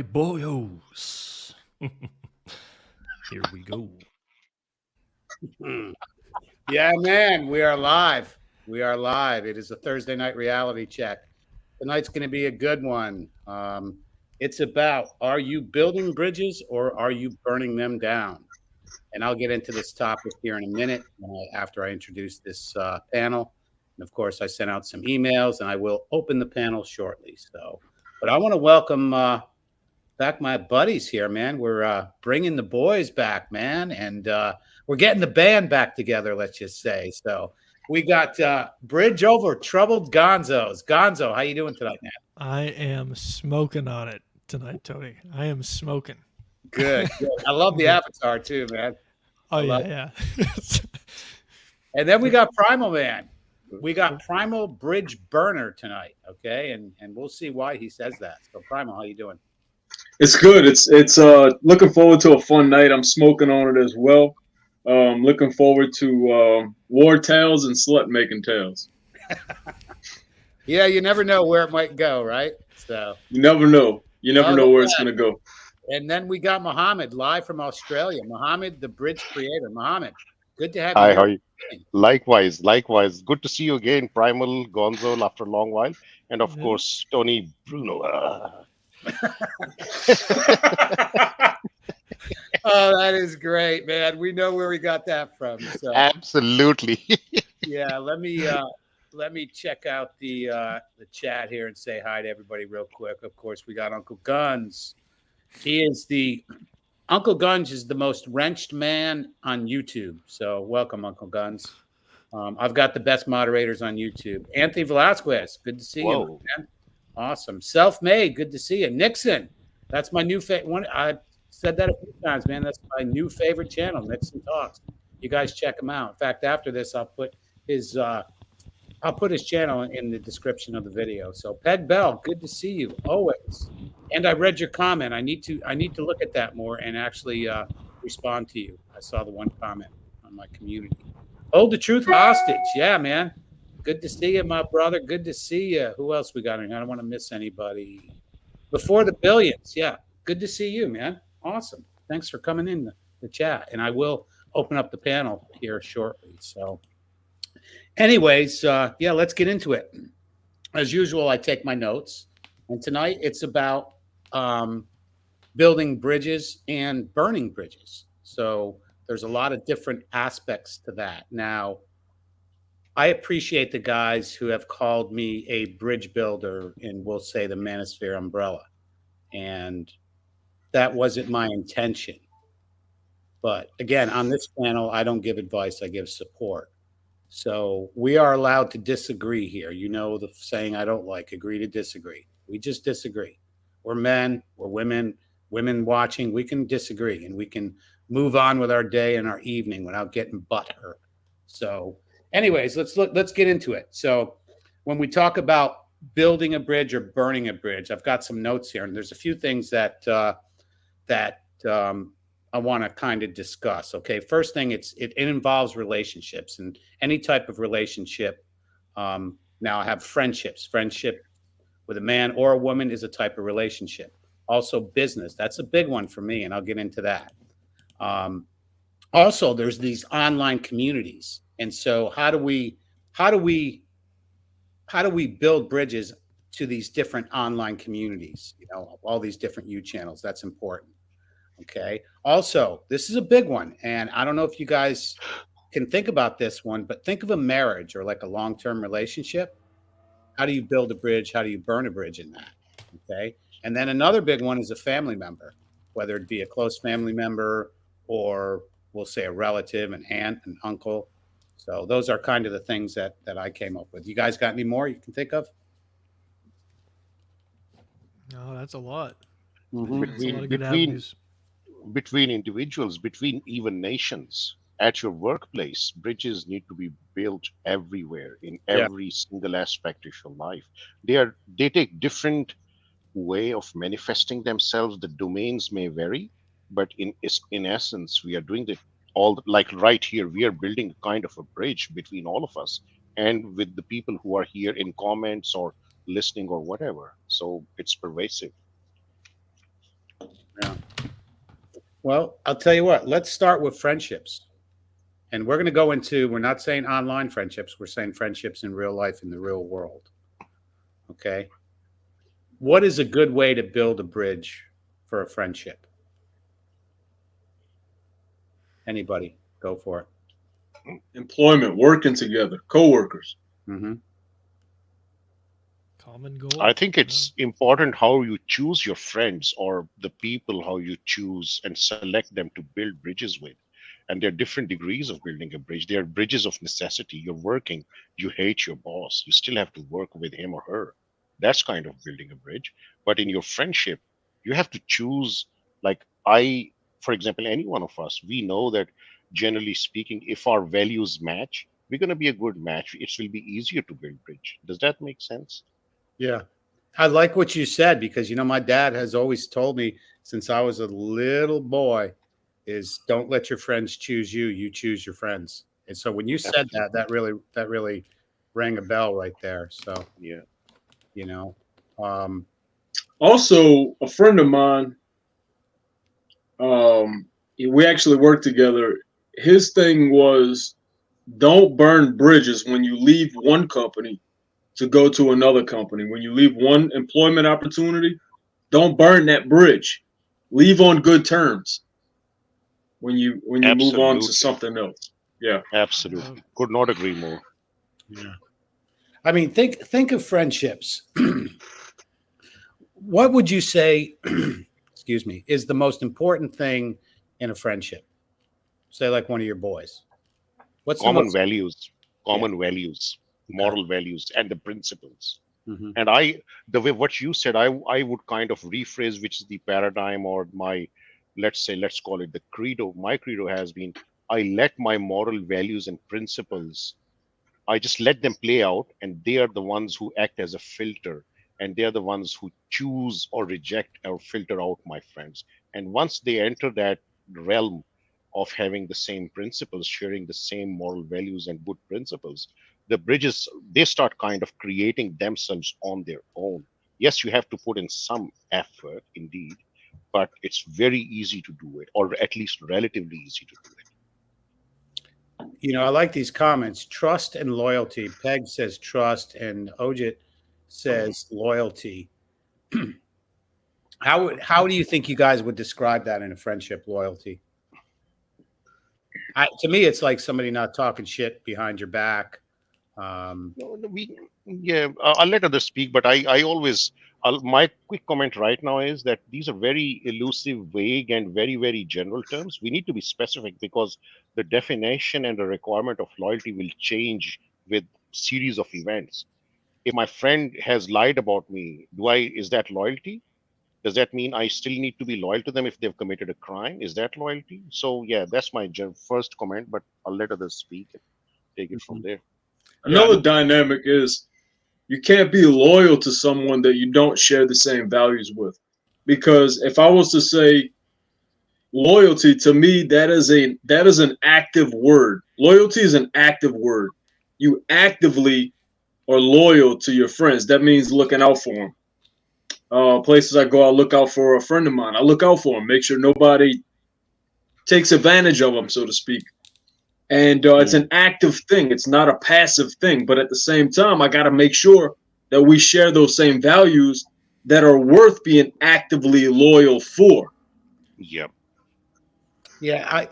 right, boyos. Here we go. Yeah, man, we are live. We are live. It is a Thursday night reality check. Tonight's going to be a good one. It's about, are you building bridges or are you burning them down? And I'll get into this topic here in a minute after I introduce this panel. And of course, I sent out some emails and I will open the panel shortly. But I want to welcome back my buddies here, man. We're bringing the boys back, man. And we're getting the band back together, let's just say. So we got Bridge Over Troubled Gonzos. Gonzo, how you doing tonight, man? I am smoking on it tonight, Tony. I am smoking. Good. I love the avatar too, man. Oh, yeah. And then we got Primal Man. We got Primal Bridge Burner tonight, okay? And we'll see why he says that. So Primal, how you doing? It's good. It's looking forward to a fun night. I'm smoking on it as well. Looking forward to war tales and slut making tales. Yeah, you never know where it might go, right? So you never know. You never know where it's gonna go. And then we got Mohammed live from Australia. Mohammed, the bridge creator. Mohammed, good to have you. Hi, how are you? Likewise. Good to see you again, Primal, Gonzo, after a long while. And of course, Tony Bruno. Oh, that is great, man. We know where we got that from. So. Absolutely. Yeah, let me check out the chat here and say hi to everybody real quick. Of course, we got Uncle Guns. Uncle Guns is the most wrenched man on YouTube. So welcome, Uncle Guns. I've got the best moderators on YouTube. Anthony Velasquez, good to see you, man. Awesome. Self-made, good to see you. Nixon, that's my new favorite one. I said that a few times, man. That's my new favorite channel, Nixon Talks. You guys check him out. In fact, after this, I'll put his channel in the description of the video. So Peg Bell, good to see you always. And I read your comment. I need to look at that more and actually respond to you. I saw the one comment on my community. Hold the truth hostage. Yeah, man. Good to see you, my brother. Good to see you. Who else we got in here? I don't want to miss anybody. Before the Billions. Yeah. Good to see you, man. Awesome. Thanks for coming in the chat. And I will open up the panel here shortly. So anyways, let's get into it. As usual, I take my notes. And tonight it's about building bridges and burning bridges. So there's a lot of different aspects to that. Now, I appreciate the guys who have called me a bridge builder in, we'll say, the Manosphere umbrella. And that wasn't my intention. But again, on this panel, I don't give advice, I give support. So we are allowed to disagree here. You know the saying I don't like, agree to disagree. We just disagree. We're men, we're women watching. We can disagree and we can move on with our day and our evening without getting butthurt. So anyways, let's get into it. So when we talk about building a bridge or burning a bridge, I've got some notes here, and there's a few things that I want to kind of discuss. Okay, first thing, it involves relationships, and any type of relationship. Now I have friendships. Friendship with a man or a woman is a type of relationship. Also business. That's a big one for me, and I'll get into that. Also, there's these online communities. And so how do we build bridges to these different online communities? You know, all these different channels. That's important. Okay. Also, this is a big one. And I don't know if you guys can think about this one, but think of a marriage or like a long-term relationship. How do you build a bridge? How do you burn a bridge in that? Okay. And then another big one is a family member, whether it be a close family member or we'll say a relative, an aunt, an uncle. So those are kind of the things that I came up with. You guys got any more you can think of? No, that's a lot. Mm-hmm. Between individuals, between even nations, at your workplace, bridges need to be built everywhere in every single aspect of your life. They take different way of manifesting themselves. The domains may vary, but in essence, we are doing like right here, we are building a kind of a bridge between all of us and with the people who are here in comments or listening or whatever. So it's pervasive. Yeah. Well, I'll tell you what. Let's start with friendships, and we're going to go into. We're not saying online friendships. We're saying friendships in real life, in the real world. Okay. What is a good way to build a bridge for a friendship? Anybody, go for it. Employment, working together, co-workers. Mm-hmm. Common goal. I think it's important how you choose your friends or the people, how you choose and select them to build bridges with. And there are different degrees of building a bridge. There are bridges of necessity. You're working, you hate your boss, you still have to work with him or her. That's kind of building a bridge. But in your friendship, you have to choose, like for example, any one of us, we know that generally speaking, if our values match, we're going to be a good match. It will be easier to build bridge. Does that make sense? Yeah. I like what you said because, my dad has always told me since I was a little boy is don't let your friends choose you. You choose your friends. And so when you said that really rang a bell right there. So, Yeah. Also, a friend of mine, we actually worked together. His thing was don't burn bridges when you leave one company to go to another company. When you leave one employment opportunity, don't burn that bridge. Leave on good terms when you move on to something else. Yeah. Absolutely. Could not agree more. Yeah. I mean, think of friendships. What would you say, excuse me, is the most important thing in a friendship? Say like one of your boys. What's Common the most values, Yeah. values, Okay. moral values, and the principles. Mm-hmm. And the way what you said, I would kind of rephrase, which is the paradigm or my, let's call it the credo. My credo has been, I let my moral values and principles, I just let them play out, and they are the ones who act as a filter, and they are the ones who choose or reject or filter out my friends. And once they enter that realm of having the same principles, sharing the same moral values and good principles, the bridges, they start kind of creating themselves on their own. Yes, you have to put in some effort, indeed, but it's very easy to do it, or at least relatively easy to do it. I like these comments. Trust and loyalty. Peg says trust, and Ojit says loyalty. How do you think you guys would describe that in a friendship? Loyalty. To me, it's like somebody not talking shit behind your back. No, yeah, I'll let others speak, but I always, my quick comment right now is that these are very elusive, vague, and very, very general terms. We need to be specific because the definition and the requirement of loyalty will change with series of events. If my friend has lied about me, is that loyalty? Does that mean I still need to be loyal to them if they've committed a crime? Is that loyalty? So yeah, that's my first comment, but I'll let others speak and take it from there. Another dynamic is you can't be loyal to someone that you don't share the same values with. Because if I was to say loyalty, to me that is an active word. Loyalty is an active word. You actively are loyal to your friends. That means looking out for them. Places I go, I look out for a friend of mine. I look out for them, make sure nobody takes advantage of them, so to speak. And it's an active thing. It's not a passive thing. But at the same time, I got to make sure that we share those same values that are worth being actively loyal for. Yep. Yeah,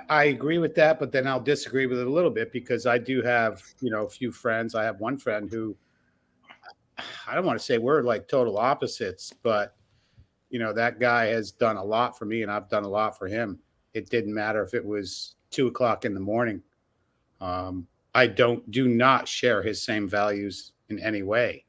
I agree with that, but then I'll disagree with it a little bit because I do have, a few friends. I have one friend who I don't want to say we're like total opposites, but that guy has done a lot for me and I've done a lot for him. It didn't matter if it was 2 o'clock in the morning. I do not share his same values in any way.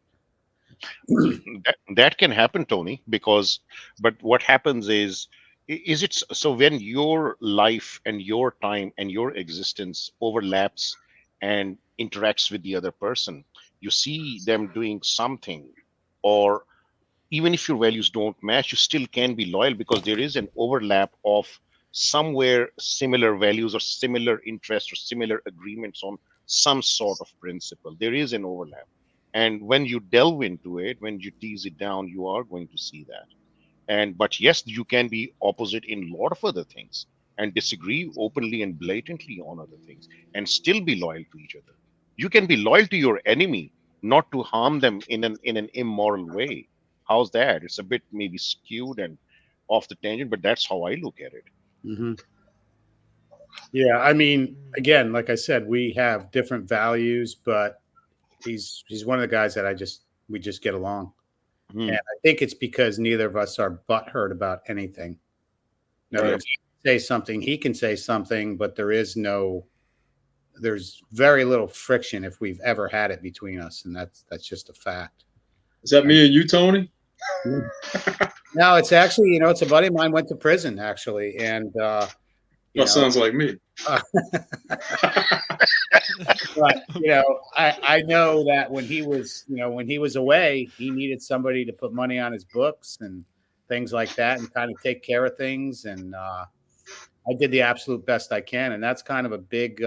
That can happen, Tony, but what happens is it so when your life and your time and your existence overlaps and interacts with the other person, you see them doing something, or even if your values don't match, you still can be loyal because there is an overlap of somewhere similar values or similar interests or similar agreements on some sort of principle. There is an overlap. And when you delve into it, when you tease it down, you are going to see that. But yes, you can be opposite in a lot of other things and disagree openly and blatantly on other things and still be loyal to each other. You can be loyal to your enemy, not to harm them in an immoral way. How's that? It's a bit maybe skewed and off the tangent, but that's how I look at it. Mm-hmm. Yeah, I mean, again, like I said, we have different values, but he's one of the guys that we just get along. And I think it's because neither of us are butthurt about anything. In other words, say something, he can say something, but there's very little friction if we've ever had it between us, and that's just a fact. Is that me and you, Tony? No, it's actually, it's a buddy of mine went to prison actually, and that sounds like me. But I know that when he was away, he needed somebody to put money on his books and things like that, and kind of take care of things. And I did the absolute best I can, and that's kind of a big,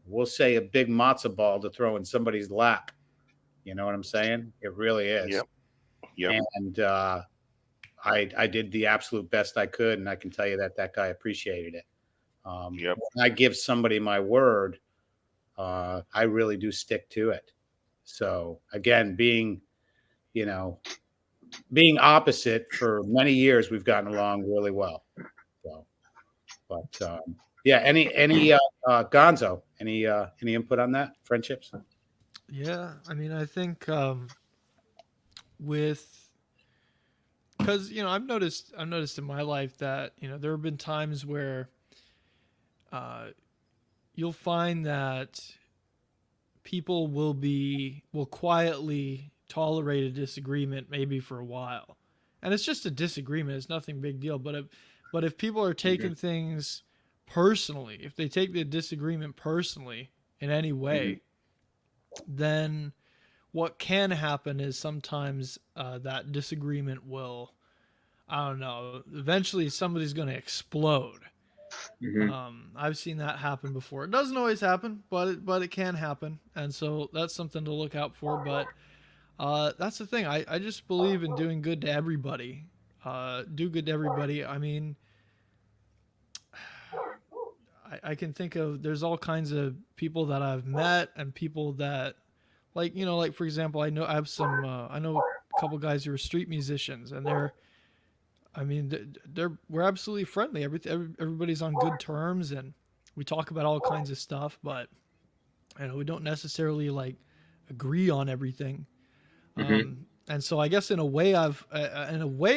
we'll say, a big matzo ball to throw in somebody's lap. You know what I'm saying? It really is. Yep. And I did the absolute best I could, and I can tell you that guy appreciated it. When I give somebody my word, I really do stick to it. So again, being opposite for many years, we've gotten along really well. So, but yeah, any Gonzo, any input on that? Friendships? Yeah, I mean, I think because I've noticed in my life that there have been times where you'll find that people will quietly tolerate a disagreement maybe for a while, and it's just a disagreement. It's nothing big deal. But if people are taking things personally, if they take the disagreement personally in any way, then what can happen is sometimes that disagreement will, I don't know, eventually somebody's going to explode. I've seen that happen before. It doesn't always happen, but it can happen, and so that's something to look out for. But that's the thing. I just believe in doing good to everybody. Do good to everybody. I mean, I can think of, there's all kinds of people that I've met and people that, like for example, I know a couple guys who are street musicians, and we're absolutely friendly. Everybody's on good terms, and we talk about all kinds of stuff, but we don't necessarily like agree on everything. And so I guess in a way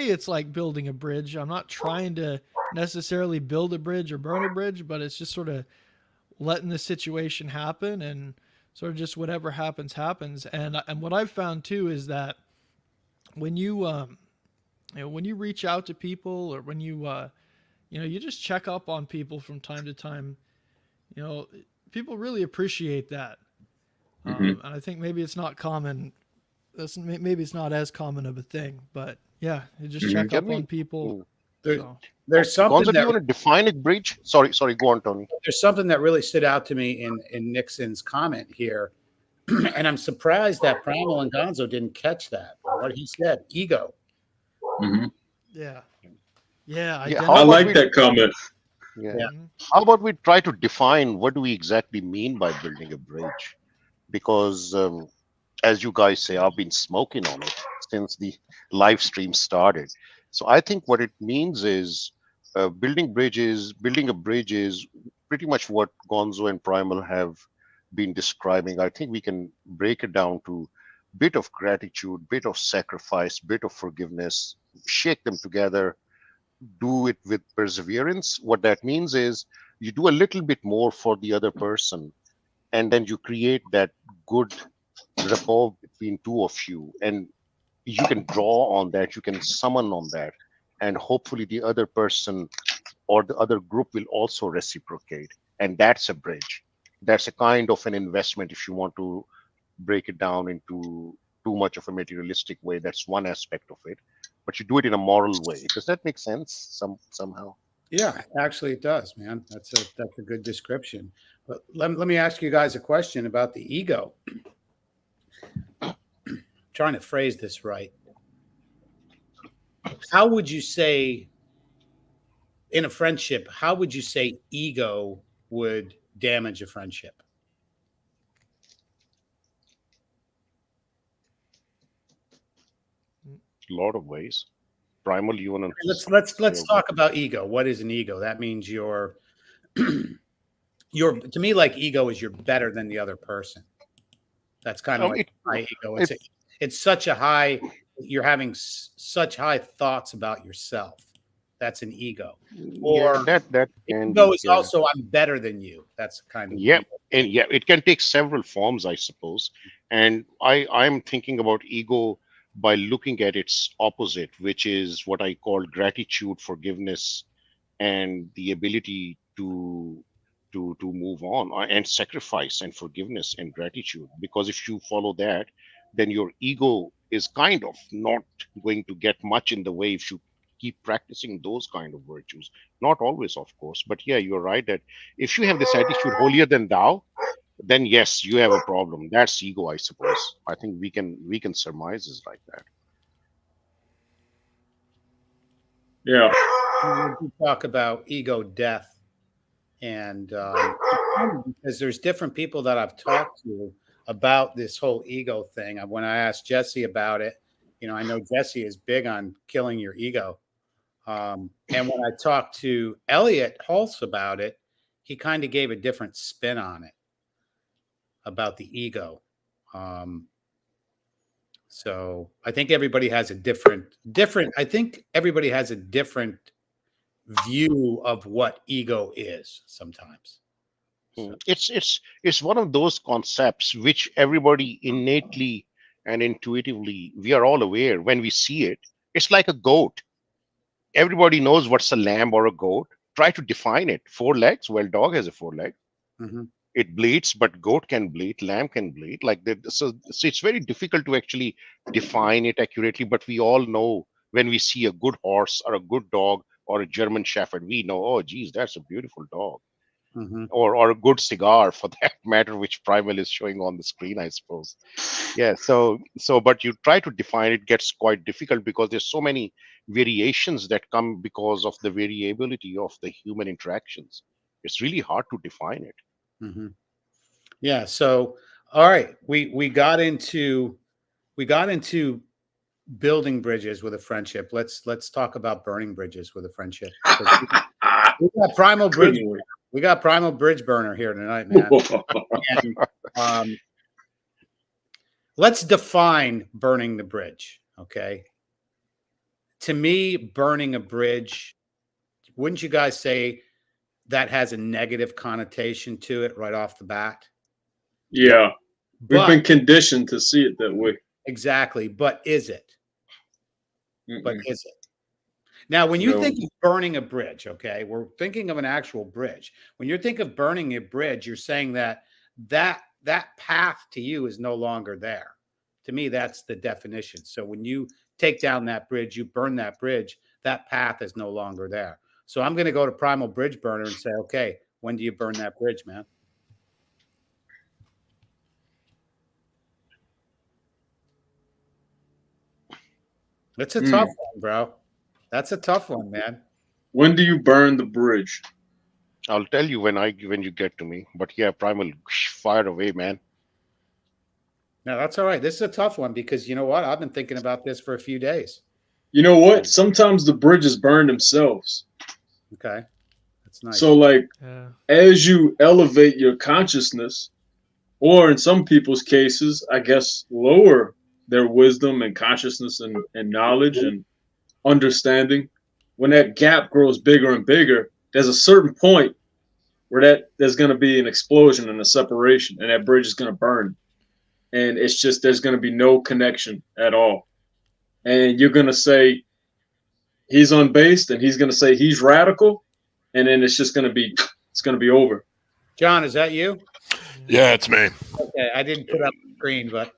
it's like building a bridge. I'm not trying to necessarily build a bridge or burn a bridge, but it's just sort of letting the situation happen, and sort of just whatever happens. And what I've found too is that when you when you reach out to people, or when you you just check up on people from time to time, people really appreciate that. And I think maybe it's not common. Maybe it's not as common of a thing, but yeah, you just check up on people. There's something Gonzo, do you want to define a bridge? Sorry, go on, Tony. There's something that really stood out to me in Nixon's comment here, and I'm surprised that Primal and Gonzo didn't catch that. What he said, ego. Yeah. I like that comment. Yeah. How about we try to define what do we exactly mean by building a bridge? Because as you guys say, I've been smoking on it since the live stream started. So I think what it means is building a bridge is pretty much what Gonzo and Primal have been describing. I think we can break it down to bit of gratitude, bit of sacrifice, bit of forgiveness, shake them together, do it with perseverance. What that means is you do a little bit more for the other person, and then you create that good rapport between two of you, and you can draw on that, you can summon on that, and hopefully the other person or the other group will also reciprocate. And that's a bridge. That's a kind of an investment, if you want to break it down into too much of a materialistic way. That's one aspect of it, but you do it in a moral way. Does that make sense somehow? Yeah, actually it does, man. That's a good description. But let me ask you guys a question about the ego. Trying to phrase this right. how would you say in a friendship, how would you say ego would damage a friendship? A lot of ways. Primal, you want to let's talk about ego. What is an ego? That means you're to me, like, ego is you're better than the other person. That's kind of like high ego. It's such a high, you're having such high thoughts about yourself. That's an ego. Or that ego is also I'm better than you. That's kind of ego. And it can take several forms, I suppose. And I'm thinking about ego by looking at its opposite, which is what I call gratitude, forgiveness, and the ability to move on, and sacrifice and forgiveness and gratitude. Because if you follow that, then your ego is kind of not going to get much in the way if you keep practicing those kind of virtues. Not always, of course, but yeah, you're right that if you have this attitude holier than thou, then yes, you have a problem. That's ego, I suppose. I think we can surmise this like that. Yeah. We talk about ego death, and because there's different people that I've talked to about this whole ego thing. When I asked Jesse about it, I know Jesse is big on killing your ego. And when I talked to Elliot Hulse about it, he kind of gave a different spin on it about the ego. So I think everybody has a different. I think everybody has a different view of what ego is sometimes. So. It's one of those concepts which everybody innately and intuitively, we are all aware when we see it. It's like a goat. Everybody knows what's a lamb or a goat. Try to define it. 4 legs. Well, dog has a 4 leg. Mm-hmm. It bleats, but goat can bleat, lamb can bleat. Like that. So it's very difficult to actually define it accurately. But we all know when we see a good horse or a good dog or a German Shepherd, we know, oh, geez, that's a beautiful dog. Mm-hmm. Or a good cigar for that matter, which Primal is showing on the screen, I suppose. Yeah. So but you try to define it, gets quite difficult because there's so many variations that come because of the variability of the human interactions. It's really hard to define it. Mm-hmm. Yeah. So, all right, we got into building bridges with a friendship. Let's talk about burning bridges with a friendship. We got primal bridge. We got primal bridge burner here tonight, man. And, let's define burning the bridge. Okay. To me, burning a bridge, wouldn't you guys say that has a negative connotation to it right off the bat? Yeah. We've been conditioned to see it that way. Exactly. But is it? But is it? Now, when you think of burning a bridge, okay, we're thinking of an actual bridge. When you think of burning a bridge, you're saying that path to you is no longer there. To me, that's the definition. So when you take down that bridge, you burn that bridge, that path is no longer there. So I'm going to go to Primal Bridge Burner and say, okay, when do you burn that bridge, man? It's a tough one, bro. That's a tough one, man. When do you burn the bridge? I'll tell you when you get to me. But yeah, Primal, fire away, man. No, that's all right. This is a tough one because you know what? I've been thinking about this for a few days. You know what? Sometimes the bridges burn themselves. Okay. That's nice. So as you elevate your consciousness, or in some people's cases, I guess, lower their wisdom and consciousness and knowledge and understanding, when that gap grows bigger and bigger, there's a certain point where there's going to be an explosion and a separation, and that bridge is going to burn. And it's just, there's going to be no connection at all. And you're going to say he's unbased, and he's going to say he's radical, and then it's going to be over. John, is that you? Yeah, it's me. Okay, I didn't put up the screen, but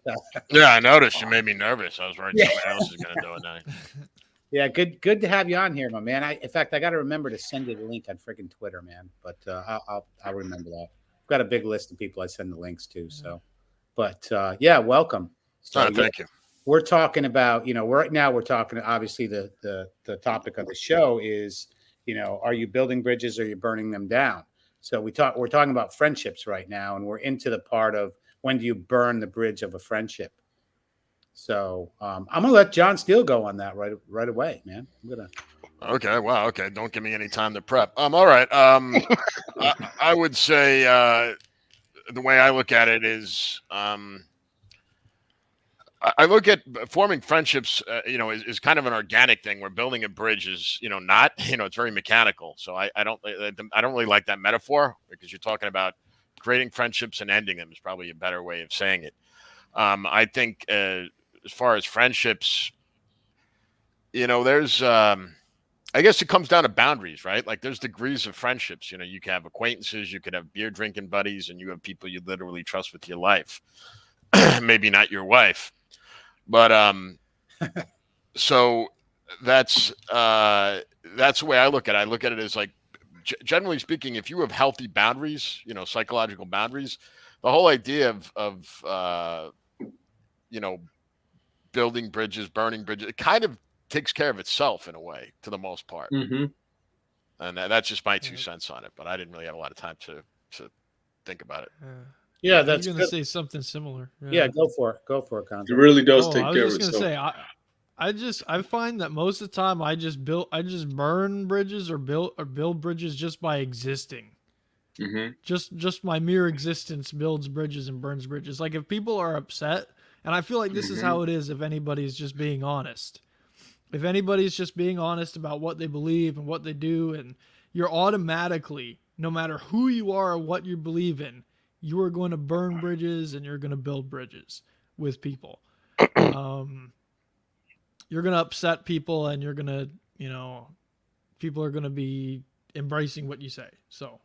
yeah, I noticed you made me nervous. I was worried someone else is going to do it now. Yeah, good to have you on here, my man. In fact, I got to remember to send you the link on freaking Twitter, man. But I'll remember that. I've got a big list of people I send the links to. So, but yeah, welcome. So, thank you. we're talking about, right now we're talking, obviously the topic of the show is, are you building bridges or are you burning them down? So we're talking about friendships right now, and we're into the part of when do you burn the bridge of a friendship? So I'm gonna let John Steele go on that right away, man. Okay. Wow. Okay. Don't give me any time to prep. All right. I would say the way I look at it is I look at forming friendships, is kind of an organic thing. Where building a bridge is, not, it's very mechanical. So I don't really like that metaphor, because you're talking about creating friendships and ending them is probably a better way of saying it. I think as far as friendships, there's, I guess it comes down to boundaries, right? Like there's degrees of friendships. You can have acquaintances, you could have beer drinking buddies, and you have people you literally trust with your life. Maybe not your wife. But so that's the way I look at it. I look at it as like, generally speaking, if you have healthy boundaries, psychological boundaries, the whole idea of building bridges, burning bridges, it kind of takes care of itself in a way, to the most part. Mm-hmm. And that's just my 2 cents on it. But I didn't really have a lot of time to think about it. Yeah, that's going to say something similar. Yeah, go for it, Gonzo. It really does take care of itself. I was just going to say, I find that most of the time I just burn bridges or build bridges just by existing. Mm-hmm. Just my mere existence builds bridges and burns bridges. Like if people are upset, and I feel like this is how it is if anybody's just being honest. If anybody's just being honest about what they believe and what they do, and you're automatically, no matter who you are or what you believe in, you are going to burn bridges and you're going to build bridges with people. You're going to upset people, and you're going to, people are going to be embracing what you say. So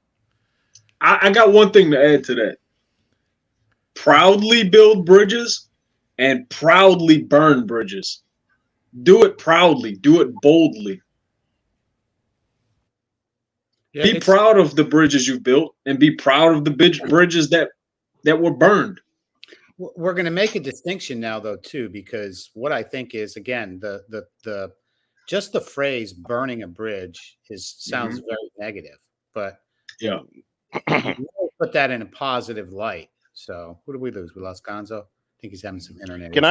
I got one thing to add to that. Proudly build bridges and proudly burn bridges. Do it proudly. Do it boldly. Yeah, be proud of the bridges you've built, and be proud of the bridges that were burned. We're going to make a distinction now, though, too, because what I think is, again, the just the phrase "burning a bridge" sounds very negative, but yeah, put that in a positive light. So who did we lose? We lost Gonzo. I think he's having some internet. Can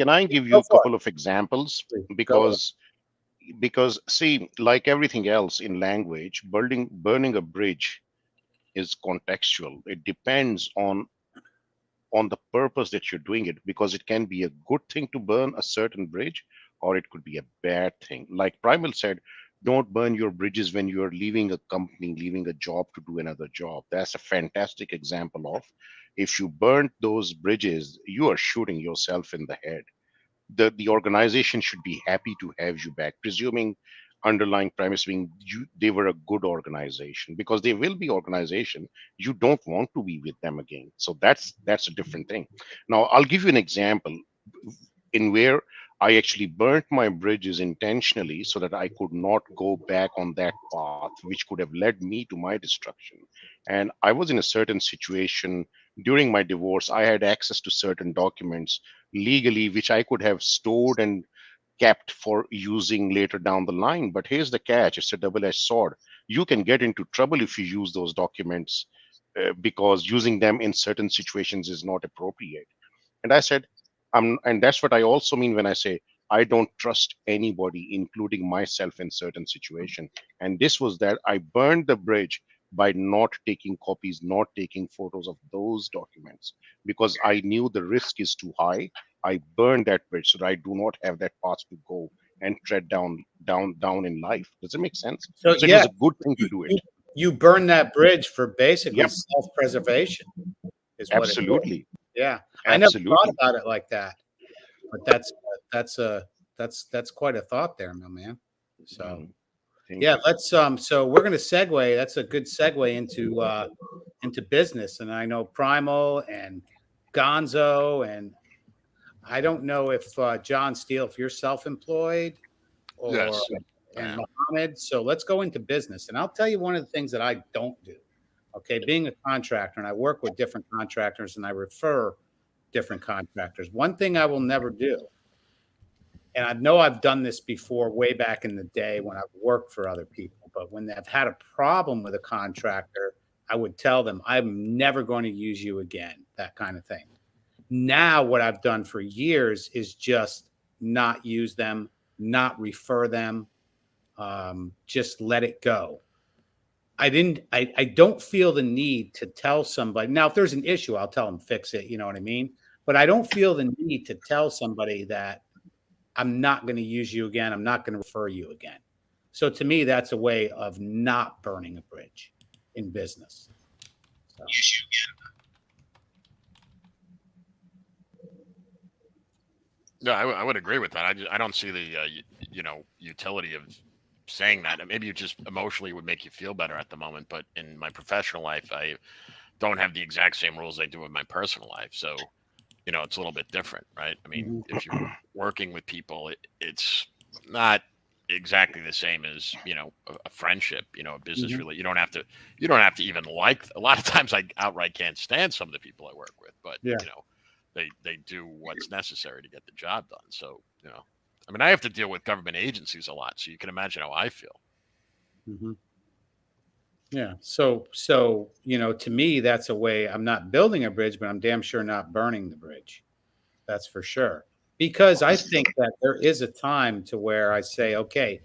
I give you a couple of examples? Because see, like everything else in language, burning a bridge is contextual. It depends on the purpose that you're doing it, because it can be a good thing to burn a certain bridge, or it could be a bad thing. Like Primal said, don't burn your bridges when you're leaving a company, leaving a job to do another job. That's a fantastic example of, if you burn those bridges, you are shooting yourself in the head. The organization should be happy to have you back, presuming underlying premise being they were a good organization, because they will be organization you don't want to be with them again. So that's a different thing. Now I'll give you an example in where I actually burnt my bridges intentionally so that I could not go back on that path, which could have led me to my destruction. And I was in a certain situation during my divorce. I had access to certain documents legally, which I could have stored and kept for using later down the line. But here's the catch. It's a double-edged sword. You can get into trouble if you use those documents because using them in certain situations is not appropriate. And I said, and that's what I also mean when I say I don't trust anybody, including myself, in certain situations. And this was that I burned the bridge by not taking copies, not taking photos of those documents, because I knew the risk is too high. I burned that bridge so that I do not have that path to go and tread down in life. Does it make sense? So yeah, it was a good thing to do it. You burn that bridge for basically self-preservation. Absolutely. Yeah, I never thought about it like that, but that's quite a thought there, my man. So yeah, let's so we're going to segue. That's a good segue into business, and I know Primal and Gonzo, and I don't know if John Steele, if you're self-employed or and Mohammed. So let's go into business, and I'll tell you one of the things that I don't do. Okay, being a contractor, and I work with different contractors, and I refer different contractors. One thing I will never do and I know I've done this before way back in the day when I've worked for other people, but when I've had a problem with a contractor, I would tell them, I'm never going to use you again, that kind of thing. Now, what I've done for years is just not use them, not refer them, just let it go. I don't feel the need to tell somebody. Now, if there's an issue, I'll tell them fix it. You know what I mean? But I don't feel the need to tell somebody that I'm not going to use you again. I'm not going to refer you again. So to me, that's a way of not burning a bridge in business. So. No, I would agree with that. I don't see the utility of saying that. Maybe it just emotionally would make you feel better at the moment, but in my professional life, I don't have the exact same rules I do in my personal life. So, it's a little bit different, right? I mean, if you're working with people, it's not exactly the same as, a friendship, a business really. You don't have to even like. A lot of times I outright can't stand some of the people I work with, but they do what's necessary to get the job done. So, I mean, I have to deal with government agencies a lot, so you can imagine how I feel. Mm-hmm. Yeah. So, to me, that's a way. I'm not building a bridge, but I'm damn sure not burning the bridge. That's for sure. Because I think that there is a time to where I say, okay,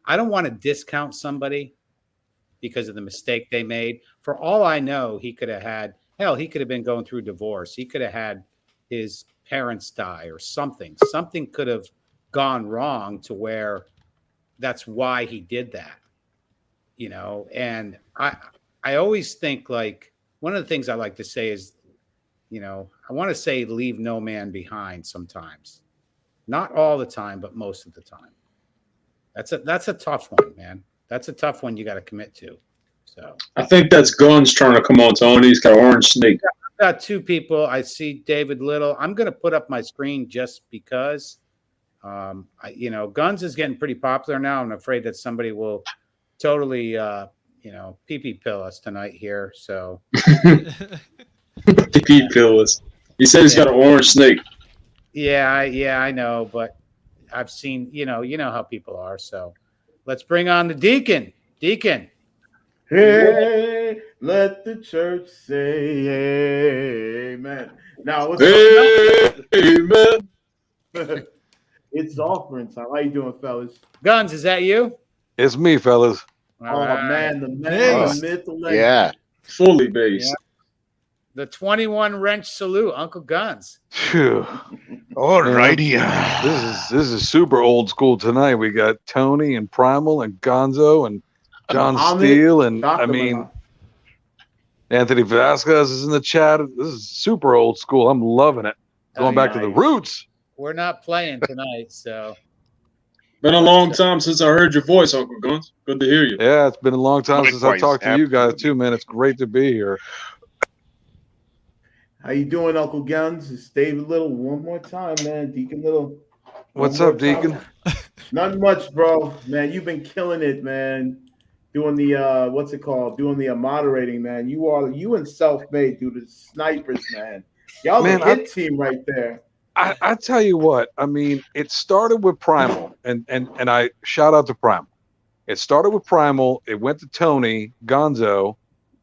I don't want to discount somebody because of the mistake they made. For all I know, he could have been going through divorce. He could have had his parents die or something. Something could have gone wrong to where that's why he did that. And I always think, like, one of the things I like to say is, I want to say leave no man behind sometimes. Not all the time, but most of the time. That's a tough one, man. That's a tough one you got to commit to. So I think that's Guns trying to come on, Tony. He's got an orange snake. I've got two people. I see David Little. I'm going to put up my screen just because, Guns is getting pretty popular now. I'm afraid that somebody will totally, pee-pee pill us tonight here. So pee-pee pill us. He said he's got an orange snake. Yeah, I know, but I've seen, you know how people are. So let's bring on the deacon. Deacon. Hey, let the church say amen. Now, what's up? Amen. It's offering time. How you doing, fellas? Guns, is that you? It's me, fellas. All right. Man, the myth, the legend. Yeah. Fully based. Yeah. The 21 wrench salute, Uncle Guns. Phew. All righty. This is super old school tonight. We got Tony and Primal and Gonzo and John Steele and Anthony Vasquez is in the chat. This is super old school. I'm loving it. Going back to the roots. We're not playing tonight, so. Been a long time since I heard your voice, Uncle Guns. Good to hear you. Yeah, it's been a long time since I talked to you guys too, man. It's great to be here. How you doing, Uncle Guns? It's David Little. One more time, man. Deacon Little. What's up, Deacon? Nothing much, bro. Man, you've been killing it, man. Doing the what's it called? Doing the moderating, man. You and Self-Made do the snipers, man. Y'all a hit team right there. I tell you what, I mean, it started with Primal, and I shout out to Primal. It started with Primal. It went to Tony, Gonzo.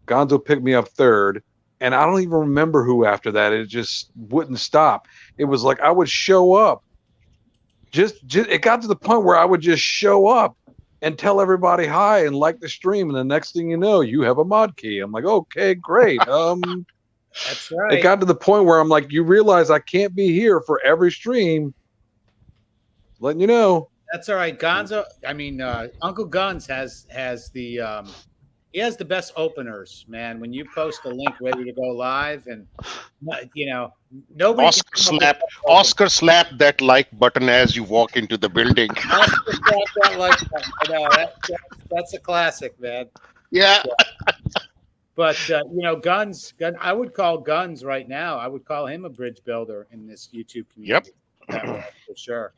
Gonzo picked me up third, and I don't even remember who after that. It just wouldn't stop. It was like I would show up. Just it got to the point where I would just show up and tell everybody hi and like the stream, and the next thing you know, you have a mod key. I'm like, okay, great. That's right. It got to the point where I'm like, you realize I can't be here for every stream. Letting you know. That's all right, Gonzo. I mean, Uncle Guns has the he has the best openers, man. When you post a link ready to go live, and nobody. Oscar slap that like button as you walk into the building. Oscar slap that like button. I know that's a classic, man. Yeah. But Guns. I would call Guns right now. I would call him a bridge builder in this YouTube community. Yep, for sure.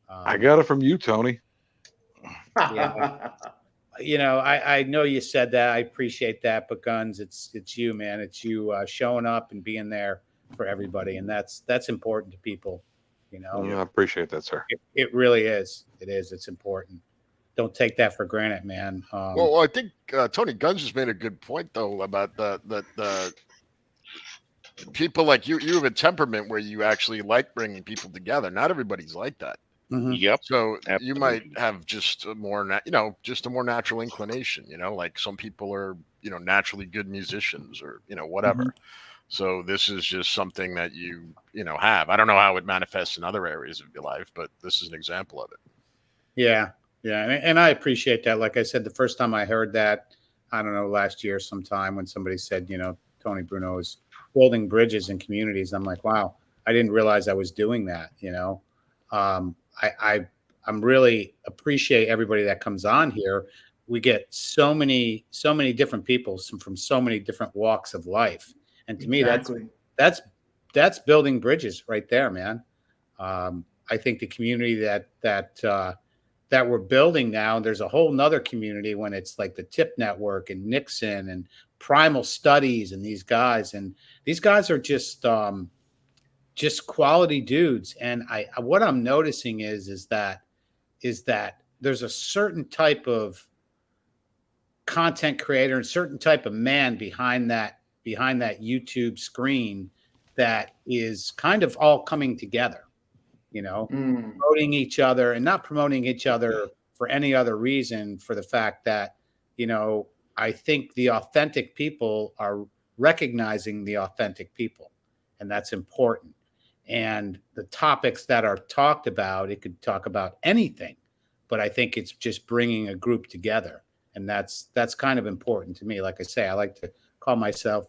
I got it from you, Tony. Yeah. I know you said that. I appreciate that. But Guns, it's you, man. It's you showing up and being there for everybody, and that's important to people. You know, I appreciate that, sir. It really is. It is. It's important. Don't take that for granted, man. Well, I think Tony Guns just made a good point though about the people like you. You have a temperament where you actually like bringing people together. Not everybody's like that. Yep. So Absolutely. you might have just a more, just a more natural inclination. Like some people are, naturally good musicians or whatever. So this is just something that you have. I don't know how it manifests in other areas of your life, but this is an example of it. Yeah. And I appreciate that. Like I said, the first time I heard that, I don't know, last year sometime when somebody said, Tony Bruno is building bridges in communities. I'm like, wow, I didn't realize I was doing that. I'm really appreciate everybody that comes on here. We get so many different people from so many different walks of life. And to me, that's building bridges right there, man. I think the community that we're building now, there's a whole nother community when it's like the Tip Network and Nixon and Primal Studies and these guys are just quality dudes. And what I'm noticing is that there's a certain type of content creator and certain type of man behind that YouTube screen that is kind of all coming together, promoting each other and not promoting each other for any other reason, for the fact that, I think the authentic people are recognizing the authentic people, and that's important. And the topics that are talked about, it could talk about anything, but I think it's just bringing a group together. And that's kind of important to me. Like I say, I like to call myself,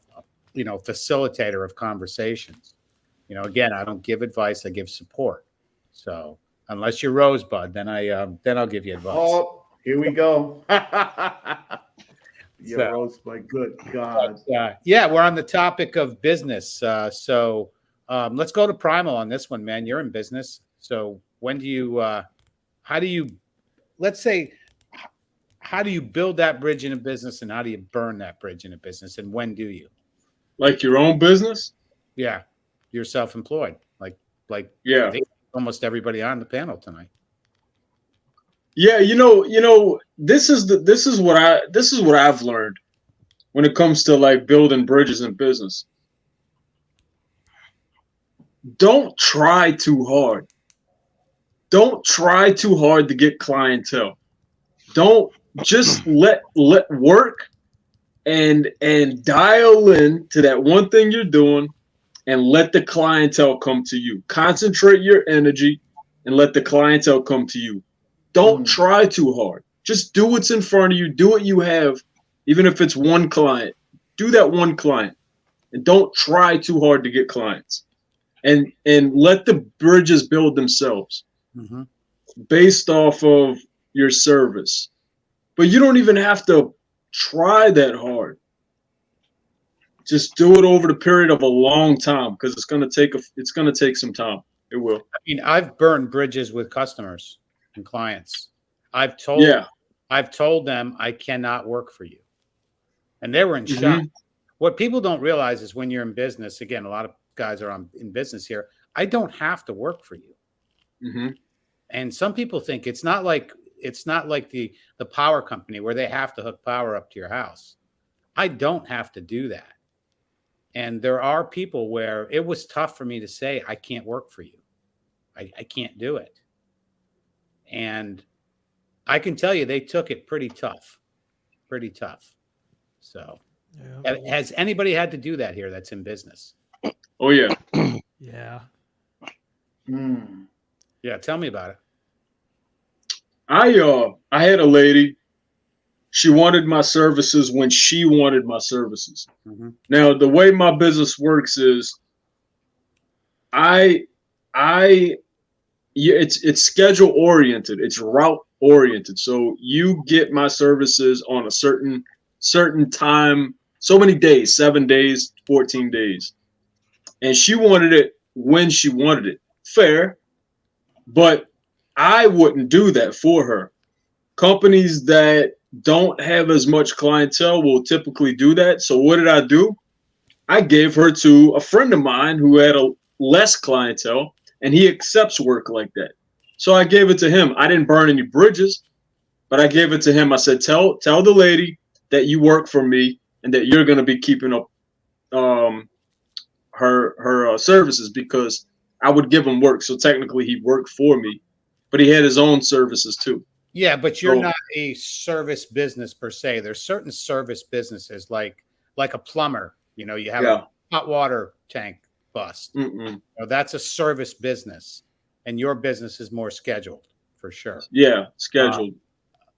facilitator of conversations. Again, I don't give advice, I give support. So unless you're Rosebud, then I'll give you advice. Oh, here we go. Rosebud, good God. Yeah, we're on the topic of business. So let's go to Primal on this one, man. You're in business. So when do you, how do you build that bridge in a business, and how do you burn that bridge in a business, and when do you? Like your own business? Yeah, you're self-employed. Like yeah, I think almost everybody on the panel tonight. Yeah, this is what I've learned when it comes to like building bridges in business. Don't try too hard. Don't try too hard to get clientele. Don't just let work and dial in to that one thing you're doing and let the clientele come to you. Concentrate your energy and let the clientele come to you. Don't try too hard. Just do what's in front of you. Do what you have, even if it's one client. Do that one client, and don't try too hard to get clients. And let the bridges build themselves based off of your service. But you don't even have to try that hard. Just do it over the period of a long time, because it's gonna take some time. It will. I mean, I've burned bridges with customers and clients. I've told them I cannot work for you, and they were in shock. What people don't realize is when you're in business, again, a lot of guys are in business here, I don't have to work for you. And some people think it's not like the power company where they have to hook power up to your house. I don't have to do that. And there are people where it was tough for me to say, I can't work for you. I can't do it. And I can tell you they took it pretty tough. So has anybody had to do that here that's in business? Oh, yeah. Yeah. Yeah, tell me about it. I had a lady. She wanted my services when she wanted my services. Now, the way my business works is it's schedule oriented. It's route oriented. So you get my services on a certain time, so many days, 7 days, 14 days. And she wanted it when she wanted it. Fair. But I wouldn't do that for her. Companies that don't have as much clientele will typically do that. So what did I do? I gave her to a friend of mine who had a less clientele, and he accepts work like that. So I gave it to him. I didn't burn any bridges, but I gave it to him. I said, tell the lady that you work for me and that you're going to be keeping up her services, because I would give him work. So technically he worked for me, but he had his own services too. Yeah, but you're not a service business per se. There's certain service businesses like a plumber. You know, you have a hot water tank bust. You know, that's a service business, and your business is more scheduled for sure. Yeah, scheduled.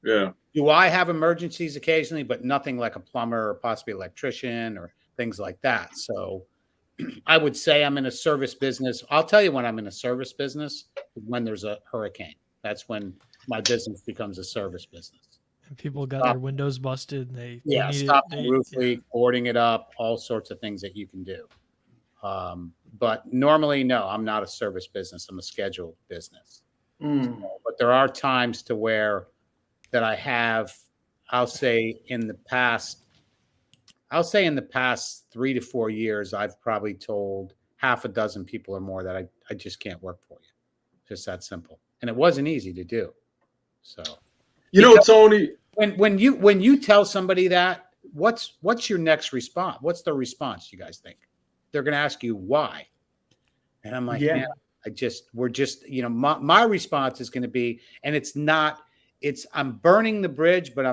Yeah. Do I have emergencies occasionally, but nothing like a plumber or possibly electrician or things like that. So I would say I'm in a service business. I'll tell you when I'm in a service business, when there's a hurricane. That's when my business becomes a service business. And people got their windows busted. And they stop the roof leak, boarding it up, all sorts of things that you can do. But normally, no, I'm not a service business. I'm a scheduled business. But there are times to where that I have, I'll say in the past 3 to 4 years, I've probably told half a dozen people or more that I just can't work for you. Just that simple. And it wasn't easy to do. So, you know, Tony, when you tell somebody that, what's your next response? What's the response you guys think? They're going to ask you why. And I'm like, man, we're just, you know, my response is going to be, and I'm burning the bridge, but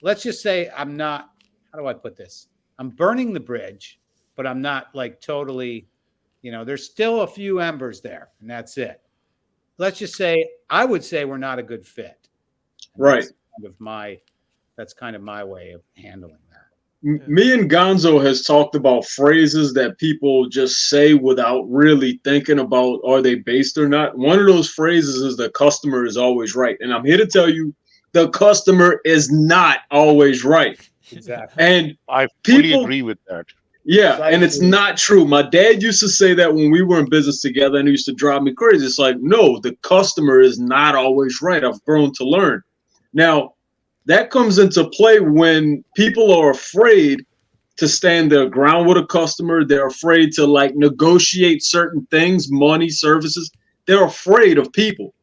let's just say I'm not, how do I put this? I'm burning the bridge, but I'm not like totally, you know, there's still a few embers there, and that's it. Let's just say, I would say we're not a good fit. Right. That's kind of my way of handling that. Me and Gonzo has talked about phrases that people just say without really thinking about, are they based or not? One of those phrases is the customer is always right. And I'm here to tell you, the customer is not always right. Exactly. And I fully agree with that. Yeah, and it's not true. My dad used to say that when we were in business together, and it used to drive me crazy. It's like, no, the customer is not always right. I've grown to learn. Now, that comes into play when people are afraid to stand their ground with a customer. They're afraid to like negotiate certain things, money, services. They're afraid of people.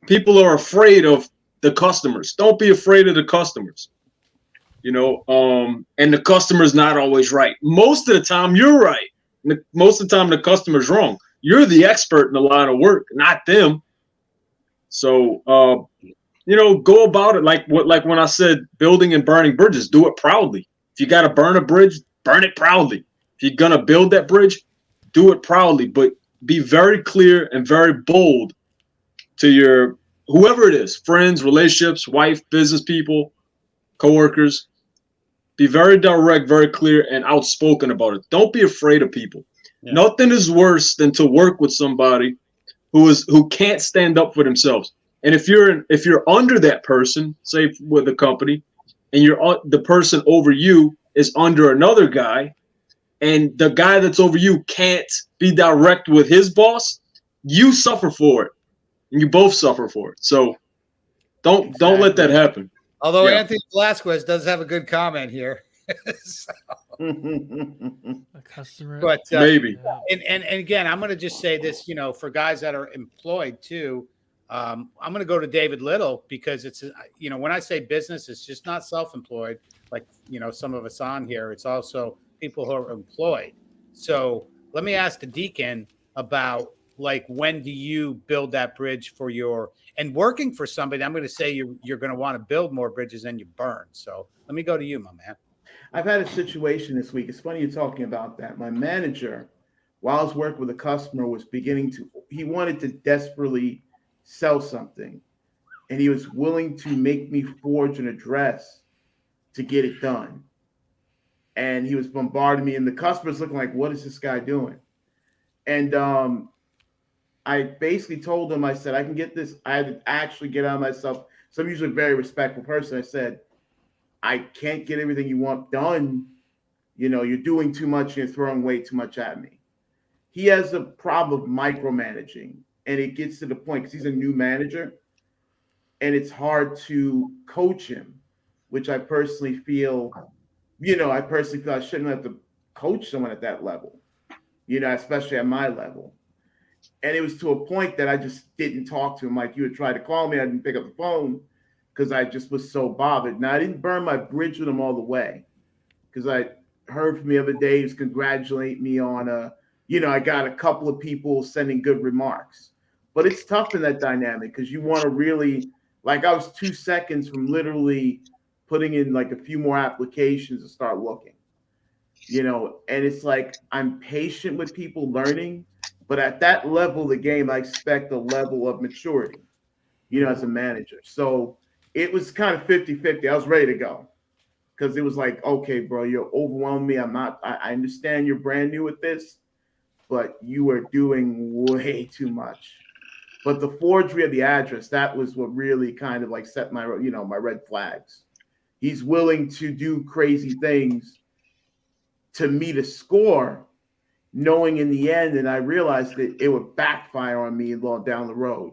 People are afraid of the customers. Don't be afraid of the customers. You know, and the customer's not always right. Most of the time, you're right. Most of the time, the customer's wrong. You're the expert in the line of work, not them. So, you know, go about it like when I said building and burning bridges, do it proudly. If you got to burn a bridge, burn it proudly. If you're going to build that bridge, do it proudly, but be very clear and very bold to your, whoever it is, friends, relationships, wife, business people, coworkers. Be very direct, very clear, and outspoken about it. Don't be afraid of people. Yeah. Nothing is worse than to work with somebody who can't stand up for themselves. And if you're under that person, say with a company, and the person over you is under another guy, and the guy that's over you can't be direct with his boss, you suffer for it, and you both suffer for it. So don't let that happen. Although Anthony Velasquez does have a good comment here. A customer, but maybe. And again, I'm going to just say this, you know, for guys that are employed too. I'm going to go to David Little because it's, you know, when I say business, it's just not self-employed. Like, you know, some of us on here, it's also people who are employed. So let me ask the Deacon about like, when do you build that bridge for and working for somebody? I'm going to say you're going to want to build more bridges than you burn. So let me go to you, my man. I've had a situation this week. It's funny you're talking about that. My manager, while I was working with a customer, was he wanted to desperately sell something, and he was willing to make me forge an address to get it done. And he was bombarding me, and the customer's looking like, what is this guy doing? And I basically told him, I said, I can get this. I had to actually get out of myself. So I'm usually a very respectful person. I said, I can't get everything you want done. You know, you're doing too much. You're throwing way too much at me. He has a problem of micromanaging, and it gets to the point because he's a new manager, and it's hard to coach him, which I personally feel, I shouldn't have to coach someone at that level, you know, especially at my level. And it was to a point that I just didn't talk to him. Like, you would try to call me, I didn't pick up the phone because I just was so bothered. Now, I didn't burn my bridge with him all the way because I heard from the other day, he was congratulating me on I got a couple of people sending good remarks. But it's tough in that dynamic because you want to really, like, I was 2 seconds from literally putting in like a few more applications to start looking, and it's like I'm patient with people learning, but at that level of the game, I expect a level of maturity, as a manager. So it was kind of 50-50. I was ready to go because it was like, okay, bro, you're overwhelming me. I understand you're brand new at this, but you are doing way too much. But the forgery of the address, that was what really kind of like set my, my red flags. He's willing to do crazy things to meet a score, knowing in the end, and I realized that it would backfire on me down the road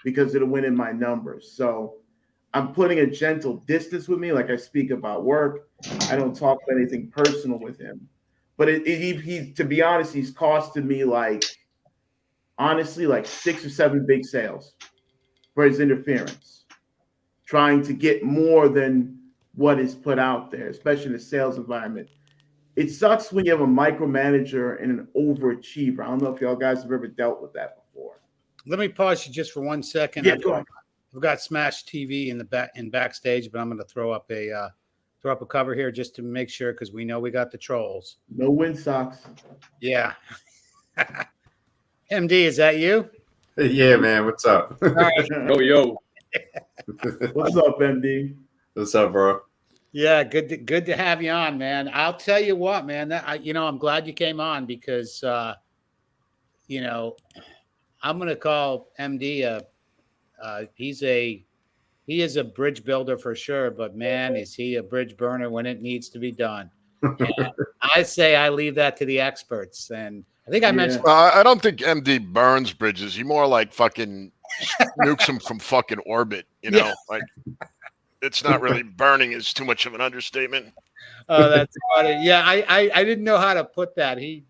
because it'll win in my numbers. So I'm putting a gentle distance with me. Like, I speak about work. I don't talk about anything personal with him. But he, to be honest, he's costed me like 6 or 7 big sales for his interference, trying to get more than what is put out there, especially in the sales environment. It sucks when you have a micromanager and an overachiever. I don't know if y'all guys have ever dealt with that before. Let me pause you just for 1 second. Yeah, go ahead. We've got Smash TV in the backstage, but I'm going to throw up a cover here just to make sure, because we know we got the trolls. No wind socks. Yeah. MD, is that you? Yeah, man. What's up? Yo. What's up, MD? What's up, bro? Yeah, good to have you on, man. I'll tell you what, man. I'm glad you came on because, I'm going to call MD he is a bridge builder for sure, but man, is he a bridge burner when it needs to be done. And I say I leave that to the experts. And I think I mentioned. I don't think MD burns bridges. He more like fucking nukes them from fucking orbit. Like it's not really burning is too much of an understatement. Oh, that's funny. Yeah, I didn't know how to put that. He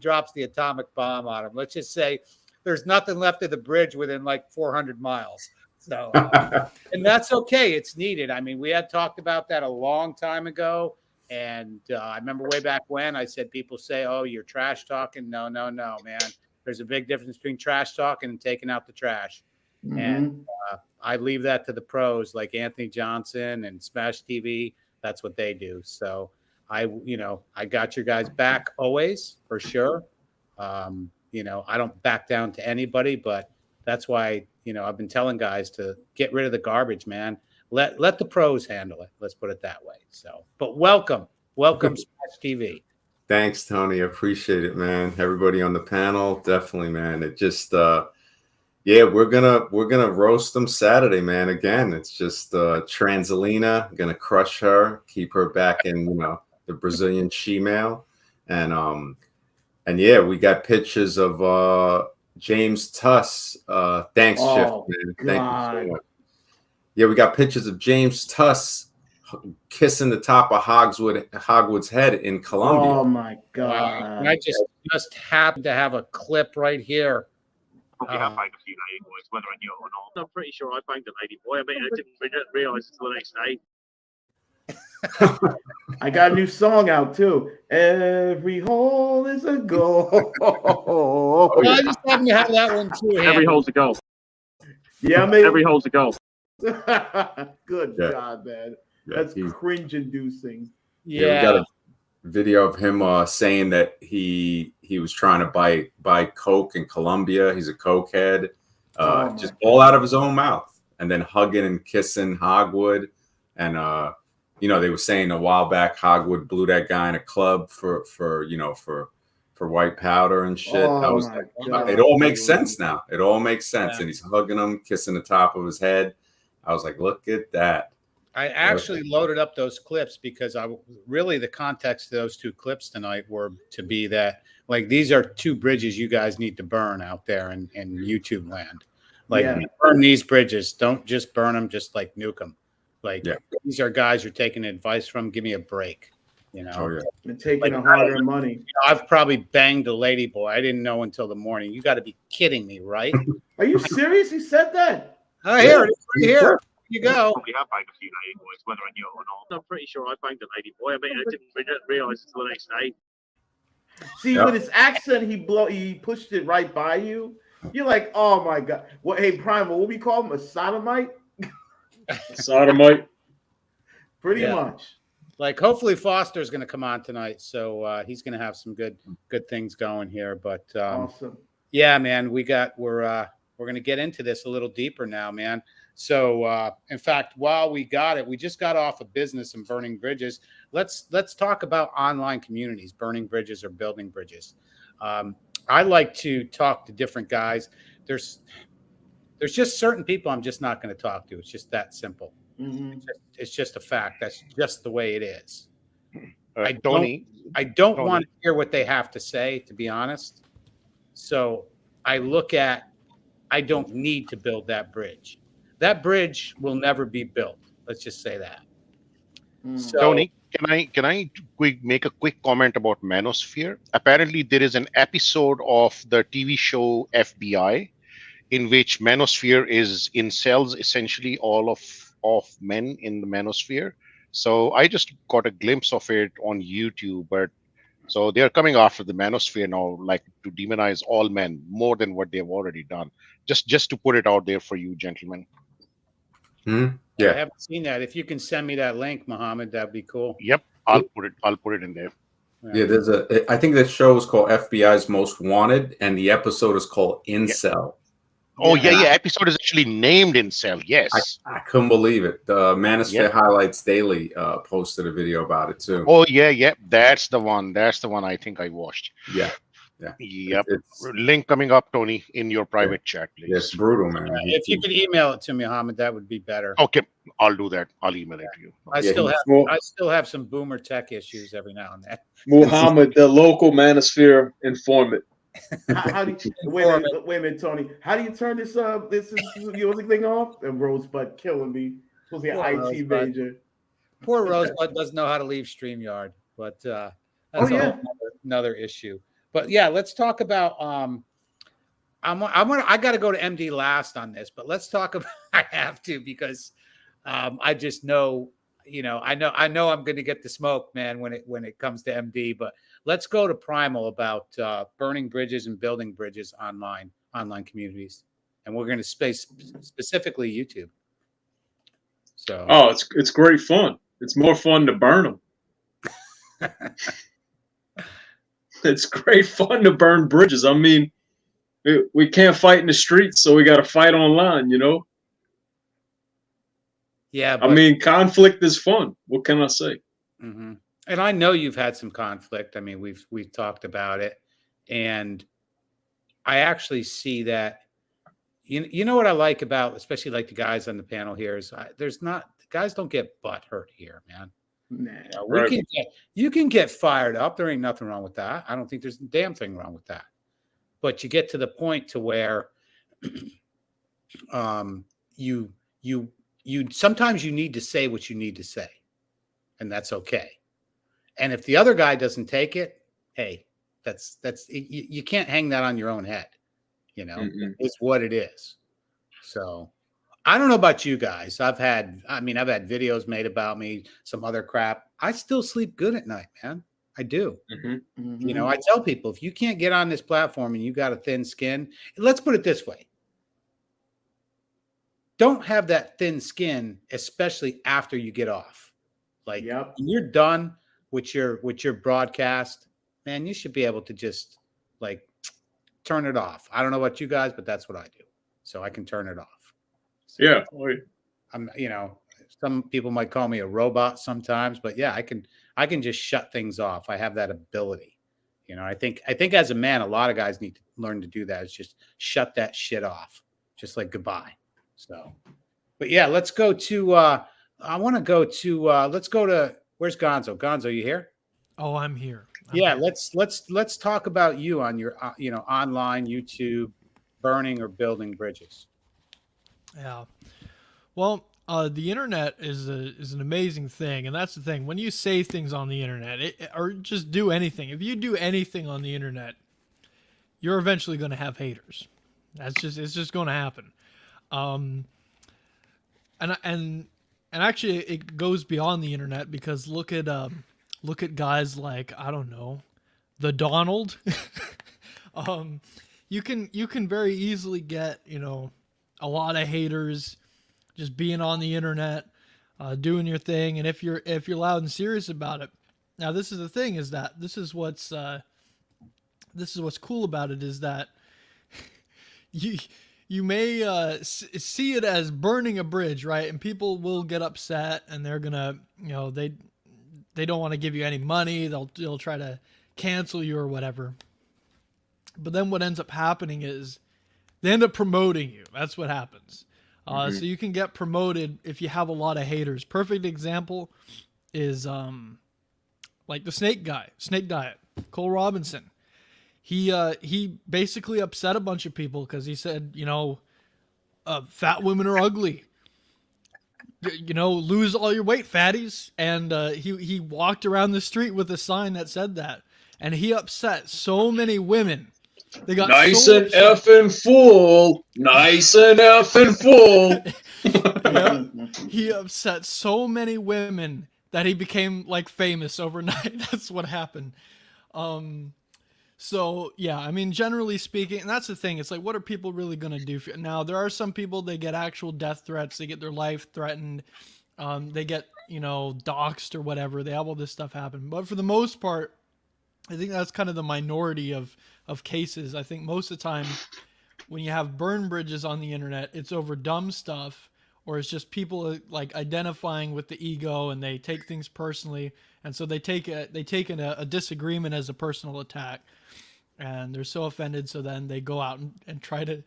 drops the atomic bomb on him. Let's just say there's nothing left of the bridge within like 400 miles. So, and that's okay. It's needed. I mean, we had talked about that a long time ago. And I remember way back when I said, people say, oh, you're trash talking. No, man. There's a big difference between trash talking and taking out the trash. Mm-hmm. And I leave that to the pros like Anthony Johnson and Smash TV. That's what they do. So I got your guys back always for sure. I don't back down to anybody, but that's why, I've been telling guys to get rid of the garbage, man. Let the pros handle it. Let's put it that way. So, but welcome Smash TV. Thanks, Tony. I appreciate it, man. Everybody on the panel, definitely, man. It just, we're gonna roast them Saturday, man. Again, it's just Transalina, gonna crush her, keep her back in, the Brazilian she-male, and yeah, we got pictures of James Tuss. Thanks, Shift, man. Thank you so much. Yeah, we got pictures of James Tuss kissing the top of Hogwood's head in Colombia. Oh my God! Wow. I just happen to have a clip right here. I have banged a few lady boys, whether I knew it or not. I'm pretty sure I banged a lady boy. I mean, I didn't realize until the next day. I got a new song out too. Every hole is a goal. I just happen to have that one too. Every hole's a goal. Yeah, man. Every hole's a goal. Good job, man. That's cringe-inducing. Yeah, we got a video of him saying that he was trying to buy coke in Colombia. He's a coke head, just all out of his own mouth, and then hugging and kissing Hogwood. And they were saying a while back Hogwood blew that guy in a club for white powder and shit. It all makes sense now. It all makes sense. Yeah. And he's hugging him, kissing the top of his head. I was like, look at that. I actually loaded up those clips because the context of those two clips tonight were to be that, like, these are two bridges you guys need to burn out there in YouTube land. Like, burn these bridges. Don't just burn them, just like nuke them. Like, these are guys you're taking advice from. Give me a break. You know, Oh yeah. And taking a hard-earned money. I've probably banged a lady boy. I didn't know until the morning. You got to be kidding me, right? Are you serious? He said that. Oh, here it is, right here. Here you go. Probably have banged a few lady boys, whether I knew it or not. I'm pretty sure I banged a lady boy. I mean, I didn't realise until the next day. See, with his accent, he pushed it right by you. You're like, oh my god. What? Hey, Primal, what we call him? A sodomite? Sodomite. Pretty much. Like, hopefully Foster's going to come on tonight, so he's going to have some good things going here. But awesome. Yeah, man, we're going to get into this a little deeper now, man. So, in fact, while we just got off of business and burning bridges. Let's talk about online communities, burning bridges or building bridges. I like to talk to different guys. There's just certain people I'm just not going to talk to. It's just that simple. Mm-hmm. It's just a fact. That's just the way it is. I Tony, don't want to hear what they have to say, to be honest. So I don't need to build that bridge. That bridge will never be built. Let's just say that. So, Tony, can I make a quick comment about Manosphere? Apparently, there is an episode of the TV show FBI in which Manosphere is incels, essentially all of men in the Manosphere. So I just got a glimpse of it on YouTube, but so they're coming after the Manosphere now, like to demonize all men more than what they've already done. Just to put it out there for you, gentlemen. Hmm? Yeah. I haven't seen that. If you can send me that link, Mohammed, that'd be cool. Yep, I'll put it in there. Yeah, I think that show is called FBI's Most Wanted, and the episode is called Incel. Oh yeah. Episode is actually named Incel. Yes, I couldn't believe it. The Manosphere Highlights Daily posted a video about it too. Oh yeah. That's the one. I think I watched. Yeah. Yep. Link coming up, Tony, in your private chat, please. It's brutal, man. If you could email it to me, Mohammed, that would be better. Okay, I'll do that. I'll email it to you. I still have some boomer tech issues every now and then. Muhammad, the local Manosphere informant. How do you, wait a minute, Tony. How do you turn this music thing off? And Rosebud killing me. Supposed to be an IT major. Poor Rosebud doesn't know how to leave StreamYard, but that's another issue. But yeah, let's talk about. I got to go to MD last on this, but let's talk about. I have to because I just know, I know I'm going to get the smoke, man, when it comes to MD. But let's go to Primal about burning bridges and building bridges online communities, and we're going to space specifically YouTube. So it's great fun. It's more fun to burn them. It's great fun to burn bridges. I mean, we can't fight in the streets, so we got to fight online, Yeah. I mean, conflict is fun. What can I say? Mm-hmm. And I know you've had some conflict. I mean, we've talked about it, and I actually see that. You know what I like about, especially like the guys on the panel here, is guys don't get butt hurt here, man. Nah, you can get fired up. There ain't nothing wrong with that. I don't think there's a damn thing wrong with that. But you get to the point to where you sometimes you need to say what you need to say, and that's okay. And if the other guy doesn't take it, hey, that's you can't hang that on your own head. It's what it is. So I don't know about you guys. I've had videos made about me, some other crap. I still sleep good at night, man. I do. Mm-hmm. Mm-hmm. I tell people, if you can't get on this platform and you got a thin skin, let's put it this way. Don't have that thin skin, especially after you get off. Like when you're done with your broadcast, man, you should be able to just like turn it off. I don't know about you guys, but that's what I do. So I can turn it off. So yeah. I'm, some people might call me a robot sometimes, but yeah, I can just shut things off. I have that ability. I think as a man, a lot of guys need to learn to do that. It's just shut that shit off. Just like goodbye. So, but yeah, let's go to, let's go to, where's Gonzo? Gonzo, you here? Oh, I'm here. Let's talk about you on your, online YouTube burning or building bridges. Yeah. Well, the internet is an amazing thing, and that's the thing. When you say things on the internet, or just do anything, if you do anything on the internet, you're eventually going to have haters. It's just going to happen. And actually, it goes beyond the internet, because look at guys like, I don't know, the Donald. You can very easily get, you know, a lot of haters just being on the internet, doing your thing. And if you're loud and serious about it, now this is the thing, is that this is what's cool about it, is that you may see it as burning a bridge, right? And people will get upset, and they're gonna, you know, they don't want to give you any money. They'll try to cancel you or whatever. But then what ends up happening is they end up promoting you. That's what happens. So you can get promoted if you have a lot of haters. Perfect example is like the snake diet, Cole Robinson. He basically upset a bunch of people because he said, you know, fat women are ugly. You know, lose all your weight, fatties. And he walked around the street with a sign that said that, and he upset so many women. They got nice so and effing full. Nice and effing full. Yep. He upset so many women that he became like famous overnight. That's what happened. So yeah, I mean, generally speaking, and that's the thing. It's like, what are people really going to do? Now, there are some people, they get actual death threats. They get their life threatened. They get, you know, doxxed or whatever. They have all this stuff happen. But for the most part, I think that's kind of the minority of cases. I think most of the time when you have burn bridges on the internet, it's over dumb stuff, or it's just people like identifying with the ego, and they take things personally. And so they take a disagreement as a personal attack, and they're so offended. So then they go out and try to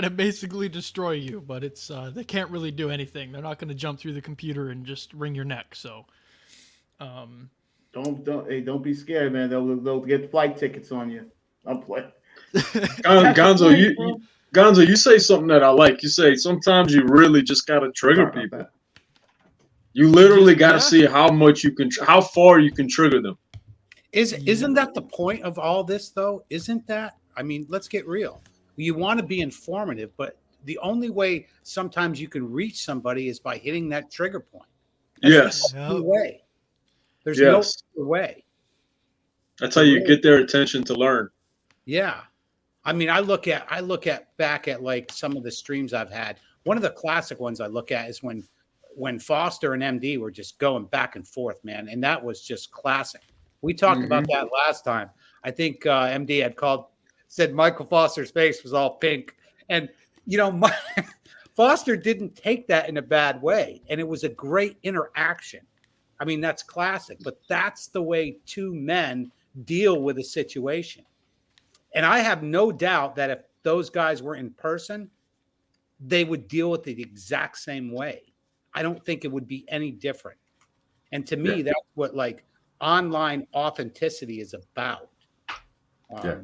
basically destroy you, but it's, they can't really do anything. They're not going to jump through the computer and just wring your neck. So, don't be scared, man. They'll get flight tickets on you. I'm playing. Gonzo, you say something that I like. You say sometimes you really just gotta trigger people. You literally gotta see how far you can trigger them. Isn't that the point of all this, though? Isn't that? I mean, let's get real. You want to be informative, but the only way sometimes you can reach somebody is by hitting that trigger point. That's the only way. There's no other way. That's how you get their attention to learn. Yeah. I mean, I look back at like some of the streams I've had. One of the classic ones I look at is when Foster and MD were just going back and forth, man. And that was just classic. We talked about that last time. I think MD had said Michael Foster's face was all pink. And, you know, Foster didn't take that in a bad way. And it was a great interaction. I mean, that's classic. But that's the way two men deal with a situation. And I have no doubt that if those guys were in person, they would deal with it the exact same way. I don't think it would be any different. And to me, that's what like online authenticity is about. I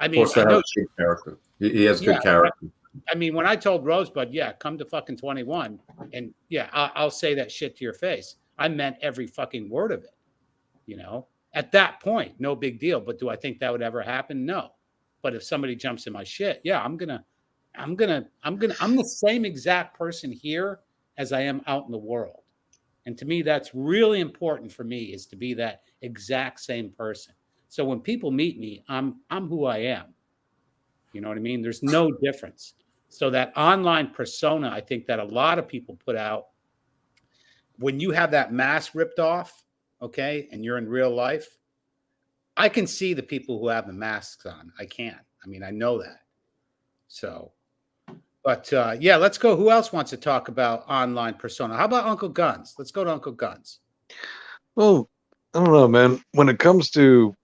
mean, I know good character. He has good character. I mean, when I told Rosebud, come to fucking 21, and I'll say that shit to your face. I meant every fucking word of it. You know, at that point, no big deal. But do I think that would ever happen? No. But if somebody jumps in my shit, I'm the same exact person here as I am out in the world. And to me, that's really important for me, is to be that exact same person. So when people meet me, I'm who I am. You know what I mean? There's no difference. So that online persona, I think that a lot of people put out, when you have that mask ripped off, okay, and you're in real life, I can see the people who have the masks on. I can. I mean, I know that. So, but let's go. Who else wants to talk about online persona? How about Uncle Guns? Let's go to Uncle Guns. Well, I don't know, man. When it comes to,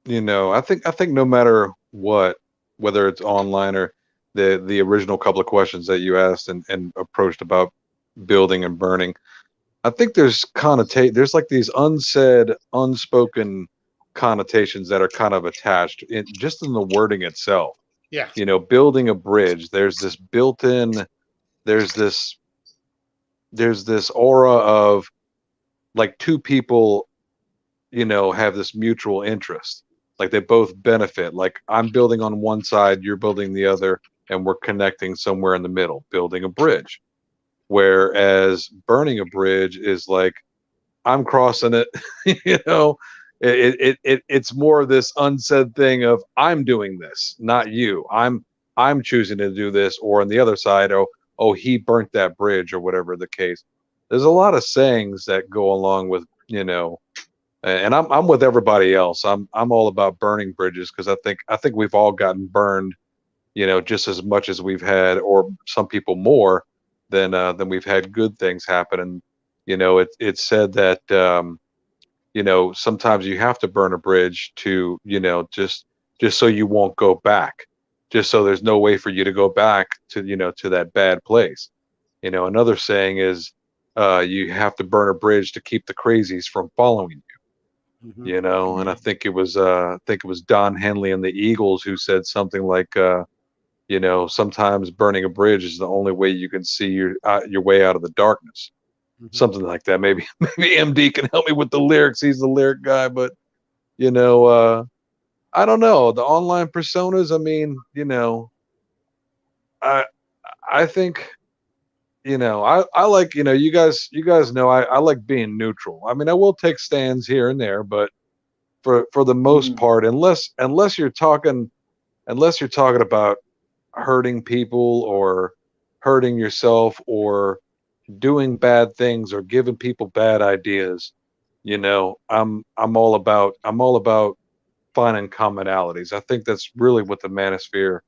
you know, I think no matter what, whether it's online or the original couple of questions that you asked and approached about building and burning, I think there's like these unsaid, unspoken connotations that are kind of attached just in the wording itself. Yeah. You know, building a bridge, there's this there's this aura of like two people, you know, have this mutual interest. Like they both benefit. Like I'm building on one side, you're building the other, and we're connecting somewhere in the middle, building a bridge. Whereas burning a bridge is like I'm crossing it, you know. It's more of this unsaid thing of I'm doing this, not you. I'm choosing to do this, or on the other side, oh he burnt that bridge or whatever the case. There's a lot of sayings that go along with, you know, and I'm with everybody else. I'm all about burning bridges because I think we've all gotten burned, you know, just as much as we've had, or some people more than we've had good things happen. And you know, it's said that you know, sometimes you have to burn a bridge to, you know, just so you won't go back, just so there's no way for you to go back to, you know, to that bad place. You know, another saying is you have to burn a bridge to keep the crazies from following you. You know, and I think it was Don Henley and the Eagles who said something like you know, sometimes burning a bridge is the only way you can see your way out of the darkness. Something like that. Maybe MD can help me with the lyrics. He's the lyric guy, but you know, I don't know. The online personas, I mean, you know, I think, you know, I like, you know, you guys know I like being neutral. I mean, I will take stands here and there, but for the most part, unless you're talking about hurting people or hurting yourself or doing bad things or giving people bad ideas, you know, I'm all about finding commonalities. I think that's really what the manosphere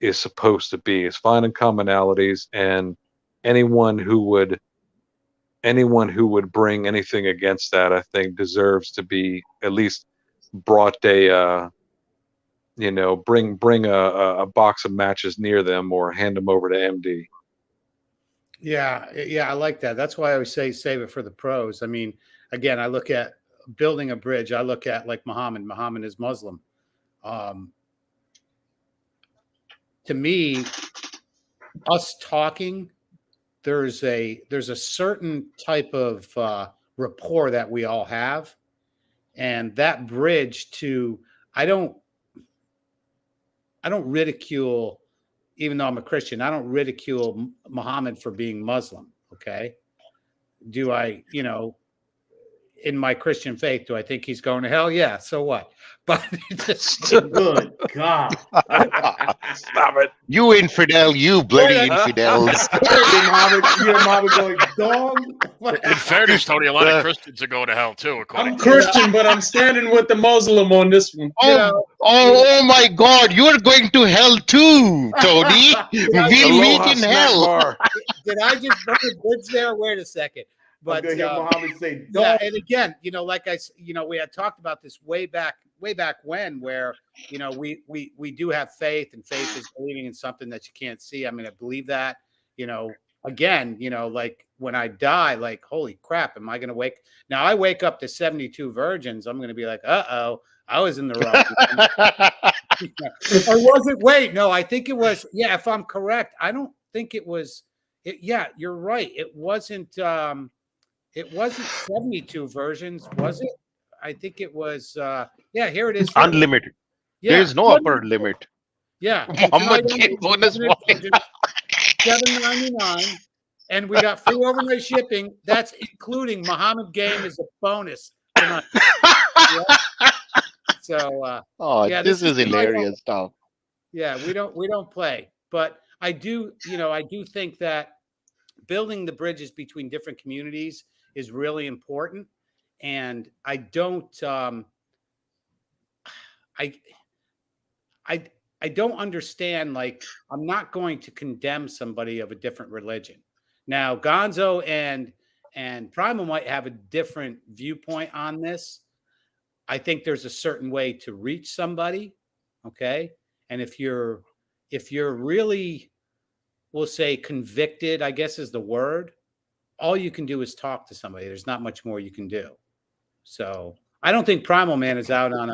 is supposed to be, is finding commonalities, and anyone who would bring anything against that, I think deserves to be at least brought you know, bring a box of matches near them or hand them over to MD. Yeah, I like that. That's why I always say save it for the pros. I mean, again, I look at building a bridge. I look at like Muhammad. Muhammad is Muslim. To me, us talking, there's a certain type of rapport that we all have, and that bridge to I don't ridicule, even though I'm a Christian, I don't ridicule Muhammad for being Muslim. Okay. Do I, you know, in my Christian faith, do I think he's going to hell? Yeah. So what? But just good God. Stop it. You infidel, you bloody infidels. Your mom going, dog. In fairness, Tony, a lot of Christians are going to hell too. I'm Christian, but I'm standing with the Muslim on this one. Oh my God! You're going to hell too, Tony. We'll meet in hell. Did I just burn a bridge there? Wait a second. But Muhammad say, yeah, and again, you know, like we had talked about this way back when, where, you know, we do have faith, and faith is believing in something that you can't see. I mean, I believe that, you know, again, you know, like when I die, like, holy crap, am I going to wake? Now I wake up to 72 virgins. I'm going to be like, uh-oh, I was in the wrong. Or was it? Wait, no, I think it was. Yeah, if I'm correct, I don't think it was. Yeah, you're right. It wasn't 72 versions, was it? I think it was. Yeah, here it is. Unlimited. Yeah, there's no upper limit. Yeah, bonus $7.99, and we got free overnight shipping. That's including Muhammad game is a bonus tonight. Yeah. So, yeah, this is hilarious stuff. Yeah, we don't play, but I do think that building the bridges between different communities is really important, and I don't I don't understand. Like, I'm not going to condemn somebody of a different religion. Now, Gonzo and Primal might have a different viewpoint on this. I think there's a certain way to reach somebody, okay? And if you're really, we'll say, convicted, I guess is the word, all you can do is talk to somebody. There's not much more you can do. So I don't think Primal Man is out on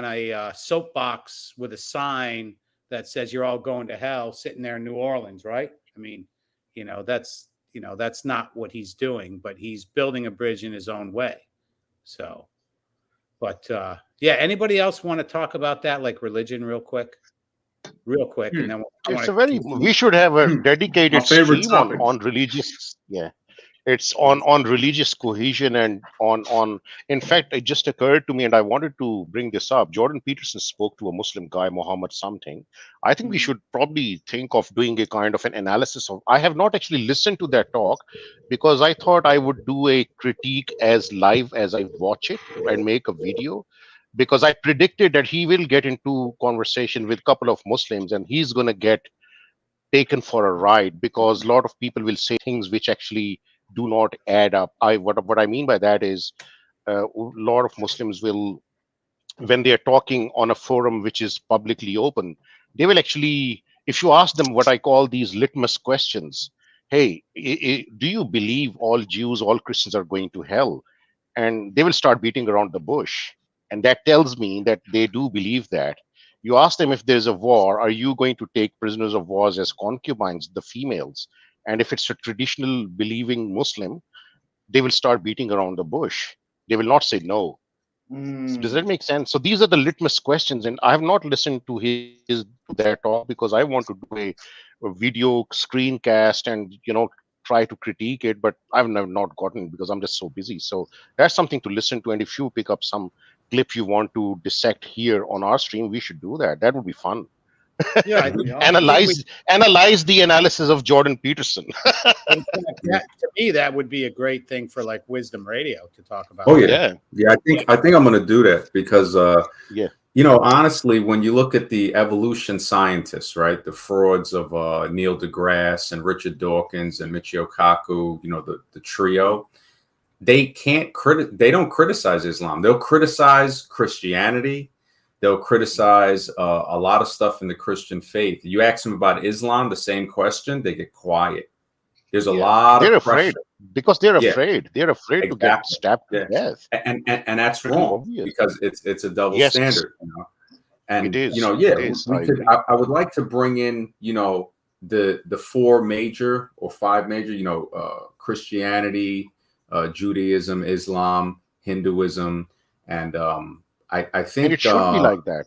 a soapbox with a sign that says you're all going to hell, sitting there in New Orleans, right? I mean, you know, that's, that's not what he's doing, but he's building a bridge in his own way. So, but yeah, anybody else want to talk about that, like religion, real quick, and then we should have a dedicated stream on religious. Yeah. It's on religious cohesion and on. In fact, it just occurred to me, and I wanted to bring this up. Jordan Peterson spoke to a Muslim guy, Muhammad something. I think we should probably think of doing a kind of an analysis of. I have not actually listened to that talk because I thought I would do a critique as live as I watch it and make a video, because I predicted that he will get into conversation with a couple of Muslims and he's going to get taken for a ride, because a lot of people will say things which actually do not add up. What I mean by that is a lot of Muslims will, when they are talking on a forum which is publicly open, they will actually, if you ask them what I call these litmus questions, hey, do you believe all Jews, all Christians are going to hell? And they will start beating around the bush. And that tells me that they do believe that. You ask them, if there's a war, are you going to take prisoners of war as concubines, the females? And if it's a traditional believing Muslim, they will start beating around the bush. They will not say no. So does that make sense? So these are the litmus questions. And I have not listened to their talk because I want to do a video screencast and, try to critique it, but I've not gotten it because I'm just so busy. So that's something to listen to. And if you pick up some clip you want to dissect here on our stream, we should do that. That would be fun. Yeah, analyze the analysis of Jordan Peterson. To me, that would be a great thing for like Wisdom Radio to talk about. Oh yeah. I think I'm going to do that because honestly, when you look at the evolution scientists, right, the frauds of Neil deGrasse and Richard Dawkins and Michio Kaku, the trio, they don't criticize Islam. They'll criticize Christianity. They'll criticize a lot of stuff in the Christian faith. You ask them about Islam, the same question, they get quiet. There's a lot they're of afraid pressure. Because they're afraid. They're afraid to get stabbed to death. And that's wrong because it's a double standard. And it is. I would like to bring in the four major or five major Christianity, Judaism, Islam, Hinduism, and I think and it should be like that.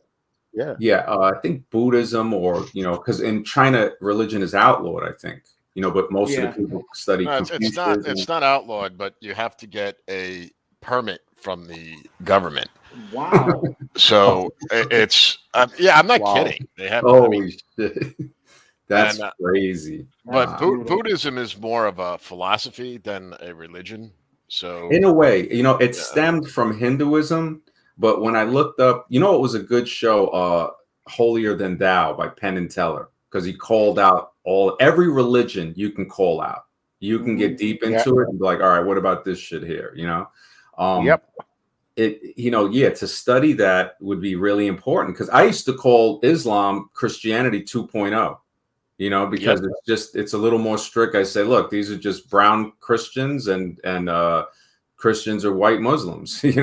I think Buddhism, or because in China religion is outlawed, I think. But most of the people study. No, it's not outlawed, but you have to get a permit from the government. Wow. So it's I'm not kidding. They have. Shit. That's crazy. But Buddhism is more of a philosophy than a religion. So in a way, it stemmed from Hinduism. But when I looked up, it was a good show, Holier Than Thou by Penn and Teller, because he called out every religion you can call out. You can get deep into it and be like, all right, what about this shit here? To study that would be really important, because I used to call Islam Christianity 2.0, because it's a little more strict. I say, look, these are just brown Christians and Christians are white Muslims. It's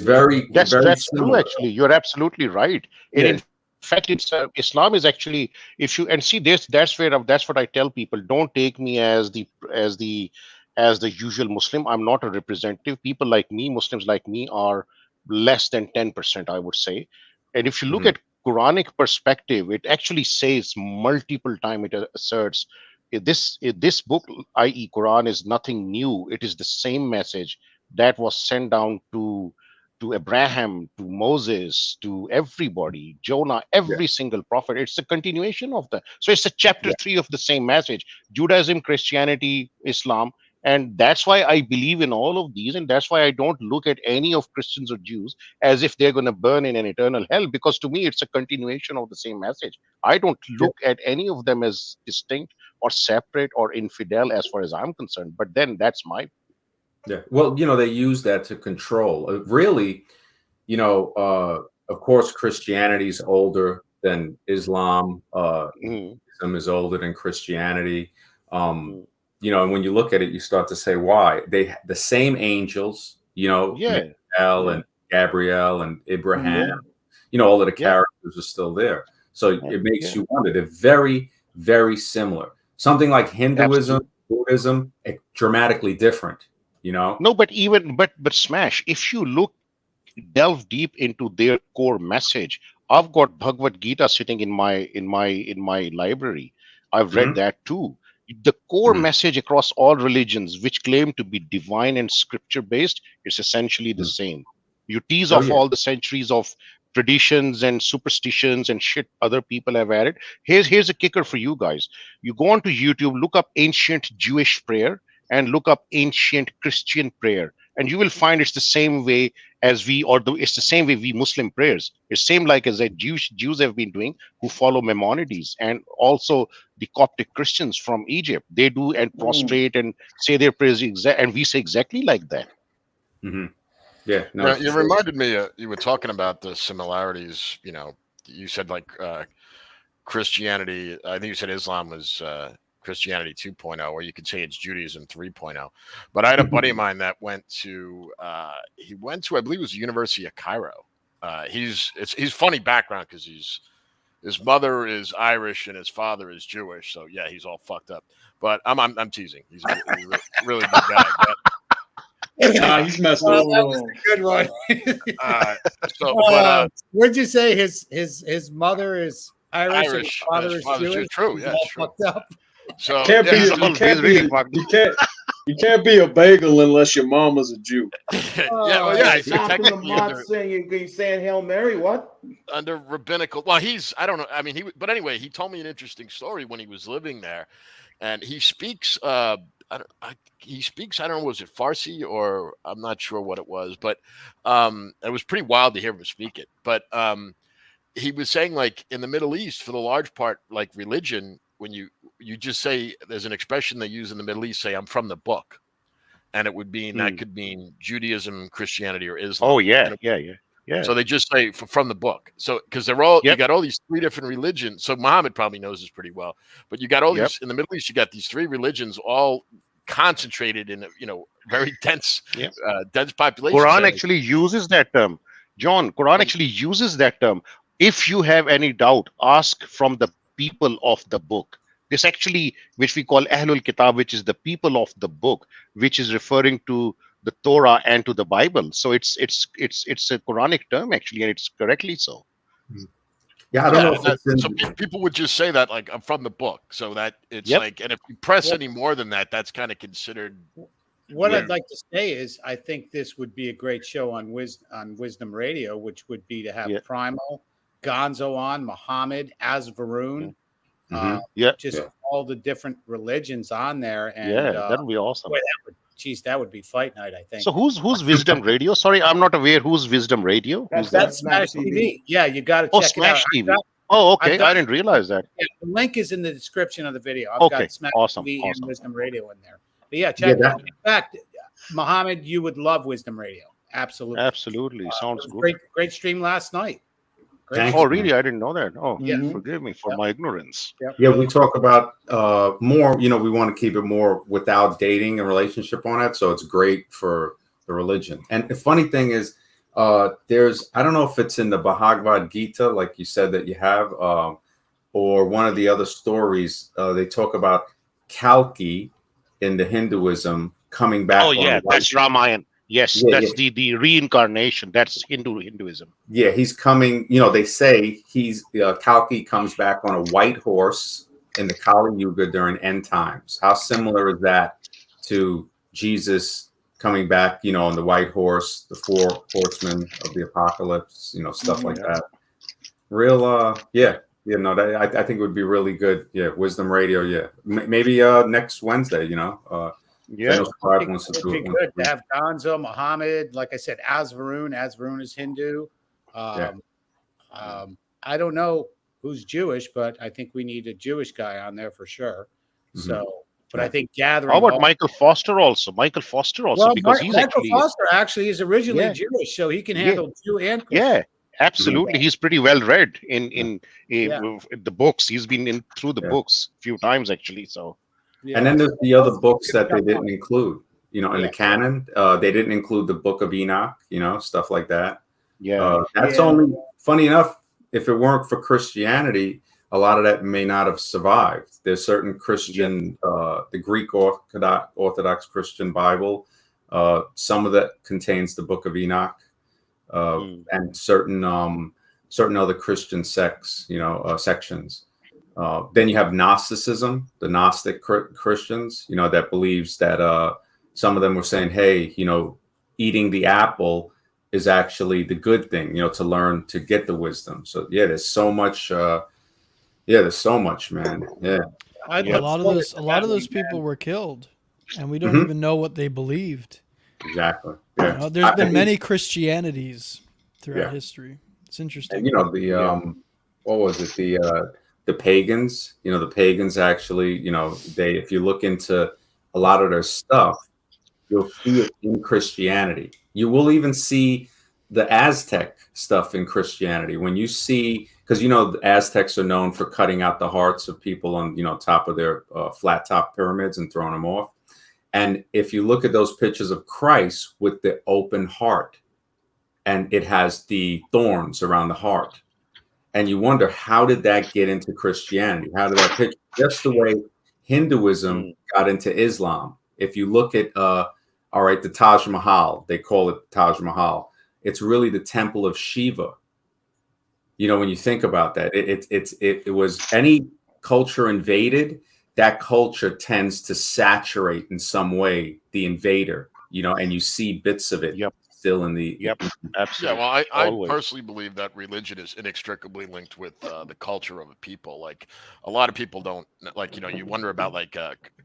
that's true. Actually, you're absolutely right. In fact, it's Islam is actually, if you and see this, that's what I tell people. Don't take me as the usual Muslim. I'm not a representative. People like me, Muslims like me, are less than 10%, I would say. And if you look at Quranic perspective, it actually says multiple times, it asserts this book, i.e. Quran, is nothing new. It is the same message that was sent down to Abraham, to Moses, to everybody, Jonah, every single prophet. It's a continuation of that. So it's a chapter 3 of the same message: Judaism, Christianity, Islam. And that's why I believe in all of these. And that's why I don't look at any of Christians or Jews as if they're going to burn in an eternal hell, because to me, it's a continuation of the same message. I don't look at any of them as distinct or separate or infidel as far as I'm concerned. But then that's my. Yeah. Well, they use that to control. Really, of course, Christianity is older than Islam. Islam is older than Christianity. And when you look at it, you start to say, why? The same angels, Michael and Gabriel and Abraham, all of the characters are still there. So it makes you wonder. They're very, very similar. Something like Hinduism Buddhism, dramatically different. You know? No, but Smash, if you delve deep into their core message, I've got Bhagavad Gita sitting in my library. I've read that too. The core message across all religions, which claim to be divine and scripture based, is essentially the same. You tease off all the centuries of traditions and superstitions and shit other people have added. Here's a kicker for you guys. You go onto YouTube, look up ancient Jewish prayer and look up ancient Christian prayer, and you will find it's the same way as it's the same way we Muslim prayers. It's same like as that Jews have been doing, who follow Maimonides, and also the Coptic Christians from Egypt. They do and prostrate and say their prayers and we say exactly like that. Yeah, no, you reminded me. You were talking about the similarities. You know, you said like Christianity. I think you said Islam was Christianity 2.0, or you could say it's Judaism 3.0. But I had a buddy of mine that went to. He went to, I believe, it was the University of Cairo. He's funny background because his mother is Irish and his father is Jewish. So yeah, he's all fucked up. But I'm teasing. He's a really good guy. But, he's messed up. That was a good one. Where'd you say his mother is Irish and his father is Jewish? True, yeah, true. Fucked up. So you can't be a bagel unless your mama's a Jew. You're saying Hail Mary, what? Under rabbinical. Well, I don't know. I mean, but anyway, he told me an interesting story when he was living there, and he speaks. He speaks. I don't know. Was it Farsi or I'm not sure what it was, but it was pretty wild to hear him speak it. But he was saying, like in the Middle East, for the large part, like religion, when you just say, there's an expression they use in the Middle East, say I'm from the book, and it would mean that could mean Judaism, Christianity, or Islam. Oh yeah. So they just say from the book. So because they're all you got all these three different religions. So Muhammad probably knows this pretty well, but you got all these in the Middle East. You got these three religions all concentrated in very dense population. Quran actually uses that term, John. Quran actually uses that term. If you have any doubt, ask from the people of the book. This actually, which we call Ahlul Kitab, which is the people of the book, which is referring to the Torah and to the Bible. So it's a Quranic term actually, and it's correctly so. Yeah, I don't know. So people would just say that like I'm from the book, so that it's like, and if you press any more than that, that's kind of considered. What I'd like to say is, I think this would be a great show on Wisdom Radio, which would be to have Primal, Gonzo on, Muhammad, as Varun, just all the different religions on there, and that would be awesome. That would be fight night, I think. So who's Wisdom Radio? Sorry, I'm not aware. Who's Wisdom Radio? That's Smash TV. Yeah, you got to check Smash it out. TV. Okay. I didn't realize that. Yeah, the link is in the description of the video. I've got Smash TV and Wisdom Radio in there. But yeah, check it out. In fact, Muhammad, you would love Wisdom Radio. Absolutely. Absolutely. Sounds good. Great stream last night. Oh, really? I didn't know that. Oh, forgive me for my ignorance. Yeah, we talk about more, we want to keep it more without dating and relationship on it. So it's great for the religion. And the funny thing is, I don't know if it's in the Bhagavad Gita, like you said that you have, or one of the other stories, they talk about Kalki in the Hinduism coming back. Oh, yeah, that's Ramayana. Yes, that's the reincarnation. That's Hinduism. Yeah, he's coming. They say Kalki comes back on a white horse in the Kali Yuga during end times. How similar is that to Jesus coming back? On the white horse, the four horsemen of the apocalypse. Stuff like that. Real. I think it would be really good. Yeah, Wisdom Radio. Yeah, maybe next Wednesday. It would be good to have Gonzo, Muhammad, like I said, as Varun is Hindu. I don't know who's Jewish, but I think we need a Jewish guy on there for sure. So, but I think gathering. How about Michael Foster also? Michael Foster also, because Michael Foster actually is originally Jewish, so he can handle Jew and Christian. Yeah. Absolutely, he's pretty well read in the books. He's been through the books a few times actually. So. Yeah. And then there's the other books that they didn't include, in the canon. They didn't include the Book of Enoch, stuff like that. Yeah. That's only, funny enough, if it weren't for Christianity, a lot of that may not have survived. There's certain Christian, the Greek Orthodox Christian Bible, some of that contains the Book of Enoch, and certain other Christian sections. Then you have Gnosticism, the Gnostic Christians, that believes that some of them were saying, hey, eating the apple is actually the good thing, to learn to get the wisdom. So yeah, there's so much. There's so much, man. Yeah. A lot of those people were killed, and we don't even know what they believed. Exactly. Yeah. There's been many Christianities throughout history. It's interesting. And what was it? The pagans. The pagans actually. If you look into a lot of their stuff, you'll see it in Christianity. You will even see the Aztec stuff in Christianity. When you see, because the Aztecs are known for cutting out the hearts of people on top of their flat top pyramids and throwing them off. And if you look at those pictures of Christ with the open heart, and it has the thorns around the heart, and you wonder, how did that get into Christianity? How did that picture? Just the way Hinduism got into Islam. If you look at the Taj Mahal, they call it Taj Mahal. It's really the temple of Shiva. When you think about that, it was any culture invaded, that culture tends to saturate in some way the invader, and you see bits of it still in the. Absolutely. Yeah, well, I personally believe that religion is inextricably linked with the culture of a people. Like, a lot of people don't you wonder about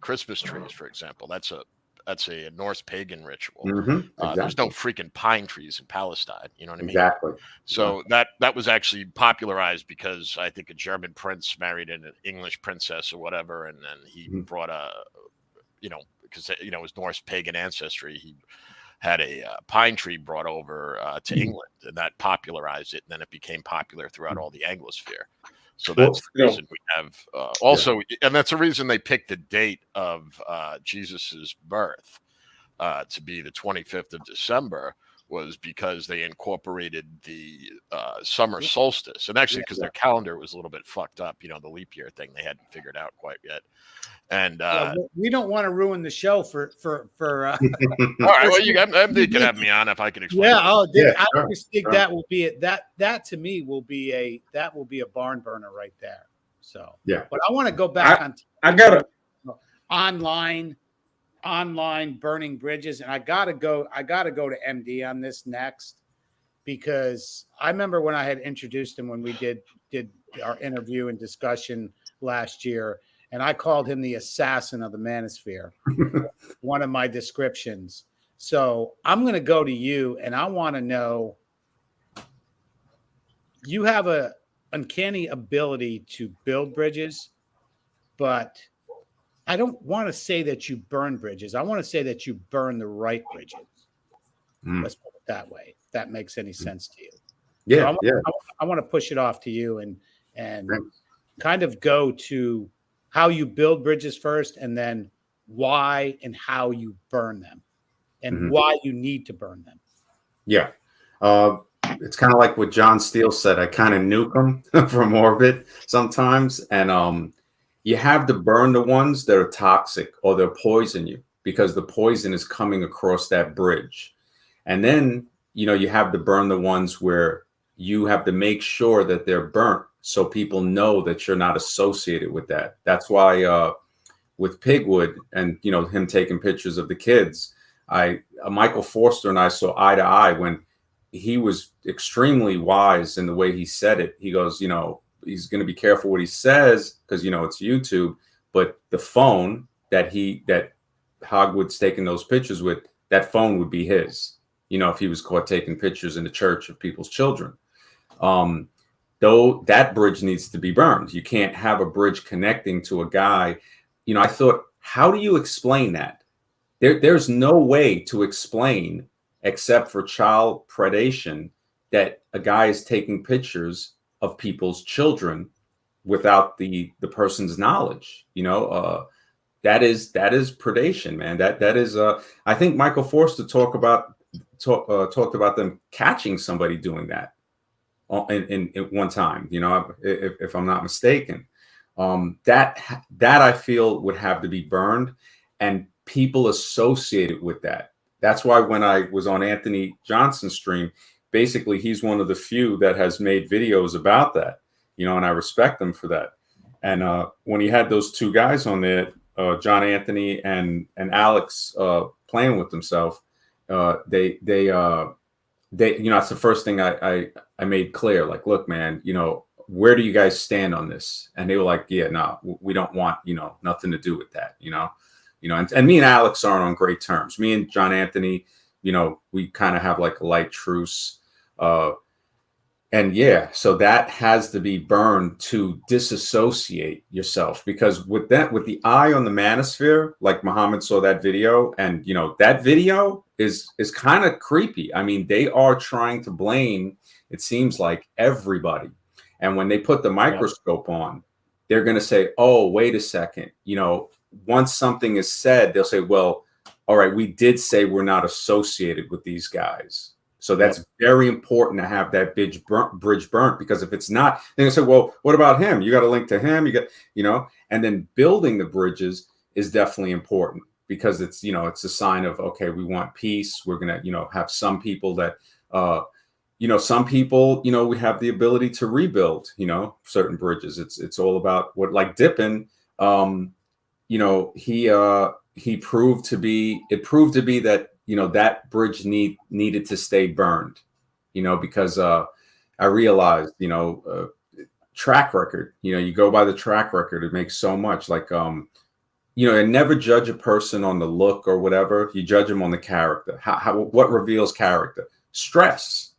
Christmas trees, for example. That's a Norse pagan ritual. Exactly. There's no freaking pine trees in Palestine. You know what I mean? Exactly. So that was actually popularized because I think a German prince married an English princess or whatever, and then he brought because his Norse pagan ancestry, he had a pine tree brought over to England, and that popularized it, and then it became popular throughout all the Anglosphere. So that's the reason we have and that's the reason they picked the date of Jesus's birth to be the 25th of December, was because they incorporated the summer solstice, and actually because their calendar was a little bit fucked up, the leap year thing they hadn't figured out quite yet. And we don't want to ruin the show for all right, well, MD can have me on if I can explain. I just think that will be it. That to me will be a barn burner right there. So but I want to go back I got online burning bridges, and I gotta go to MD on this next, because I remember when I had introduced him when we did our interview and discussion last year, and I called him the assassin of the manosphere, one of my descriptions. So I'm going to go to you, and I want to know, you have a uncanny ability to build bridges, but I don't want to say that you burn bridges. I want to say that you burn the right bridges. Let's put it that way. If that makes any sense to you. Yeah. So I want to push it off to you and kind of go to how you build bridges first, and then why and how you burn them, and why you need to burn them. Yeah. It's kind of like what John Steele said. I kind of nuke them from orbit sometimes. And you have to burn the ones that are toxic, or they'll poison you, because the poison is coming across that bridge. And then, you have to burn the ones where you have to make sure that they're burnt, so people know that you're not associated with that. That's why with Pigwood and, him taking pictures of the kids, Michael Forster and I saw eye to eye when he was extremely wise in the way he said it. He goes, he's going to be careful what he says, because, it's YouTube, but the phone that Hogwood's taking those pictures with, that phone would be his, if he was caught taking pictures in the church of people's children. Though that bridge needs to be burned. You can't have a bridge connecting to a guy. I thought, how do you explain that? There's no way to explain, except for child predation, that a guy is taking pictures of people's children without the person's knowledge. That is predation, man. That is I think Michael Forster talked about them catching somebody doing that. in one time, you know, if I'm not mistaken. That I feel would have to be burned, and people associated with that. That's why when I was on Anthony Johnson's stream, basically he's one of the few that has made videos about that, you know, and I respect him for that. And when he had those two guys on there, John Anthony and Alex playing with himself, they you know, that's the first thing I made clear. Like, look, man, you know, where do you guys stand on this? And they were like, yeah, no, we don't want, you know, nothing to do with that, you know, and me and Alex aren't on great terms. Me and John Anthony, you know, we kind of have like a light truce. And yeah, so that has to be burned to disassociate yourself, because with the eye on the manosphere, like Muhammad saw that video, and you know, that video is kind of creepy. I mean, they are trying to blame, it seems like, everybody. And when they put the microscope on, they're going to say, oh, wait a second. You know, once something is said, they'll say, well, all right, we did say we're not associated with these guys. So that's very important to have that bridge burnt, because if it's not, then they say, well, what about him? You got a link to him, you got, you know, and then building the bridges is definitely important, because it's, you know, it's a sign of, okay, we want peace. We're going to, you know, have some people that, you know, some people, you know, we have the ability to rebuild, you know, certain bridges. It's all about what, like Dippin, you know, it proved to be that, you know, that bridge needed to stay burned, you know, because I realized, you know, track record, you know, you go by the track record, it makes so much. Like, you know, and never judge a person on the look or whatever. You judge them on the character. What reveals character? Stress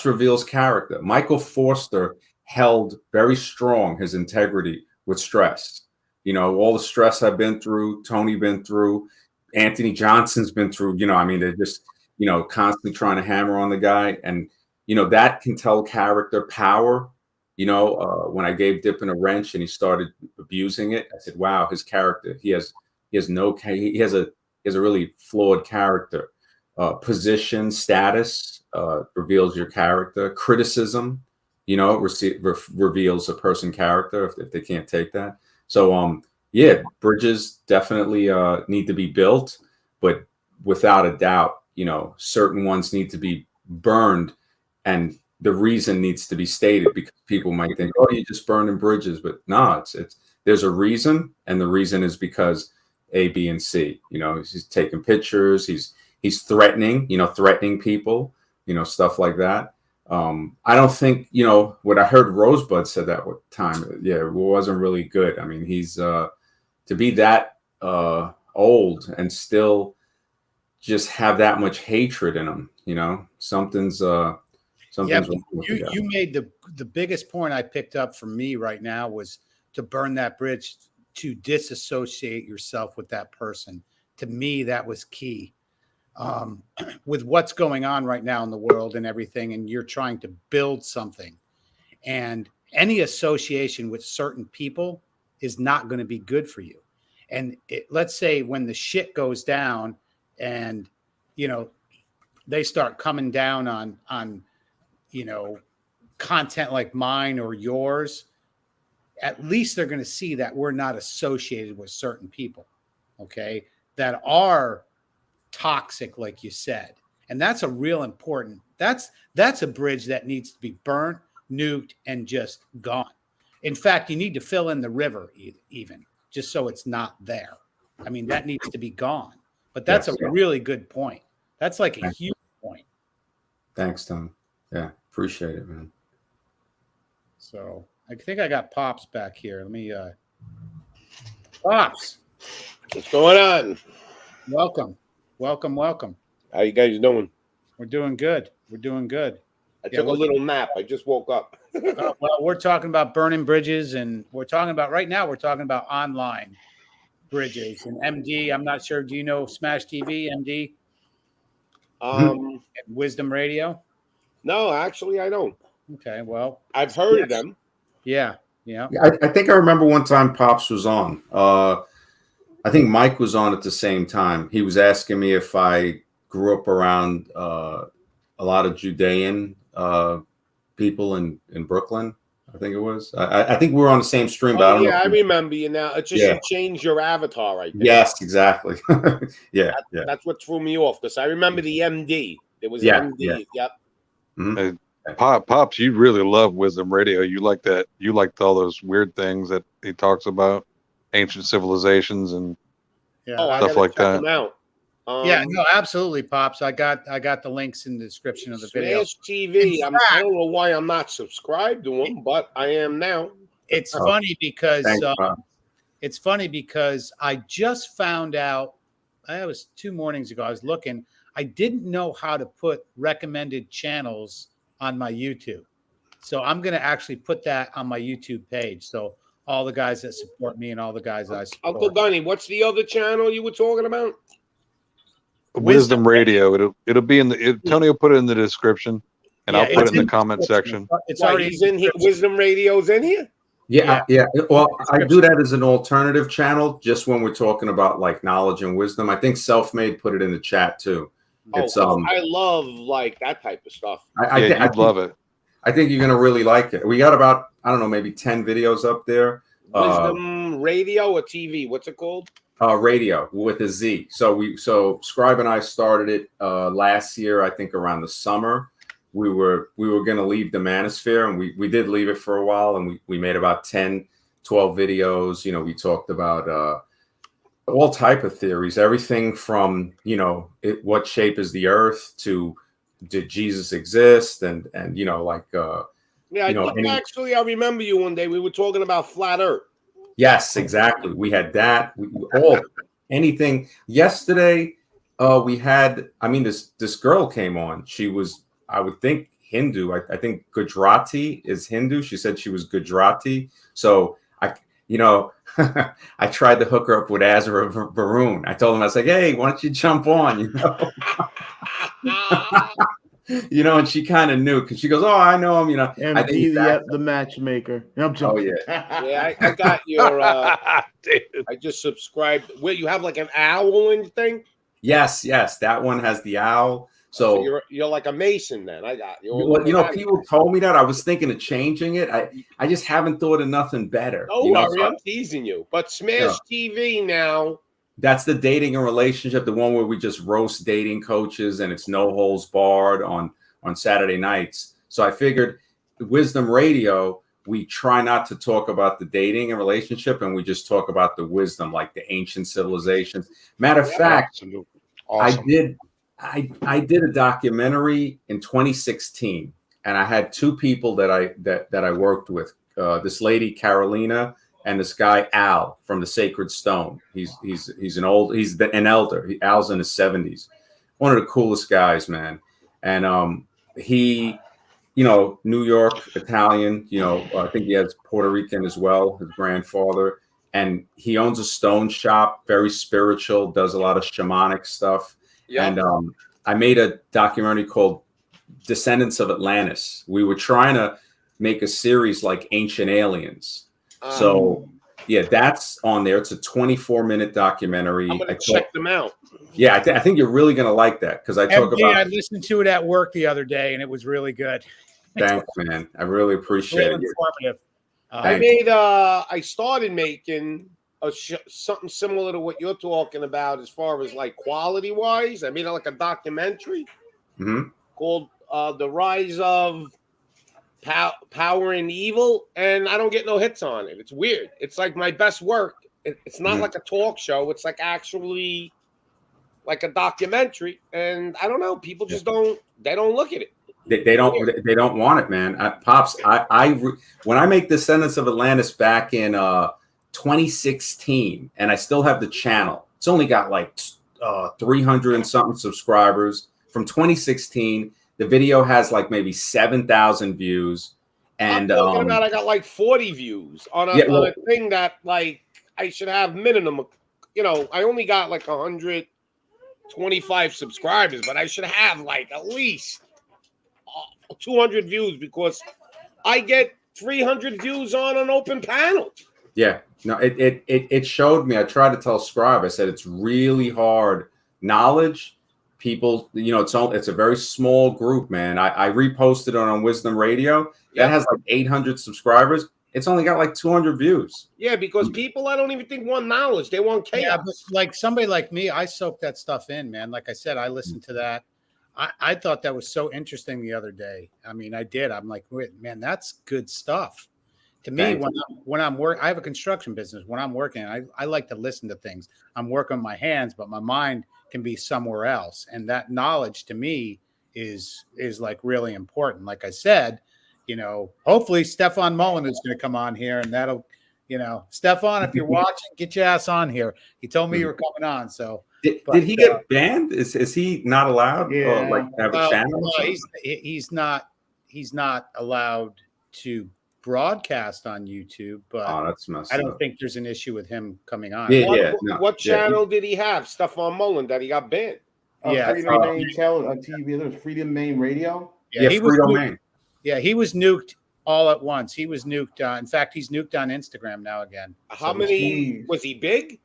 reveals character. Michael Forster held very strong his integrity with stress. You know, all the stress I've been through, Tony been through, Anthony Johnson's been through, you know, I mean, they're just, you know, constantly trying to hammer on the guy. And, you know, that can tell character power. You know, when I gave Dippin a wrench and he started abusing it, I said, wow, his character, he has a really flawed character. Position, status reveals your character. Criticism, you know, reveals a person's character if they can't take that. So, yeah, bridges definitely need to be built, but without a doubt, you know, certain ones need to be burned, and the reason needs to be stated, because people might think, oh, you're just burning bridges, but no, it's there's a reason, and the reason is because A, B, and C. You know, he's taking pictures, he's threatening, you know, threatening people, you know, stuff like that. I don't think, you know, what I heard Rosebud said that time, yeah, it wasn't really good. I mean, he's to be that old and still just have that much hatred in him, you know, something's wrong with you made the biggest point I picked up for me right now was to burn that bridge, to disassociate yourself with that person. To me, that was key. With what's going on right now in the world and everything, and you're trying to build something, and any association with certain people is not going to be good for you. And let's say when the shit goes down and, you know, they start coming down on, you know, content like mine or yours, at least they're going to see that we're not associated with certain people, okay, that are toxic, like you said. And that's a real important, that's a bridge that needs to be burnt, nuked, and just gone. In fact, you need to fill in the river even, just so it's not there. I mean, that needs to be gone. But that's a really good point. That's like a huge point. Thanks, Tom. Yeah, appreciate it, man. So I think I got Pops back here. Let me Pops. What's going on? Welcome. How you guys doing? We're doing good. I took a little nap. I just woke up. Well, we're talking about burning bridges, and we're talking about online bridges and MD. I'm not sure. Do you know Smash TV, MD? And Wisdom Radio? No, actually, I don't. Okay, well, I've heard of them. Yeah. I think I remember one time Pops was on. I think Mike was on at the same time. He was asking me if I grew up around a lot of Judean people in Brooklyn. I think it was. I think we were on the same stream. But I don't know I remember you now. It's just you change your avatar right there. Yes, exactly. That's what threw me off because I remember the MD. There was an MD. Yep. Mm-hmm. Pops, you really love Wisdom Radio. You like that. You liked all those weird things that he talks about, ancient civilizations and stuff like that. Them out. Yeah, no, absolutely, Pops. I got the links in the description of the video. Smash TV. I don't know why I'm not subscribed to them, but I am now. It's funny because I just found out. It was 2 mornings ago. I was looking. I didn't know how to put recommended channels on my YouTube, so I'm going to actually put that on my YouTube page. So all the guys that support me and all the guys I support. Uncle Gunny, what's the other channel you were talking about? Wisdom Radio. It'll be in the. Tony will put it in the description, and I'll put it in the comment section. It's already in here. Wisdom Radio's in here. Yeah. Well, I do that as an alternative channel, just when we're talking about like knowledge and wisdom. I think Selfmade put it in the chat too. It's I love like that type of stuff. You'd love it. I think you're gonna really like it. We got about, I don't know, maybe 10 videos up there. Wisdom Radio or TV? What's it called? Radio with a Z. So Scribe and I started it last year, I think around the summer. We were going to leave the manosphere, and we did leave it for a while, and we made about 10, 12 videos. You know, we talked about all type of theories, everything from, you know, what shape is the earth to did Jesus exist, and you know, like actually I remember you one day we were talking about flat earth. Yes, exactly. We had that. Anything. Yesterday, we had. I mean, this girl came on. She was, I would think, Hindu. I think Gujarati is Hindu. She said she was Gujarati. So I tried to hook her up with Azra Varun. I told him, I was like, hey, why don't you jump on? You know. You know, and she kind of knew because she goes, "Oh, I know him." You know, and the matchmaker. I'm joking. Yeah, I got your. I just subscribed. Wait, you have like an owl and thing? Yes, that one has the owl. So you're like a Mason then. I got you. Well, you know, people told me that. I was thinking of changing it. I just haven't thought of nothing better. Don't worry, I'm teasing you. But Smash TV now. That's the dating and relationship, the one where we just roast dating coaches and it's no holds barred on Saturday nights. So I figured Wisdom Radio, we try not to talk about the dating and relationship, and we just talk about the wisdom, like the ancient civilizations. Matter of fact, awesome. I did a documentary in 2016, and I had 2 people that I worked with. This lady Carolina, and this guy Al from the Sacred Stone. He's an elder. Al's in his 70s. One of the coolest guys, man. And he, you know, New York Italian. You know, I think he has Puerto Rican as well. His grandfather, and he owns a stone shop. Very spiritual. Does a lot of shamanic stuff. Yeah. And I made a documentary called Descendants of Atlantis. We were trying to make a series like Ancient Aliens. So, yeah, that's on there. It's a 24-minute documentary. I'm going to check them out. Yeah, I think you're really going to like that because I talk about. I listened to it at work the other day, and it was really good. Thanks, man. I really appreciate it. Informative. I started making something similar to what you're talking about as far as like quality-wise. I made like a documentary called The Rise of Power and Evil, and I don't get no hits on it. It's weird. It's like my best work. It's not like a talk show. It's like actually like a documentary, and I don't know. People just don't look at it. They don't want it, man. Pops, when I make Descendants of Atlantis back in 2016, and I still have the channel. It's only got like 300 and something subscribers from 2016. The video has like maybe 7,000 views, and I got like 40 views on a thing that like I should have minimum. You know, I only got like 125 subscribers, but I should have like at least 200 views because I get 300 views on an open panel. Yeah, no, it showed me. I tried to tell Scribe. I said it's really hard knowledge. people, you know, it's a very small group, man. I reposted it on Wisdom Radio. That has like 800 subscribers. It's only got like 200 views. Yeah, because people, I don't even think want knowledge. They want chaos. Yeah, but like somebody like me, I soak that stuff in, man. Like I said, I listened to that. I thought that was so interesting the other day. I mean, I did. I'm like, man, that's good stuff. To me, when I'm working, I have a construction business. When I'm working, I like to listen to things. I'm working with my hands, but my mind can be somewhere else. And that knowledge to me is like really important. Like I said, you know, hopefully Stefan Mullen is going to come on here, and that'll, you know, Stefan, if you're watching, get your ass on here. He told me you were coming on. So did he get banned? Is he not allowed? Yeah. Like to have a channel? No, he's not allowed to broadcast on YouTube, but that's messed I don't up. think there's an issue with him coming on. What channel did he have? Stefan Mullen that he got banned? Freedom Main TV. There was Freedom Main Radio. Yeah, he was Freedom nuked. Main. Yeah, he was nuked all at once. He was nuked. In fact, he's nuked on Instagram now again. How many was he big?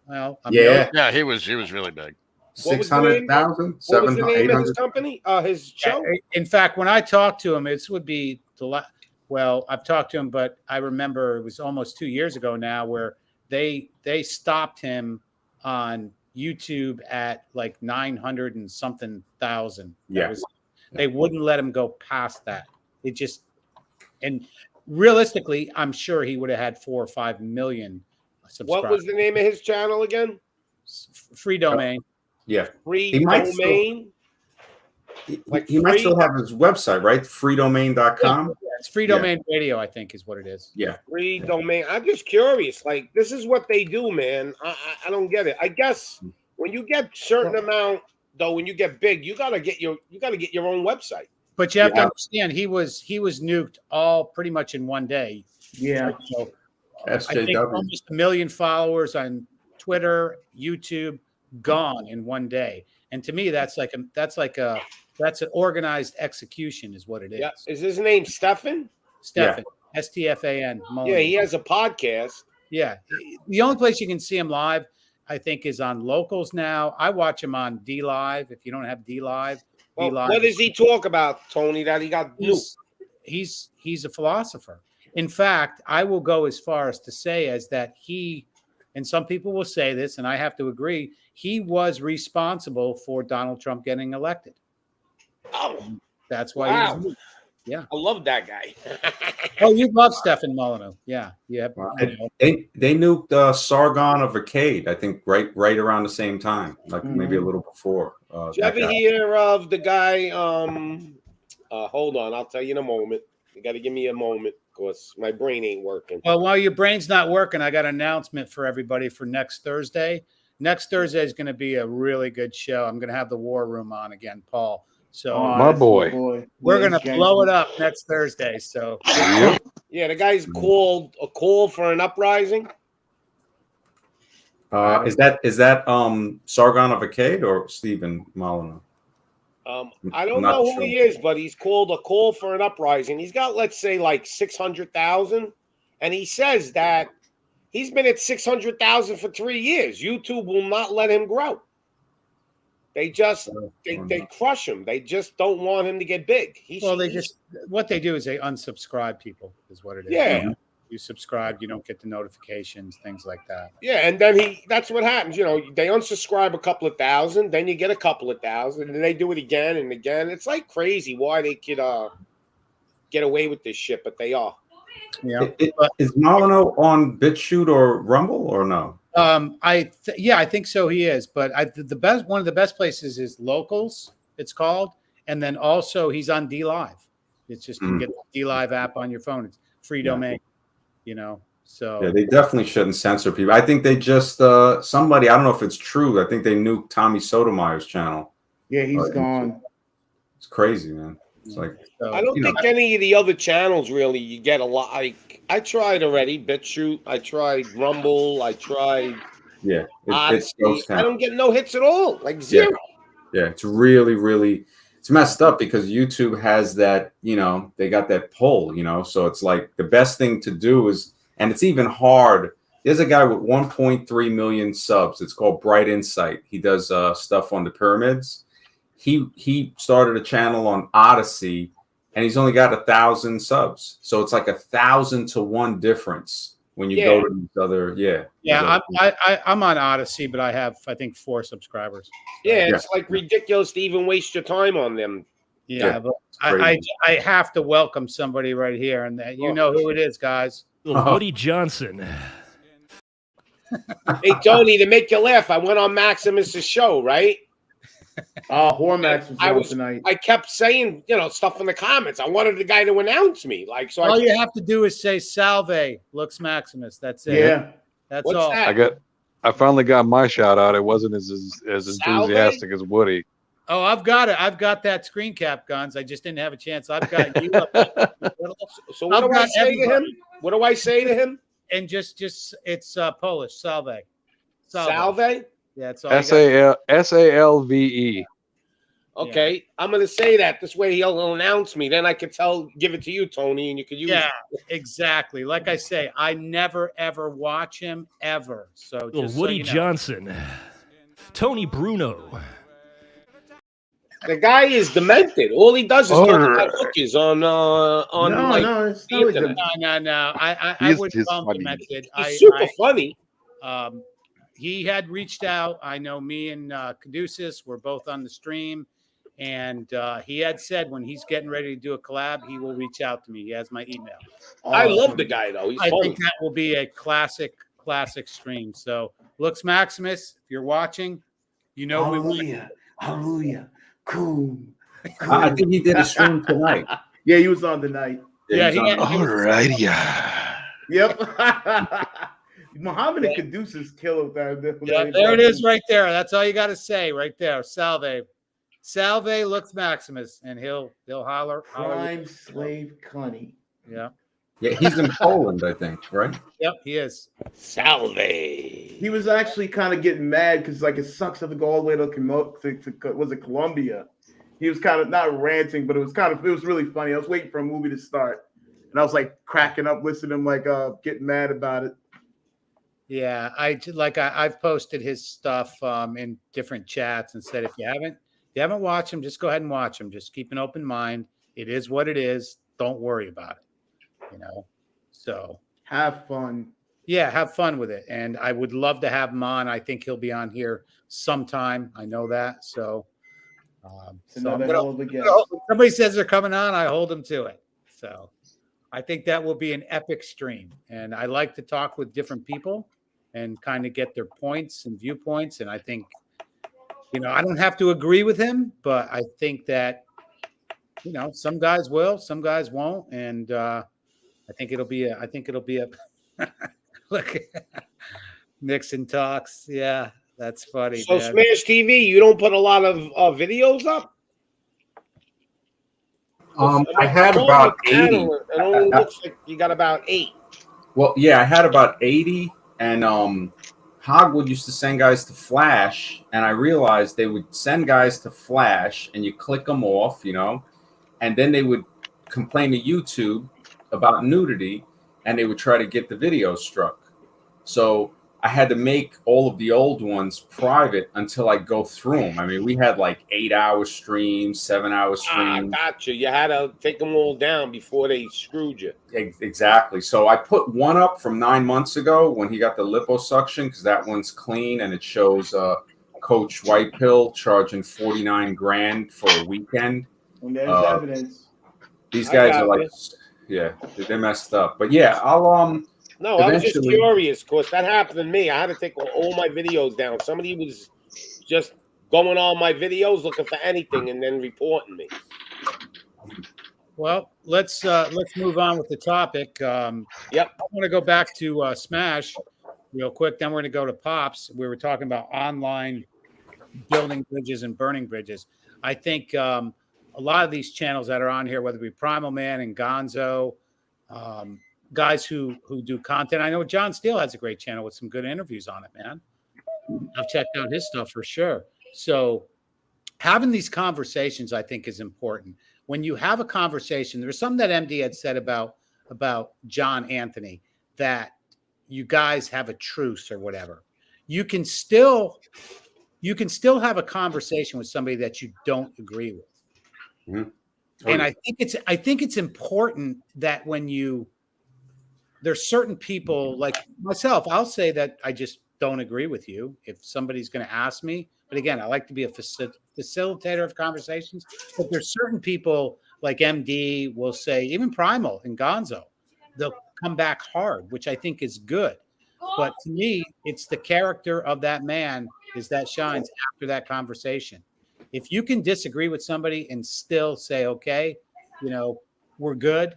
Well, yeah, he was really big. 600,000, What was the name of his company? His show. In fact, when I talked to him, it would be well, I've talked to him, but I remember it was almost 2 years ago now, where they stopped him on YouTube at like 900 and something thousand. They wouldn't let him go past that. It just, and realistically, I'm sure he would have had 4 or 5 million subscribers. What was the name of his channel again? Free Domain. Yeah. Free Domain. He might still have his website, right? freedomain.com. Yeah, it's Free Domain Radio, I think, is what it is. Yeah. Free Domain. I'm just curious. Like, this is what they do, man. I don't get it. I guess when you get certain amount, though, when you get big, you gotta get your own website. But you have to understand, he was nuked all pretty much in one day. Yeah. So I think almost 1 million followers on Twitter, YouTube, gone in one day. And to me, that's an organized execution, is what it is. Yeah. Is his name Stefan? Stefan, Stefan. Yeah, he has a podcast. Yeah, the only place you can see him live, I think, is on Locals now. I watch him on D Live. If you don't have D Live, what does he talk about, Tony? That he got nuked? He's a philosopher. In fact, I will go as far as to say as that he, and some people will say this, and I have to agree, he was responsible for Donald Trump getting elected. Oh, that's why he was. Yeah, I love that guy. Oh, you love Stefan Molyneux. Yeah, yeah. They nuked Sargon of Akkad, I think, right around the same time, like maybe a little before. Did you ever hear of the guy? Hold on, I'll tell you in a moment. You got to give me a moment because my brain ain't working. Well, while your brain's not working, I got an announcement for everybody for next Thursday. Next Thursday is going to be a really good show. I'm going to have the War Room on again, Paul. So my boy. We're going to blow it up next Thursday. So yeah, the guy's called A Call for an Uprising. Is that Sargon of Akkad or Stephen Molyneux? I don't know who he is, but he's called A Call for an Uprising. He's got, let's say, like 600,000, and he says that he's been at 600,000 for 3 years. YouTube will not let him grow. They just they crush him. They just don't want him to get big. What they do is they unsubscribe people, is what it is. Yeah. You subscribe, you don't get the notifications, things like that. Yeah, and then that's what happens. You know, they unsubscribe a couple of thousand, then you get a couple of thousand, and then they do it again and again. It's like crazy why they could get away with this shit, but they are. Yeah. Is Molyneux on BitChute or Rumble or no? I think so. He is, but one of the best places is Locals. It's called, and then also he's on D Live. It's just you get the D Live app on your phone. It's free domain. You know, so yeah, they definitely shouldn't censor people. I think they just somebody, I don't know if it's true. I think they nuked Tommy Sotomayor's channel. Yeah, he's gone. It's crazy, man. It's like I don't think any of the other channels really you get a lot. I tried already BitChute. I tried Rumble. I tried. Yeah, it's I don't get no hits at all. Like zero. Yeah, it's really. It's messed up because YouTube has that, you know, they got that pull, you know, so it's like the best thing to do is, and it's even hard. There's a guy with 1.3 million subs. It's called Bright Insight. He does stuff on the pyramids. he started a channel on Odyssey, and he's only got 1,000 subs. So it's like 1,000 to 1 difference when you go to these other. Yeah, I'm on Odyssey, but I have, I think, 4 subscribers. Yeah, it's like ridiculous to even waste your time on them. Yeah, but I have to welcome somebody right here, and you know who it is, guys. Woody Johnson. Hey, Tony, to make you laugh, I went on Maximus's show, right? Oh, Hormax was on tonight. I kept saying, stuff in the comments. I wanted the guy to announce me. So all you have to do is say "Salve, Lux Maximus." That's it. Yeah, that's all. That? I finally got my shout out. It wasn't as enthusiastic as Woody. Oh, I've got it. I've got that screen cap, Guns. I just didn't have a chance. I've got you up. So what do I say to him? What do I say to him? And just it's Polish. Salve. Salve. Yeah, it's all SALVE. Okay, yeah. I'm gonna say that this way he'll announce me. Then I could give it to you, Tony, and you could use it. Yeah, exactly. Like I say, I never ever watch him ever. So just Woody Johnson, Tony Bruno. The guy is demented. All he does is talk about hookers on No. I wouldn't call him demented. He's super funny. He had reached out. I know me and Caduceus were both on the stream, and he had said when he's getting ready to do a collab, he will reach out to me. He has my email. I love the guy though. He's funny. I think that will be a classic stream. So, Lux Maximus, if you're watching, you know Hallelujah. Cool. I think he did a stream tonight. Yeah, he was on tonight. All right, yeah. Yep. Muhammad and Caduceus kill that. Yeah, there it is right there. That's all you got to say right there. Salve Lux Maximus, and he'll holler. Crime slave Cunny. Yeah. Yeah, he's in Poland, I think, right? Yep, he is. Salve. He was actually kind of getting mad because it sucks to go all the way to was it Colombia? He was kind of not ranting, but it was really funny. I was waiting for a movie to start, and I was cracking up, listening to him, getting mad about it. Yeah, I've posted his stuff in different chats and said if you haven't watched him, just go ahead and watch him. Just keep an open mind. It is what it is. Don't worry about it. So have fun. Yeah, have fun with it. And I would love to have him on. I think he'll be on here sometime. I know that. So, somebody says they're coming on, I hold them to it. So I think that will be an epic stream. And I like to talk with different people and kind of get their points and viewpoints. And I think, I don't have to agree with him, but I think that, some guys will, some guys won't. And I think it'll be a look. Nixon talks. Yeah, that's funny. So man. Smash TV, you don't put a lot of videos up? I had about 80. It only looks like you got about 8. Well, yeah, I had about 80, and Hogwood used to send guys to Flash, and I realized they would send guys to Flash, and you click them off, and then they would complain to YouTube about nudity, and they would try to get the video struck. So I had to make all of the old ones private until I go through them. I mean, we had 8-hour streams, 7-hour streams. Gotcha. You had to take them all down before they screwed you. Exactly. So I put one up from 9 months ago when he got the liposuction, because that one's clean, and it shows Coach Whitepill charging $49,000 for a weekend. And there's evidence. These guys are yeah, they messed up. But yeah, I'll No, I was just curious, because that happened to me. I had to take all my videos down. Somebody was just going on my videos looking for anything and then reporting me. Well, let's move on with the topic. Yep. I want to go back to Smash real quick. Then we're going to go to Pops. We were talking about online building bridges and burning bridges. I think a lot of these channels that are on here, whether it be Primal Man and Gonzo, guys who do content. I know John Steele has a great channel with some good interviews on it, man. I've checked out his stuff for sure. So having these conversations, I think, is important. When you have a conversation, there's something that MD had said about John Anthony, that you guys have a truce or whatever. You can still you can still have a conversation with somebody that you don't agree with. And I think it's important that when there's certain people like myself, I'll say that I just don't agree with you if somebody's going to ask me. But again, I like to be a facilitator of conversations. But there's certain people like MD will say, even Primal and Gonzo, they'll come back hard, which I think is good. But to me, it's the character of that man is that shines after that conversation. If you can disagree with somebody and still say, okay, we're good.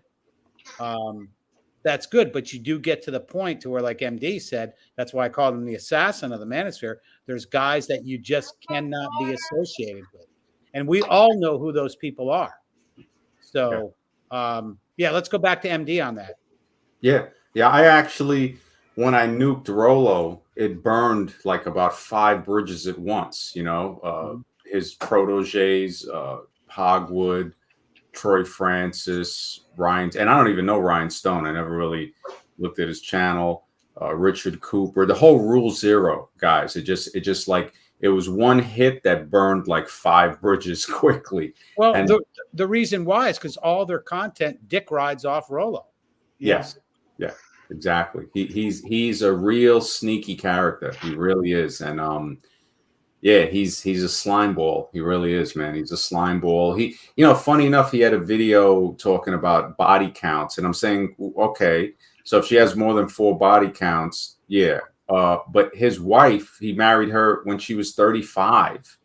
That's good, but you do get to the point to where, like MD said, that's why I called him the assassin of the manosphere. There's guys that you just cannot be associated with, and we all know who those people are. So, let's go back to MD on that. Yeah. I actually, when I nuked Rolo, it burned like about 5 bridges at once. His proteges, Hogwood, Troy Francis, Ryan, and I don't even know Ryan Stone. I never really looked at his channel. Richard Cooper, the whole Rule Zero guys. It just like it was one hit that burned like 5 bridges quickly. Well, and the reason why is because all their content dick rides off Rolo. Yes, yeah, exactly. He's a real sneaky character. He really is, and he's a slime ball. He really is, man. He's a slime ball. He, funny enough, he had a video talking about body counts, and I'm saying, okay, so if she has more than 4 body counts, yeah. But his wife, he married her when she was 35.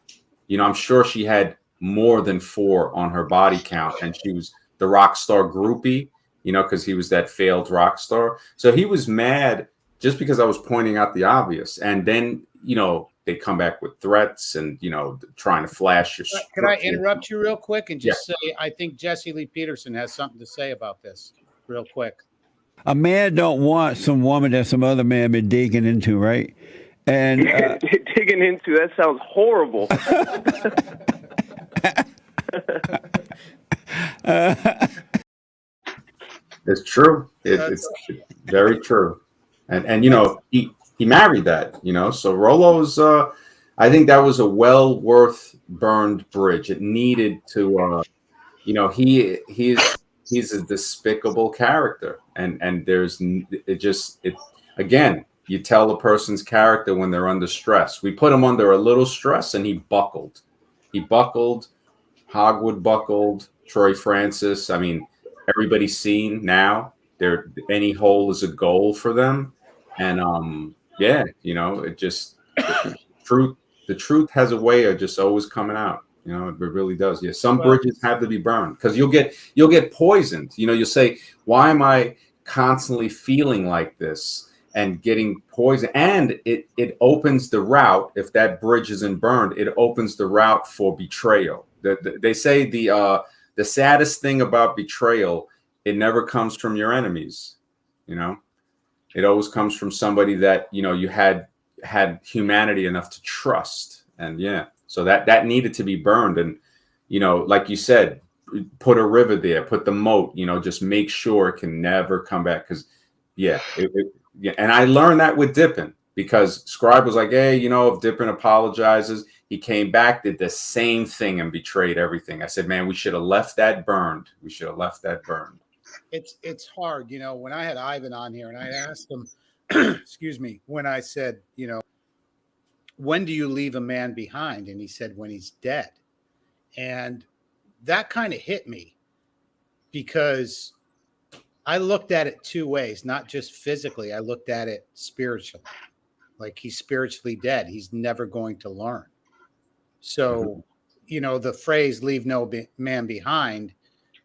I'm sure she had more than 4 on her body count, and she was the rock star groupie, because he was that failed rock star. So he was mad just because I was pointing out the obvious, and then they come back with threats and trying to flash your. Can I interrupt you real quick and just say I think Jesse Lee Peterson has something to say about this real quick. A man don't want some woman that some other man been digging into, right? And digging into, that sounds horrible. It's true. It's very true, and he married that, so Rolo's. I think that was a well worth burned bridge. It needed to, he's a despicable character, and there's again, you tell a person's character when they're under stress. We put him under a little stress, and he buckled. Hogwood buckled. Troy Francis. I mean, everybody's seen now. Any hole is a goal for them, and it just the truth has a way of just always coming out. It really does. Yeah, some bridges have to be burned because you'll get poisoned. You'll say, why am I constantly feeling like this and getting poisoned? And it opens the route. If that bridge isn't burned, it opens the route for betrayal. They say the saddest thing about betrayal, it never comes from your enemies. It always comes from somebody that you had humanity enough to trust. And so that needed to be burned. And like you said, put a river there, put the moat, just make sure it can never come back. Because and I learned that with Dippin, because Scribe was like, hey, if Dippin apologizes, he came back, did the same thing, and betrayed everything. I said, man, we should have left that burned. It's hard, when I had Ivan on here and I asked him, excuse me, when I said, when do you leave a man behind? And he said, when he's dead. And that kind of hit me because I looked at it 2 ways, not just physically. I looked at it spiritually. Like, he's spiritually dead. He's never going to learn. So, the phrase leave no man behind,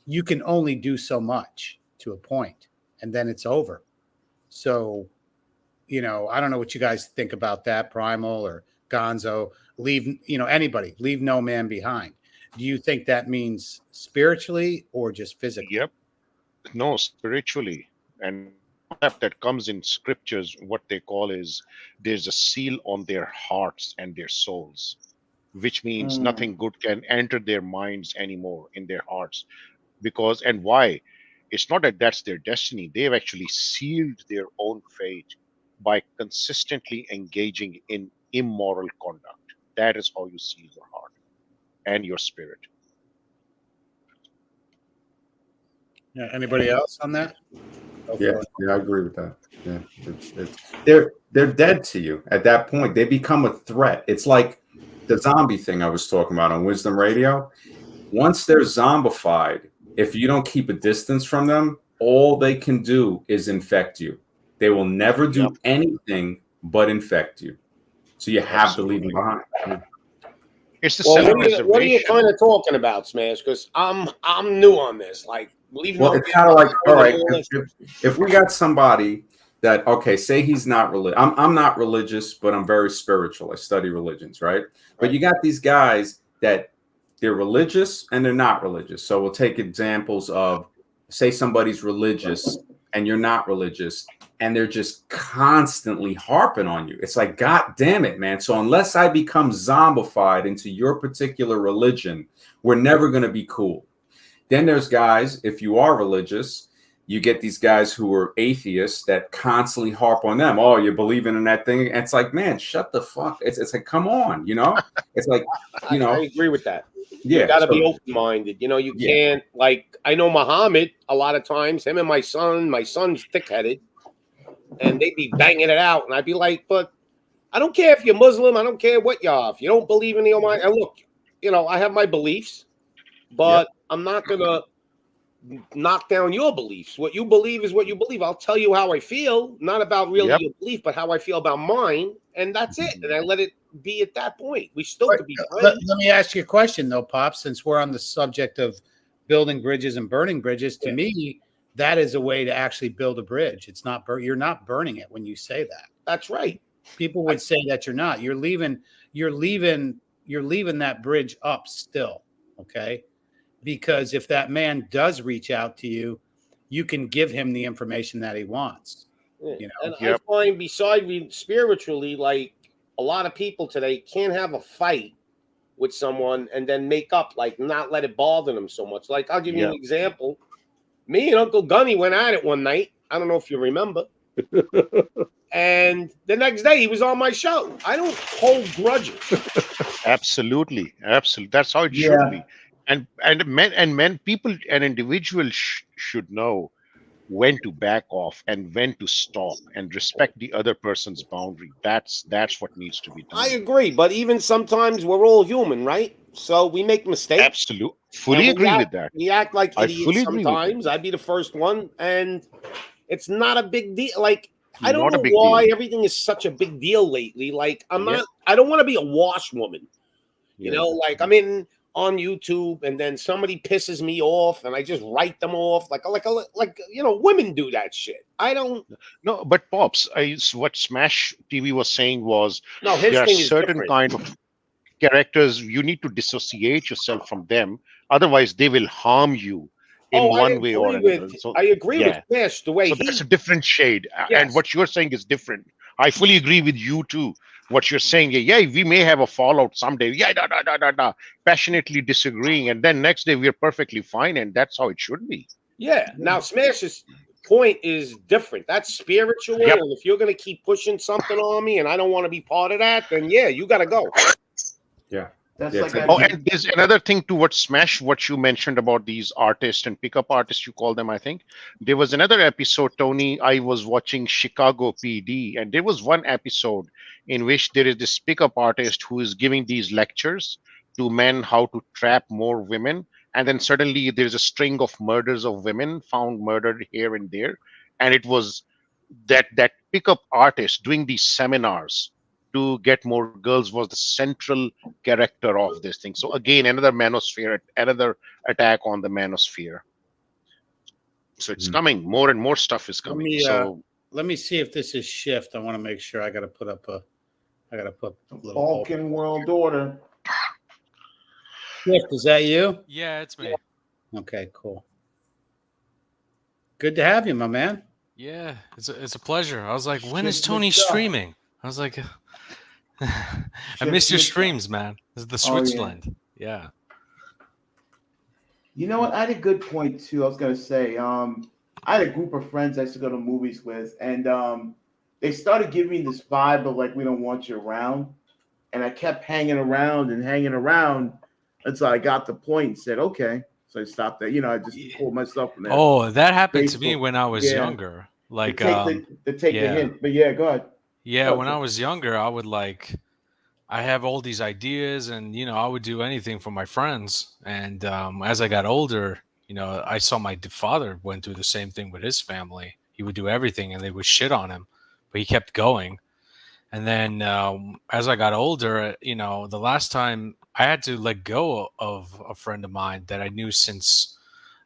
you can only do so much to a point, and then it's over. So, I don't know what you guys think about that, Primal or Gonzo. Leave, anybody, leave no man behind. Do you think that means spiritually or just physically? Yep. No, spiritually. And that comes in scriptures, what they call is there's a seal on their hearts and their souls, which means nothing good can enter their minds anymore, in their hearts. Because, and why? It's not that that's their destiny. They've actually sealed their own fate by consistently engaging in immoral conduct. that is how you seal your heart and your spirit. Yeah. Anybody else on that? Yeah, I agree with that. Yeah, they're dead to you at that point. They become a threat. It's like the zombie thing I was talking about on Wisdom Radio. Once they're zombified, if you don't keep a distance from them, all they can do is infect you. They will never do anything but infect you. So you have to leave them behind. It's the what are you kind of talking about, Smash? Because I'm new on this. Like, leaving. Well, it's kind of like, all right, if we got somebody that, okay, say he's not religious. I'm not religious, but I'm very spiritual. I study religions, right? But you got these guys that they're religious and they're not religious. So we'll take examples of, say somebody's religious and you're not religious, and they're just constantly harping on you. It's like, God damn it, man. So unless I become zombified into your particular religion, we're never going to be cool. Then there's guys, if you are religious, you get these guys who are atheists that constantly harp on them. Oh, you're believing in that thing. And it's like, man, shut the fuck. It's like, come on, you know? It's like, you know. I agree with that. Yeah, you got to be open-minded. You know, you can't, like, I know Muhammad, a lot of times, him and my son's thick-headed, and they'd be banging it out. And I'd be like, but I don't care if you're Muslim. I don't care what you are. If you don't believe in the Almighty, and look, you know, I have my beliefs, but I'm not going to knock down your beliefs. What you believe is what you believe. I'll tell you how I feel, not about really your belief, but how I feel about mine. And that's it. And I let it be at that point. We still could be friends. Let me ask you a question, though, Pops, since we're on the subject of building bridges and burning bridges. To me, that is a way to actually build a bridge. It's not you're not burning it when you say that. That's right. People would say that you're not. You're leaving that bridge up still. Okay. Because if that man does reach out to you, you can give him the information that he wants. You know? And I find beside me spiritually, like a lot of people today can't have a fight with someone and then make up, like not let it bother them so much. Like I'll give you an example. Me and Uncle Gunny went at it one night. I don't know if you remember. And the next day he was on my show. I don't hold grudges. Absolutely. That's how it should be. And men, people, an individual should know when to back off and when to stop and respect the other person's boundary. That's what needs to be done. I agree, but even sometimes we're all human, right? So we make mistakes. Absolutely, fully agree with that. We act like idiots sometimes. I'd be the first one, and it's not a big deal. Like I don't know why everything is such a big deal lately. Like I'm not. I don't want to be a washwoman. You know, like I'm in on YouTube, and then somebody pisses me off, and I just write them off like you know, women do that shit. I don't. No, but Pops, what Smash TV was saying was there are certain kind of characters you need to dissociate yourself from them, otherwise they will harm you in one way or another. So I agree with Smash the way that's a different shade, and what you're saying is different. I fully agree with you too. What you're saying, we may have a fallout someday. Passionately disagreeing, and then next day we're perfectly fine, and that's how it should be. Yeah. Now, Smash's point is different. That's spiritual, and if you're going to keep pushing something on me, and I don't want to be part of that, then you got to go. Yeah. That's and there's another thing to what you mentioned about these artists and pickup artists, you call them, I think. There was another episode, Tony, I was watching Chicago PD, and there was one episode in which there is this pickup artist who is giving these lectures to men how to trap more women. And then suddenly there's a string of murders of women found murdered here and there. And it was that pickup artist doing these seminars to get more girls was the central character of this thing. So again, another manosphere, another attack on the manosphere. So it's coming. More and more stuff is coming. Let me see if this is shift. I want to make sure. I got to put a little Balkan World Order. Shift, is that you? Yeah, it's me. Okay, cool. Good to have you, my man. Yeah, it's a pleasure. I was like, when is Tony streaming? I was like, I miss your streams, man. This is the Switzerland. Yeah. You know what? I had a good point too. I was gonna say, I had a group of friends I used to go to movies with, and they started giving me this vibe of like, we don't want you around. And I kept hanging around until I got the point and said, okay. So I stopped that. I just pulled myself from there. Oh, that happened to me Facebook. when I was Yeah. younger. Like, take the yeah. hint. But yeah, go ahead. Yeah, Go when ahead. I was younger, I have all these ideas, and I would do anything for my friends. And as I got older, I saw my father went through the same thing with his family. He would do everything, and they would shit on him, but he kept going. And then as I got older, the last time I had to let go of a friend of mine that I knew since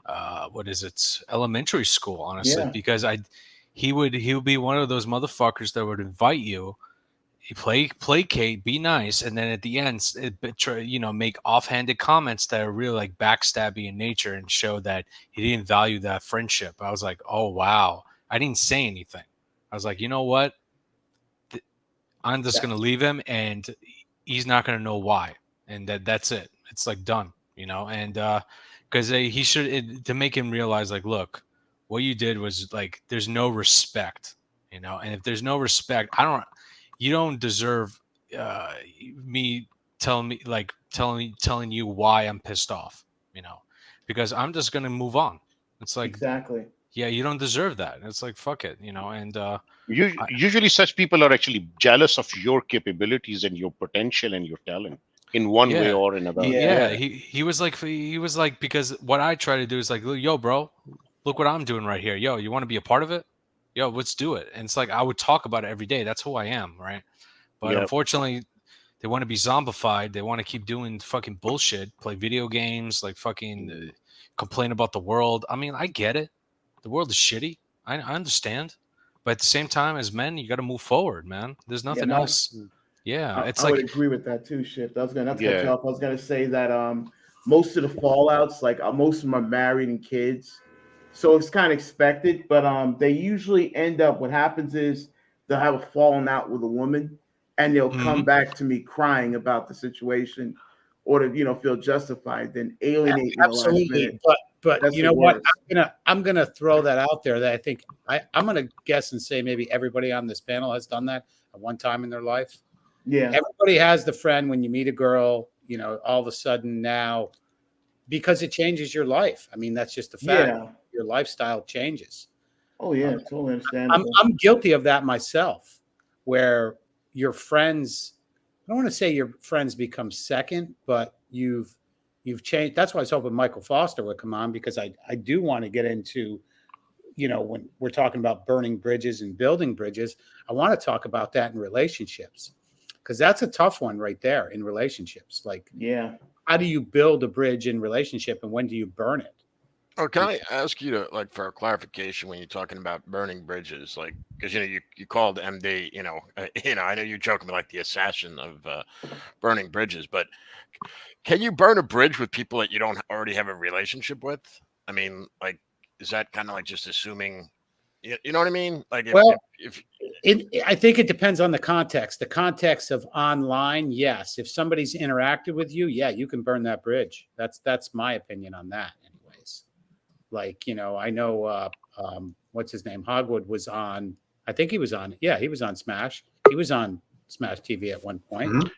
elementary school, honestly, Yeah. because he would be one of those motherfuckers that would invite you. He placate, be nice, and then at the end, make offhanded comments that are really like backstabby in nature and show that he didn't value that friendship. I was like, oh wow, I didn't say anything. I was like, you know what? I'm just gonna leave him, and he's not gonna know why, and that's it. It's like done, and because he should to make him realize, like, look, what you did was like, there's no respect, and if there's no respect, you don't deserve me telling you why I'm pissed off, because I'm just gonna move on. It's like, exactly. Yeah, you don't deserve that. It's like, fuck it, and usually such people are actually jealous of your capabilities and your potential and your talent in one way or another. He was like, because what I try to do is like, yo, bro, look what I'm doing right here. Yo, you want to be a part of it? Yo, let's do it. And it's like, I would talk about it every day. That's who I am, right? But unfortunately, they want to be zombified. They want to keep doing fucking bullshit, play video games, like fucking complain about the world. I mean, I get it. The world is shitty. I understand. But at the same time, as men, you got to move forward, man. There's nothing else. Yeah, it's I like, would agree with that too, Shift. I was gonna cut you off. I was gonna say that most of the fallouts, like most of them are married and kids, so it's kind of expected. But they usually end up. What happens is they'll have a falling out with a woman, and they'll come back to me crying about the situation, or to feel justified, then alienate me the last minute. But you know what? I'm gonna throw that out there. That I think I'm gonna guess and say maybe everybody on this panel has done that at one time in their life. Yeah, everybody has the friend when you meet a girl. All of a sudden now, because it changes your life. I mean, that's just a fact. Yeah. Your lifestyle changes. Oh yeah, totally understandable. I'm guilty of that myself, where your friends. I don't want to say your friends become second, but you've changed. That's why I was hoping Michael Foster would come on, because I do want to get into, when we're talking about burning bridges and building bridges, I want to talk about that in relationships, because that's a tough one right there in relationships. Like, how do you build a bridge in relationship, and when do you burn it? Oh, can I ask you to, like, for a clarification when you're talking about burning bridges, like, because you called MD, I know you're joking, like the assassin of burning bridges, but can you burn a bridge with people that you don't already have a relationship with? I mean, like, is that kind of like just assuming, you know what I mean? Like, I think it depends on the context. The context of online, yes. If somebody's interacted with you, yeah, you can burn that bridge. That's my opinion on that. Anyways, like, I know what's his name? Hogwood was on. I think he was on. Yeah, he was on Smash. He was on Smash TV at one point,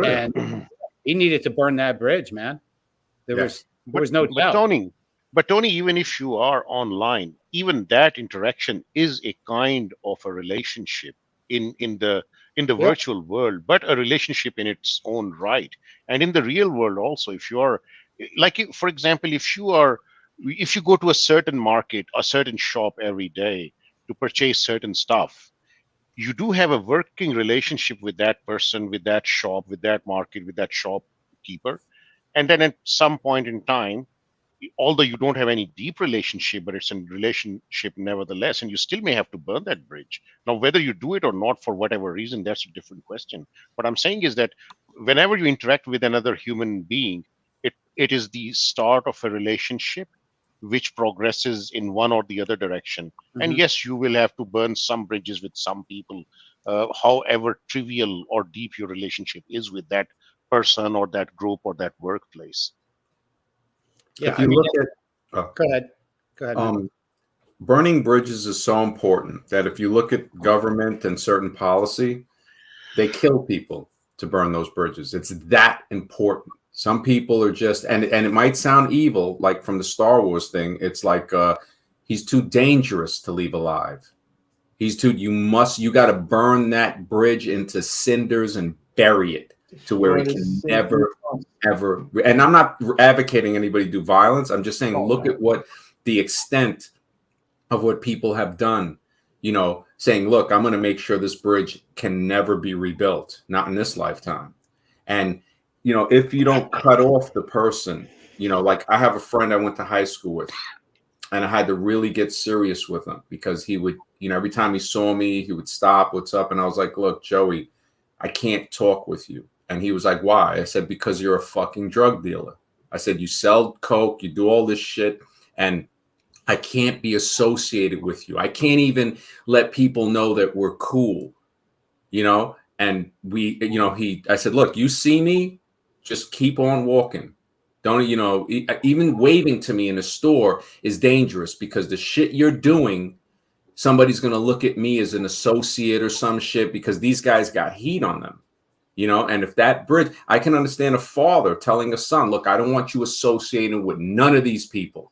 and he needed to burn that bridge, man. There was no doubt. But Tony, even if you are online, even that interaction is a kind of a relationship in the virtual world, but a relationship in its own right. And in the real world also, if you are, like, for example, if you go to a certain market, a certain shop every day to purchase certain stuff, you do have a working relationship with that person, with that shop, with that market, with that shopkeeper. And then at some point in time, although you don't have any deep relationship, but it's a relationship nevertheless, and you still may have to burn that bridge. Now, whether you do it or not for whatever reason, that's a different question. What I'm saying is that whenever you interact with another human being, it is the start of a relationship which progresses in one or the other direction. And yes, you will have to burn some bridges with some people, however trivial or deep your relationship is with that person or that group or that workplace. Yeah, if you look at, go ahead. Burning bridges is so important that if you look at government and certain policy, they kill people to burn those bridges. It's that important. Some people are just, and it might sound evil, like from the Star Wars thing. It's like he's too dangerous to leave alive. He's too. You got to burn that bridge into cinders and bury it to where it can never, ever. And I'm not advocating anybody do violence. I'm just saying, look at what the extent of what people have done. You know, saying, look, I'm going to make sure this bridge can never be rebuilt, not in this lifetime. And you know, if you don't cut off the person, you know, like I have a friend I went to high school with, and I had to really get serious with him because he would, you know, every time he saw me, he would stop, what's up? And I was like, look, Joey, I can't talk with you. And he was like, why? I said, because you're a fucking drug dealer. I said, you sell coke, you do all this shit, and I can't be associated with you. I can't even let people know that we're cool, you know? And we, you know, I said, look, you see me, just keep on walking. Don't, you know, even waving to me in a store is dangerous because the shit you're doing, somebody's going to look at me as an associate or some shit because these guys got heat on them, you know? And if that bridge, I can understand a father telling a son, look, I don't want you associating with none of these people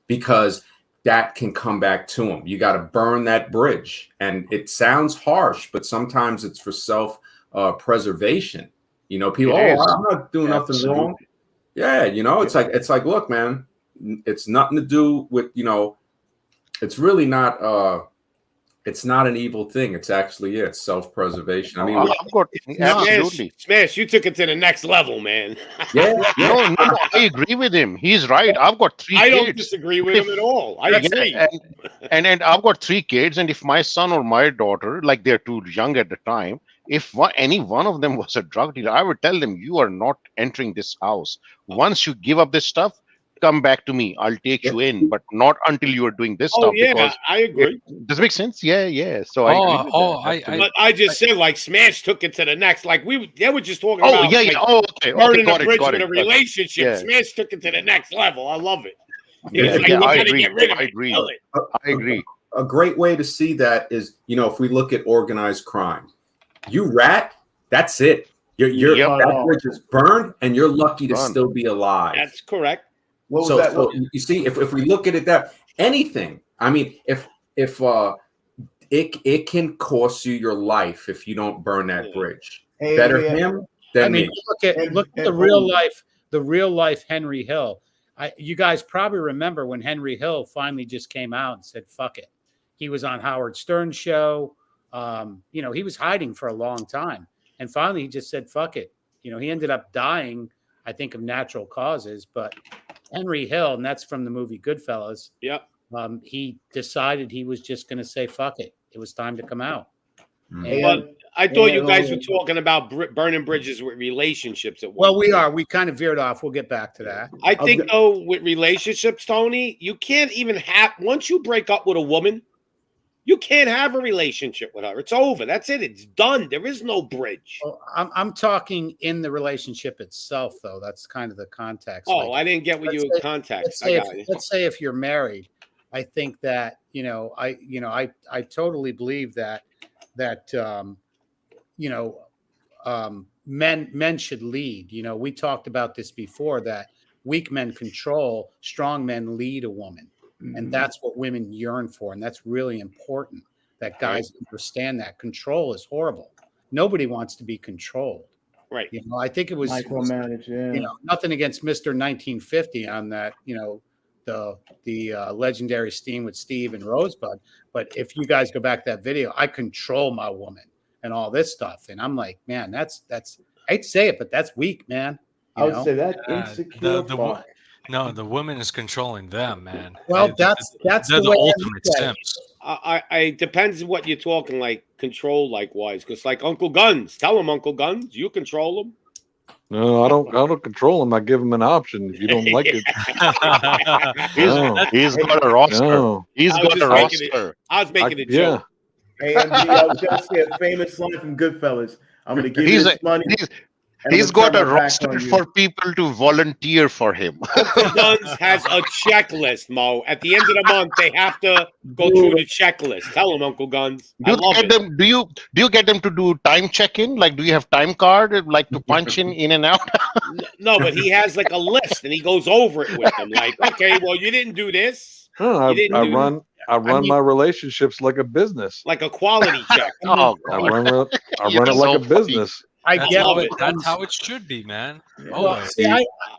because that can come back to them. You got to burn that bridge. And it sounds harsh, but sometimes it's for self-preservation. You know, people, I'm not doing nothing wrong. Yeah, you know, it's like, look, man, it's nothing to do with, you know, it's really not, it's not an evil thing. It's actually, it's self-preservation. I mean, absolutely. Smash, you took it to the next level, man. Yeah. No, I agree with him. He's right. I've got 3 kids. I don't disagree with him at all. I agree. And I've got 3 kids, and if my son or my daughter, like they're too young at the time, if any one of them was a drug dealer, I would tell them, you are not entering this house. Once you give up this stuff, come back to me. I'll take you in, but not until you are doing this stuff. Yeah, because I agree. Does it make sense? Yeah. So I agree with that. But I just said, like, Smash took it to the next. Like they were just talking about. Yeah. Like, okay. Burning Got the bridge it, in a relationship. Yeah. Smash took it to the next level. I love it. I agree. A great way to see that is, you know, if we look at organized crime, you rat, that's it. That bridge is burned, and you're lucky to still be alive. That's correct. So you see, if we look at it that anything, I mean, if it can cost you your life if you don't burn that bridge. Better him than me. Look at the real life Henry Hill. You guys probably remember when Henry Hill finally just came out and said, fuck it. He was on Howard Stern's show. You know, he was hiding for a long time. And finally, he just said, fuck it. You know, he ended up dying, I think, of natural causes. But Henry Hill, and that's from the movie Goodfellas. Yep. He decided he was just going to say, fuck it. It was time to come out. But I thought you guys were talking about burning bridges with relationships at one Well, we are. We kind of veered off. We'll get back to that. I think, though, with relationships, Tony, you can't even have, once you break up with a woman, you can't have a relationship with her. It's over. That's it. It's done. There is no bridge. Well, I'm talking in the relationship itself, though. That's kind of the context. Oh, I didn't get what you were context. Let's say if you're married, I think that, I totally believe that men should lead. You know, we talked about this before, that weak men control, strong men lead a woman. And that's what women yearn for. And that's really important, that guys understand that control is horrible. Nobody wants to be controlled. Right. You know, I think it was micromanage. Yeah. You know, nothing against Mr. 1950 on that, the legendary Steam with Steve and Rosebud. But if you guys go back to that video, I control my woman and all this stuff. And I'm like, man, that's I hate to say it, but that's weak, man. I would say that insecure. The woman is controlling them, man. Well, that's they're the ultimate simps. I depends what you're talking, like control, likewise, because like Uncle Guns, tell him, Uncle Guns, you control him. No, I don't control him. I give him an option. If you don't like it, he's got a roster. No. He's got a roster. I was making a joke. Hey, MD, I was going to say a famous line from Goodfellas. I'm going to give you this money. He's got a roster for people to volunteer for him. Uncle Guns has a checklist, Mo. At the end of the month, they have to go through the checklist. Tell them, Uncle Guns. I love it. Do you get them to do time check-in? Like, do you have time card, like to punch in and out? No, but he has like a list, and he goes over it with them. Like, okay, well, you didn't do this. I run my relationships like a business, like a quality check. I run it like a business. I get it. That's how it should be, man. Well, see,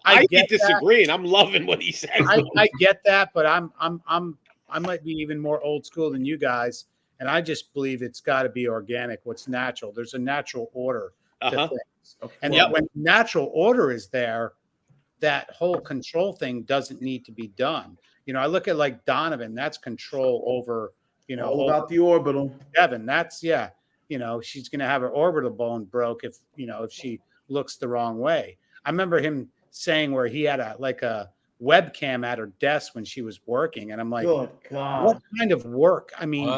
I get disagreeing. I'm loving what he said. I get that, but I might be even more old school than you guys, and I just believe it's got to be organic. What's natural? There's a natural order to things, and when natural order is there, that whole control thing doesn't need to be done. You know, I look at like Donovan. That's control over. You know, all about the orbital. Kevin, that's you know, she's going to have her orbital bone broke if she looks the wrong way. I remember him saying where he had a webcam at her desk when she was working. And I'm like, good God, what kind of work? I mean,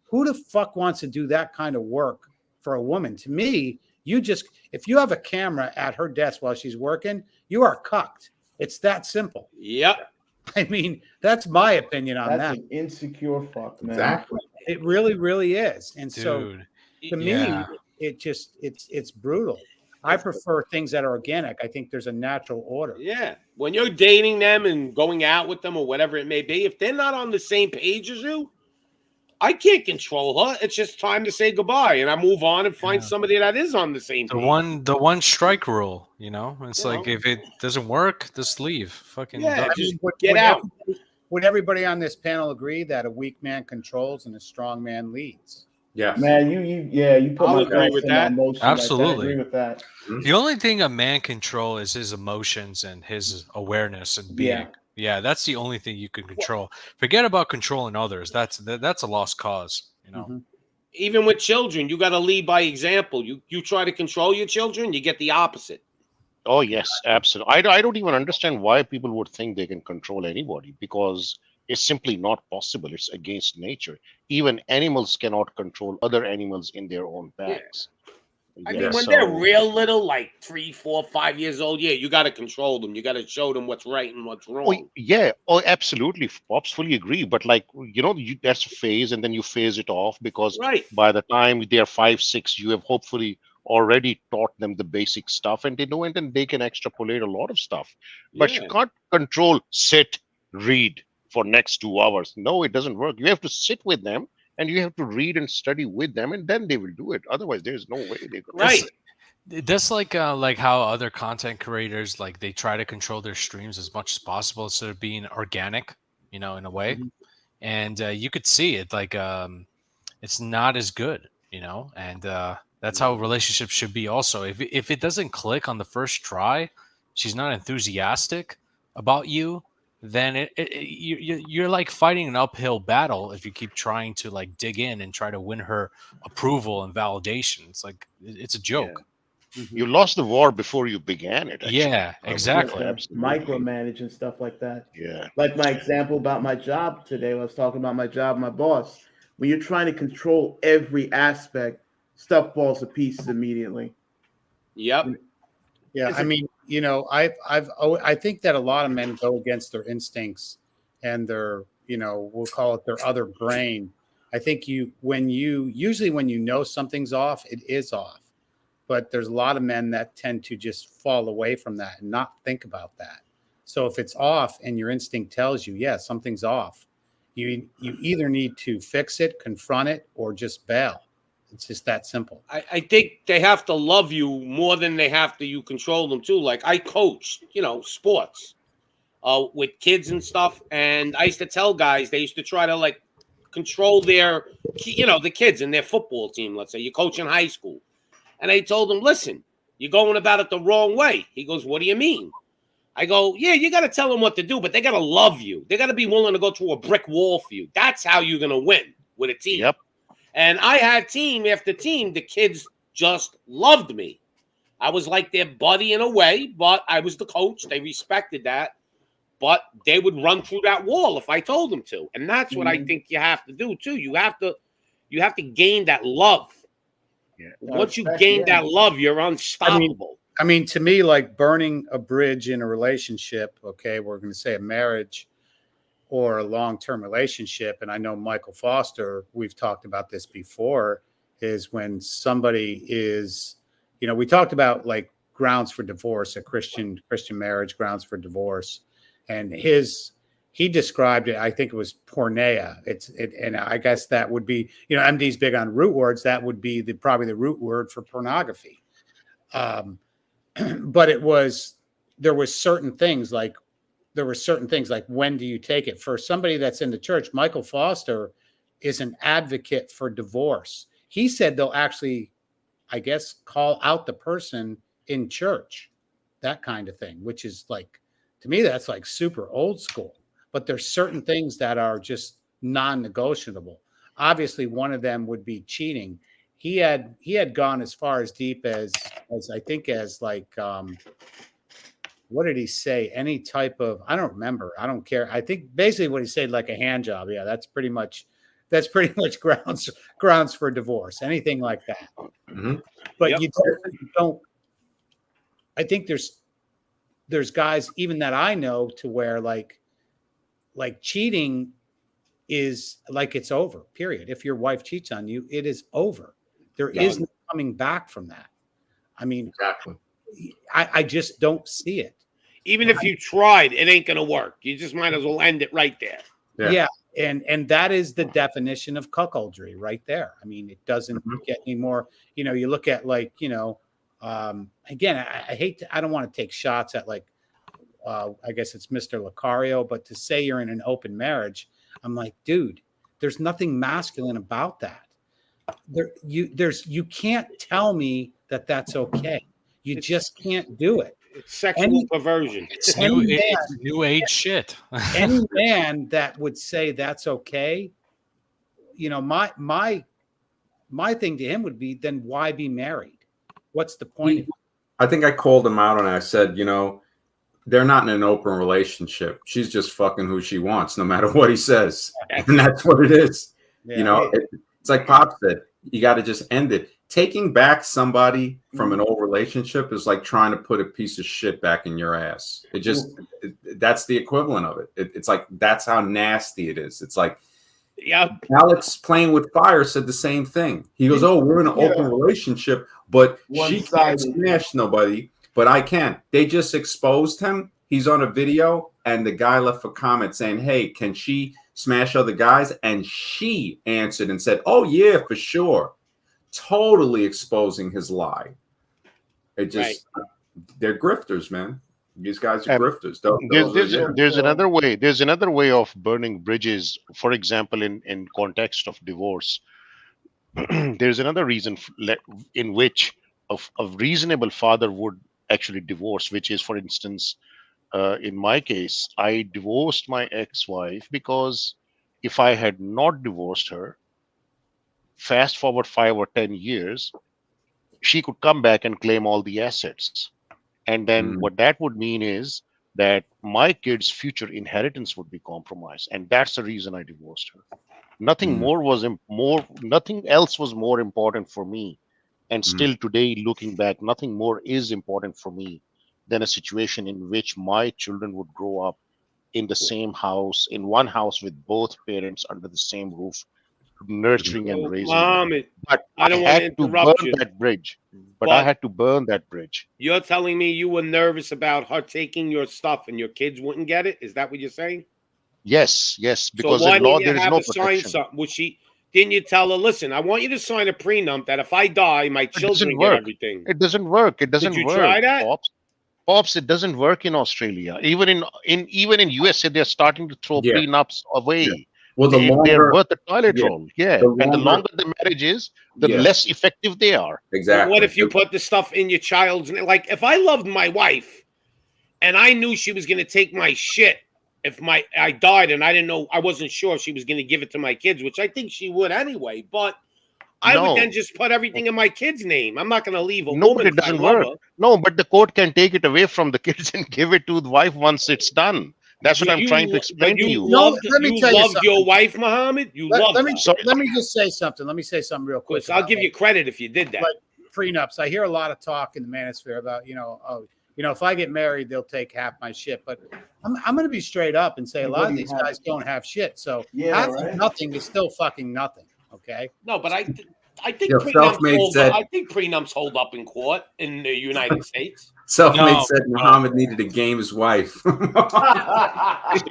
who the fuck wants to do that kind of work for a woman? To me, if you have a camera at her desk while she's working, you are cucked. It's that simple. Yep. I mean, that's my opinion on that. That's an insecure fuck, man. Exactly. It really, really is. And so to me, it's brutal. I prefer things that are organic. I think there's a natural order. Yeah. When you're dating them and going out with them or whatever it may be, if they're not on the same page as you, I can't control her. It's just time to say goodbye, and I move on and find somebody that is on the same page. The one strike rule, you know? It's like if it doesn't work, just leave. Fucking get out. Would everybody on this panel agree that a weak man controls and a strong man leads? Yeah, man. You put my agree with that. Absolutely. I agree with that. The only thing a man control is his emotions and his awareness and being. Yeah, that's the only thing you can control. Forget about controlling others. That's a lost cause. You know. Even with children, you got to lead by example. You try to control your children, you get the opposite. Oh, yes, absolutely. I don't even understand why people would think they can control anybody, because it's simply not possible. It's against nature. Even animals cannot control other animals in their own packs. I mean, when they're real little, like 3, 4, 5 years old, you got to control them. You got to show them what's right and what's wrong. Absolutely. Pops fully agree. But that's a phase, and then you phase it off, because by the time they're 5, 6, you have hopefully already taught them the basic stuff, and they know, and then they can extrapolate a lot of stuff. But you can't control, sit, read for next 2 hours. No, it doesn't work. You have to sit with them, and you have to read and study with them, and then they will do it. Otherwise, there's no way they could. That's like how other content creators, like, they try to control their streams as much as possible instead of being organic, you know, in a way. And you could see it, like, it's not as good, you know, and that's how relationships should be also. If it doesn't click on the first try, she's not enthusiastic about you, then you're like fighting an uphill battle if you keep trying to like dig in and try to win her approval and validation. It's like, it's a joke. You lost the war before you began it. Actually. Yeah, exactly. Micromanage and stuff like that. Yeah. Like my example about my job today, I was talking about my job, my boss. When you're trying to control every aspect, stuff falls to pieces immediately. Yep. Yeah, I mean, you know, I think that a lot of men go against their instincts and their, you know, we'll call it their other brain. I think usually when you know something's off, it is off. But there's a lot of men that tend to just fall away from that and not think about that. So if it's off and your instinct tells you, yeah, something's off, you either need to fix it, confront it, or just bail. It's just that simple. I think they have to love you more than they have to you control them too. Like, I coach, you know, sports with kids and stuff. And I used to tell guys, they used to try to like control their, you know, the kids in their football team. Let's say you coach in high school. And I told them, listen, you're going about it the wrong way. He goes, what do you mean? I go, yeah, you got to tell them what to do, but they got to love you. They got to be willing to go through a brick wall for you. That's how you're going to win with a team. Yep. And I had team after team. The kids just loved me. I was like their buddy in a way, but I was the coach. They respected that. But they would run through that wall if I told them to. And that's what I think you have to do too. You have to gain that love. Yeah. Once you gain that love, you're unstoppable. I mean, to me, like burning a bridge in a relationship, okay, we're going to say a marriage or a long-term relationship. And I know Michael Foster, we've talked about this before, is when somebody is, we talked about like grounds for divorce, a Christian marriage, grounds for divorce. And he described it, I think it was porneia. And I guess that would be, MD's big on root words. That would be probably the root word for pornography. But there were certain things like when do you take it? For somebody that's in the church, Michael Foster is an advocate for divorce. He said they'll actually, I guess, call out the person in church, that kind of thing, which is like, to me, that's like super old school. But there's certain things that are just non-negotiable. Obviously, one of them would be cheating. He had gone as far as deep as I think as like what did he say? Any type of, I don't remember. I don't care. I think basically what he said, like a hand job. Yeah, that's pretty much grounds for divorce. Anything like that. Mm-hmm. But you don't. I think there's guys even that I know to where like cheating is like it's over. Period. If your wife cheats on you, it is over. There is no coming back from that. I mean, exactly. I just don't see it. Even if you tried, it ain't gonna work. You just might as well end it right there. Yeah. And that is the definition of cuckoldry right there. I mean, it doesn't get any more, you look at like, again, I don't want to take shots at like, I guess it's Mr. Lucario, but to say you're in an open marriage, I'm like, dude, there's nothing masculine about that. You can't tell me that that's okay. You just can't do it. It's sexual perversion. It's new age shit. Any man that would say that's okay, my thing to him would be, then why be married? What's the point of it? I think I called him out and I said, they're not in an open relationship. She's just fucking who she wants, no matter what he says. And that's what it is. Yeah. It's like Pop said, you got to just end it. Taking back somebody from an old relationship is like trying to put a piece of shit back in your ass. That's the equivalent of it. It's like, that's how nasty it is. It's like, Alex playing with fire said the same thing. He goes, oh, we're in an open relationship, but she can't smash nobody, but I can. They just exposed him. He's on a video and the guy left a comment saying, hey, can she smash other guys? And she answered and said, oh yeah, for sure. Totally exposing his lie. They're grifters, man. These guys are grifters. There's another way. There's another way of burning bridges. For example, in context of divorce, there's another reason in which a reasonable father would actually divorce, which is, for instance, in my case, I divorced my ex-wife because if I had not divorced her, fast forward 5 or 10 years, she could come back and claim all the assets. And then what that would mean is that my kids' future inheritance would be compromised. And that's the reason I divorced her. Nothing else was more important for me. And still today, looking back, nothing more is important for me than a situation in which my children would grow up in the same house, in one house with both parents under the same roof, nurturing and raising them. But I had to burn that bridge. But I had to burn that bridge. You're telling me you were nervous about her taking your stuff and your kids wouldn't get it? Is that what you're saying? Yes. Because so in law there is no protection. Didn't you tell her, listen, I want you to sign a prenup that if I die, my children get everything? It doesn't work. It doesn't work. Did you try that? Pops, it doesn't work in Australia. Even in USA, they're starting to throw prenups away. Yeah. Well, they're worth the toilet roll. Yeah. And the longer the marriage is, the less effective they are. Exactly. But what if you put the stuff in your child's name? Like, if I loved my wife and I knew she was going to take my shit if I died and I wasn't sure she was going to give it to my kids, which I think she would anyway, but I would then just put everything in my kid's name. I'm not going to leave a woman. But it doesn't work. No, but the court can take it away from the kids and give it to the wife once it's done. That's what I'm trying to explain to you. Let me tell you something. Your wife, Muhammad. Let me just say something. Let me say something real quick. I'll give you credit if you did that. prenups. I hear a lot of talk in the manosphere about, if I get married, they'll take half my shit. But I'm going to be straight up and say a lot of these guys don't have shit. So half of nothing is still fucking nothing. Okay. No, but I think prenups hold up in court in the United States. Self-made said Muhammad needed to game his wife. Say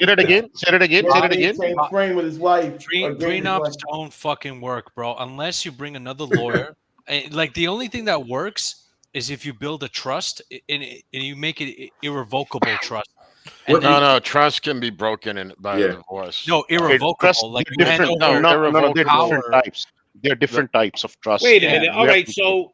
it again. Say it again. Say it again. Praying with his wife. Prenups don't fucking work, bro. Unless you bring another lawyer. Like the only thing that works is if you build a trust and you make it irrevocable trust. No, trust can be broken by a divorce. No, irrevocable. Like they're different types. There are different types of trust. Wait a minute. All right, so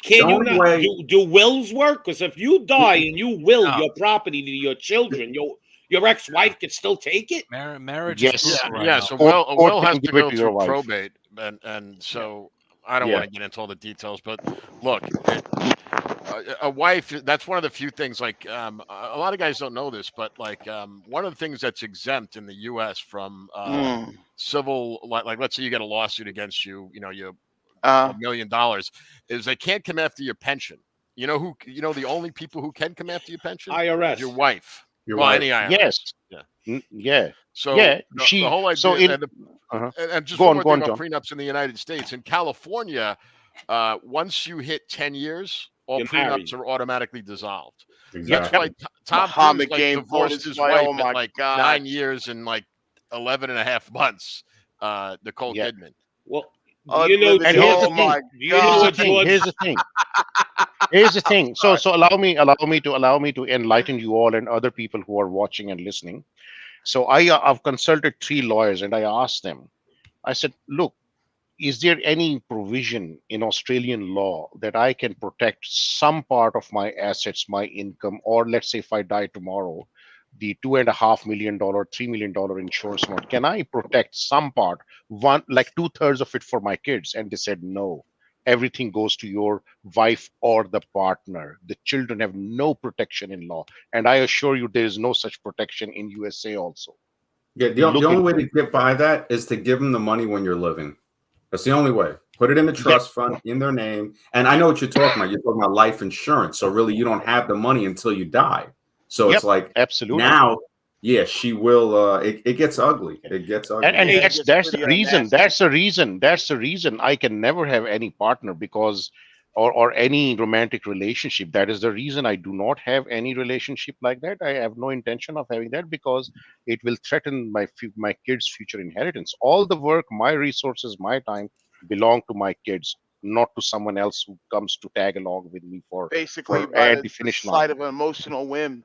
can you not do wills work? Because if you die and you will your property to your children, your ex-wife could still take it. Marriage. Yes. So a will has to go through probate, and so I don't want to get into all the details, but look, a wife, that's one of the few things, like a lot of guys don't know this, but like one of the things that's exempt in the U.S. from civil, like let's say you get a lawsuit against you, you $1 million, is they can't come after your pension. You know the only people who can come after your pension? IRS. Your wife. Any IRS. Yes. Yeah. So the whole idea, so and just one more thing about prenups in the United States. In California, once you hit 10 years, all prenups are automatically dissolved. That's why Tom Cruise divorced his wife at like 9 years and like 11 and a half months. Nicole Kidman. Well, here's the thing. So allow me to enlighten you all and other people who are watching and listening. So I've consulted 3 lawyers and I asked them. I said, look, is there any provision in Australian law that I can protect some part of my assets, my income, or let's say if I die tomorrow, the $2.5 million, $3 million insurance amount, can I protect some part, like 2/3 of it for my kids? And they said, no, everything goes to your wife or the partner. The children have no protection in law. And I assure you, there is no such protection in USA also. Yeah, the only way to get by that is to give them the money when you're living. That's the only way. Put it in the trust fund in their name. And I know what you're talking about. You're talking about life insurance. So really, you don't have the money until you die. So it's like absolutely now, she will. It gets ugly. It gets ugly. And that's the reason. That's the reason. That's the reason I can never have any partner because, or any romantic relationship. That is the reason I do not have any relationship like that. I have no intention of having that because it will threaten my kids' future inheritance. All the work, my resources, my time belong to my kids, not to someone else who comes to tag along with me for basically at the finish side line. of an emotional whim.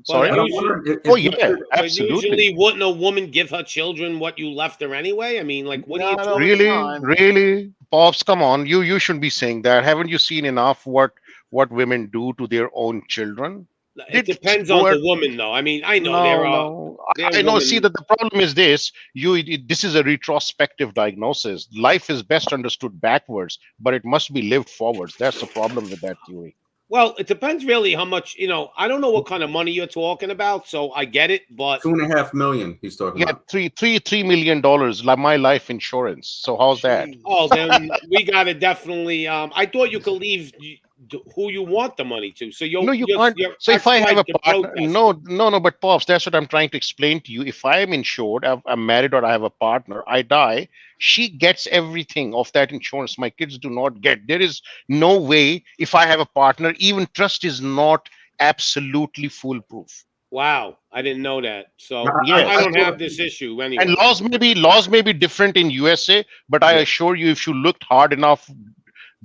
Sorry? Absolutely. Usually, wouldn't a woman give her children what you left her anyway? I mean, like, what do you really, Pops? Come on, you shouldn't be saying that. Haven't you seen enough what women do to their own children? It depends on the woman, though. I mean, I know there are. I know. See, that the problem is this: this is a retrospective diagnosis. Life is best understood backwards, but it must be lived forwards. That's the problem with that theory. Well, it depends really how much, I don't know what kind of money you're talking about, so I get it, but $2.5 million he's talking about. $3 million, like my life insurance. So how's that? Oh, then we gotta definitely I thought you could leave who you want the money to. So you can't. So if I have a partner, no, but Pops, that's what I'm trying to explain to you. If I am insured, I'm married or I have a partner, I die, she gets everything of that insurance. My kids do not get. There is no way if I have a partner, even trust is not absolutely foolproof. Wow, I didn't know that. So I don't have this issue anyway. And laws may be different in USA, but I assure you, if you looked hard enough,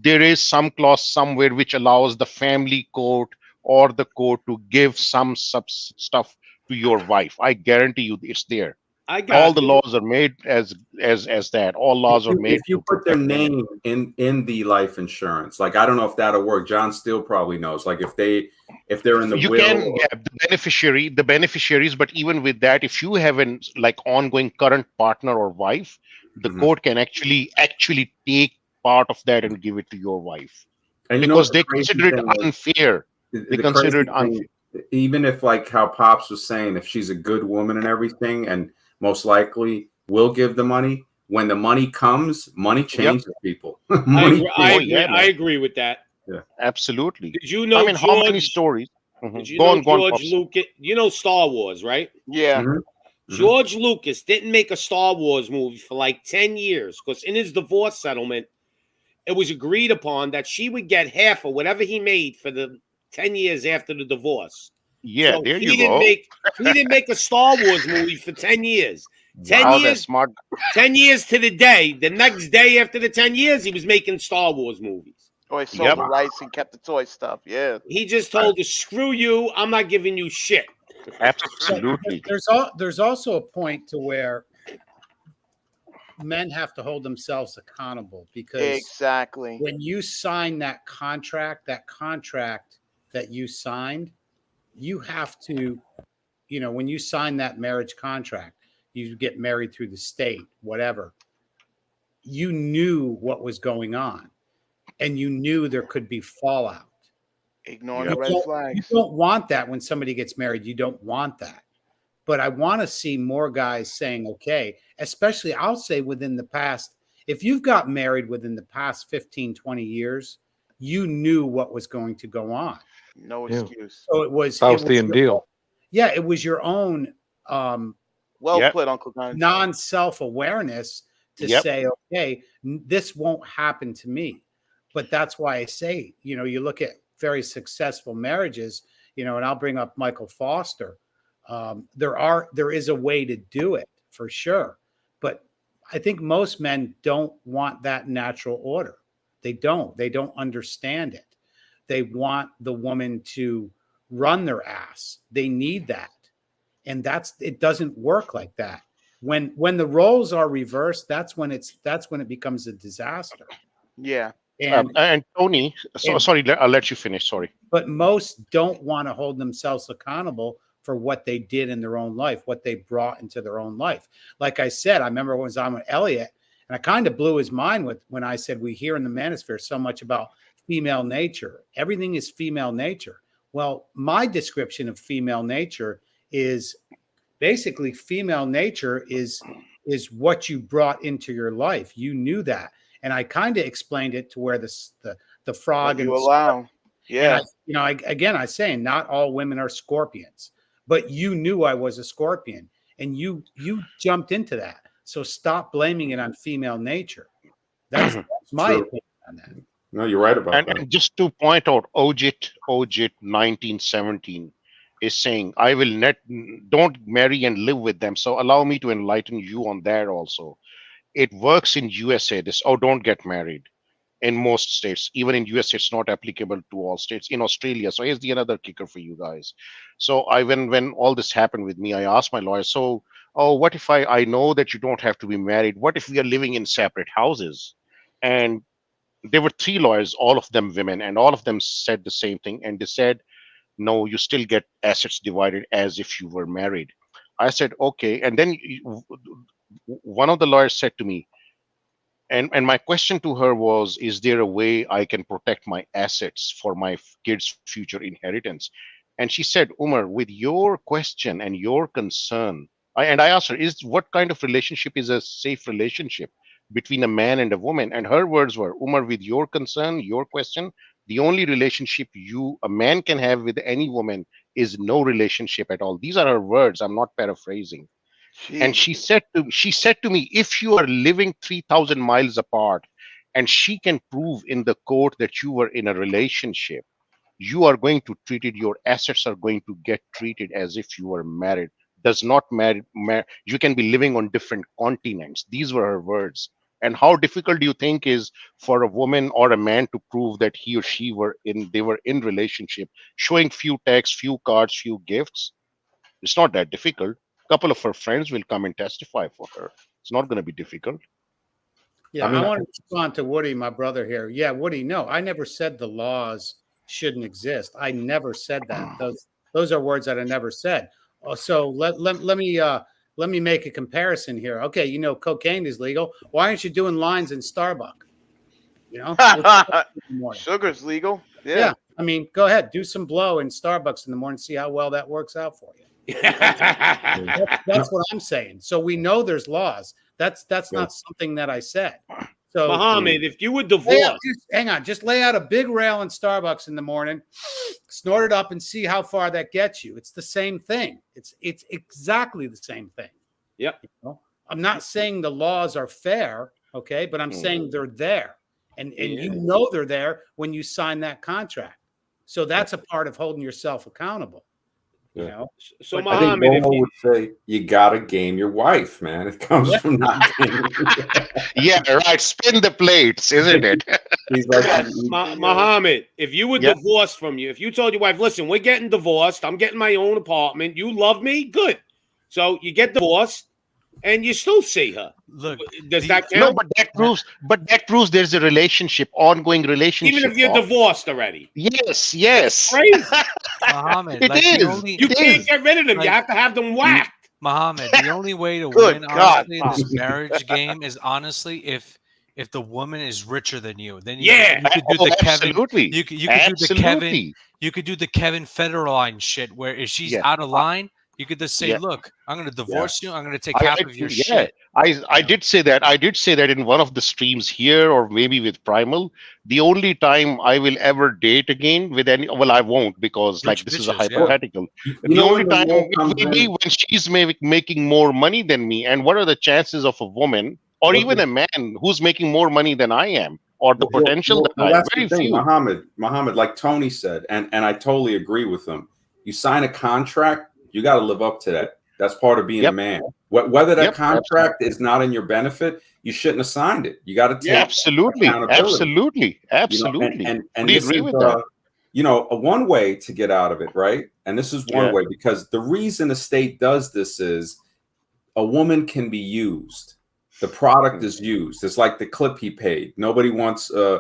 there is some clause somewhere which allows the family court or the court to give some stuff to your wife. I guarantee you, it's there. All the laws are made as that. All laws are made. If you put their name in the life insurance, like I don't know if that'll work. John Steele probably knows. Like if they're in the will, the beneficiaries. But even with that, if you have an ongoing current partner or wife, the court can actually take part of that and give it to your wife, and because they consider it unfair. They consider it unfair. Even if, like how Pops was saying, if she's a good woman and everything, and most likely will give the money, when the money comes, money changes people. I Money agree, I, changes. agree, I agree with that. Yeah, absolutely. Did you know I mean, George, how many stories? Did you Go know on, go on, George Pops. Lucas? You know Star Wars, right? Yeah. George Lucas didn't make a Star Wars movie for like 10 years because in his divorce settlement, it was agreed upon that she would get half of whatever he made for the 10 years after the divorce. Yeah, So there he you didn't go. make a Star Wars movie for 10 years. 10 Wow, years, that's smart. 10 years to the day. The next day after the 10 years, he was making Star Wars movies. Oh, he sold the rights and kept the toy stuff. Yeah. He just told her, screw you, I'm not giving you shit. Absolutely. There's also a point to where men have to hold themselves accountable because exactly when you sign that contract that you signed, you have to, when you sign that marriage contract, you get married through the state, whatever. You knew what was going on, and you knew there could be fallout. Ignoring the red flags. You don't want that when somebody gets married. You don't want that. But I want to see more guys saying, okay, especially I'll say within the past, if you've got married within the past 15, 20 years, you knew what was going to go on. No excuse. So it was the deal. Yeah, it was your own put, Uncle Guns. Non-self-awareness to say, okay, this won't happen to me. But that's why I say, you look at very successful marriages, and I'll bring up Michael Foster. There is a way to do it for sure. But I think most men don't want that natural order. They don't understand it. They want the woman to run their ass. They need that. And it doesn't work like that. When the roles are reversed, that's when it becomes a disaster. Yeah. And Tony, sorry, I'll let you finish. Sorry. But most don't want to hold themselves accountable for what they did in their own life, what they brought into their own life. Like I said, I remember when I was on with Elliot, and I kind of blew his mind when I said we hear in the manosphere so much about female nature. Everything is female nature. Well, my description of female nature is basically female nature is what you brought into your life. You knew that. And I kind of explained it to where the frog and you allow. Yeah. And I say not all women are scorpions, but you knew I was a scorpion and you jumped into that. So stop blaming it on female nature. That's my opinion on that. No, you're right about that. And just to point out, Ojit 1917 is saying, I will don't marry and live with them. So allow me to enlighten you on that also. It works in USA. Don't get married in most states. Even in USA, it's not applicable to all states. In Australia, so here's another kicker for you guys. So when all this happened with me, I asked my lawyer, what if I know that you don't have to be married? What if we are living in separate houses? And there were 3 lawyers, all of them women, and all of them said the same thing. And they said, no, you still get assets divided as if you were married. I said, okay. And then one of the lawyers said to me, and my question to her was, is there a way I can protect my assets for my kids' future inheritance? And she said, Umar, with your question and your concern, I asked her, what kind of relationship is a safe relationship between a man and a woman? And her words were, Umar, with your concern, your question, the only relationship a man can have with any woman is no relationship at all. These are her words. I'm not paraphrasing. Jeez. And she said to me, if you are living 3,000 miles apart and she can prove in the court that you were in a relationship, you are going to treat it, your assets are going to get treated as if you were married. Does not matter. You can be living on different continents. These were her words. And how difficult do you think is for a woman or a man to prove that he or she they were in relationship, showing few texts, few cards, few gifts? It's not that difficult. A couple of her friends will come and testify for her. It's not going to be difficult. Yeah, I want to respond to Woody, my brother here. Yeah, Woody, no, I never said the laws shouldn't exist. I never said that. Those are words that I never said. So let me make a comparison here. Okay, cocaine is legal. Why aren't you doing lines in Starbucks? Sugar's legal. Yeah. I mean, go ahead, do some blow in Starbucks in the morning, see how well that works out for you. That's what I'm saying. So we know there's laws. That's not something that I said. So Muhammad, if you were divorced, hang on, just lay out a big rail in Starbucks in the morning, snort it up, and see how far that gets you. It's the same thing. It's exactly the same thing. Yep. You know? I'm not saying the laws are fair, okay, but I'm saying they're there, and you know they're there when you sign that contract. So that's a part of holding yourself accountable. You know, so I think Muhammad, Momo would say you gotta game your wife, man. It comes from not gaming. Yeah, right. Spin the plates, isn't it? He's like, Muhammad, if you were divorced from you, if you told your wife, listen, we're getting divorced, I'm getting my own apartment, you love me, good. So you get divorced and you still see her. Look, does that No, count? but that proves there's a relationship, ongoing relationship. Even if you're divorced already. Yes, yes. Crazy. Muhammad, It like is. the only, You can't get rid of them. You have to have them whacked. Muhammad, the only way to Good win God, honestly in this marriage game is honestly if the woman is richer than you. Then you could do the Kevin. Absolutely. You could do the Kevin. You could do the Kevin Federline shit where if she's out of line, you could just say, "Look, I'm going to divorce you. I'm going to take half of your shit." I did say that. I did say that in one of the streams here, or maybe with Primal. The only time I will ever date again with any, well, I won't, because like this is a hypothetical. The only time it will be when she's making more money than me. And what are the chances of a woman or even a man who's making more money than I am, or the potential that I have? that's Very the thing, few. Muhammad, like Tony said, and I totally agree with him. You sign a contract, you got to live up to that. That's part of being a man. Whether that contract is not in your benefit, you shouldn't have signed it. You got to take absolutely. You know, and We this agree is, with that. you know, a one way to get out of it, right? And this is one way, because the reason the state does this is a woman can be used. The product is used. It's like the clip he paid. Nobody wants a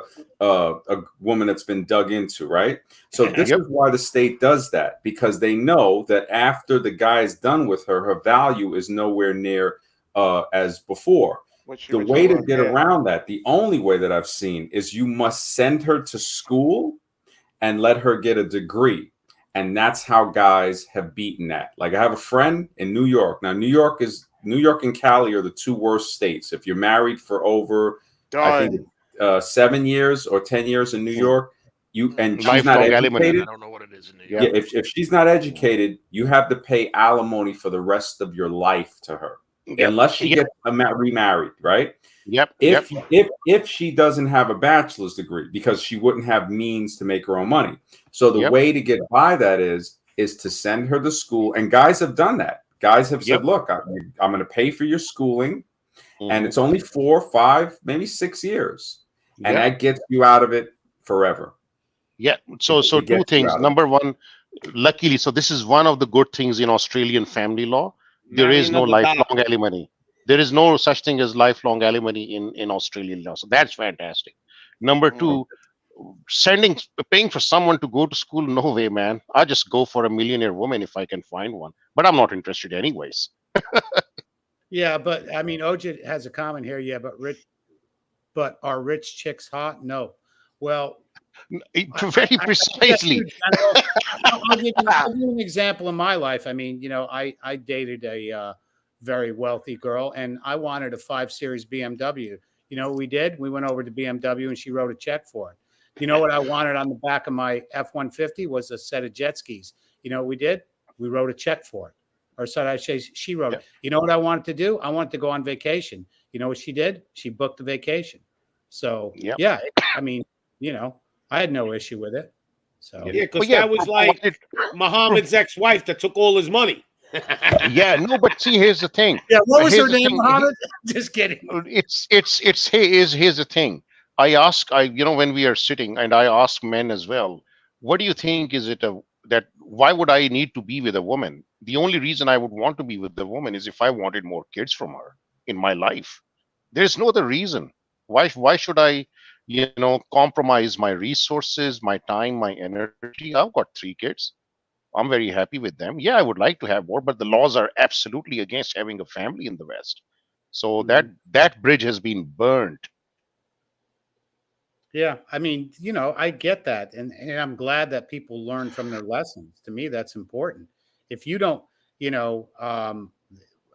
woman that's been dug into, right? So this is why the state does that, because they know that after the guy is done with her, her value is nowhere near as before. The way to get around that, the only way that I've seen, is you must send her to school and let her get a degree. And that's how guys have beaten that. Like I have a friend in New York. Now, New York and Cali are the two worst states. If you're married for over, I think, 7 years or 10 years in New York, and she's not educated. I don't know what it is in New York. Yeah, if she's not educated, you have to pay alimony for the rest of your life to her, unless she gets remarried, right? If she doesn't have a bachelor's degree, because she wouldn't have means to make her own money. So the way to get by that is to send her to school, and guys have done that. Guys have said, look, I'm going to pay for your schooling, and it's only 4, 5, maybe 6 years. And that gets you out of it forever. Yeah. So two things. Number one, luckily, so this is one of the good things in Australian family law. There is no lifelong alimony. There is no such thing as lifelong alimony in Australian law. So that's fantastic. Number two, paying for someone to go to school, no way, man. I'll just go for a millionaire woman if I can find one. But I'm not interested anyways. Yeah, but I mean, OJ has a comment here. Yeah, but are rich chicks hot? No. Well, very precisely. I'll give you an example in my life. I mean, you know, I dated a very wealthy girl, and I wanted a 5 Series BMW. You know what we did? We went over to BMW, and she wrote a check for it. You know what I wanted on the back of my F-150 was a set of jet skis. You know what we did? We wrote a check for it. Or so I say she wrote it. You know what I wanted to do? I wanted to go on vacation. You know what she did? She booked the vacation. So yeah, I mean, you know, I had no issue with it. So yeah, because that was like Muhammad's ex-wife that took all his money. No, but see, here's the thing. Yeah, what was her name, Muhammad? Just kidding. Here's the thing. You know, when we are sitting, and I ask men as well, what do you think is it that why would I need to be with a woman? The only reason I would want to be with the woman is if I wanted more kids from her in my life. There's no other reason. Why should I, you know, compromise my resources, my time, my energy? I've got 3 kids. I'm very happy with them. Yeah, I would like to have more, but the laws are absolutely against having a family in the West. So that bridge has been burned. Yeah, I mean, you know, I get that, and I'm glad that people learn from their lessons. To me, that's important. If you don't, you know,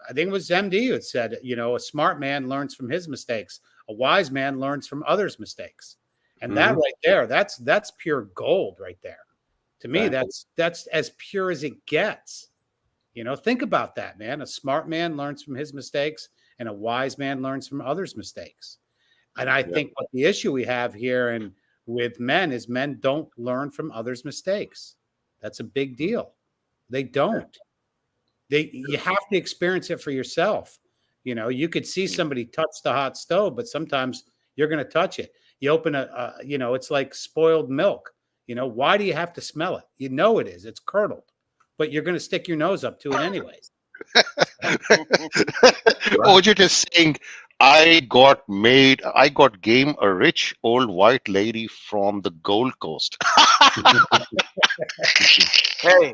I think it was MD who had said, you know, a smart man learns from his mistakes. A wise man learns from others' mistakes. And that right there, that's pure gold right there. To me, that's as pure as it gets. You know, think about that, man. A smart man learns from his mistakes, and a wise man learns from others' mistakes. And I think what the issue we have here and with men is men don't learn from others' mistakes. That's a big deal. They don't. You have to experience it for yourself. You know, you could see somebody touch the hot stove, but sometimes you're going to touch it. You open you know, it's like spoiled milk. You know, why do you have to smell it? You know it is. It's curdled, but you're going to stick your nose up to it anyways. Ojit is saying, I got game a rich old white lady from the Gold Coast. Hey,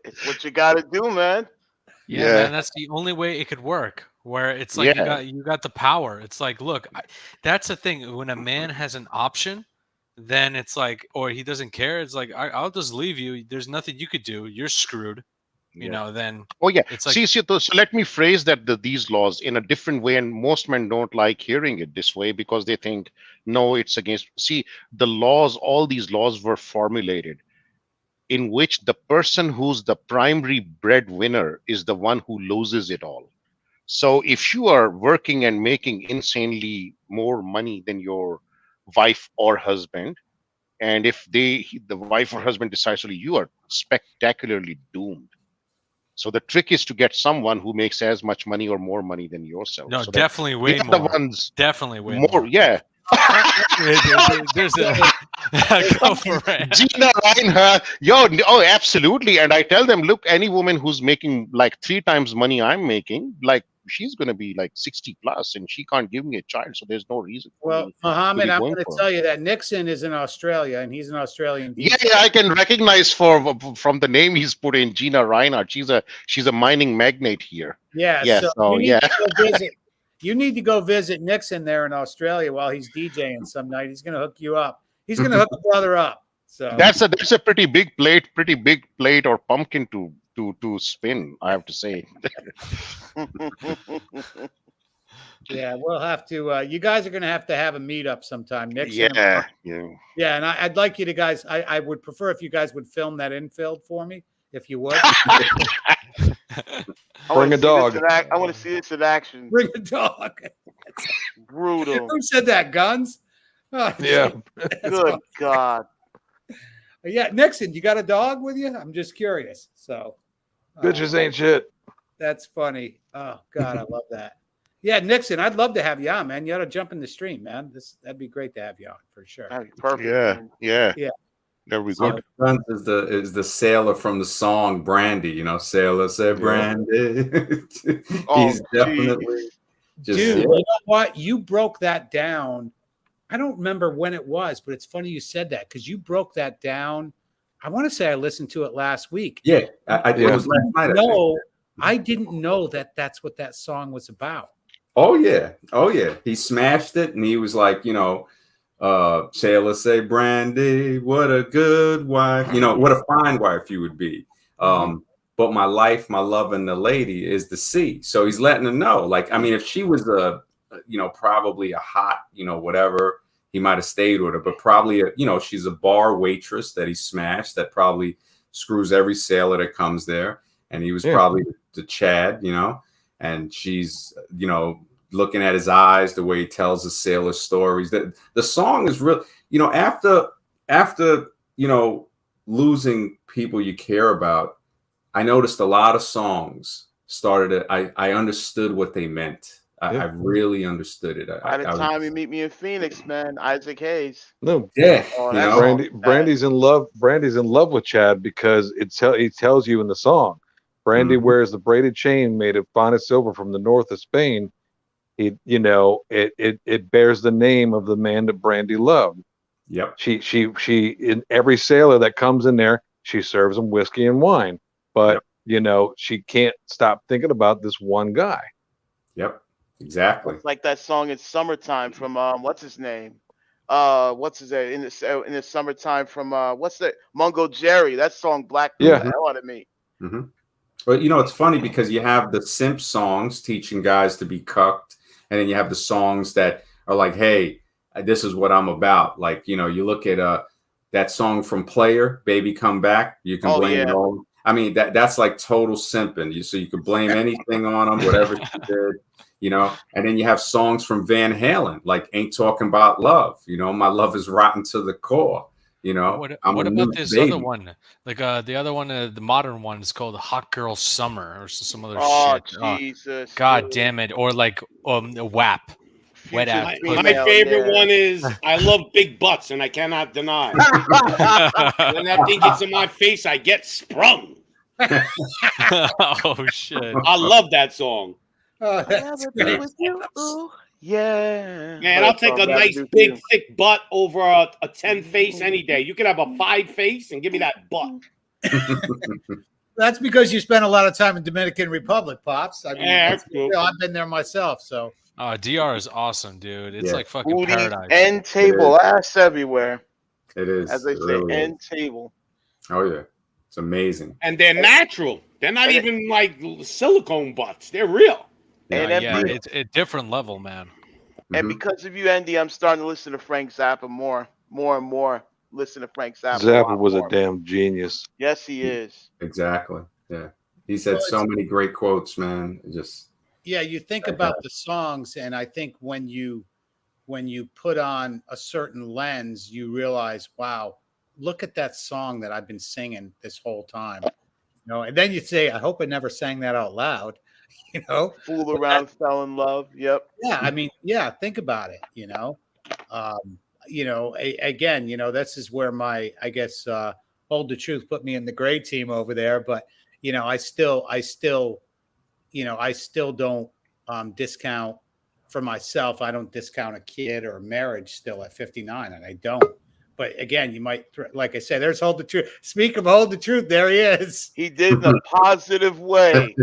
it's what you got to do, man. Yeah, man, that's the only way it could work. Where it's like you got the power. It's like, look, that's the thing. When a man has an option, then it's like, or he doesn't care. It's like, I'll just leave you. There's nothing you could do. You're screwed. You know. Then it's like, so let me phrase that these laws in a different way, and most men don't like hearing it this way because they think, no, it's against. See, the laws, all these laws were formulated in which the person who's the primary breadwinner is the one who loses it all. So if you are working and making insanely more money than your wife or husband, and if the wife or husband decides to leave, you are spectacularly doomed. So the trick is to get someone who makes as much money or more money than yourself. No, so definitely way more. The ones definitely way more. Yeah. There's a go for it. Gina Reinhardt, absolutely. And I tell them, look, any woman who's making like 3 times money I'm making, like she's going to be like 60 plus, and she can't give me a child, so there's no reason. Well, Mohammed, I'm going to tell you that Nixon is in Australia, and he's an Australian. Yeah, I can recognize from the name he's put in, Gina Reinhardt. She's a mining magnate here. Yeah. So you need to go visit Nixon there in Australia while he's DJing some night. He's going to hook you up. He's going to hook the brother up. So that's a pretty big plate or pumpkin to spin, I have to say. Yeah, we'll have to. You guys are going to have a meetup sometime. Nixon. Yeah. And I'd like you to guys. I would prefer if you guys would film that infield for me, if you would. Bring a dog. I want to see this in action. Bring a dog. Brutal. Who said that? Guns? Oh, yeah. Good God. Yeah, Nixon, you got a dog with you? I'm just curious. So, bitches ain't shit. That's funny. Oh God, I love that. Yeah, Nixon, I'd love to have you on, man. You ought to jump in the stream, man. That'd be great to have you on for sure. That'd be perfect. Yeah. There we go. Is the sailor from the song Brandy? You know, sailor said Brandy. He's definitely just. Dude, you know what? You broke that down. I don't remember when it was, but it's funny you said that because you broke that down. I want to say I listened to it last week. Yeah, I did. It was last night. No, I didn't know that that's what that song was about. Oh yeah. He smashed it, and he was like, you know, sailor say Brandy, what a good wife. You know, what a fine wife you would be. But my life, my love, and the lady is the sea. So he's letting her know. Like, I mean, if she was probably a hot, whatever, he might have stayed with her, but probably, she's a bar waitress that he smashed that probably screws every sailor that comes there. And he was probably the Chad, and she's, looking at his eyes, the way he tells the sailor stories. That the song is real, after losing people you care about. I noticed a lot of songs started. I understood what they meant. I really understood it. By the time you meet me in Phoenix, man, Isaac Hayes. No, Oh, Brandy's in love. Brandy's in love with Chad because he tells you in the song. Brandy wears the braided chain made of finest silver from the north of Spain. It bears the name of the man that Brandy loved. Yep. She in every sailor that comes in there, she serves them whiskey and wine. But she can't stop thinking about this one guy. Yep. Exactly. It's like that song "It's Summertime" from what's his name? What's his name in the summertime from what's that? Mungo Jerry. That song "Black" the hell out of me. But it's funny because you have the simp songs teaching guys to be cucked, and then you have the songs that are like, "Hey, this is what I'm about." Like, you look at that song from Player, "Baby Come Back." You can blame it all. I mean, that's like total simping. So you could blame anything on them, whatever she did. And then you have songs from Van Halen, like "Ain't Talking About Love." My love is rotten to the core. What about this other one? Like the other one, the modern one is called "Hot Girl Summer" or some other shit. Jesus! God damn it! Or like WAP, wet ass. My favorite one is "I love big butts and I cannot deny." When that thing gets in my face, I get sprung. Oh shit! I love that song. Oh, that's great. Yeah. Man, I'll take a nice big thick butt over a 10 face any day. You could have a 5 face and give me that butt. That's because you spent a lot of time in Dominican Republic, Pops. I mean, that's cool. I've been there myself, so. DR is awesome, dude. It's like fucking Booty, paradise. end table, ass everywhere. It is. As they say, really end table. Oh yeah, it's amazing. And they're natural. They're not even like silicone butts. They're real. It's a different level, man. And because of you, Andy, I'm starting to listen to Frank Zappa more and more. Listen to Frank Zappa. Zappa was a damn genius. Yes, he is. Exactly. Yeah, he said so many great quotes, man. You think about the songs, and I think when you put on a certain lens, you realize, wow, look at that song that I've been singing this whole time. And then you say, I hope I never sang that out loud. Fool around, fell in love. Yep. Yeah, I mean, think about it. Again, this is where my, I guess, Hold the Truth put me in the gray team over there. But I still don't discount for myself. I don't discount a kid or a marriage still at 59, and I don't. But again, you might, like I said, there's Hold the Truth. Speak of Hold the Truth, there he is. He did in a positive way.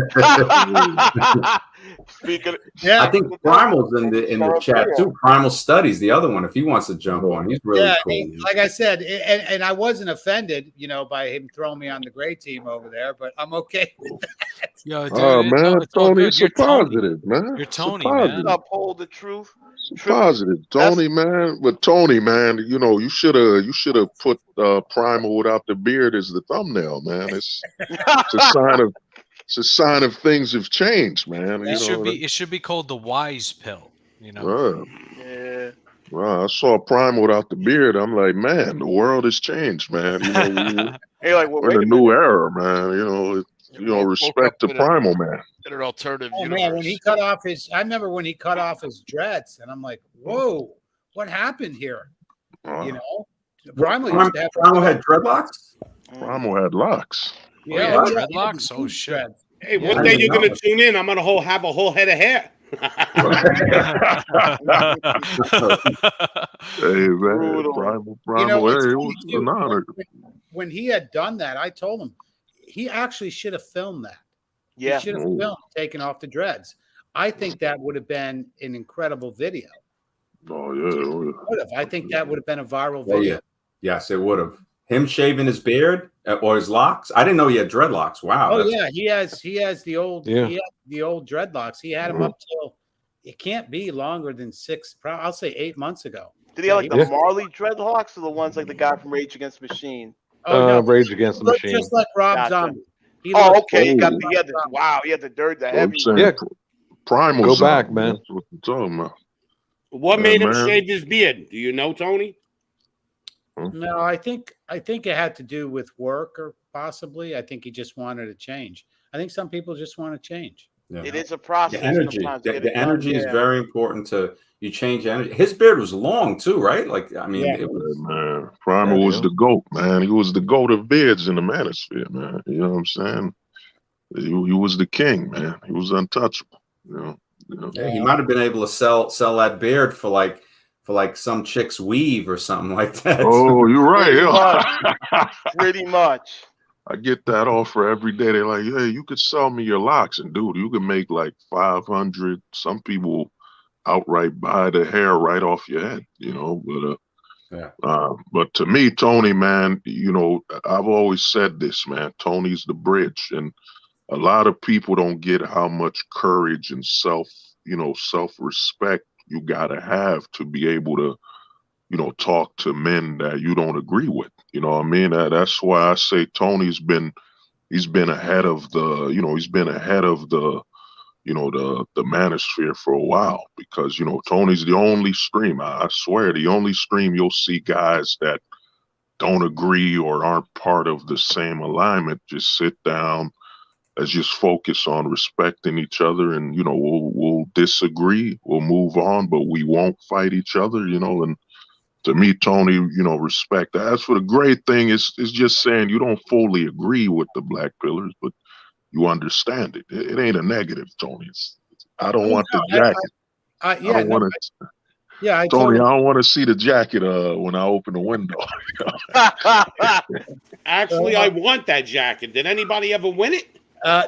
Speaking, I think Primal's in the chat too. Primal Studies, the other one. If he wants to jump on, he's really cool. Like I said, and I wasn't offended, by him throwing me on the gray team over there, but I'm okay with that. Yo, dude, man, Tony, it's a positive, man. You're Tony, man. Uphold the truth. Positive, Tony, man. But Tony, man, you should have put Primal without the beard as the thumbnail, man. It's a sign of things have changed, man. It should be called the Wise Pill. Yeah. Well, I saw Primal without the beard. I'm like, man, the world has changed, man. We're in a new era, man. Respect to Primal, man. In an alternative universe. Man, when he cut off I remember when he cut off his dreads, and I'm like, whoa, what happened here? Primal had dreadlocks? Primal had locks. Yeah, dreadlocks? Oh, shit. Hey, one day you're going to tune in. I'm going to have a whole head of hair. Hey, man, Primal, it was an honor. When he had done that, I told him he actually should have filmed that. Yeah. He should have filmed taking off the dreads. I think that would have been an incredible video. Oh, yeah. I think that would have been a viral video. Yeah. Yes, it would have. Him shaving his beard or his locks. I didn't know he had dreadlocks. Wow. Oh yeah, he has the old the old dreadlocks. He had them up till it can't be longer than 8 months ago. Did he have like the Marley dreadlocks or the ones like the guy from Rage Against the Machine? Oh no, Rage Against the Machine. Just like Rob Zombie. He had the dirt, the heavy. Yeah. Primal. Go back, man. That's what I'm talking about. What made him shave his beard? Do you know, Tony? No, I think it had to do with work, or possibly. I think he just wanted to change. I think some people just want to change. Yeah. It is a process. The energy. The energy is very important to you change energy. His beard was long too, right? Like it was. Man, Primal was the GOAT, man. He was the GOAT of beards in the manosphere, man. You know what I'm saying? He was the king, man. He was untouchable. Yeah, he might have been able to sell that beard for like some chick's weave or something like that. Oh, you're right. Pretty much. I get that offer every day. They're like, hey, you could sell me your locks. And dude, you could make like 500. Some people outright buy the hair right off your head, but to me, Tony, man, I've always said this, man, Tony's the bridge. And a lot of people don't get how much courage and self-respect you gotta have to be able to, talk to men that you don't agree with. You know what I mean? That's why I say Tony's been ahead of the manosphere for a while, because Tony's the only stream, I swear, the only stream you'll see guys that don't agree or aren't part of the same alignment just sit down. Let's just focus on respecting each other, and we'll disagree, we'll move on, but we won't fight each other. And to me, Tony, respect. As for the great thing, is just saying you don't fully agree with the black pillars, but you understand it. It ain't a negative, Tony. I don't want the jacket. I don't want to. Yeah, Tony, I don't want to see the jacket when I open the window. Actually, I want that jacket. Did anybody ever win it?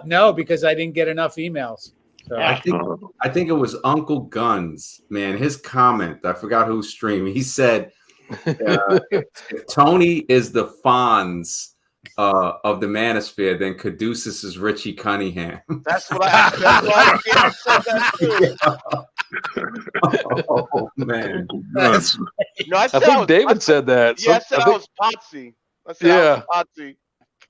No, because I didn't get enough emails. So. I think it was Uncle Guns, man. His comment, I forgot whose stream. He said, if Tony is the Fonz of the manosphere, then Caduceus is Richie Cunningham. That's what I said that too. Oh man, I think David said that. Yeah, I said I was Potsy. I said I was Potsy.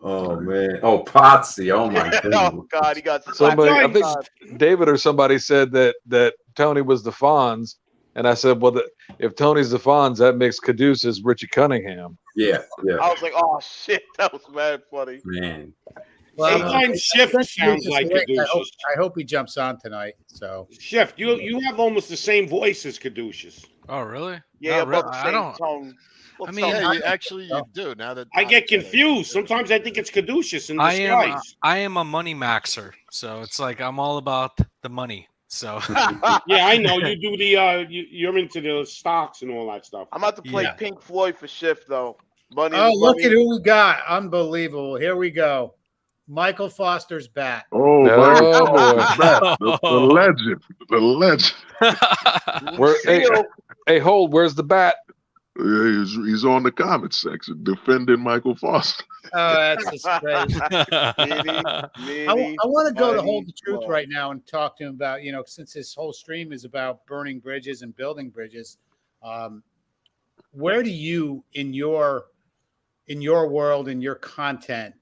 Oh man! Oh, Potsy! Oh my god! Oh god, he got somebody. I think David or somebody said that Tony was the Fonz, and I said, well, if Tony's the Fonz, that makes Caduceus Richie Cunningham. Yeah. I was like, oh shit, that was mad funny. Man. Well, sometimes Shift sounds like Caduceus. I hope he jumps on tonight. So Shift, you have almost the same voice as Caduceus. Oh really? Yeah, really. I don't. Tone. I mean, yeah, you do. Now that I get confused. Sometimes I think it's Caduceus in disguise. I am a money maxer, so it's like I'm all about the money. So yeah, I know you do the you're into the stocks and all that stuff. I'm about to play Pink Floyd for Shift though. Look at who we got! Unbelievable. Here we go. Michael Foster's bat. Oh, Michael Foster's bat. The legend. Hey, hold. Where's the bat? Yeah, he's on the comment section defending Michael Foster. Oh, that's just crazy. I want to go to Hold the Truth right now and talk to him about, since this whole stream is about burning bridges and building bridges, where do you, in your world, in your content,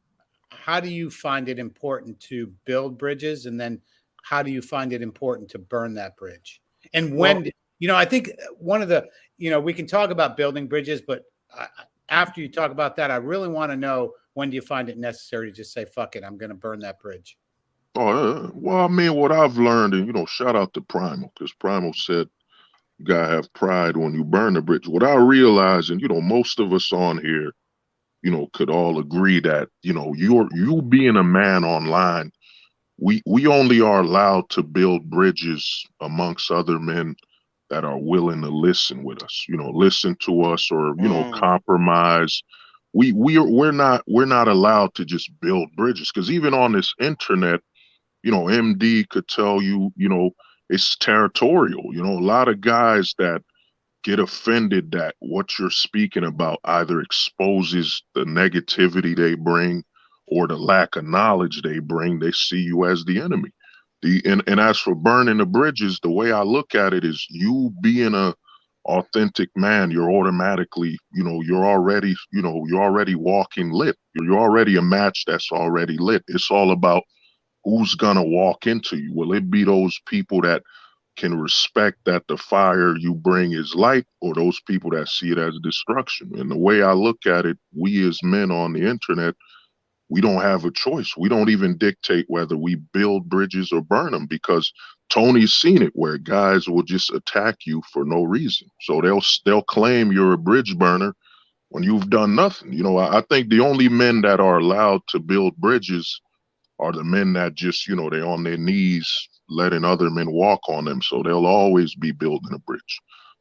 how do you find it important to build bridges, and then how do you find it important to burn that bridge? And when, I think one of the, we can talk about building bridges, but after you talk about that, I really want to know, when do you find it necessary to just say, fuck it, I'm going to burn that bridge? Oh, well, I mean, what I've learned, and, shout out to Primal, because Primal said you got to have pride when you burn the bridge. What I realize, and, most of us on here, could all agree that, you being a man online, we only are allowed to build bridges amongst other men that are willing to listen with us, listen to us, or, compromise. We're not allowed to just build bridges, because even on this internet, MD could tell you, it's territorial. A lot of guys that get offended that what you're speaking about either exposes the negativity they bring or the lack of knowledge they bring. They see you as the enemy. And as for burning the bridges, the way I look at it is, you being a authentic man, you're automatically, you're already walking lit. You're already a match that's already lit. It's all about who's gonna walk into you. Will it be those people that can respect that the fire you bring is light, or those people that see it as destruction? And the way I look at it, we as men on the internet, we don't have a choice. We don't even dictate whether we build bridges or burn them, because Tony's seen it where guys will just attack you for no reason. So they'll claim you're a bridge burner when you've done nothing. I think the only men that are allowed to build bridges are the men that just, they're on their knees letting other men walk on them. So they'll always be building a bridge.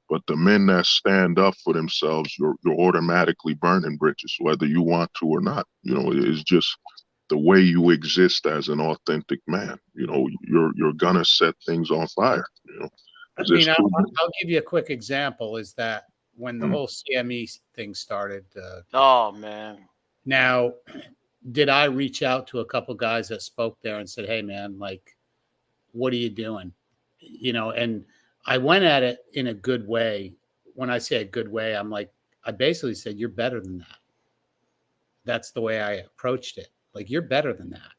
But the men that stand up for themselves, you're automatically burning bridges, whether you want to or not. It's just the way you exist as an authentic man. You're gonna set things on fire. I'll give you a quick example. Is that when the whole CME thing started? Oh man! Now, did I reach out to a couple guys that spoke there and said, hey man, like, what are you doing? You know, and I went at it in a good way. When I say a good way, I'm like, I basically said, you're better than that. That's the way I approached it. Like, you're better than that.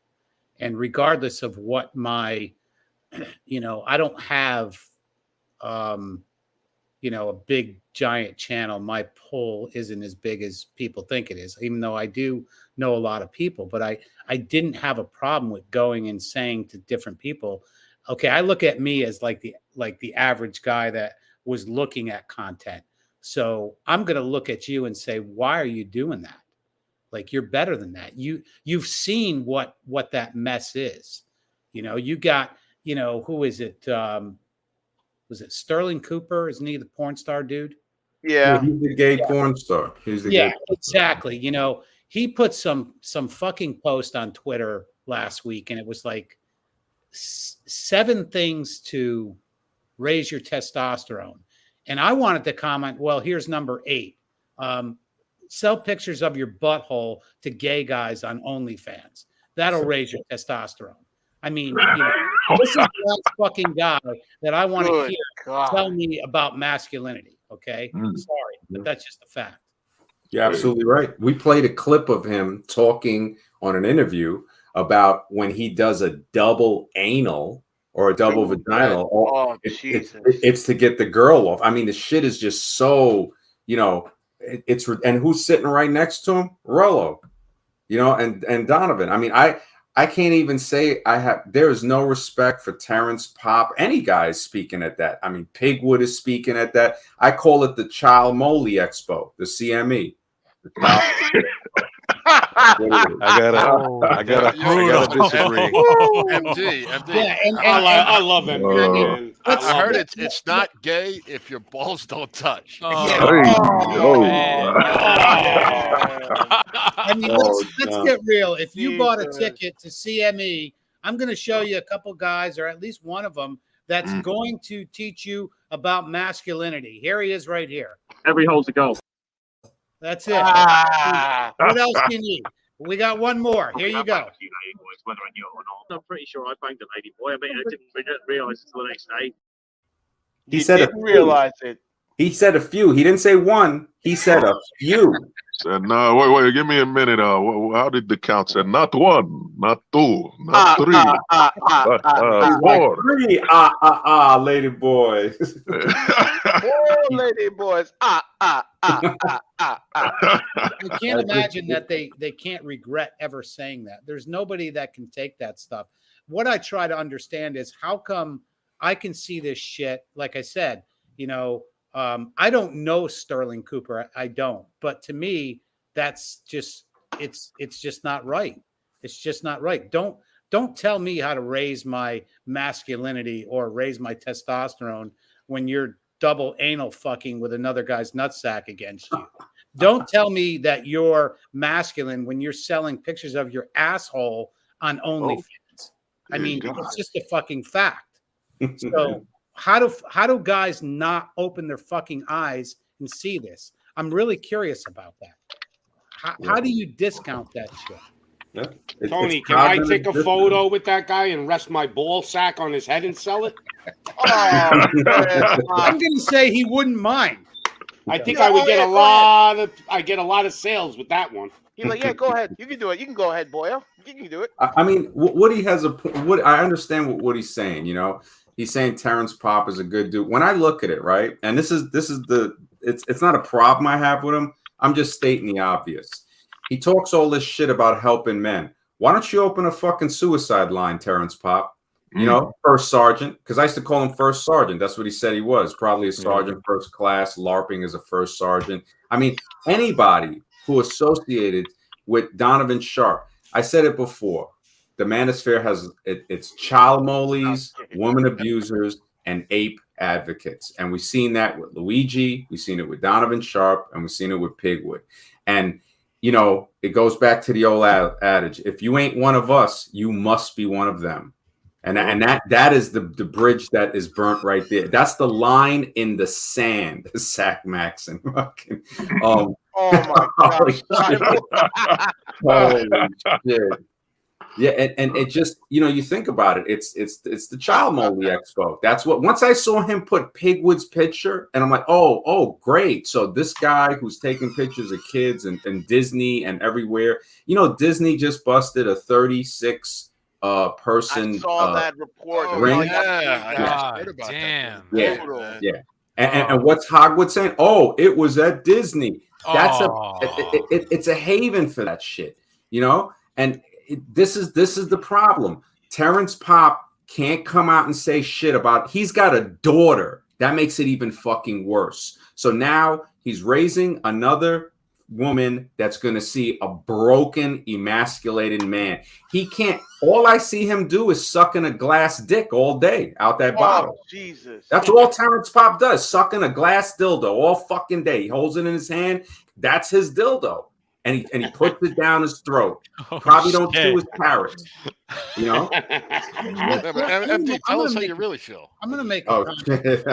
And regardless of what my, you know, I don't have, you know, a big giant channel. My pull isn't as big as people think it is, even though I do know a lot of people. But I didn't have a problem with going and saying to different people, okay, I look at me as like the average guy that was looking at content. So I'm going to look at you and say, why are you doing that? Like, you're better than that. You've seen what that mess is. You know, you got, you know, who is it? Was it Sterling Cooper? Isn't he the porn star dude? Yeah. He's the gay porn star. He's the gay. Exactly. You know, he put some fucking post on Twitter last week, and it was like 7 things to raise your testosterone. And I wanted to comment, well, here's number 8. Sell pictures of your butthole to gay guys on OnlyFans. That'll raise your testosterone. I mean, you know, this is the last fucking guy that I want to hear tell me about masculinity. Okay, sorry, but that's just a fact. You're absolutely right. We played a clip of him talking on an interview about when he does a double anal or a double vaginal. It's to get the girl off. I mean, the shit is just so, you know, it's and who's sitting right next to him? Rollo, you know, and Donovan. I mean, I can't even say there is no respect for Terrence Pop. Any guys speaking at that. I mean, Pigwood is speaking at that. I call it the Child Moley Expo, the CME. I gotta disagree. MD. Yeah, and I love MD, man. I heard it's not gay if your balls don't touch. I mean, let's get real. If you bought a ticket to CME, I'm going to show you a couple guys, or at least one of them, that's going to teach you about masculinity. Here he is right here. Every hole's a go. That's it. What else do you need? We got one more. Here you go. Whether I knew it or not. I'm pretty sure I banged a lady boy. I mean, I didn't realize it until the next day. He said didn't realize it. He said a few. He didn't say one. He said a few. Said, no, wait, give me a minute. How did the count say? Not 1, not 2, not 3, but 4. 3, lady boys. 4 lady boys. I can't imagine that they can't regret ever saying that. There's nobody that can take that stuff. What I try to understand is how come I can see this shit. Like I said, you know, I don't know Sterling Cooper. I don't. But to me, that's just it's just not right. It's just not right. Don't tell me how to raise my masculinity or raise my testosterone when you're double anal fucking with another guy's nutsack against you. Don't tell me that you're masculine when you're selling pictures of your asshole on OnlyFans. I mean, it's just a fucking fact. So how do guys not open their fucking eyes and see this? I'm really curious about that. How do you discount that shit? Yeah. Tony, can I take a photo with that guy and rest my ball sack on his head and sell it? I'm going to say he wouldn't mind. I think I would get a lot of sales with that one. He's like, yeah, go ahead. You can do it. You can go ahead, Boyle. You can do it. I mean, Woody has I understand what Woody's saying. You know, he's saying Terrence Pop is a good dude. When I look at it, right, and this is it's not a problem I have with him. I'm just stating the obvious. He talks all this shit about helping men. Why don't you open a fucking suicide line, Terrence Pop? You know, first sergeant, because I used to call him first sergeant. That's what he said he was. Probably a sergeant first class, LARPing as a first sergeant. I mean, anybody who associated with Donovan Sharp. I said it before. The manosphere has it's child molies, woman abusers, and ape advocates. And we've seen that with Luigi. We've seen it with Donovan Sharp, and we've seen it with Pigwood. And, you know, it goes back to the old adage. If you ain't one of us, you must be one of them. And that is the bridge that is burnt right there. That's the line in the sand, Sack Max and fucking. Oh my God! Holy shit! Yeah, and it just, you think about it. It's the Child Moldy Expo. That's what. Once I saw him put Pigwood's picture, and I'm like, oh, great. So this guy who's taking pictures of kids and Disney and everywhere. Disney just busted a 36 person. I saw that report. Ring. Damn. Yeah. And what's Hogwood saying? Oh, it was at Disney. That's it's a haven for that shit, And this is the problem. Terrence Pop can't come out and say shit about. He's got a daughter. That makes it even fucking worse. So now he's raising another woman that's going to see a broken, emasculated man. He can't. All I see him do is sucking a glass dick all day out that bottle. Jesus. That's all Terrence Pop does, sucking a glass dildo all fucking day. He holds it in his hand. That's his dildo. And he puts it down his throat. Probably don't chew his carrots. MD, tell us how you really feel. I'm gonna make. Oh, Look at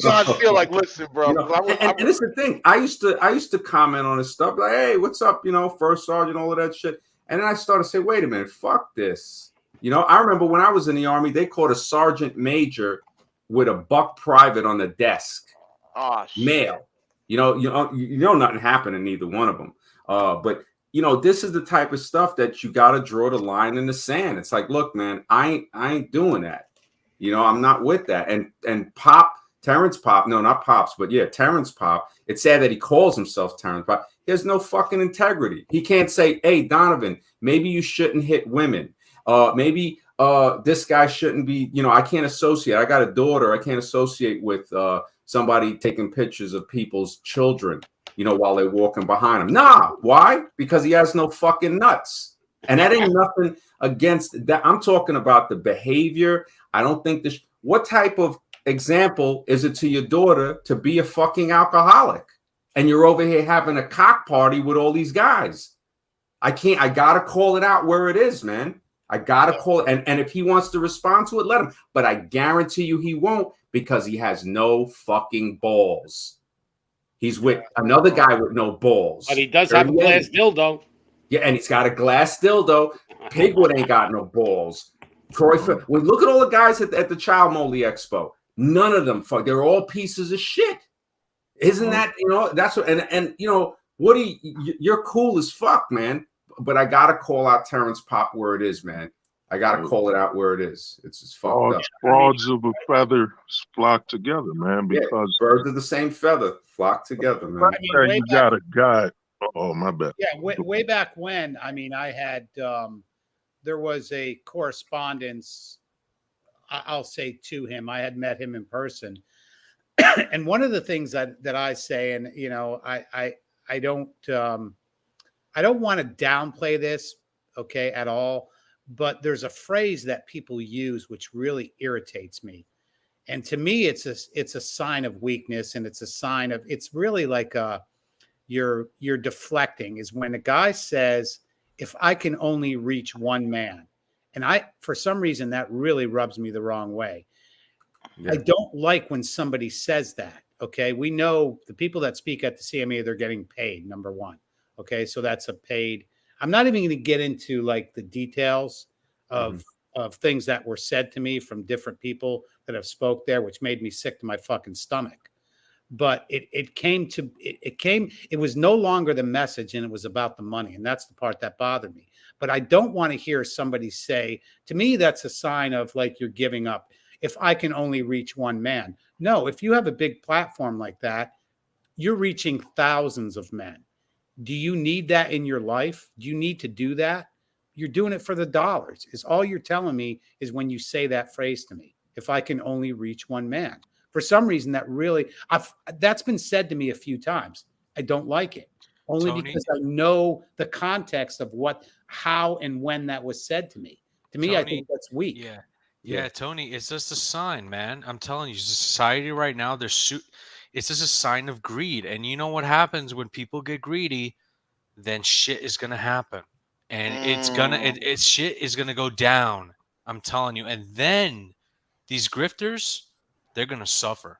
John feel like, listen, bro. And this is the thing. I used to comment on his stuff like, hey, what's up? First sergeant, all of that shit. And then I started to say, wait a minute, fuck this. I remember when I was in the Army, they called a sergeant major with a buck private on the desk. Oh, shit. Male. Nothing happened in either one of them. But this is the type of stuff that you got to draw the line in the sand. It's like, look, man, I ain't doing that. I'm not with that. And Terrence Pop, no, not Pops, but yeah, Terrence Pop. It's sad that he calls himself Terrence Pop. He has no fucking integrity. He can't say, hey, Donovan, maybe you shouldn't hit women. Maybe this guy shouldn't be, I can't associate. I got a daughter. I can't associate with somebody taking pictures of people's children, while they're walking behind him. Nah, why? Because he has no fucking nuts. And that ain't nothing against that. I'm talking about the behavior. I don't think this. What type of example is it to your daughter to be a fucking alcoholic? And you're over here having a cock party with all these guys. I gotta call it out where it is, man. I gotta call it. And if he wants to respond to it, let him. But I guarantee you he won't, because he has no fucking balls. He's with another guy with no balls. But he does have a glass dildo. Yeah, and he's got a glass dildo. Pigwood ain't got no balls. Well, look at all the guys at the Child Moldy Expo. None of them, they're all pieces of shit. Isn't that, that's what, and Woody, you're cool as fuck, man. But I gotta call out Terrence Pop where it is, man. I gotta call it out where it is. It's just fucked up. Frauds of a feather flock together, man. Because birds of the same feather flock together, man. You got a guy. Oh, my bad. Yeah, way back when. I had there was a correspondence. I'll say to him. I had met him in person, and one of the things that I say, and I don't want to downplay this, okay, at all. But there's a phrase that people use which really irritates me, and to me, it's a sign of weakness, and it's a sign of, it's really like you're deflecting. Is when a guy says, "If I can only reach one man," and for some reason that really rubs me the wrong way. Yeah. I don't like when somebody says that. Okay, we know the people that speak at the CME, they're getting paid. Number one. Okay, so that's a paid. I'm not even going to get into like the details of things that were said to me from different people that have spoke there, which made me sick to my fucking stomach. But it was no longer the message, and it was about the money. And that's the part that bothered me. But I don't want to hear somebody say, to me, that's a sign of like you're giving up. If I can only reach one man. No, if you have a big platform like that, you're reaching thousands of men. Do you need that in your life? Do you need to do that? You're doing it for the dollars. Is all you're telling me is when you say that phrase to me, if I can only reach one man. For some reason, that's been said to me a few times. I don't like it. Only Tony? Because I know the context of how and when that was said to me. To me, Tony, I think that's weak. Yeah, Tony, it's just a sign, man. I'm telling you, society right now, it's just a sign of greed. And you know what happens when people get greedy, then shit is going to happen. and it's shit is gonna go down. I'm telling you. And then these grifters, they're gonna suffer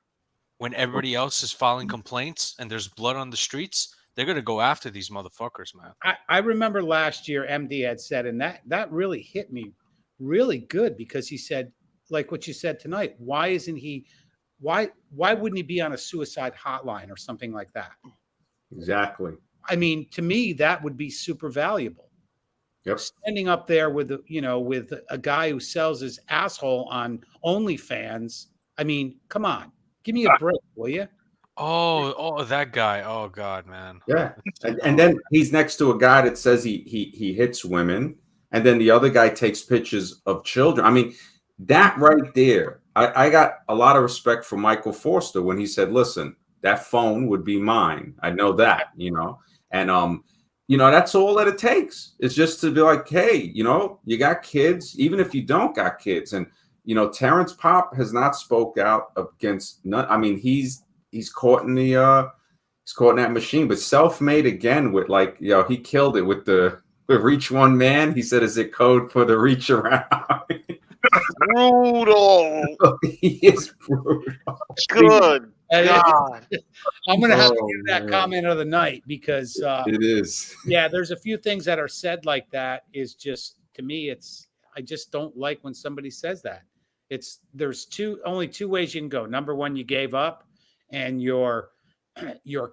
when everybody else is filing complaints and there's blood on the streets. They're gonna go after these motherfuckers, man. I remember last year MD had said, and that really hit me really good, because he said, like what you said tonight, why wouldn't he be on a suicide hotline or something like that? Exactly. I mean, to me, that would be super valuable. Yep. Standing up there with a guy who sells his asshole on OnlyFans. I mean, come on, give me a break, will you? Oh, that guy. Oh God, man. Yeah. And then he's next to a guy that says he hits women, and then the other guy takes pictures of children. I mean, that right there, I got a lot of respect for Michael Forster when he said, listen, that phone would be mine. I know that, and that's all that it takes. It's just to be like, hey, you got kids, even if you don't got kids. And, Terrence Pop has not spoke out against none. I mean, he's caught in that machine, but self-made again with he killed it with the reach one man. He said, is it code for the reach around? Brutal. He is brutal. Good God. I'm going to have to give that comment of the night, because it is. Yeah, there's a few things that are said like that. Is just, to me, I just don't like when somebody says that. There's only two ways you can go. Number one, you gave up, and your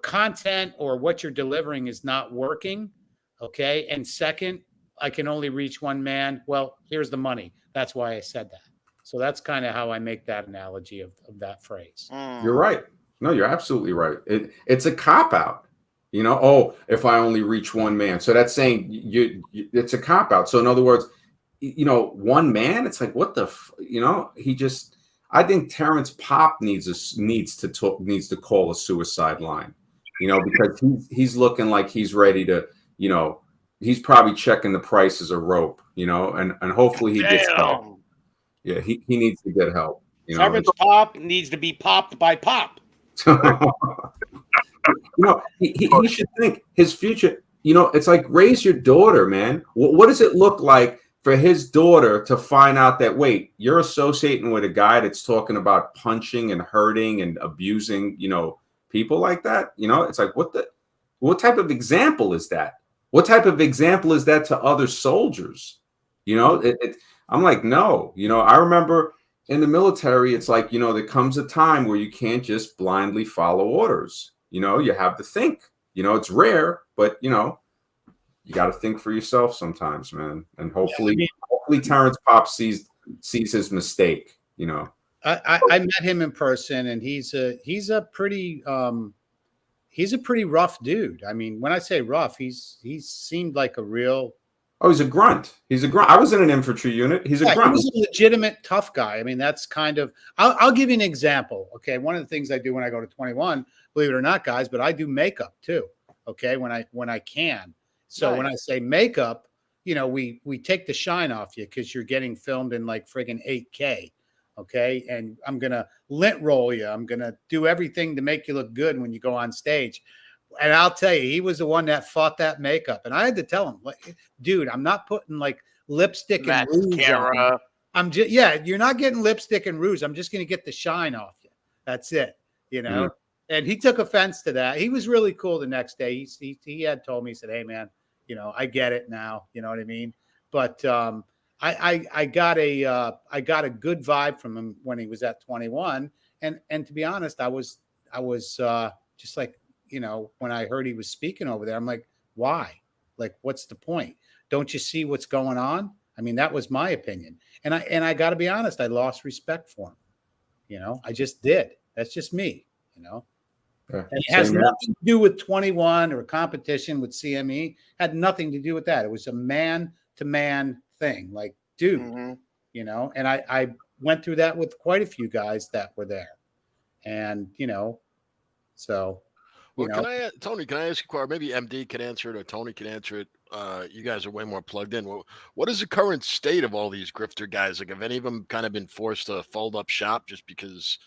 content or what you're delivering is not working. Okay. And second, I can only reach one man. Well, here's the money. That's why I said that. So that's kind of how I make that analogy of that phrase. You're right. No, you're absolutely right. It's a cop-out. If I only reach one man. So that's saying it's a cop-out. So in other words, one man, it's like, what the, I think Terrence Pop needs to call a suicide line, because he's looking like he's ready to, he's probably checking the prices of rope, and hopefully he gets help. Yeah, he needs to get help. Terrence Pop needs to be popped by Pop. He should think his future. It's like, raise your daughter, man. What does it look like for his daughter to find out that, wait, you're associating with a guy that's talking about punching and hurting and abusing, people like that? It's like, what type of example is that? What type of example is that to other soldiers? I'm like, no. I remember in the military, it's like, there comes a time where you can't just blindly follow orders. You have to think. It's rare, but you got to think for yourself sometimes, man. And hopefully Terrence Pop sees his mistake. I met him in person, and he's a pretty rough dude. I mean, when I say rough, he seemed like a real. Oh, he's a grunt. I was in an infantry unit. He's a grunt. He was a legitimate tough guy. I mean, that's kind of. I'll give you an example. Okay, one of the things I do when I go to 21, believe it or not, guys, but I do makeup too. Okay, when I can. So when I say makeup, we take the shine off you, because you're getting filmed in like friggin' 8K. Okay, and I'm gonna lint roll you. I'm gonna do everything to make you look good when you go on stage. And I'll tell you, he was the one that fought that makeup. And I had to tell him, like, dude, I'm not putting like lipstick and rouge on. I'm just, you're not getting lipstick and rouge. I'm just going to get the shine off you. That's it, Mm-hmm. And he took offense to that. He was really cool the next day. He had told me, he said, hey, man, I get it now. You know what I mean? But I got a good vibe from him when he was at 21. And to be honest, I was just like, when I heard he was speaking over there, I'm like, why? Like, what's the point? Don't you see what's going on? I mean, that was my opinion. And I got to be honest, I lost respect for him. I just did. That's just me, Yeah, and it has nothing to do with 21 or competition with CME. Had nothing to do with that. It was a man-to-man thing. Like, dude, and I went through that with quite a few guys that were there. And, so... Well, Tony, can I ask you, or maybe MD can answer it, or Tony can answer it? You guys are way more plugged in. What is the current state of all these grifter guys? Like, have any of them kind of been forced to fold up shop just because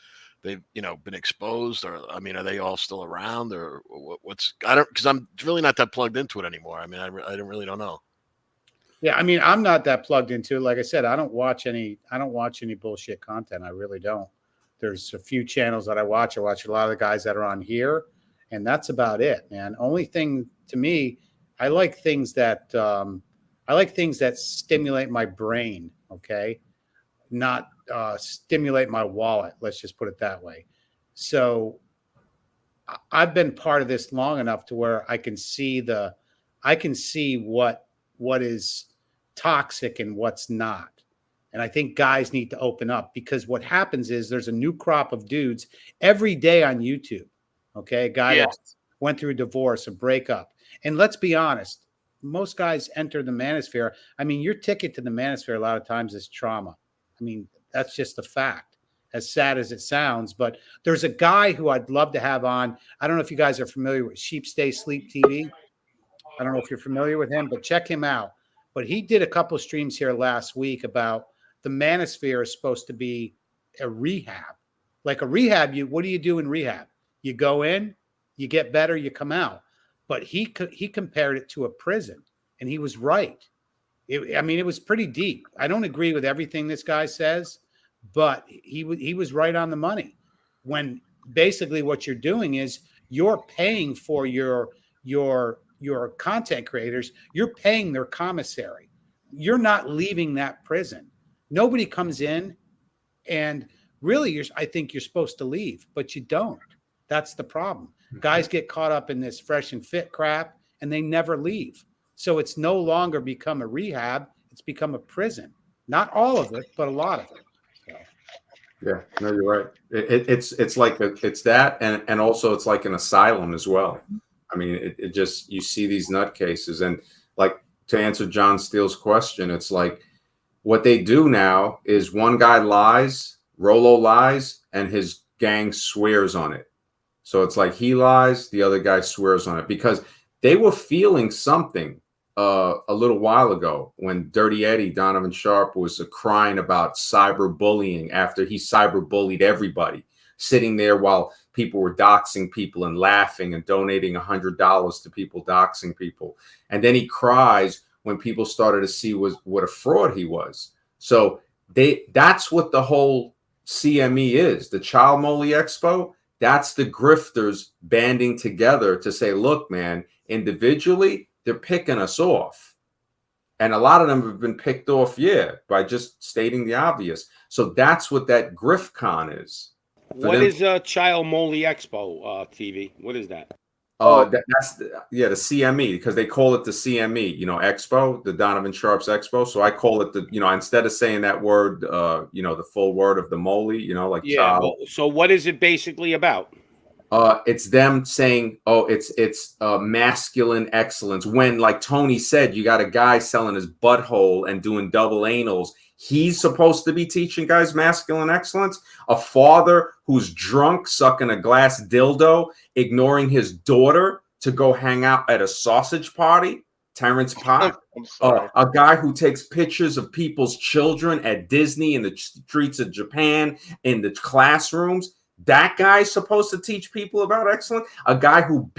they've, been exposed? Or, I mean, are they all still around, or because I'm really not that plugged into it anymore. I mean, I really don't know. Yeah, I mean, I'm not that plugged into it. Like I said, I don't watch any bullshit content. I really don't. There's a few channels that I watch. I watch a lot of the guys that are on here, and that's about it, man. Only thing to me, I like things that stimulate my brain. Okay, not stimulate my wallet. Let's just put it that way. So I've been part of this long enough to where I can see what is toxic and what's not. And I think guys need to open up, because what happens is there's a new crop of dudes every day on YouTube. Okay. A guy that went through a divorce, a breakup. And let's be honest, most guys enter the manosphere. I mean, your ticket to the manosphere a lot of times is trauma. I mean, that's just a fact, as sad as it sounds. But there's a guy who I'd love to have on. I don't know if you guys are familiar with Sheep Stay Sleep TV. I don't know if you're familiar with him, but check him out. But he did a couple of streams here last week about the manosphere is supposed to be a rehab. Like a rehab, what do you do in rehab? You go in, you get better, you come out. But he compared it to a prison, and he was right. It was pretty deep. I don't agree with everything this guy says, but he was right on the money. When basically what you're doing is you're paying for your content creators, you're paying their commissary. You're not leaving that prison. Nobody comes in, and really, I think you're supposed to leave, but you don't. That's the problem. Guys get caught up in this fresh and fit crap, and they never leave. So it's no longer become a rehab. It's become a prison. Not all of it, but a lot of it. So. Yeah, no, you're right. It's like it's that, and also it's like an asylum as well. I mean, it just, you see these nutcases, and like, to answer John Steele's question, it's like what they do now is one guy lies, Rolo lies, and his gang swears on it. So it's like he lies, the other guy swears on it, because they were feeling something a little while ago when Dirty Eddie Donovan Sharp was crying about cyberbullying after he cyberbullied everybody, sitting there while people were doxing people and laughing and donating $100 to people doxing people. And then he cries when people started to see what a fraud he was. So that's what the whole CME is, the Child Molly Expo. That's the grifters banding together to say, look, man, individually, they're picking us off. And a lot of them have been picked off, by just stating the obvious. So that's what that GriftCon is. What is Child Molly Expo TV? What is that? That's the CME, because they call it the CME, Expo, the Donovan Sharp's Expo. So I call it instead of saying that word, the full word of the Molly, child. So what is it basically about? It's them saying, it's masculine excellence. When, like Tony said, you got a guy selling his butthole and doing double anals. He's supposed to be teaching guys masculine excellence. A father who's drunk, sucking a glass dildo, ignoring his daughter to go hang out at a sausage party. Terrence Pop. A guy who takes pictures of people's children at Disney, in the streets of Japan, in the classrooms. That guy's supposed to teach people about excellence. A guy who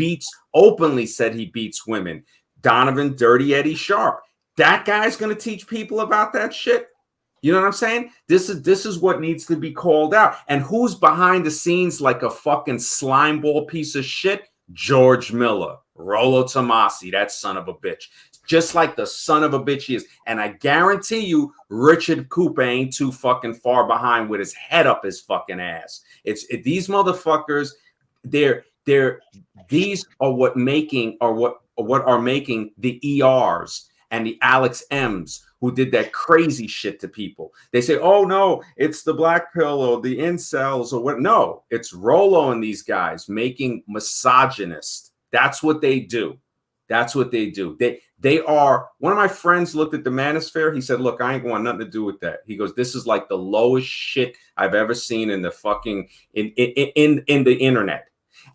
openly said he beats women. Donovan Dirty Eddie Sharp. That guy's going to teach people about that shit. You know what I'm saying? This is what needs to be called out. And who's behind the scenes like a fucking slimeball piece of shit? George Miller, Rolo Tomasi, that son of a bitch. Just like the son of a bitch he is. And I guarantee you, Richard Cooper ain't too fucking far behind with his head up his fucking ass. These motherfuckers, these are what are making the ERs and the Alex M's who did that crazy shit to people. They say, oh no, it's the black pill or the incels or what. No, it's Rolo and these guys making misogynist. That's what they do. That's what they do. They are, one of my friends looked at the manosphere. He said, look, I ain't want nothing to do with that. He goes, this is like the lowest shit I've ever seen in the fucking, in the internet.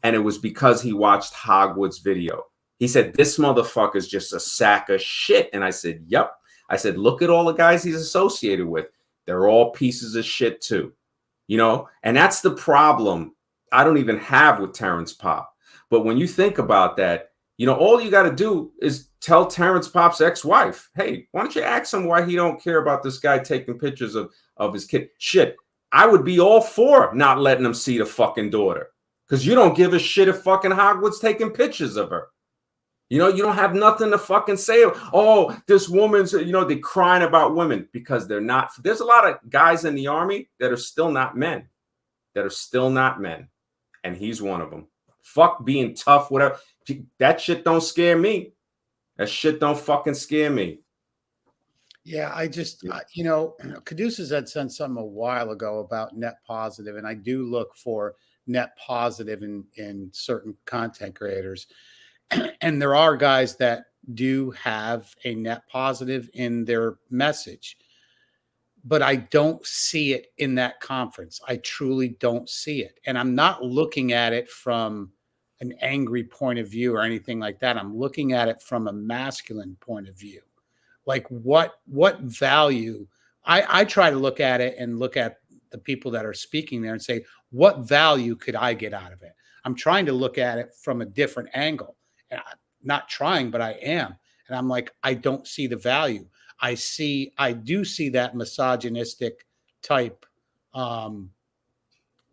And it was because he watched Hogwood's video. He said, this motherfucker's just a sack of shit. And I said, yep. I said, look at all the guys he's associated with. They're all pieces of shit too. And that's the problem I don't even have with Terrence Pop. But when you think about that, all you got to do is tell Terrence Pop's ex-wife, hey, why don't you ask him why he don't care about this guy taking pictures of his kid? Shit, I would be all for not letting him see the fucking daughter, because you don't give a shit if fucking Hogwarts taking pictures of her. You know, you don't have nothing to fucking say. Oh, this woman's, you know, they're crying about women because they're not. There's a lot of guys in the army that are still not men, and he's one of them. Fuck being tough, whatever. That shit don't scare me. That shit don't fucking scare me. Yeah, I just, you know, Caduceus had said something a while ago about net positive, and I do look for net positive in certain content creators. And there are guys that do have a net positive in their message, but I don't see it in that conference. I truly don't see it. And I'm not looking at it from an angry point of view or anything like that. I'm looking at it from a masculine point of view. Like what value? I try to look at it and look at the people that are speaking there and say, what value could I get out of it? I'm trying to look at it from a different angle. And I'm not trying, but I am. And I'm like, I don't see the value. I do see that misogynistic type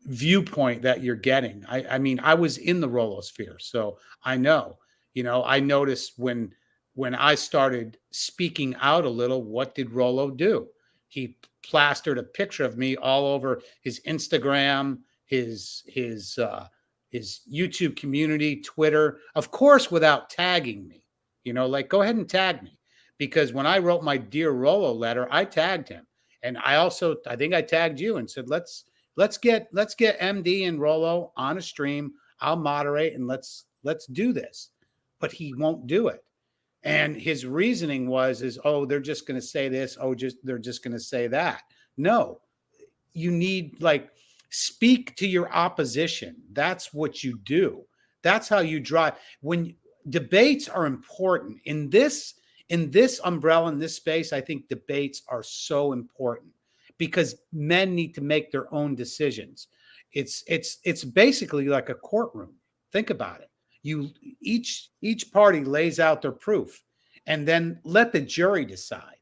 viewpoint that you're getting. I mean, I was in the Rolosphere, so I know, you know, I noticed when I started speaking out a little, what did Rolo do? He plastered a picture of me all over his Instagram, his YouTube community, Twitter, of course, without tagging me, you know, like, go ahead and tag me, because when I wrote my Dear Rolo letter, I tagged him. And I think I tagged you and said, let's get MD and Rolo on a stream. I'll moderate and let's do this. But he won't do it. And his reasoning is, oh, they're just going to say this. Oh, they're just going to say that. No, you need, like, speak to your opposition. That's what you do. That's how you drive. When debates are important in this umbrella, in this space, I think debates are so important because men need to make their own decisions. It's basically like a courtroom. Think about it. Each party lays out their proof and then let the jury decide.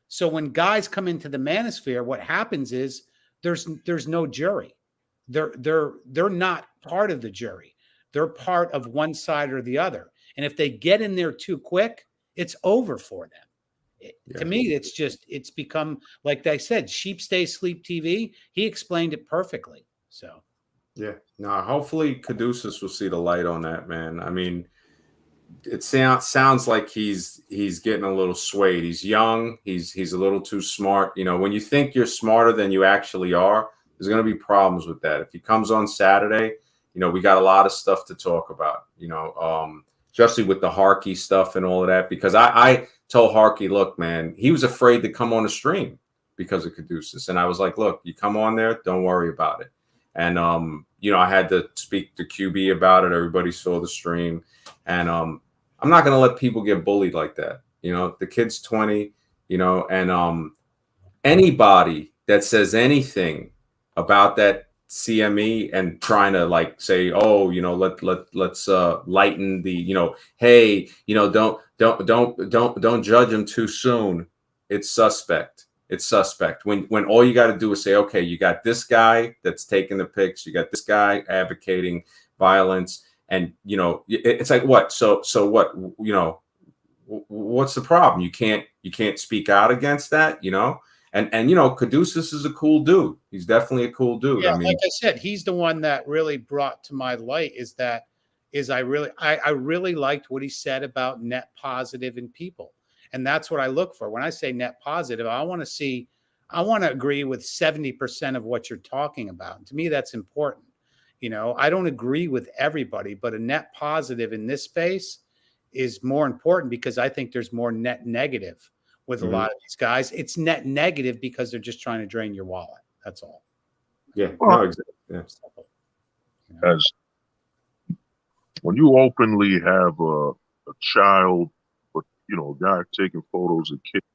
So when guys come into the manosphere, what happens is there's no jury. They're not part of the jury. They're part of one side or the other. And if they get in there too quick, it's over for them. To me, it's become, like I said, sheep stay sleep TV. He explained it perfectly. So yeah, no, hopefully Caduceus will see the light on that, man. I mean, it sounds like he's getting a little swayed. He's young. He's a little too smart. You know, when you think you're smarter than you actually are, there's going to be problems with that. If he comes on Saturday, you know, we got a lot of stuff to talk about, you know, especially with the Harkey stuff and all of that, because I told Harkey, look, man, he was afraid to come on the stream because of Caduceus. And I was like, look, you come on there, don't worry about it. And, you know, I had to speak to QB about it. Everybody saw the stream. And I'm not going to let people get bullied like that. You know, the kid's 20, you know, and anybody that says anything about that CME and trying to, like, say, oh, you know, let's lighten the, you know, hey, you know, don't judge him too soon. It's suspect. It's suspect when all you got to do is say, okay, you got this guy that's taking the pics, you got this guy advocating violence, and, you know, it's like, what? So what? You know, what's the problem? You can't speak out against that, you know? And you know, Caduceus is a cool dude. He's definitely a cool dude. Yeah, I mean, like I said, he's the one that really brought to my light I really liked what he said about net positive in people. And that's what I look for. When I say net positive, I want to agree with 70% of what you're talking about. And to me, that's important. You know, I don't agree with everybody, but a net positive in this space is more important because I think there's more net negative with a lot of these guys. It's net negative because they're just trying to drain your wallet. That's all. Yeah. Well, no, exactly. Yeah. As when you openly have a child, but, you know, a guy taking photos of kids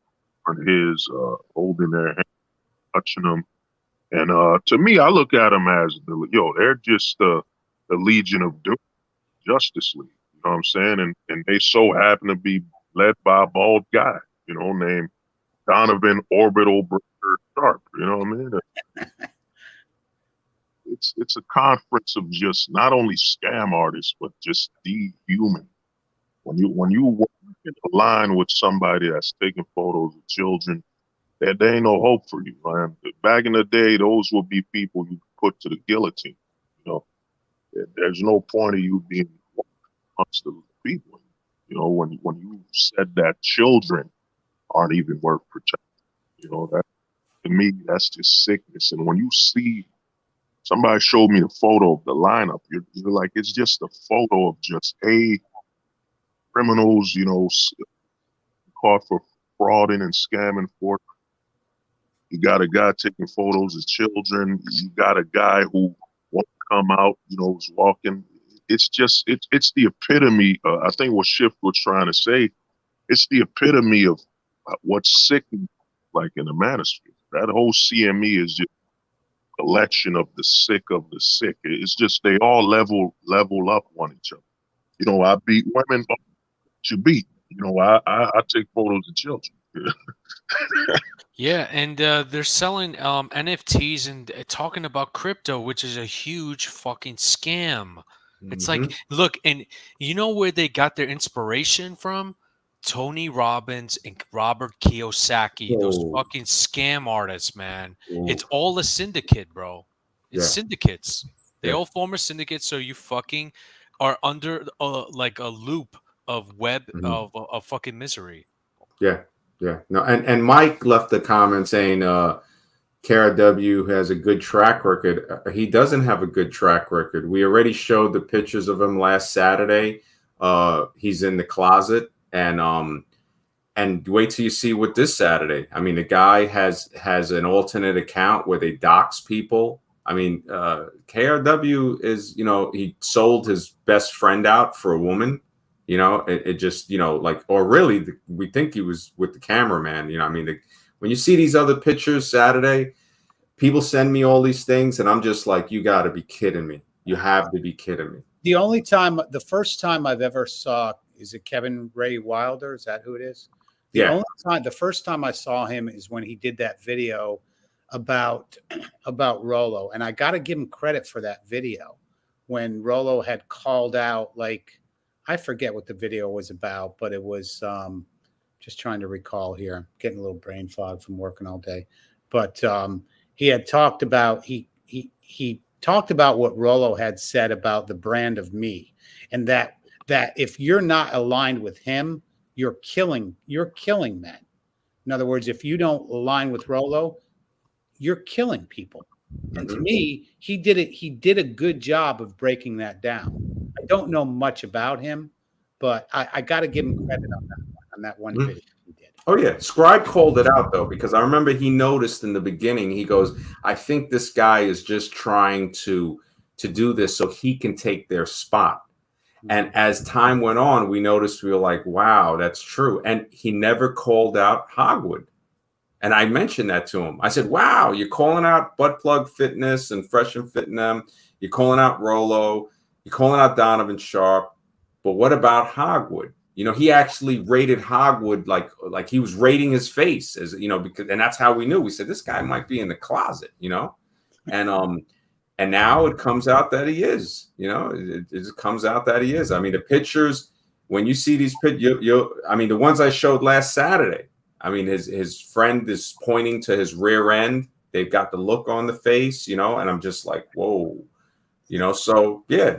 on his, holding their hand, touching them. And to me, I look at them as, they're just the Legion of Doom, Justice League. You know what I'm saying? And they so happen to be led by a bald guy, named Donovan Orbital Breaker Sharp. You know what I mean? It's a conference of just not only scam artists, but just dehuman. When you work in a line with somebody that's taking photos of children, there ain't no hope for you, man. Back in the day, those would be people you put to the guillotine. There's no point of you being amongst the people. When you said that children aren't even worth protecting, that to me that's just sickness. And when you see somebody showed me the photo of the lineup, you're like, it's just a photo of just criminals, caught for frauding and scamming for. You got a guy taking photos of children. You got a guy who won't come out, is walking. It's just, it's the epitome. I think what Shift was trying to say, it's the epitome of what's sick, like in the manosphere. That whole CME is just a collection of the sick of the sick. It's just, they all level up on each other. I beat women, you beat. I take photos of children. Yeah, and they're selling NFTs and talking about crypto, which is a huge fucking scam. It's like, look, and you know where they got their inspiration from? Tony Robbins and Robert Kiyosaki, those fucking scam artists, man. It's all a syndicate, bro. It's syndicates. They all form a syndicate, so you fucking are under like a loop of web of fucking misery. Yeah. No, and Mike left a comment saying Kara W has a good track record. He doesn't have a good track record. We already showed the pictures of him last Saturday. He's in the closet, and wait till you see what this Saturday. I mean, the guy has an alternate account where they dox people. I mean, KRW is, he sold his best friend out for a woman. It just, like, or really, we think he was with the cameraman. I mean, when you see these other pictures Saturday, people send me all these things, and I'm just like, you got to be kidding me. You have to be kidding me. The first time I've ever saw, is it Kevin Ray Wilder? Is that who it is? The first time I saw him is when he did that video about Rolo, and I got to give him credit for that video when Rolo had called out, like, I forget what the video was about, but it was just trying to recall here. I'm getting a little brain fog from working all day. But he had talked about he talked about what Rolo had said about the brand of me, and that if you're not aligned with him, you're killing men. In other words, if you don't align with Rolo, you're killing people. And to me, he did a good job of breaking that down. I don't know much about him, but I got to give him credit on that one video he did. Oh yeah, Scribe called it out though, because I remember he noticed in the beginning. He goes, "I think this guy is just trying to do this so he can take their spot." And as time went on, we noticed, we were like, "Wow, that's true." And he never called out Hogwood. And I mentioned that to him. I said, "Wow, you're calling out Butt Plug Fitness and Fresh and Fit Them. You're calling out Rolo. You're calling out Donovan Sharp. But what about Hogwood?" He actually rated Hogwood like he was rating his face, as because, and that's how we knew. We said, this guy might be in the closet, and now it comes out that he is. It comes out that he is. I mean, the pictures, when you see these pictures, I mean, the ones I showed last Saturday. I mean, his friend is pointing to his rear end. They've got the look on the face, and I'm just like, whoa, So yeah,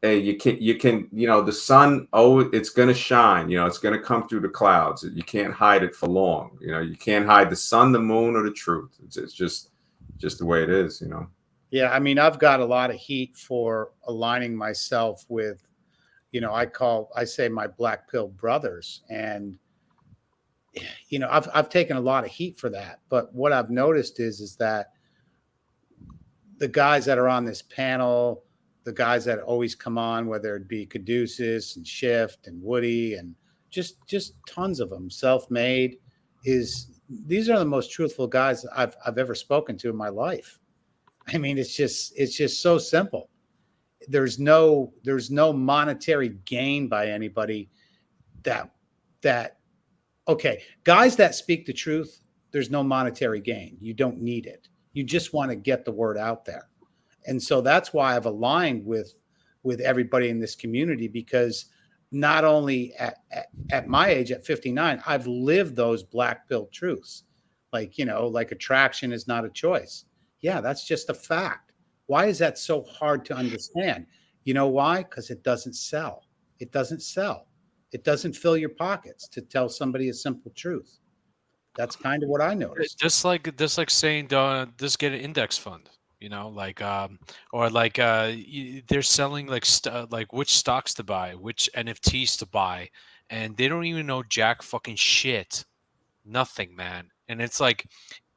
hey, you can, the sun, it's going to shine, it's going to come through the clouds. You can't hide it for long. You can't hide the sun, the moon, or the truth. It's just the way it is, Yeah. I mean, I've got a lot of heat for aligning myself with, I say my black pill brothers, and, I've taken a lot of heat for that. But what I've noticed is that the guys that are on this panel, the guys that always come on, whether it be Caduceus and Shift and Woody and just tons of them, Self-Made, these are the most truthful guys I've ever spoken to in my life. I mean, it's just so simple. There's no monetary gain by anybody that that, okay, guys that speak the truth, there's no monetary gain. You don't need it. You just want to get the word out there. And so that's why I've aligned with everybody in this community, because not only at my age, at 59, I've lived those black pill truths. Like, like attraction is not a choice. Yeah, that's just a fact. Why is that so hard to understand? You know why? Because it doesn't sell. It doesn't sell. It doesn't fill your pockets to tell somebody a simple truth. That's kind of what I noticed. Just like saying, just get an index fund. Or like they're selling like which stocks to buy, which NFTs to buy, and they don't even know jack fucking shit, nothing, man. And it's like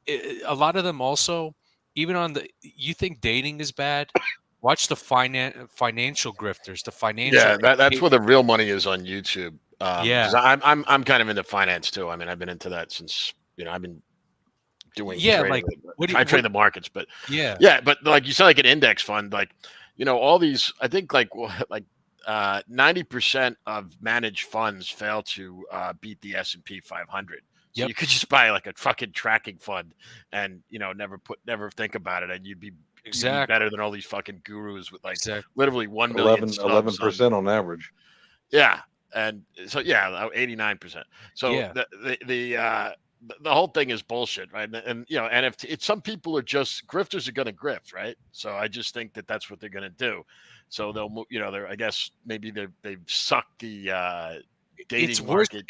a lot of them also, even on the, you think dating is bad? Watch the financial grifters, the financial. Yeah, that's where the real money is on YouTube. Yeah, 'cause I'm kind of into finance too. I mean, I've been into that since I've been doing trading. I trade the markets, but but like you said, like an index fund, like all these. I think like 90% of managed funds fail to beat the S&P 500. So you could just buy like a fucking tracking fund and never think about it, and you'd be better than all these fucking gurus with like literally 1 million 11% on average. Yeah, and so 89%. So the whole thing is bullshit, right? And NFT. It's some people are just grifters are going to grift, right? So I just think that that's what they're going to do. So they'll, they're, I guess maybe they've sucked the dating market.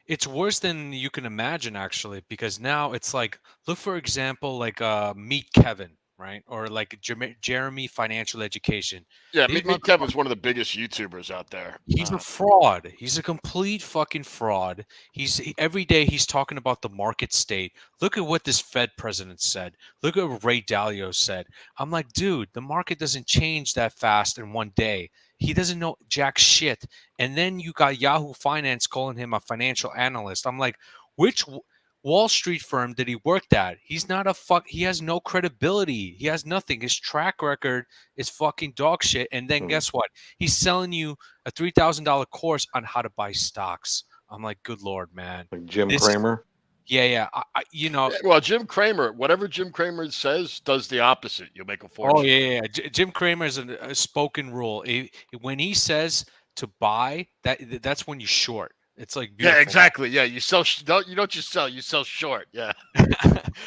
It's worse than you can imagine, actually, because now it's like, look, for example, like Meet Kevin, right? Or like Jeremy Financial Education. Yeah, Meet Kevin's one of the biggest YouTubers out there. He's a fraud. He's a complete fucking fraud. Every day he's talking about the market state. Look at what this Fed president said. Look at what Ray Dalio said. I'm like, dude, the market doesn't change that fast in one day. He doesn't know jack shit. And then you got Yahoo Finance calling him a financial analyst. I'm like, which Wall Street firm did he work at? He's not he has no credibility. He has nothing. His track record is fucking dog shit. And then guess what? He's selling you a $3,000 course on how to buy stocks. I'm like, good Lord, man. Like Jim Cramer? Yeah. Well, Jim Cramer, whatever Jim Cramer says, does the opposite. You'll make a fortune. Oh, yeah. Jim Cramer is a spoken rule. When he says to buy, that's when you short. It's like beautiful. Yeah, exactly. Yeah, you sell. You don't just sell. You sell short. Yeah.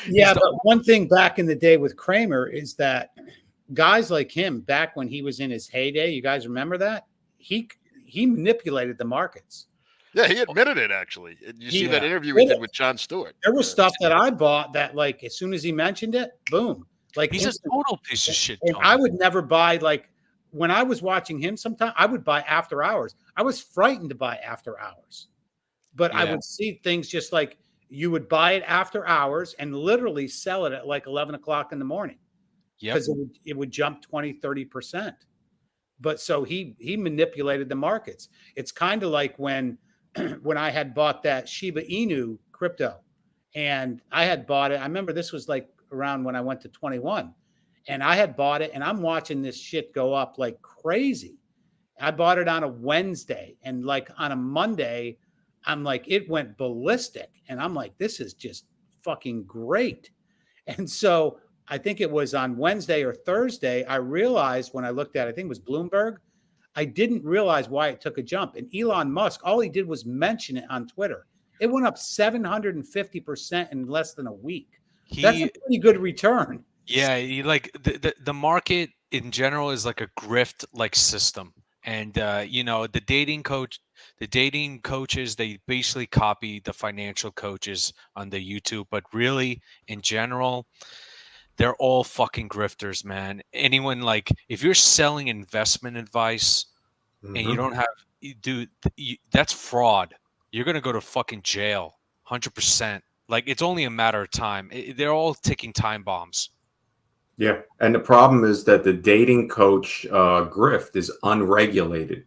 Yeah, but one thing back in the day with Cramer is that guys like him, back when he was in his heyday, you guys remember that? He manipulated the markets. Yeah, he admitted it, actually. You see that interview he did with Jon Stewart. There was stuff that I bought that, like, as soon as he mentioned it, boom. Like, he's a total piece of shit. And I would never buy, like, when I was watching him sometime, I would buy after hours. I was frightened to buy after hours. But I would see things just like you would buy it after hours and literally sell it at like 11 o'clock in the morning. Yeah. Because it would jump 20, 30%. But so he manipulated the markets. It's kind of like when I had bought that Shiba Inu crypto, and I had bought it. I remember this was like around when I went to 21, and I had bought it, and I'm watching this shit go up like crazy. I bought it on a Wednesday, and like on a Monday, I'm like, it went ballistic, and I'm like, this is just fucking great. And so I think it was on Wednesday or Thursday, I realized when I looked at it, I think it was Bloomberg, I didn't realize why it took a jump. And Elon Musk, all he did was mention it on Twitter. It went up 750% in less than a week. That's a pretty good return. Yeah, the market in general is like a grift like system. And the dating coaches, they basically copy the financial coaches on the YouTube, but really in general, they're all fucking grifters, man. Anyone, like, if you're selling investment advice and you don't have, that's fraud. You're going to go to fucking jail, 100%. Like, it's only a matter of time. They're all ticking time bombs. Yeah. And the problem is that the dating coach grift is unregulated.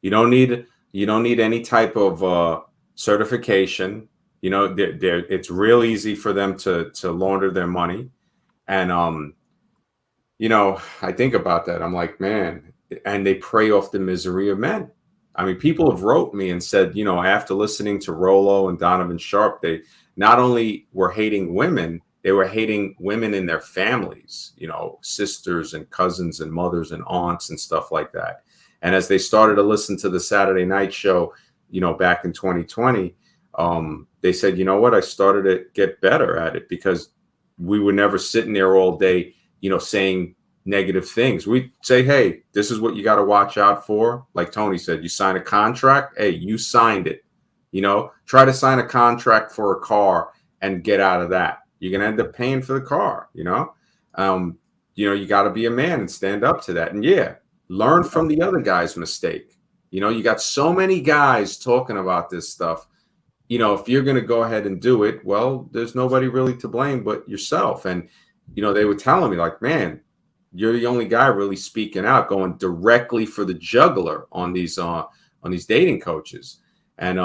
You don't need any type of certification. It's real easy for them to launder their money. And, I think about that. I'm like, man, and they prey off the misery of men. I mean, people have wrote me and said, you know, after listening to Rolo and Donovan Sharp, they not only were hating women, they were hating women in their families, you know, sisters and cousins and mothers and aunts and stuff like that. And as they started to listen to the Saturday night show, you know, back in 2020, they said, you know what, I started to get better at it because we were never sitting there all day, you know, saying negative things. We say, hey, this is what you got to watch out for. Like Tony said, you sign a contract. Hey, you signed it. You know, try to sign a contract for a car and get out of that. You're going to end up paying for the car, you know? You got to be a man and stand up to that. And yeah, learn from the other guy's mistake. You know, you got so many guys talking about this stuff. You know, if you're going to go ahead and do it, well, there's nobody really to blame but yourself. And, you know, they were telling me like, man, you're the only guy really speaking out, going directly for the jugular on these dating coaches. And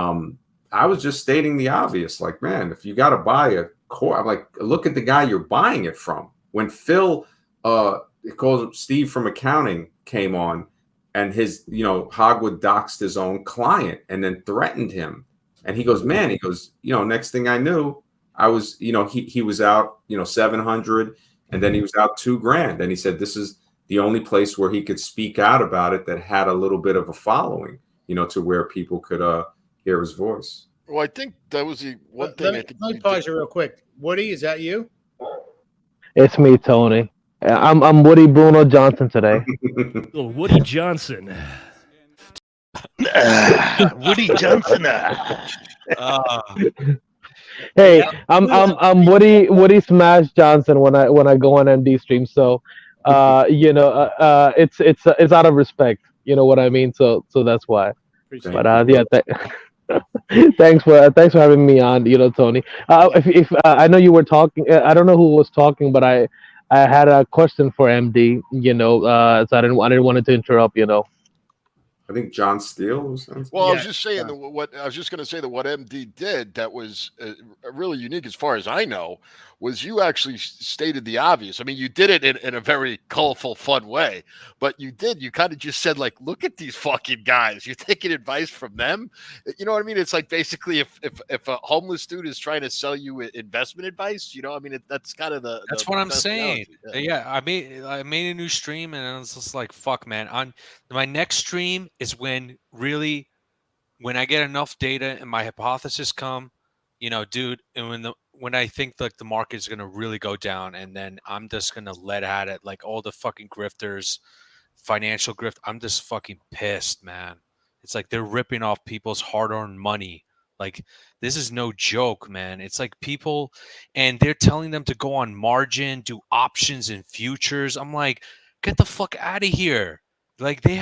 I was just stating the obvious, like, man, if you got to buy a core, I'm like, look at the guy you're buying it from. When Phil, it calls Steve from accounting, came on, and his, you know, Hogwood doxed his own client and then threatened him. And he goes, man, he goes, you know, next thing I knew, I was, you know, he was out, you know, 700, and then he was out $2,000. And he said, this is the only place where he could speak out about it that had a little bit of a following, you know, to where people could hear his voice. Well, I think that was the one thing. Let me pause you real quick. Woody, is that you? It's me, Tony. I'm Woody Bruno Johnson today. Little Woody Johnson. Woody Johnson. Hey, I'm Woody Smash Johnson when I go on MD stream. So, you know, it's out of respect. You know what I mean? So that's why. But yeah, thanks for having me on. You know, Tony. If I know you were talking, I don't know who was talking, but I had a question for MD. You know, so I didn't want to interrupt. You know. I think John Steele was. Well, I was just saying what I was just going to say that what MD did that was really unique, as far as I know, was you actually stated the obvious. I mean, you did it in a very colorful, fun way, but you kind of just said, like, look at these fucking guys. You're taking advice from them. You know what I mean? It's like basically if a homeless dude is trying to sell you investment advice, you know, I mean, that's kind of that's what I'm saying. Yeah, I made a new stream and I was just like, fuck, man. On my next stream is when I get enough data and my hypothesis come, you know, dude, and when I think like the market is going to really go down, and then I'm just going to let at it, like all the fucking grifters, financial grift. I'm just fucking pissed, man. It's like they're ripping off people's hard-earned money. Like, this is no joke, man. It's like people, and they're telling them to go on margin, do options and futures. I'm like, get the fuck out of here. Like, they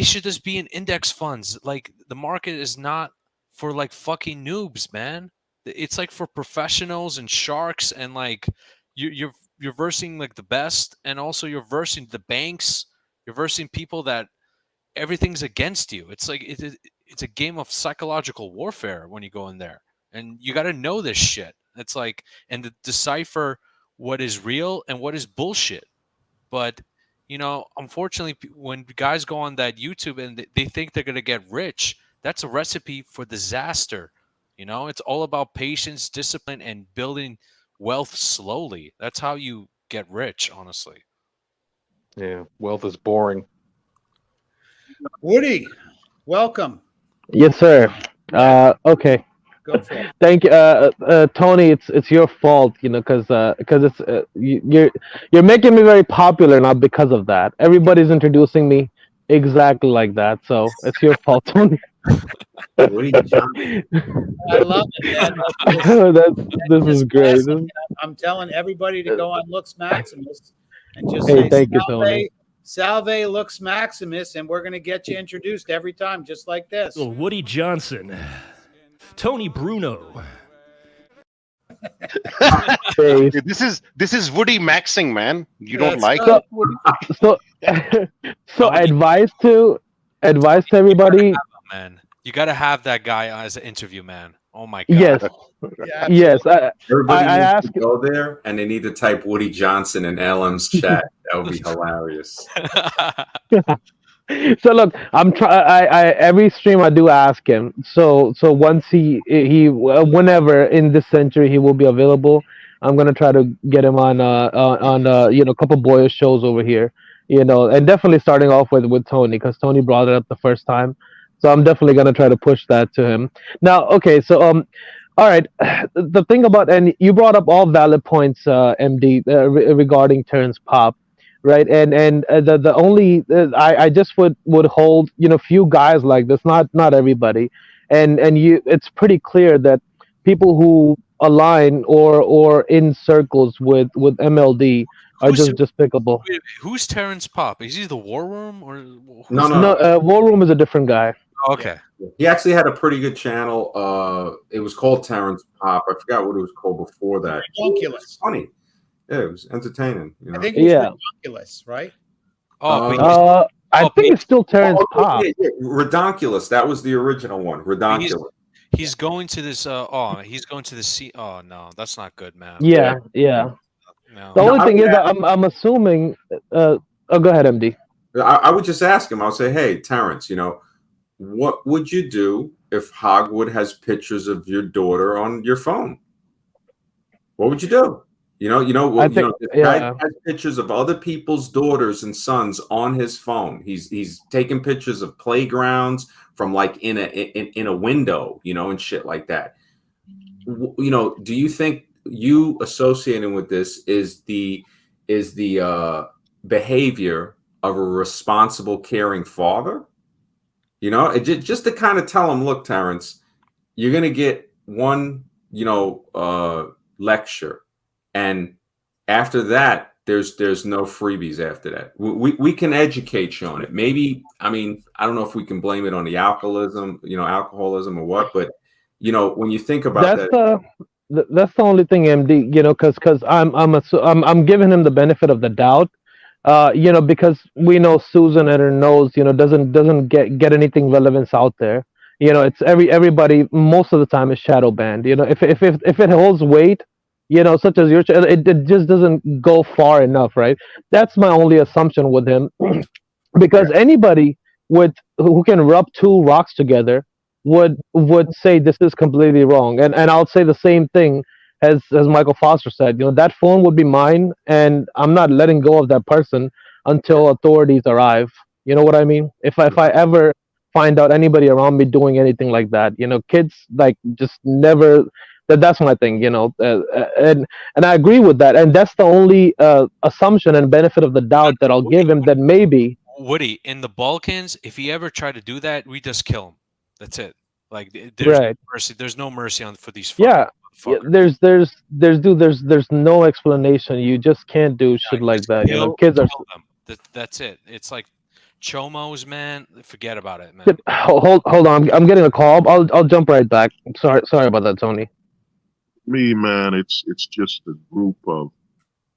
should just be in index funds. Like, the market is not for like fucking noobs, man. It's like for professionals and sharks, and like you're versing like the best, and also you're versing the banks. You're versing people that everything's against you. It's like it's a game of psychological warfare when you go in there, and you got to know this shit. It's like, and to decipher what is real and what is bullshit. But you know, unfortunately, when guys go on that YouTube and they think they're gonna get rich, that's a recipe for disaster. You know, it's all about patience, discipline, and building wealth slowly. That's how you get rich, honestly. Yeah, wealth is boring. Woody, welcome. Yes, sir. Okay. Go for it. Thank you, Tony. It's your fault, you know, because it's you're making me very popular now because of that. Everybody's introducing me exactly like that, so it's your fault, Tony. I love it, man. This is great. I'm telling everybody to go on Lux Maximus and just Hey, say, thank you, Tony. Salve Lux Maximus, and we're going to get you introduced every time, just like this. Little Woody Johnson. Tony Bruno. This is Woody maxing, man. You don't like it? So advice to everybody. Man, you got to have that guy as an interview, man. Oh my god. Yes. Yes. Everybody I needs ask to go there, and they need to type Woody Johnson in LM's chat. That would be hilarious. So look, I'm try. I every stream I do ask him. So once whenever in this century he will be available, I'm gonna try to get him on a couple boyish shows over here. And definitely starting off with Tony, because Tony brought it up the first time. So I'm definitely gonna try to push that to him. Now, okay, so all right, the thing about, and you brought up all valid points, MD, regarding Terrence Pop, right? And the only I just would hold few guys like this, not everybody, and it's pretty clear that people who align or in circles with MLD are Who's just despicable. who's Terrence Pop? Is he the War Room or No, No, War Room is a different guy. Okay. He actually had a pretty good channel. It was called Terrence Pop. I forgot what it was called before that. It was funny. Yeah, it was entertaining. I think it was Yeah. ridiculous, right? I think it's still Terrence Pop. Redonkulous. That was the original one. Redonkulous. He's going to this. He's going to the sea. Oh no, that's not good, man. Yeah. No. The only thing is that I'm assuming. Oh, go ahead, MD. I would just ask him. I'll say, "Hey, Terrence, what would you do if Hogwood has pictures of your daughter on your phone? What would you do? This guy has pictures of other people's daughters and sons on his phone. He's taking pictures of playgrounds from like in a window, and shit like that. Do you think you associating with this is the behavior of a responsible, caring father? Just to kind of tell him, look, Terrence, you're gonna get one, lecture, and after that, there's no freebies after that. We can educate you on it. Maybe, I don't know if we can blame it on the alcoholism or what, but when you think about that's the only thing, MD. Because I'm giving him the benefit of the doubt. Because we know Susan and her nose, doesn't get anything relevance out there. It's everybody most of the time is shadow banned. If it holds weight, such as your it just doesn't go far enough, right? That's my only assumption with him, because anybody who can rub two rocks together would say this is completely wrong, and I'll say the same thing as Michael Foster said. That phone would be mine, and I'm not letting go of that person until authorities arrive. You know what I mean? If I ever find out anybody around me doing anything like that, kids like just never. That's my thing, and I agree with that, and that's the only assumption and benefit of the doubt that I'll give him. That maybe Woody, in the Balkans, if he ever tried to do that, we just kill him. That's it. Like there's no mercy. There's no mercy for these. There's no explanation. You just can't do shit like that. Kids are. That's it. It's like chomos, man. Forget about it, man. Hold on. I'm getting a call. I'll jump right back. Sorry about that, Tony. Me, man, it's just a group of,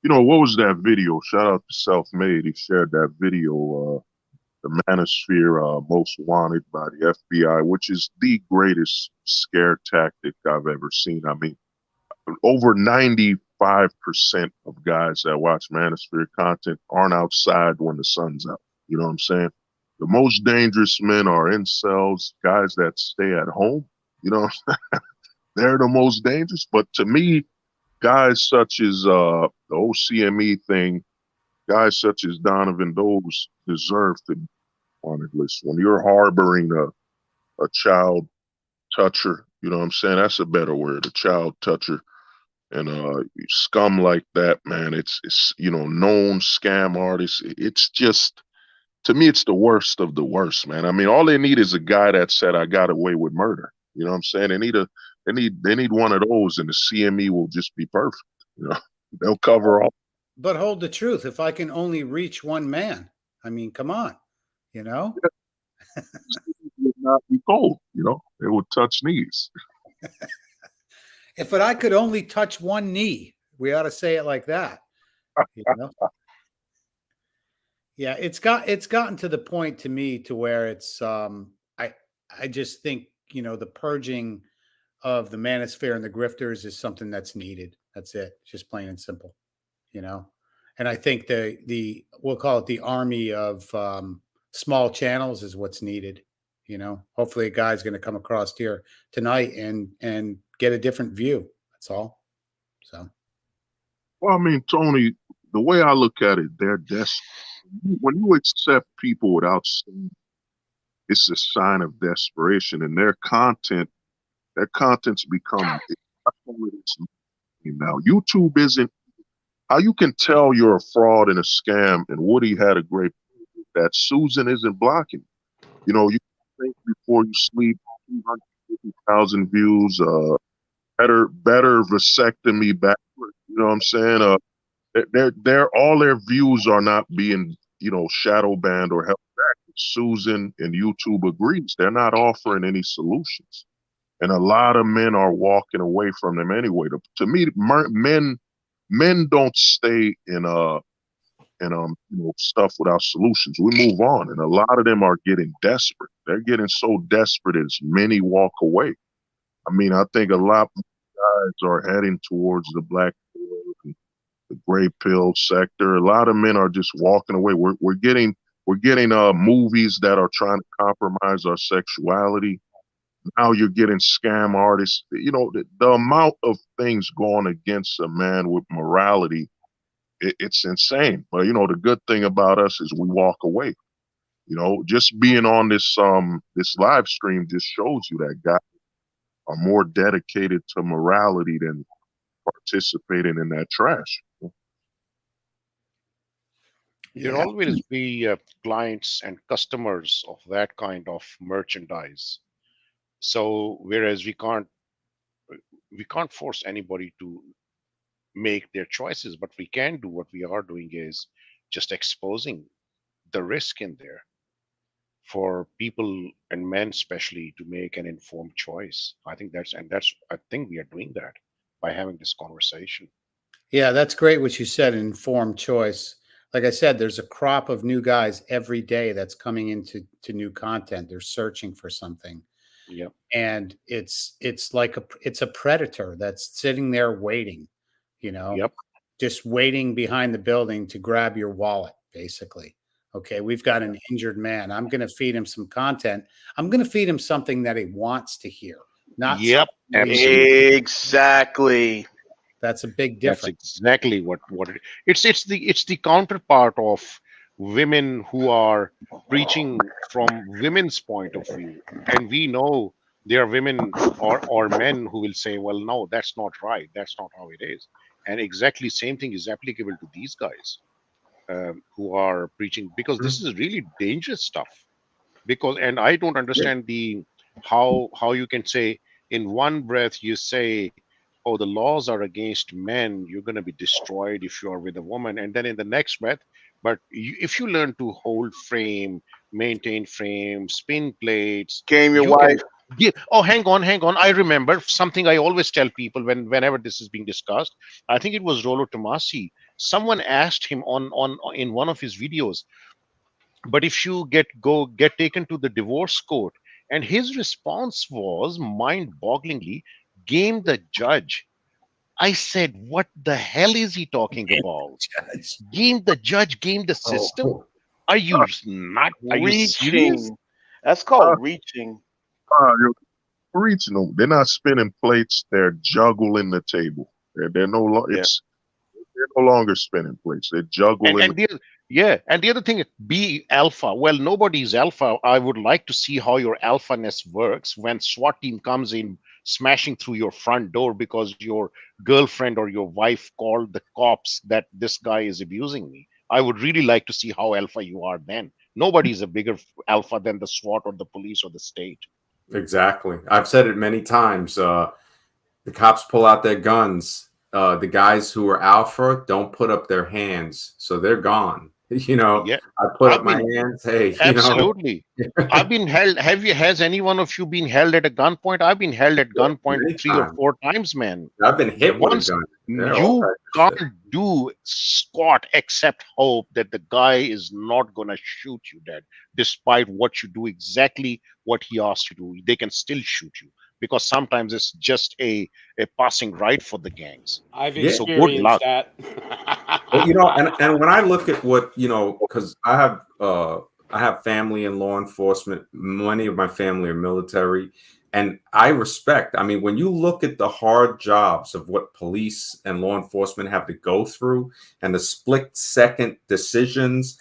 what was that video? Shout out to Self-Made. He shared that video, the Manosphere Most Wanted by the FBI, which is the greatest scare tactic I've ever seen. Over 95% of guys that watch Manosphere content aren't outside when the sun's out. You know what I'm saying? The most dangerous men are incels, guys that stay at home. They're the most dangerous. But to me, guys such as the OCME thing, guys such as Donovan, those deserve to be on the list. When you're harboring a child toucher, you know what I'm saying? That's a better word, a child toucher. And scum like that, man, it's known scam artists. It's just, to me, it's the worst of the worst, man. All they need is a guy that said, I got away with murder. You know what I'm saying? They need one of those, and the CME will just be perfect. They'll cover all. But hold the truth. If I can only reach one man, come on, It would not be cold, it would touch knees. If I could only touch one knee, we ought to say it like that. Yeah, it's gotten to the point to me to where it's I just think the purging of the manosphere and the grifters is something that's needed. That's it, just plain and simple, And I think the we'll call it the army of small channels is what's needed. Hopefully a guy's going to come across here tonight and get a different view. That's all. So, well, I mean, Tony, the way I look at it, they're desperate. When you accept people without saying, it's a sign of desperation, and their content's become now. YouTube isn't how you can tell you're a fraud and a scam. And Woody had a great point that Susan isn't blocking. You think before you sleep, 250,000 views, better vasectomy backward. You know what I'm saying? They're all their views are not being, shadow banned or held back. Susan and YouTube agrees. They're not offering any solutions. And a lot of men are walking away from them anyway. To me, men don't stay in stuff without solutions. We move on, and a lot of them are getting desperate. They're getting so desperate as many walk away. I mean, I think a lot of guys are heading towards the black pill and the gray pill sector. A lot of men are just walking away. We're getting movies that are trying to compromise our sexuality. Now you're getting scam artists. The amount of things going against a man with morality, it's insane. But the good thing about us is we walk away. Just being on this live stream just shows you that guys are more dedicated to morality than participating in that trash. There always be clients and customers of that kind of merchandise. So whereas we can't force anybody to make their choices, but we can do what we are doing is just exposing the risk in there for people and men especially to make an informed choice. I think we are doing that by having this conversation. Yeah, that's great what you said, an informed choice. Like I said, there's a crop of new guys every day that's coming into new content. They're searching for something. Yep. And it's like it's a predator that's sitting there waiting, Yep. just waiting behind the building to grab your wallet, basically. Okay, we've got an injured man. I'm going to feed him some content. I'm going to feed him something that he wants to hear. Not Yep. Exactly. That's a big difference. That's exactly what it's the counterpart of women who are preaching from women's point of view, and we know there are women or men who will say, well, no, that's not right, that's not how it is. And exactly same thing is applicable to these guys who are preaching, because this is really dangerous stuff. And I don't understand how you can say in one breath you say, oh, the laws are against men, you're going to be destroyed if you are with a woman, and then in the next breath, but if you learn to hold frame, maintain frame, spin plates, game your wife. Oh, hang on. I remember something I always tell people whenever this is being discussed. I think it was Rollo Tomasi. Someone asked him in one of his videos, but if you get taken to the divorce court, and his response was mind-bogglingly, game the judge. I said, what the hell is he talking about? Game the judge, game the system? Are you not? Are you serious? That's called reaching. You're reaching them. They're not spinning plates. They're juggling the table. They're no longer. They're no longer spinning plates. They're juggling. And the other thing, be alpha. Well, nobody's alpha. I would like to see how your alphaness works when SWAT team comes in smashing through your front door because your girlfriend or your wife called the cops that this guy is abusing me. I would really like to see how alpha you are then. Nobody's a bigger alpha than the SWAT or the police or the state. Exactly. I've said it many times. The cops pull out their guns. The guys who are alpha don't put up their hands, so they're gone. I put up my hands. Hey, absolutely. I've been held. Has any one of you been held at a gunpoint? I've been held at gunpoint 3 or 4 times, man. I've been hit once. With a gun. You can't do squat except hope that the guy is not gonna shoot you dead, despite what you do exactly what he asked you to do. They can still shoot you because sometimes it's just a passing ride for the gangs. I've experienced that. And when I look at what, because I have I have family in law enforcement. Many of my family are military. And I respect, I mean, when you look at the hard jobs of what police and law enforcement have to go through and the split-second decisions,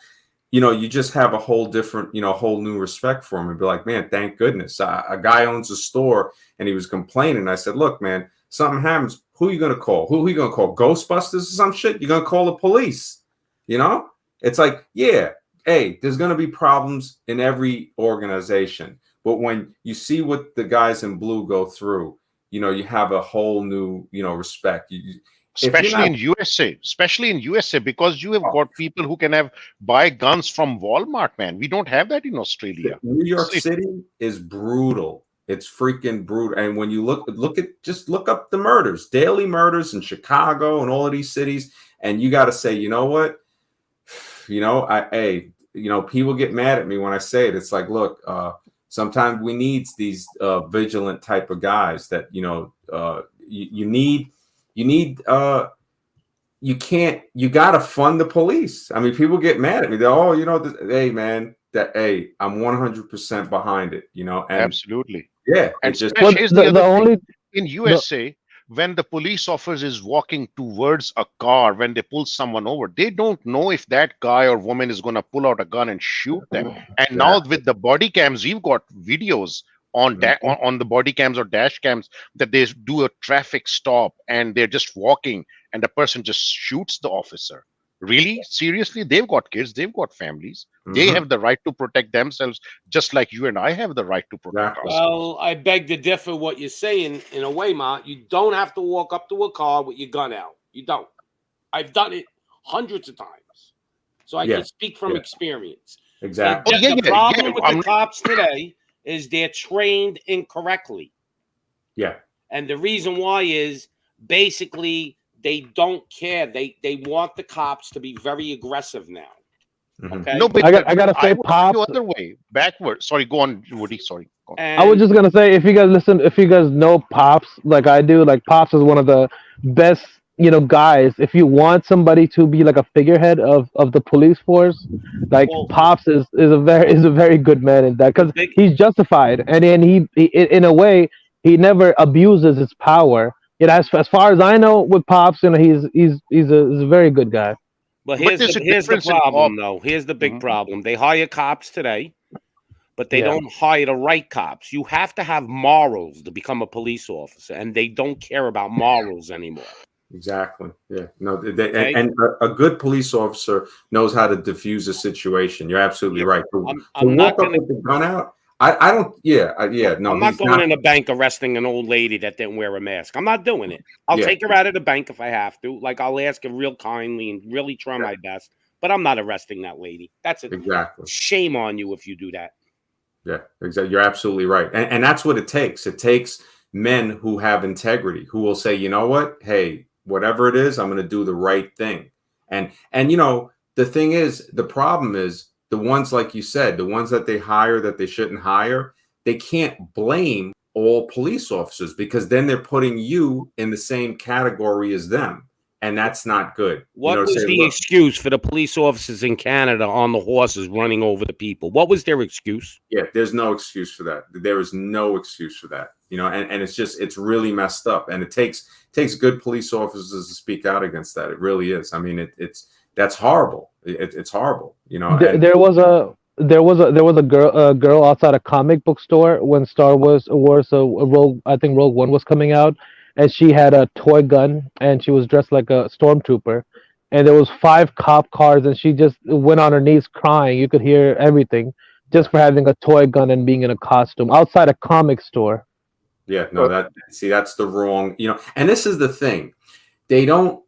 you know, you just have a whole different, you know, whole new respect for him and be like, man, thank goodness. A guy owns a store and he was complaining. I said, look, man, something happens. Who are you going to call? Who are you going to call? Ghostbusters or some shit? You're going to call the police, you know? It's like, yeah, hey, there's going to be problems in every organization. But when you see what the guys in blue go through, you know, you have a whole new, you know, respect. Especially in USA, because you have got people who can buy guns from Walmart, man. We don't have that in Australia. New York City is brutal. It's freaking brutal. And when you just look up the murders, daily murders in Chicago and all of these cities, and you got to say, you know what, you know, people get mad at me when I say it. It's like, look, sometimes we need these vigilant type of guys that, you know, you got to fund the police. I mean, people get mad at me. They're, oh, you know, hey, man, I'm 100% behind it, you know. And absolutely. Yeah. And just in USA, when the police officer is walking towards a car, when they pull someone over, they don't know if that guy or woman is going to pull out a gun and shoot them. And now with the body cams, we've got videos on the body cams or dash cams that they do a traffic stop and they're just walking and the person just shoots the officer. Really? Seriously? They've got kids, they've got families. They have the right to protect themselves, just like you and I have the right to protect ourselves. Well, I beg to differ what you're saying in a way, Ma. You don't have to walk up to a car with your gun out. You don't. I've done it hundreds of times. So I can speak from experience. Exactly. The problem with the cops today is they're trained incorrectly. Yeah. And the reason why is basically they don't care. They want the cops to be very aggressive now. Okay. No, but I gotta say, Pops. The other way, backward. Sorry, go on, Woody. Sorry. Go on. I was just gonna say, if you guys know Pops like I do, like Pops is one of the best, you know, guys. If you want somebody to be like a figurehead of the police force, like Pops is a very good man in that, because he's justified, and then he in a way he never abuses his power. You know, as far as I know, with Pops, you know, he's a very good guy. But here's the problem, though. Here's the big problem. They hire cops today, but they don't hire the right cops. You have to have morals to become a police officer, and they don't care about morals anymore. Exactly. Yeah. No. And a good police officer knows how to diffuse a situation. You're absolutely right. I'm not walk up with the gun out. I don't. Yeah. No. I'm not going in a bank arresting an old lady that didn't wear a mask. I'm not doing it. I'll take her out of the bank if I have to. Like, I'll ask her real kindly and really try my best. But I'm not arresting that lady. That's it. Exactly. Shame on you if you do that. Yeah. Exactly. You're absolutely right. And that's what it takes. It takes men who have integrity, who will say, you know what? Hey, whatever it is, I'm going to do the right thing. And you know, the thing is, the problem is, the ones, like you said, the ones that they hire that they shouldn't hire, they can't blame all police officers, because then they're putting you in the same category as them. And that's not good. What was the excuse for the police officers in Canada on the horses running over the people? What was their excuse? Yeah, there's no excuse for that. There is no excuse for that. You know, and it's really messed up. And it takes good police officers to speak out against that. It really is. I mean, that's horrible. It's horrible. You know, there was a girl outside a comic book store when Star Wars Rogue One was coming out, and she had a toy gun and she was dressed like a stormtrooper, and there was 5 cop cars, and she just went on her knees crying. You could hear everything just for having a toy gun and being in a costume outside a comic store. Yeah, no, that's the wrong, you know, and this is the thing. They don't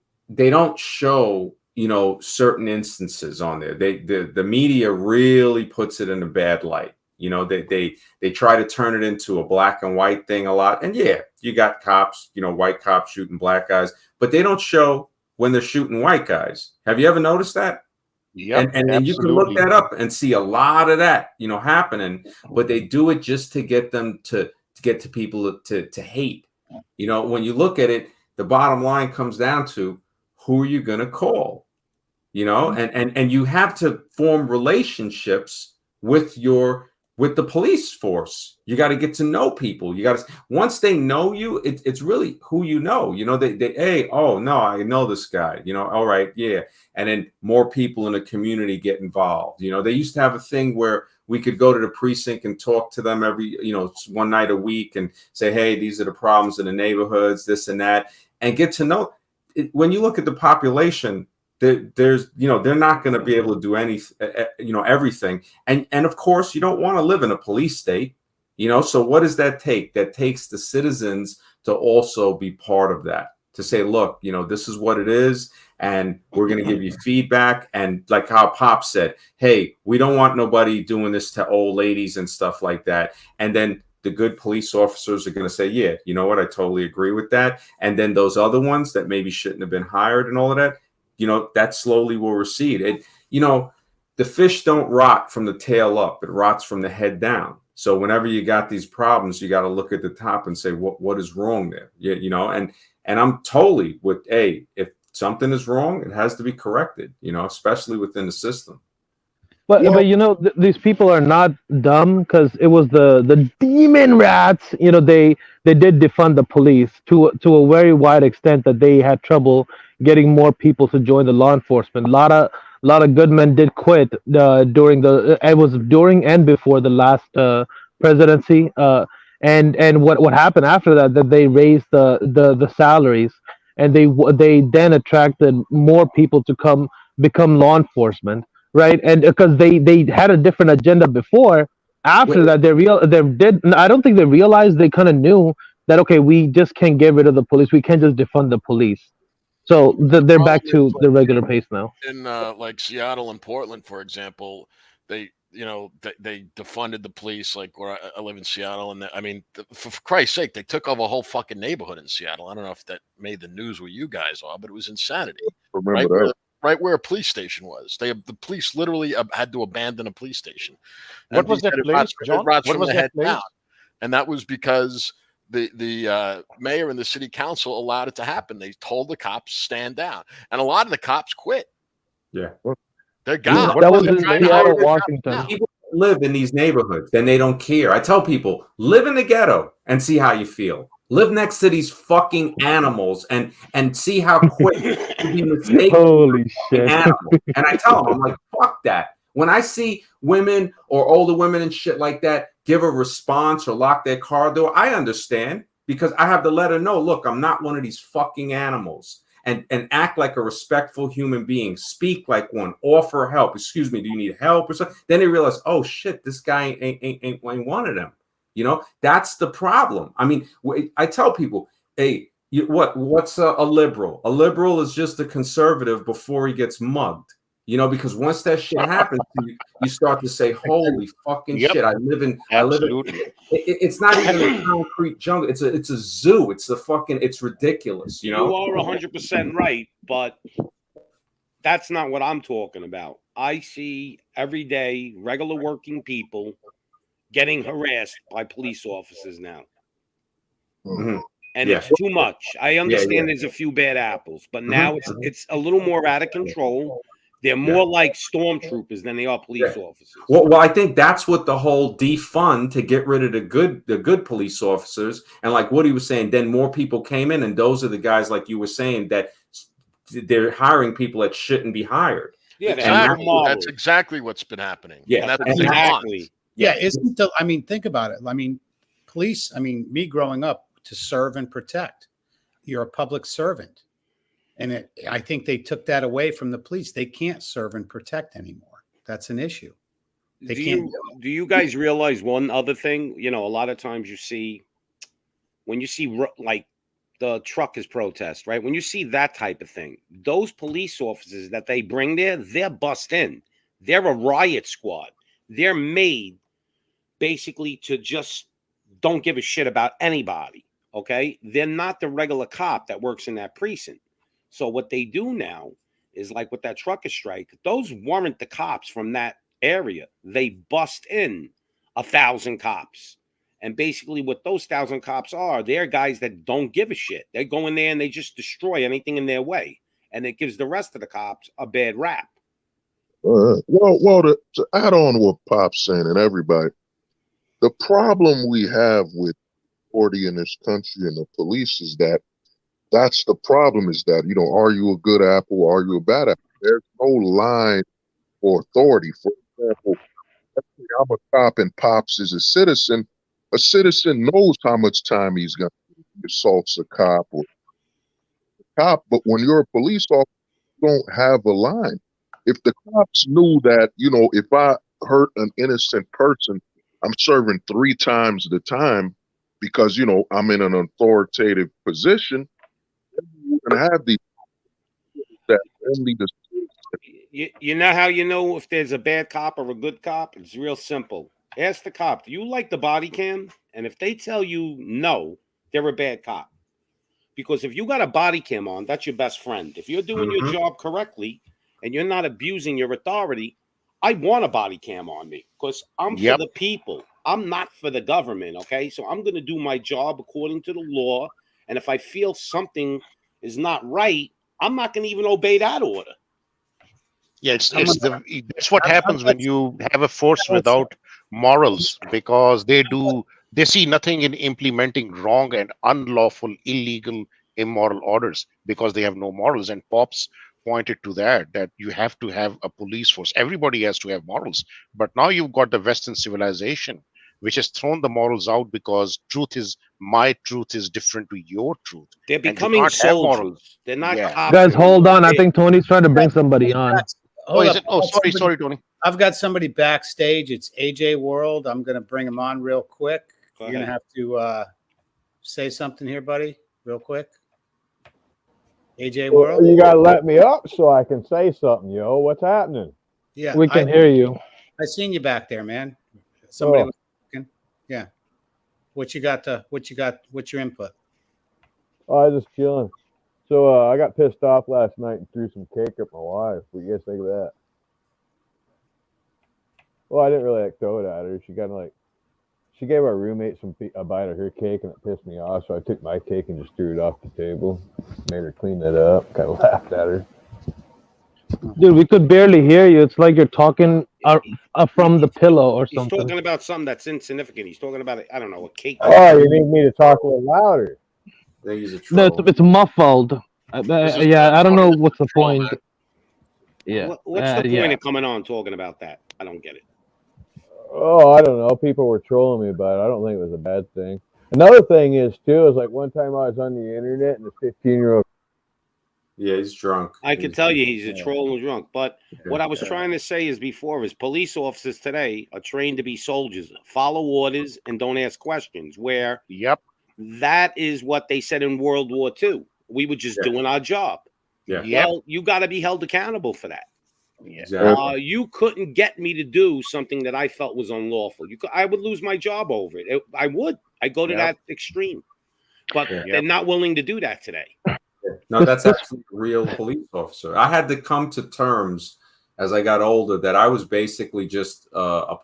show, you know, certain instances on there. The media really puts it in a bad light. You know, they try to turn it into a black and white thing a lot. And yeah, you got cops, you know, white cops shooting black guys, but they don't show when they're shooting white guys. Have you ever noticed that? Yeah, and you can look that up and see a lot of that, you know, happening, but they do it just to get them to get to people to hate. You know, when you look at it, the bottom line comes down to, who are you going to call? You know, and you have to form relationships with the police force. You got to get to know people. You got to, once they know you, it's really who you know. You know, they hey, oh no, I know this guy. You know, all right, yeah. And then more people in the community get involved. You know, they used to have a thing where we could go to the precinct and talk to them every, one night a week and say, hey, these are the problems in the neighborhoods, this and that, and get to know. When you look at the population, there's they're not going to be able to do everything, and of course you don't want to live in a police state, so what does that take? That takes the citizens to also be part of that, to say, look, this is what it is, and we're going to give you feedback. And like how Pop said, hey, we don't want nobody doing this to old ladies and stuff like that. And then the good police officers are going to say, yeah, you know what, I totally agree with that. And then those other ones that maybe shouldn't have been hired and all of that, that slowly will recede. The fish don't rot from the tail up. It rots from the head down. So whenever you got these problems, you got to look at the top and say, what is wrong there? And I'm totally with, if something is wrong, it has to be corrected, especially within the system. But these people are not dumb, because it was the demon rats. They did defund the police to a very wide extent that they had trouble getting more people to join the law enforcement. A lot of good men did quit during and before the last presidency. And what happened after that they raised the salaries, and they then attracted more people to become law enforcement. Right, and because they had a different agenda before. After that, I don't think they realized, they kind of knew that, okay, we just can't get rid of the police. We can't just defund the police. So they're back to the regular pace now. In like Seattle and Portland, for example, they defunded the police. Like where I live in Seattle, and for Christ's sake, they took over a whole fucking neighborhood in Seattle. I don't know if that made the news where you guys are, but it was insanity. Remember that. Right where a police station was. The police literally had to abandon a police station. What was that place, John? What was that place? Down. And that was because the mayor and the city council allowed it to happen. They told the cops, stand down. And a lot of the cops quit. Yeah. They're gone. That was in Seattle, Washington. People live in these neighborhoods and they don't care. I tell people, live in the ghetto and see how you feel. Live next to these fucking animals and see how quick you be mistaken. Holy shit. Animal. And I tell them, I'm like, fuck that. When I see women or older women and shit like that give a response or lock their car door, I understand, because I have to let her know, look, I'm not one of these fucking animals. And act like a respectful human being. Speak like one. Offer help. Excuse me, do you need help or something? Then they realize, oh shit, this guy ain't one of them. That's the problem. I mean, I tell people, hey, what's a liberal? A liberal is just a conservative before he gets mugged. Because once that shit happens to you, you start to say, holy fucking shit, I live in it's not even a concrete jungle. It's a zoo. It's ridiculous. You are 100% right, but that's not what I'm talking about. I see every day regular working people getting harassed by police officers now. Mm-hmm. And it's too much. I understand there's a few bad apples, but now it's a little more out of control. They're more like stormtroopers than they are police officers. Well, I think that's what the whole defund, to get rid of the good police officers. And like what he was saying, then more people came in, and those are the guys, like you were saying, that they're hiring people that shouldn't be hired. Yeah, that's exactly what's been happening. Yeah, that's exactly. Yeah, think about it. Police, me growing up, to serve and protect. You're a public servant. And I think they took that away from the police. They can't serve and protect anymore. That's an issue. They can't. Do you guys realize one other thing? A lot of times when you see like the truckers protest, right? When you see that type of thing, those police officers that they bring there, they're bussed in. They're a riot squad. They're made basically to just don't give a shit about anybody. Okay? They're not the regular cop that works in that precinct. So what they do now is, like with that trucker strike, those weren't the cops from that area. They bust in 1,000 cops. And basically what those 1,000 cops are, they're guys that don't give a shit. They go in there and they just destroy anything in their way. And it gives the rest of the cops a bad rap. Well, to add on to what Pop's saying and everybody, the problem we have with authority in this country and the police is that's the problem is that, are you a good apple or are you a bad apple? There's no line for authority. For example, let's say I'm a cop and Pops is a citizen. A citizen knows how much time he's going to assaults a cop or a cop, but when you're a police officer, you don't have a line. If the cops knew that, if I hurt an innocent person, I'm serving 3 times the time because, I'm in an authoritative position, you can have these that only the You know how you know if there's a bad cop or a good cop? It's real simple. Ask the cop, do you like the body cam? And if they tell you no, they're a bad cop. Because if you got a body cam on, that's your best friend. If you're doing your job correctly and you're not abusing your authority, I want a body cam on me because I'm for the people. I'm not for the government, okay? So I'm going to do my job according to the law. And if I feel something is not right, I'm not going to even obey that order. Yeah, it's what happens when you have a force without morals, because they see nothing in implementing wrong and unlawful, illegal, immoral orders because they have no morals. And Pops pointed to that you have to have a police force. Everybody has to have morals. But now you've got the Western civilization, which has thrown the morals out because my truth is different to your truth. They're becoming soldiers. They're not cops. Guys, hold on. I think Tony's trying to bring somebody on. Sorry, Tony. I've got somebody backstage. It's AJ World. I'm going to bring him on real quick. You're going to have to say something here, buddy, real quick. AJ World. You got to let me up so I can say something, yo. What's happening? Yeah, we can hear you. I seen you back there, man. Somebody was talking. Yeah. What's your input? Oh, I was just chilling. So I got pissed off last night and threw some cake at my wife. What do you guys think of that? Well, I didn't really throw it at her. She gave our roommate a bite of her cake and it pissed me off. So I took my cake and just threw it off the table. Made her clean it up. Kind of laughed at her. Dude, we could barely hear you. It's like you're talking from the pillow or something. He's talking about something that's insignificant. He's talking about, I don't know, a cake. Oh, you need me to talk a little louder. No, it's muffled. I don't know what's the point. Yeah. What's the point of coming on talking about that? I don't get it. Oh, I don't know. People were trolling me about it. I don't think it was a bad thing. Another thing is, too, is like one time I was on the internet and a 15-year-old. Yeah, he's drunk. I can tell you he's a troll and drunk. But what I was trying to say is police officers today are trained to be soldiers, follow orders, and don't ask questions. Where that is what they said in World War II. We were just doing our job. Yeah. Well, you got to be held accountable for that. Exactly. You couldn't get me to do something that I felt was unlawful. I would lose my job over it. I would. I go to that extreme. But they're not willing to do that today. No, that's actually a real police officer. I had to come to terms as I got older that I was basically just a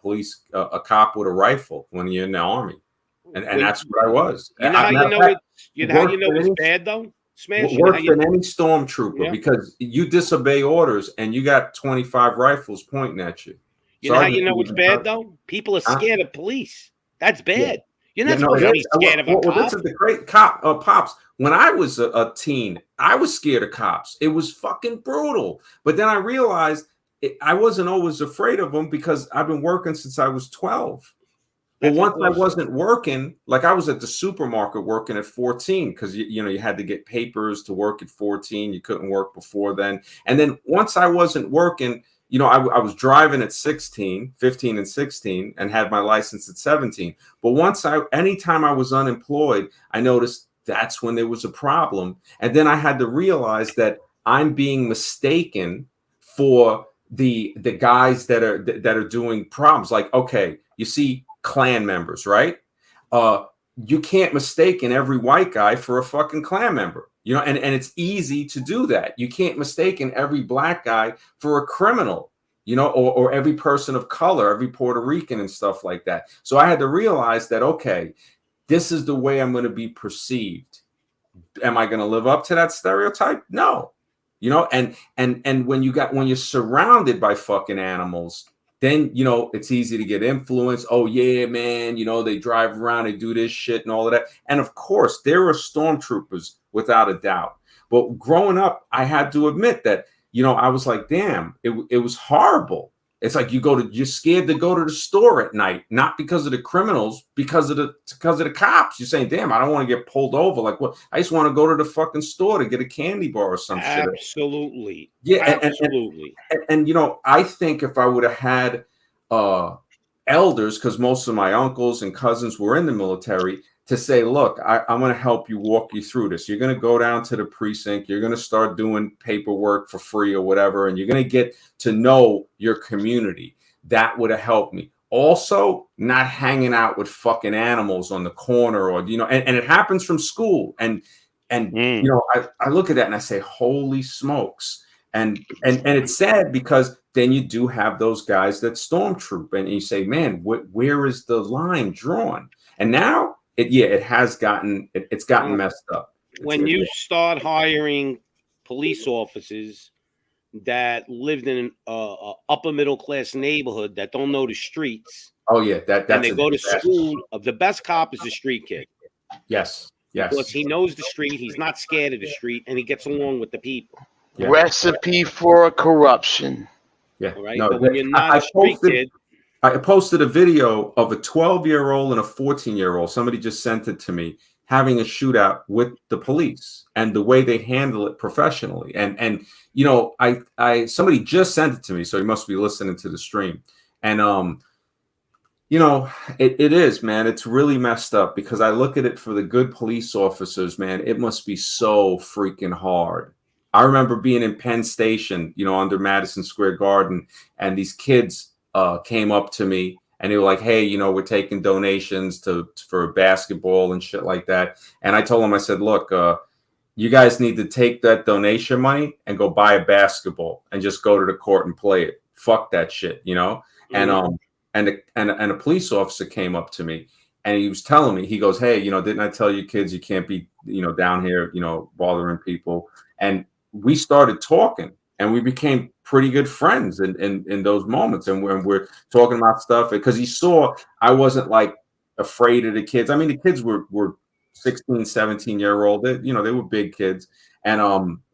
cop with a rifle when you're in the army. And that's what I was. You know how you know it's bad, though? Worse than any stormtrooper because you disobey orders and you got 25 rifles pointing at you. You know how you know it's bad, though? People are scared of police. That's bad. You're not supposed to be scared of a cop. This is the great Pops. When I was a teen, I was scared of cops. It was fucking brutal. But then I realized I wasn't always afraid of them because I've been working since I was 12. But once I wasn't working, like I was at the supermarket working at 14 because you had to get papers to work at 14. You couldn't work before then. And then once I wasn't working, I was driving at 15 and 16 and had my license at 17. But anytime I was unemployed, I noticed that's when there was a problem. And then I had to realize that I'm being mistaken for the guys that are doing problems. Like, okay, you see Klan members, right? You can't mistake every white guy for a fucking Klan member. And it's easy to do that. You can't mistake every black guy for a criminal, or every person of color, every Puerto Rican and stuff like that. So I had to realize that, okay, this is the way I'm going to be perceived. Am I going to live up to that stereotype? No. you know, and when you're surrounded by fucking animals, then, you know, it's easy to get influenced. Oh yeah, man, you know, they drive around, they do this shit and all of that. And of course, there are stormtroopers without a doubt. But growing up, I had to admit that, you know, I was like, damn, it was horrible. It's like you're scared to go to the store at night, not because of the criminals, because of the cops. You're saying, damn, I don't want to get pulled over. Like, what? I just want to go to the fucking store to get a candy bar or some shit. Absolutely. Yeah, absolutely. And you know, I think if I would have had elders, because most of my uncles and cousins were in the military, to say, look, I'm going to help you, walk you through this. You're going to go down to the precinct. You're going to start doing paperwork for free or whatever, and you're going to get to know your community. That would have helped me. Also, not hanging out with fucking animals on the corner, or, you know, and it happens from school. And you know, I look at that and I say, holy smokes. And it's sad, because then you do have those guys that stormtroop, and you say, man, where is the line drawn? And now it has gotten messed up. When you start hiring police officers that lived in an upper middle class neighborhood that don't know the streets, oh yeah, that's and they go to school. The best cop is a street kid. Yes. Because he knows the street, he's not scared of the street, and he gets along with the people. Yeah. Recipe for corruption. Yeah. Right. No, but when you're not a street kid, I posted a video of a 12-year-old and a 14-year-old. Somebody just sent it to me, having a shootout with the police, and the way they handle it professionally. And you know, somebody just sent it to me, so he must be listening to the stream. And you know, it is, man. It's really messed up, because I look at it for the good police officers, man. It must be so freaking hard. I remember being in Penn Station, you know, under Madison Square Garden, and these kids came up to me, and they were like, hey, you know, we're taking donations for basketball and shit like that. And I told them, I said, look, you guys need to take that donation money and go buy a basketball and just go to the court and play it. Fuck that shit, you know? Mm-hmm. And a police officer came up to me, and he was telling me, he goes, hey, you know, didn't I tell you kids you can't be, you know, down here, you know, bothering people? And we started talking, and we became pretty good friends in those moments. And when we're talking about stuff, because he saw I wasn't like afraid of the kids. I mean, the kids were 16, 17-year-old. You know, they were big kids. And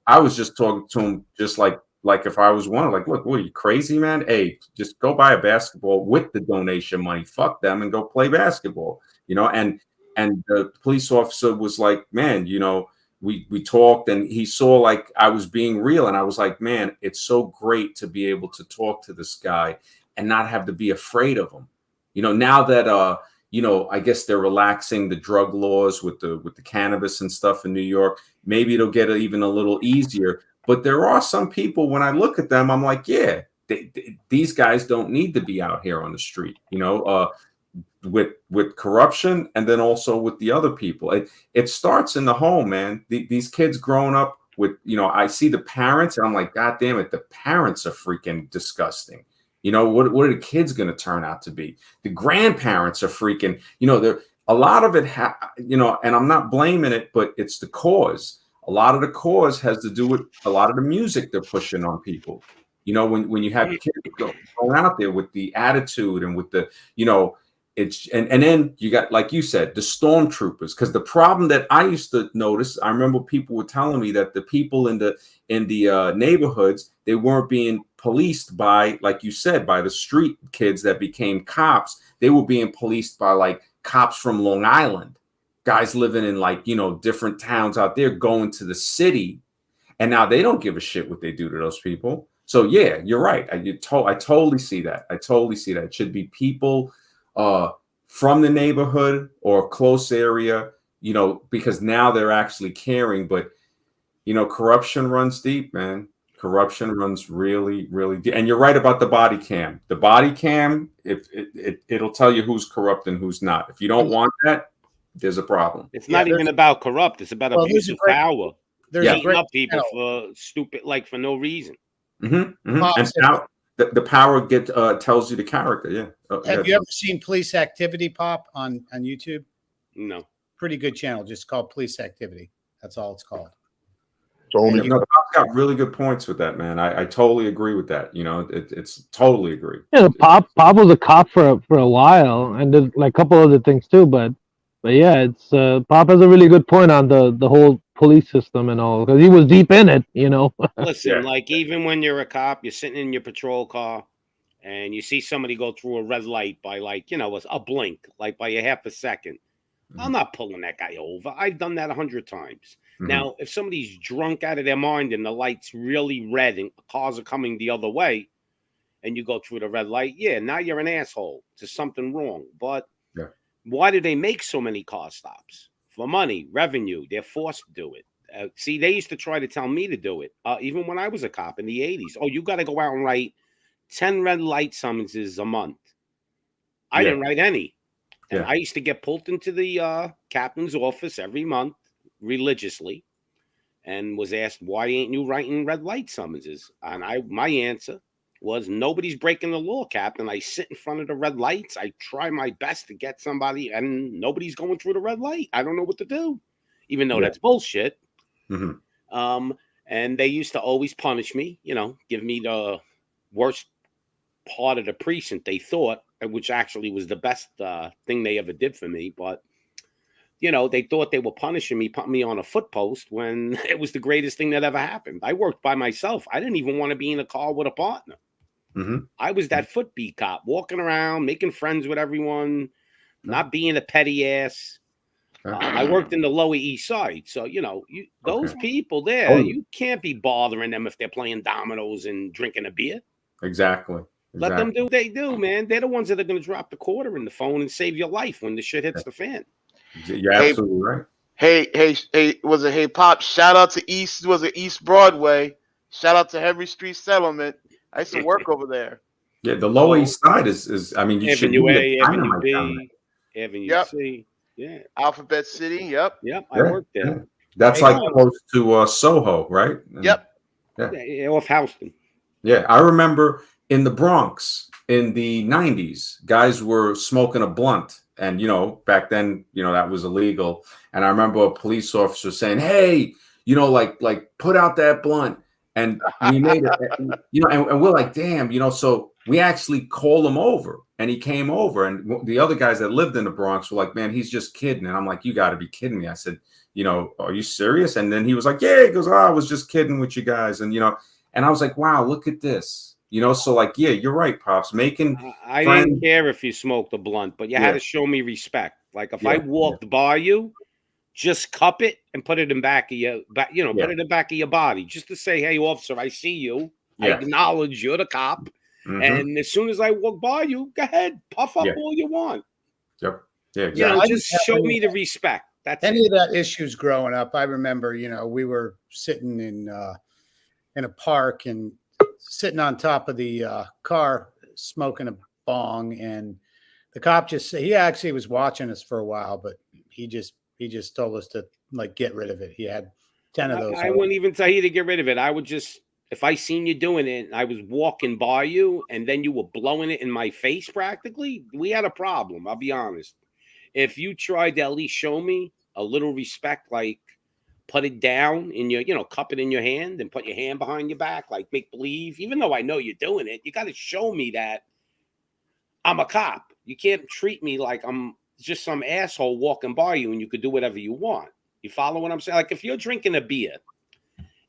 I was just talking to them just like if I was one, like, look, what are you, crazy, man? Hey, just go buy a basketball with the donation money. Fuck them and go play basketball, you know? And the police officer was like, man, you know, we talked, and he saw like I was being real. And I was like, man, it's so great to be able to talk to this guy and not have to be afraid of him. You know, now that, you know, I guess they're relaxing the drug laws with the cannabis and stuff in New York, maybe it'll get even a little easier. But there are some people, when I look at them, I'm like, yeah, these guys don't need to be out here on the street, you know, with corruption, and then also with the other people. It starts in the home, man. These kids growing up with, you know, I see the parents, and I'm like, God damn it, the parents are freaking disgusting. You know, what are the kids going to turn out to be? The grandparents are freaking, you know, a lot of it, you know, and I'm not blaming it, but it's the cause. A lot of the cause has to do with a lot of the music they're pushing on people. You know, when you have kids going out there with the attitude and with the, you know, it's and then you got, like you said, the stormtroopers. Because the problem that I used to notice, I remember people were telling me that the people in the neighborhoods, they weren't being policed by, like you said, by the street kids that became cops. They were being policed by like cops from Long Island, guys living in like, you know, different towns out there, going to the city, and now they don't give a shit what they do to those people. So yeah, you're right. I totally see that. I totally see that. It should be people from the neighborhood or close area, you know, because now they're actually caring. But, you know, corruption runs deep, man. Corruption runs really, really deep. And you're right about the body cam. The body cam, it'll tell you who's corrupt and who's not. If you don't want that, there's a problem. It's not even about corrupt. It's about abuse of power. There's beating up people for stupid, like for no reason. Mm-hmm, mm-hmm. And now the power tells you the character. Yeah. Have you ever seen Police Activity Pop on YouTube? No. Pretty good channel, just called Police Activity. That's all it's called. Tony, got really good points with that, man. I totally agree with that. You know, it's totally agree. Yeah, Pop was a cop for a while and did like a couple other things too, but yeah, it's Pop has a really good point on the whole police system and all because he was deep in it, you know. Listen, like even when you're a cop, you're sitting in your patrol car and you see somebody go through a red light by like, you know, a blink, like by a half a second. I'm not pulling that guy over. I've done that 100 times. Now, if somebody's drunk out of their mind and the light's really red and cars are coming the other way and you go through the red light, yeah, now you're an asshole. There's something wrong. But why do they make so many car stops? For money, revenue. They're forced to do it. See, they used to try to tell me to do it, even when I was a cop in the 80s. Oh, you got to go out and write 10 red light summonses a month. I didn't write any. And I used to get pulled into the captain's office every month religiously and was asked, why ain't you writing red light summonses? And my answer was, nobody's breaking the law, Captain. I sit in front of the red lights. I try my best to get somebody, and nobody's going through the red light. I don't know what to do, even though that's bullshit. And they used to always punish me, you know, give me the worst part of the precinct, they thought, which actually was the best thing they ever did for me. But, you know, they thought they were punishing me, putting me on a foot post when it was the greatest thing that ever happened. I worked by myself. I didn't even want to be in a car with a partner. I was that foot beat cop, walking around, making friends with everyone, not being a petty ass. I worked in the Lower East Side. So, you know, those people there, you can't be bothering them if they're playing dominoes and drinking a beer. Exactly. Let them do what they do, man. They're the ones that are going to drop the quarter in the phone and save your life when the shit hits the fan. You're absolutely right. Hey, was it Pop? Shout out to East Broadway. Shout out to Henry Street Settlement. I used to work over there. Yeah, the Lower East Side is I mean, you should Avenue be A, Avenue B, Avenue C. Yeah. Alphabet City. Yep. I worked there. Yeah. That's like close to Soho, right? Yep. Yeah, off Houston. Yeah, I remember in the Bronx in the 90s, guys were smoking a blunt. And, you know, back then, you know, that was illegal. And I remember a police officer saying, hey, you know, like put out that blunt. And we made it, you know, and we're like, damn, you know, so we actually called him over and he came over. And the other guys that lived in the Bronx were like, man, he's just kidding. And I'm like, you got to be kidding me. I said, you know, are you serious? And then he was like, yeah, he goes, oh, I was just kidding with you guys. And, you know, and I was like, wow, look at this. You know, so like, yeah, you're right, Pops. Making I didn't care if you smoked a blunt, but you had to show me respect. Like if I walked by you, just cup it and put it in back of your put it in the back of your body, just to say, hey, officer, I see you. I acknowledge you're the cop. And as soon as I walk by you, go ahead, puff up all you want. Yep. Yeah, exactly. You know, just show me the respect. That's any of that issues growing up. I remember, you know, we were sitting in a park and sitting on top of the car smoking a bong, and the cop he actually was watching us for a while, but he just told us to like get rid of it. He had 10 of those. I wouldn't even tell you to get rid of it. I would just, if I seen you doing it and I was walking by you and then you were blowing it in my face practically, we had a problem. I'll be honest. If you tried to at least show me a little respect, like put it down in your, you know, cup it in your hand and put your hand behind your back, like make believe, even though I know you're doing it, you got to show me that I'm a cop. You can't treat me like I'm just some asshole walking by you and you could do whatever you want. You follow what I'm saying? Like if you're drinking a beer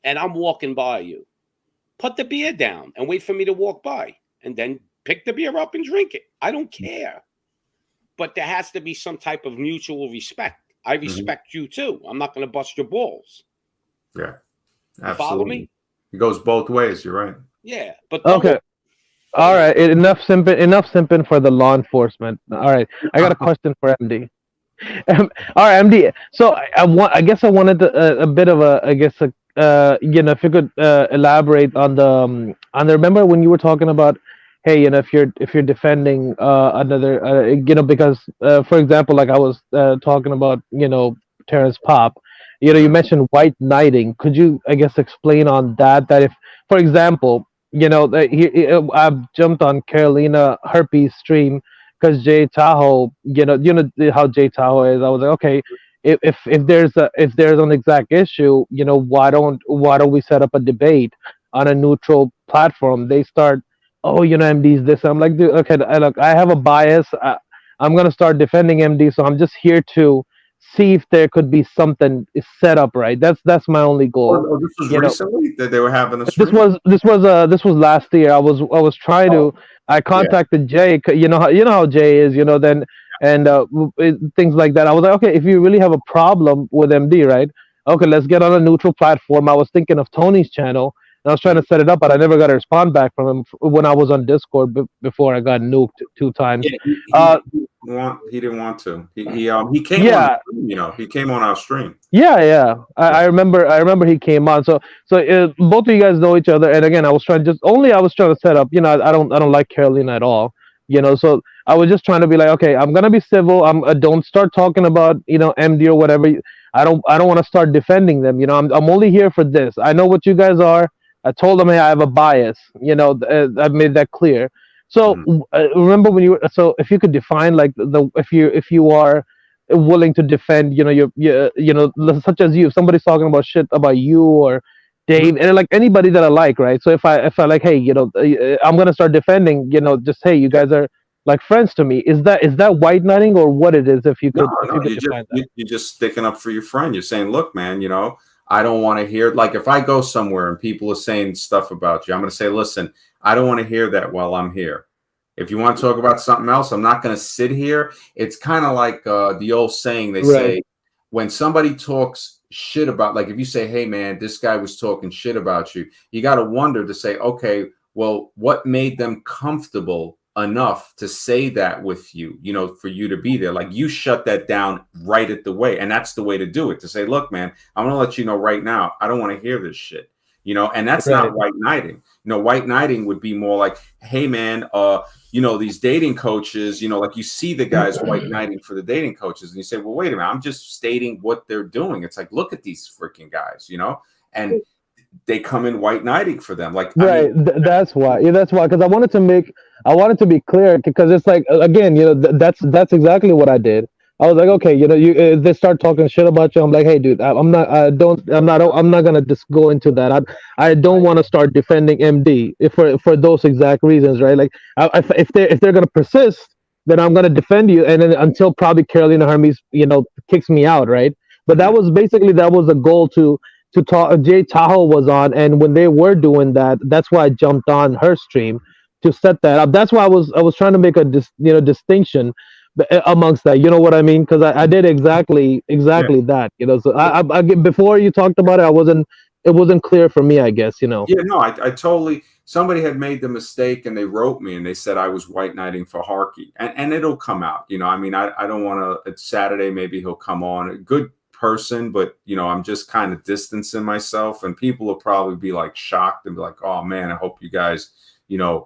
and I'm walking by you, put the beer down and wait for me to walk by and then pick the beer up and drink it. I don't care. But there has to be some type of mutual respect. I respect you too. I'm not going to bust your balls. Yeah. Absolutely. Follow me? It goes both ways. You're right. Yeah. But okay. All right. Enough simping for the law enforcement. All right. I got a question for MD. All right, MD. So I guess I wanted a bit of you know, if you could elaborate on the remember when you were talking about, hey, you know, if you're defending another, you know, because for example, like I was talking about, you know, Terrence Pop, you know, you mentioned white knighting. Could you, I guess, explain on that? That if, for example, you know, I've jumped on Carolina Herpes stream because Jay Tahoe, you know how Jay Tahoe is. I was like, okay, if there's an exact issue, why don't we set up a debate on a neutral platform? They start, oh, MD's this. I'm like, dude, okay, look, I have a bias. I'm gonna start defending MD, so I'm just here to see if there could be something set up right. That's my only goal. Oh, this was recently that they were having a This stream? was last year. I was trying to. I contacted Jay. How Jay is. Then and things like that. I was like, okay, if you really have a problem with MD, right? Okay, let's get on a neutral platform. I was thinking of Tony's channel, and I was trying to set it up, but I never got a response back from him when I was on Discord before I got nuked 2 times. Yeah, he didn't want to. He came Yeah. on. He came on our stream. Yeah. I remember he came on. So both of you guys know each other. And again, I was trying to set up. I don't like Carolina at all. So I was just trying to be like, okay, I'm gonna be civil. Don't start talking about MD or whatever. I don't want to start defending them. I'm only here for this. I know what you guys are. I told them, hey, I have a bias. I've made that clear. So remember so if you could define like if you are willing to defend, such as you, if somebody's talking about shit about you or Dave, and like anybody that I like, right? So if I like, hey, I'm gonna start defending, just hey, you guys are like friends to me. Is that white knighting or what it is? If you could, You're just sticking up for your friend. You're saying, look, man, I don't want to hear, like, if I go somewhere and people are saying stuff about you, I'm going to say, listen, I don't want to hear that while I'm here. If you want to talk about something else, I'm not going to sit here. It's kind of like the old saying they say, when somebody talks shit about, like if you say, hey, man, this guy was talking shit about you, you got to wonder to say, okay, well, what made them comfortable enough to say that with you, for you to be there? Like, you shut that down right at the way. And that's the way to do it, to say, look, man, I'm going to let you know right now, I don't want to hear this shit, and that's not white knighting. White knighting would be more like, hey, man, these dating coaches, like you see the guys white knighting for the dating coaches and you say, well, wait a minute, I'm just stating what they're doing. It's like, look at these freaking guys, and they come in white knighting for them. Like, right. That's why. Yeah, that's why. Because I wanted to be clear, because it's like, again, that's exactly what I did. I was like, okay, they start talking shit about you. I'm like, hey, dude, I'm not gonna just go into that. I don't want to start defending MD for those exact reasons, right? Like, if they're gonna persist, then I'm gonna defend you, and then until probably Carolina Hermes, kicks me out, right? But that was the goal to talk. Jay Tahoe was on, and when they were doing that, that's why I jumped on her stream to set that up. That's why I was trying to make a distinction amongst that. You know what I mean? Because I did exactly that. So I before you talked about it, it wasn't clear for me, I guess. Yeah, no, I totally. Somebody had made the mistake and they wrote me and they said I was white knighting for Harky, and it'll come out. I mean, I don't want to. It's Saturday, maybe he'll come on. A good person, but I'm just kind of distancing myself, and people will probably be like shocked and be like, oh man, I hope you guys can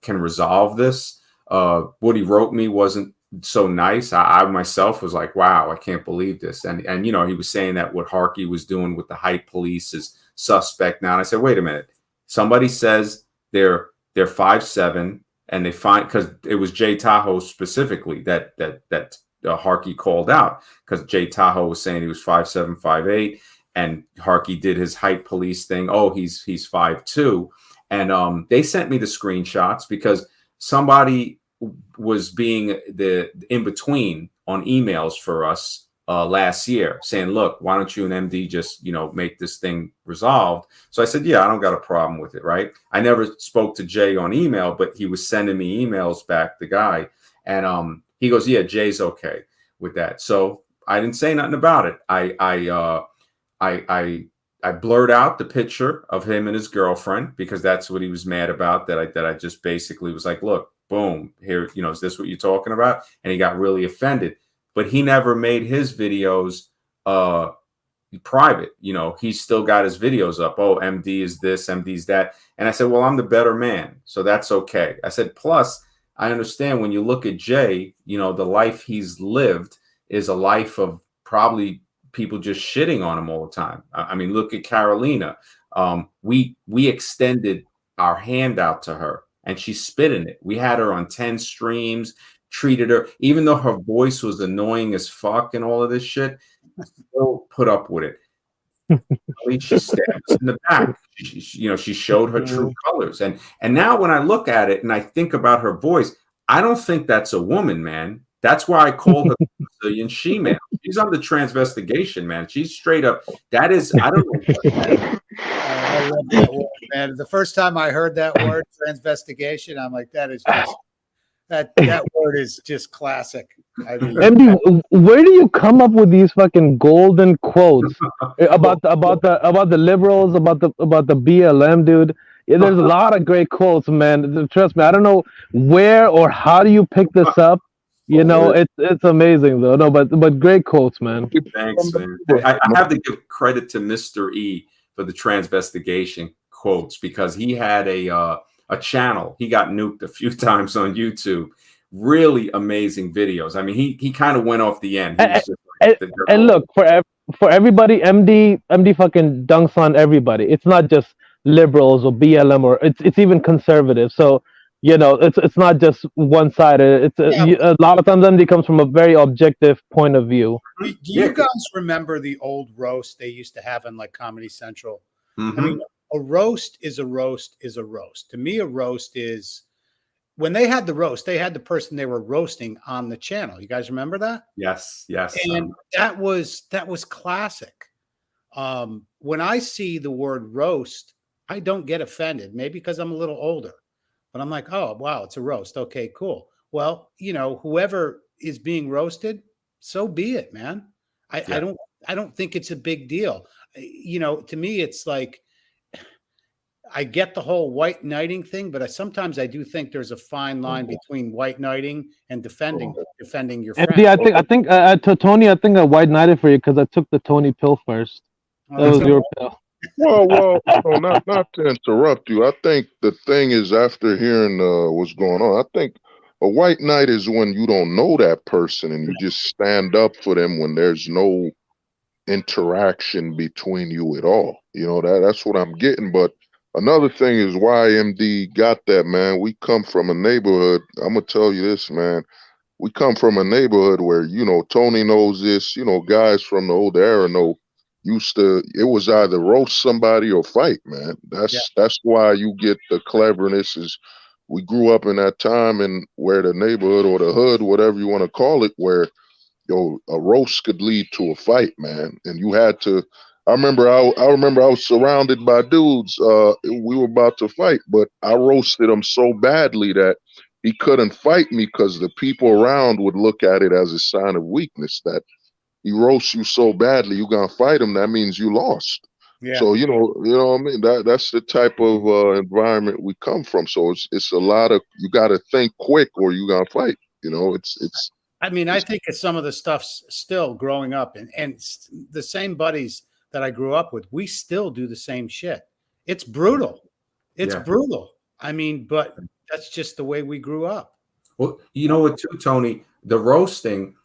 resolve this. What he wrote me wasn't so nice. I myself was like, wow, I can't believe this. And he was saying that what Harky was doing with the hype police is suspect now. And I said, wait a minute, somebody says they're 5'7", and they find, because it was Jay Tahoe specifically that Harky called out, because Jay Tahoe was saying he was 5'7", 5'8", and Harky did his hype police thing. Oh, he's 5'2", and they sent me the screenshots because somebody was being the in between on emails for us last year, saying, look, why don't you and MD just make this thing resolved? So I said, yeah, I don't got a problem with it, right? I never spoke to Jay on email, but he was sending me emails back, the guy, and he goes, yeah, Jay's okay with that. So I didn't say nothing about it. I blurred out the picture of him and his girlfriend, because that's what he was mad about, that I just basically was like, look, boom, here, is this what you're talking about? And he got really offended. But he never made his videos private. He's still got his videos up. Oh, MD is this, MD's that. And I said, well, I'm the better man, so that's okay. I said, plus, I understand when you look at Jay, the life he's lived is a life of probably people just shitting on him all the time. I mean, look at Carolina. We extended our hand out to her and she spit in it. We had her on 10 streams. treated her, even though her voice was annoying as fuck and all of this shit, still put up with it. I mean, she stabbed us in the back. She showed her true colors. And now when I look at it and I think about her voice, I don't think that's a woman, man. That's why I call her Brazilian she-man. She's under transvestigation, man. She's straight up. That is, I don't know what that is. I love that word, man. The first time I heard that word, transvestigation, I'm like, that is just that word is just classic. I mean, MD, where do you come up with these fucking golden quotes about the liberals, about the BLM, dude? Yeah, there's a lot of great quotes, man. Trust me, I don't know where or how do you pick this up. It's amazing though. No, but great quotes, man. Thanks, man. I have to give credit to Mr. E for the transvestigation quotes, because he had a channel. He got nuked a few times on YouTube. Really amazing videos. I mean, he kind of went off the end. And look, for everybody, MD fucking dunks on everybody. It's not just liberals or BLM, or it's even conservative. So it's not just one sided. A lot of times MD comes from a very objective point of view. Do you guys remember the old roast they used to have on like Comedy Central? Mm-hmm. I mean, a roast is a roast is a roast. To me, a roast is when they had the roast, they had the person they were roasting on the channel. You guys remember that? Yes. And that was classic. When I see the word roast, I don't get offended. Maybe because I'm a little older, but I'm like, oh wow, it's a roast. Okay, cool. Well, whoever is being roasted, so be it, man. I don't think it's a big deal. To me, it's like, I get the whole white knighting thing, but sometimes I do think there's a fine line between white knighting and defending your friend. I think to Tony, I think I white knighted for you because I took the Tony pill first. That was your pill. Well, not to interrupt you. I think the thing is, after hearing what's going on, I think a white knight is when you don't know that person and you just stand up for them when there's no interaction between you at all. That's what I'm getting. But another thing is why MD got that, man. We come from a neighborhood. I'm gonna tell you this, man. We come from a neighborhood where, Tony knows this, guys from the old era know, it was either roast somebody or fight, man. That's why you get the cleverness. Is we grew up in that time, and where the neighborhood or the hood, whatever you want to call it, where a roast could lead to a fight, man. And you had to, I remember I was surrounded by dudes. We were about to fight, but I roasted him so badly that he couldn't fight me, because the people around would look at it as a sign of weakness, that he roasts you so badly, you gonna fight him, that means you lost. Yeah. So you know what I mean? That's the type of environment we come from. So it's a lot of, you gotta think quick or you gonna fight. It's I mean, I think it's some of the stuff still growing up, and the same buddies that I grew up with, we still do the same shit. It's brutal. It's brutal. I mean, but that's just the way we grew up. Well, you know what too, Tony? The roasting,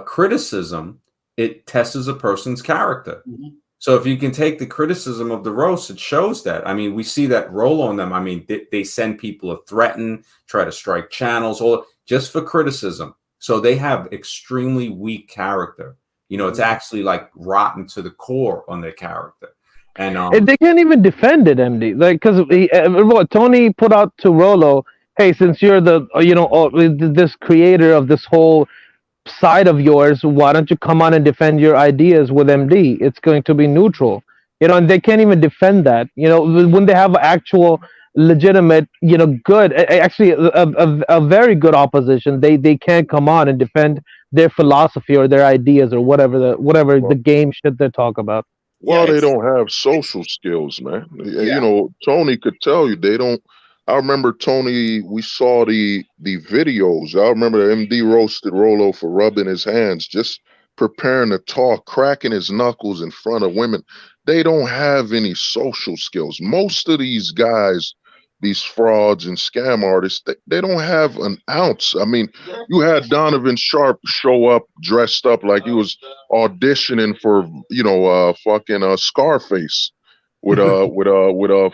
criticism, it tests a person's character. Mm-hmm. So if you can take the criticism of the roast, it shows that. I mean, we see that roll on them. I mean, they send people to threaten, try to strike channels, all just for criticism. So they have extremely weak character. It's actually like rotten to the core on their character. And they can't even defend it, MD. Like, because Tony put out to Rolo, hey, since you're this creator of this whole side of yours, why don't you come on and defend your ideas with MD? It's going to be neutral. And they can't even defend that. When they have actual legitimate, good, actually a very good opposition, they can't come on and defend their philosophy or their ideas or whatever the game shit they talk about. Well, they don't have social skills, man. Tony could tell you they don't. I remember Tony, we saw the videos. I remember MD roasted Rolo for rubbing his hands, just preparing to talk, cracking his knuckles in front of women. They don't have any social skills. Most of these guys, these frauds and scam artists, they don't have an ounce. I mean, you had Donovan Sharp show up dressed up like he was auditioning for, fucking Scarface with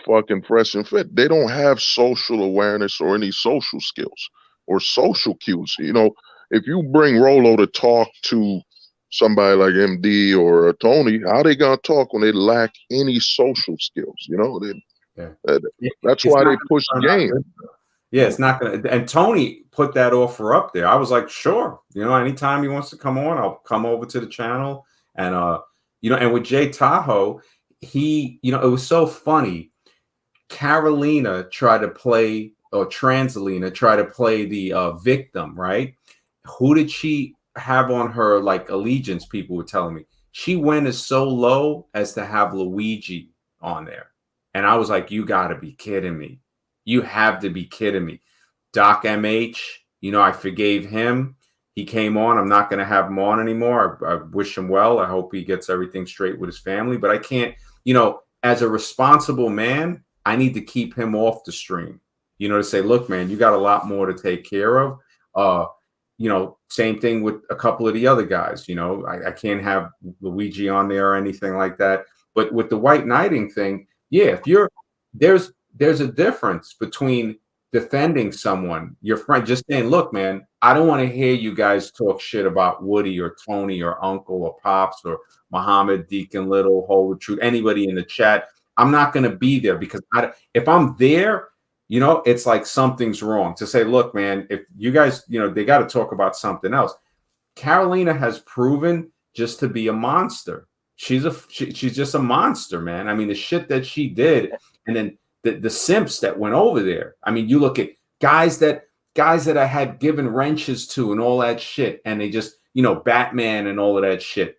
fucking Fresh and Fit. They don't have social awareness or any social skills. or social cues. You know, if you bring Rolo to talk to somebody like MD or Tony, how they gonna talk when they lack any social skills? You know, that's why they push game. Yeah, it's not gonna. And Tony put that offer up there. I was like, sure, you know, anytime he wants to come on, I'll come over to the channel. And you know, and with Jay Tahoe, he, you know, it was so funny. Carolina tried to play, or Transalina tried to play the victim, right? Who did she have on her like allegiance? People were telling me she went as so low as to have Luigi on there, and I was like, you got to be kidding me. You have to be kidding me. Doc MH, you know, I forgave him. He came on. I'm not going to have him on anymore. I wish him well. I hope he gets everything straight with his family. But I can't, you know, as a responsible man, I need to keep him off the stream, you know, to say, look, man, you got a lot more to take care of. You know, same thing with a couple of the other guys. You know, I can't have Luigi on there or anything like that. But with the white knighting thing, yeah, if you're, there's a difference between defending someone, your friend, just saying, look, man, I don't want to hear you guys talk shit about Woody or Tony or Uncle or Pops or Muhammad, Deacon Little, Whole Truth, anybody in the chat. I'm not going to be there because if I'm there, you know, it's like something's wrong. To say, look, man, if you guys, you know, they got to talk about something else. Carolina has proven just to be a monster. She's just a monster, man. I mean, the shit that she did, and then the simps that went over there. I mean, you look at guys that I had given wrenches to and all that shit, and they just, you know, Batman and all of that shit,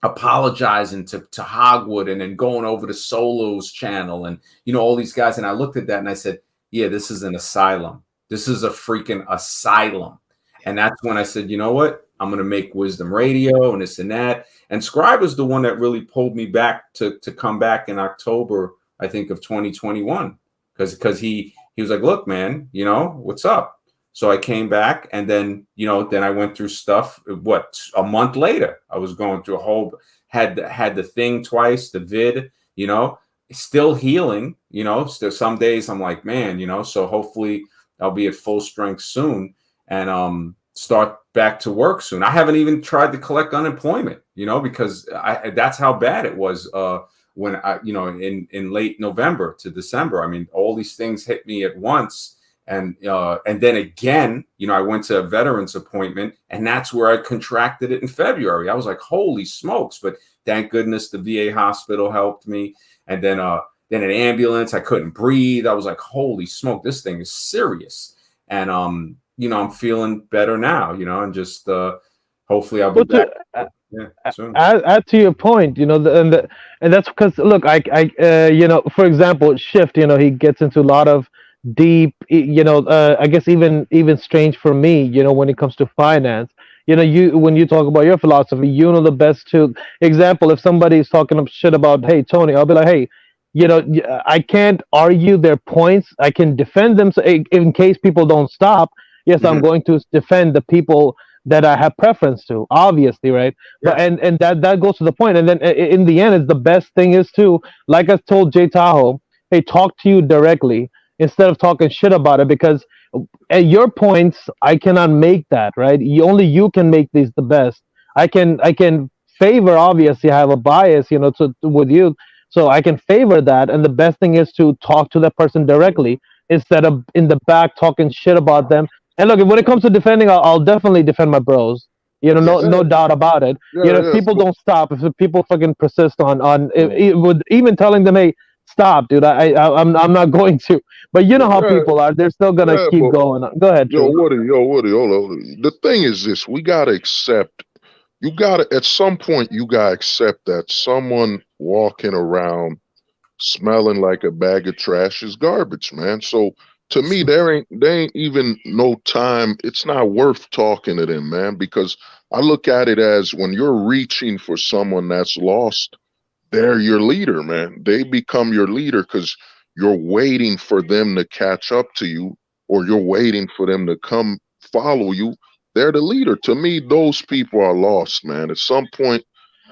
apologizing to Hogwood and then going over to Solo's channel and, you know, all these guys. And I looked at that and I said, yeah, this is an asylum. This is a freaking asylum. And that's when I said, you know what? I'm going to make Wisdom Radio and this and that. And Scribe was the one that really pulled me back to come back in October, I think, of 2021, because he was like, look, man, you know, what's up? So I came back, and then, you know, then I went through stuff. What, a month later, I was going through a whole, had the thing twice, the vid, you know, still healing, you know, still some days I'm like, man, you know, so hopefully I'll be at full strength soon and start back to work soon. I haven't even tried to collect unemployment, you know, because that's how bad it was when I, you know, in late November to December. I mean, all these things hit me at once. And then again, you know, I went to a veterans appointment, and that's where I contracted it in February. I was like, holy smokes. But thank goodness the VA hospital helped me. And then an ambulance, I couldn't breathe. I was like, holy smoke, this thing is serious. And, you know, I'm feeling better now, you know, and just hopefully I'll be back. Add to your point, you know, and that's because, look, I you know, for example, Shift, you know, he gets into a lot of deep, you know, I guess even strange for me, you know, when it comes to finance. You know, when you talk about your philosophy, you know, the best to example, if somebody's talking shit about, hey, Tony, I'll be like, hey, you know, I can't argue their points. I can defend them, so in case people don't stop. Yes, I'm going to defend the people that I have preference to, obviously, right? Yeah. But and that goes to the point. And then in the end, it's the best thing is to, like I told Jay Tahoe, hey, talk to you directly instead of talking shit about it, because at your points, I cannot make that, right? Only you can make these the best. I can favor, obviously, I have a bias, you know, with you, so I can favor that. And the best thing is to talk to that person directly instead of in the back talking shit about them. And look, when it comes to defending, I'll definitely defend my bros. You know, no doubt about it. You know, if people don't stop, if people fucking persist on with even telling them, hey, stop, dude, I'm not going to. But you know how people are; they're still gonna keep going. Go ahead, Woody, hold on. The thing is this: we gotta accept. You gotta, at some point, you gotta accept that someone walking around smelling like a bag of trash is garbage, man. So to me, there ain't even no time. It's not worth talking to them, man, because I look at it as when you're reaching for someone that's lost, they're your leader, man. They become your leader because you're waiting for them to catch up to you, or you're waiting for them to come follow you. They're the leader. To me, those people are lost, man. At some point,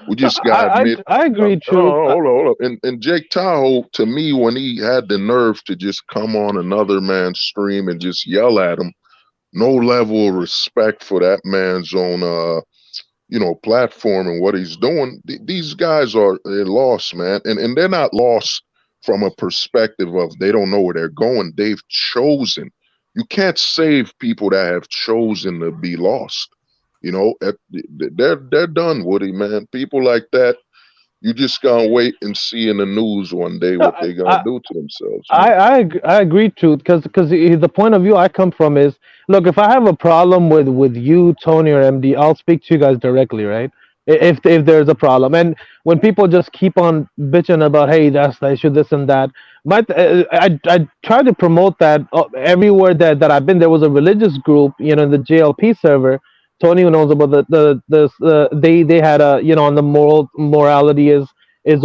we just got to admit. I agree, too. Hold on. And Jake Tahoe, to me, when he had the nerve to just come on another man's stream and just yell at him, no level of respect for that man's own, platform and what he's doing. These guys they're lost, man, and they're not lost from a perspective of they don't know where they're going. They've chosen. You can't save people that have chosen to be lost. They're done, Woody, man. People like that, you just gotta wait and see in the news one day what they gonna do to themselves. I agree, Truth, because the point of view I come from is, look, if I have a problem with you, Tony, or MD, I'll speak to you guys directly, right? If there's a problem, and when people just keep on bitching about, hey, that's the issue, this and that, I try to promote that everywhere that I've been. There was a religious group, in the JLP server. Tony knows about they had a, on the morality is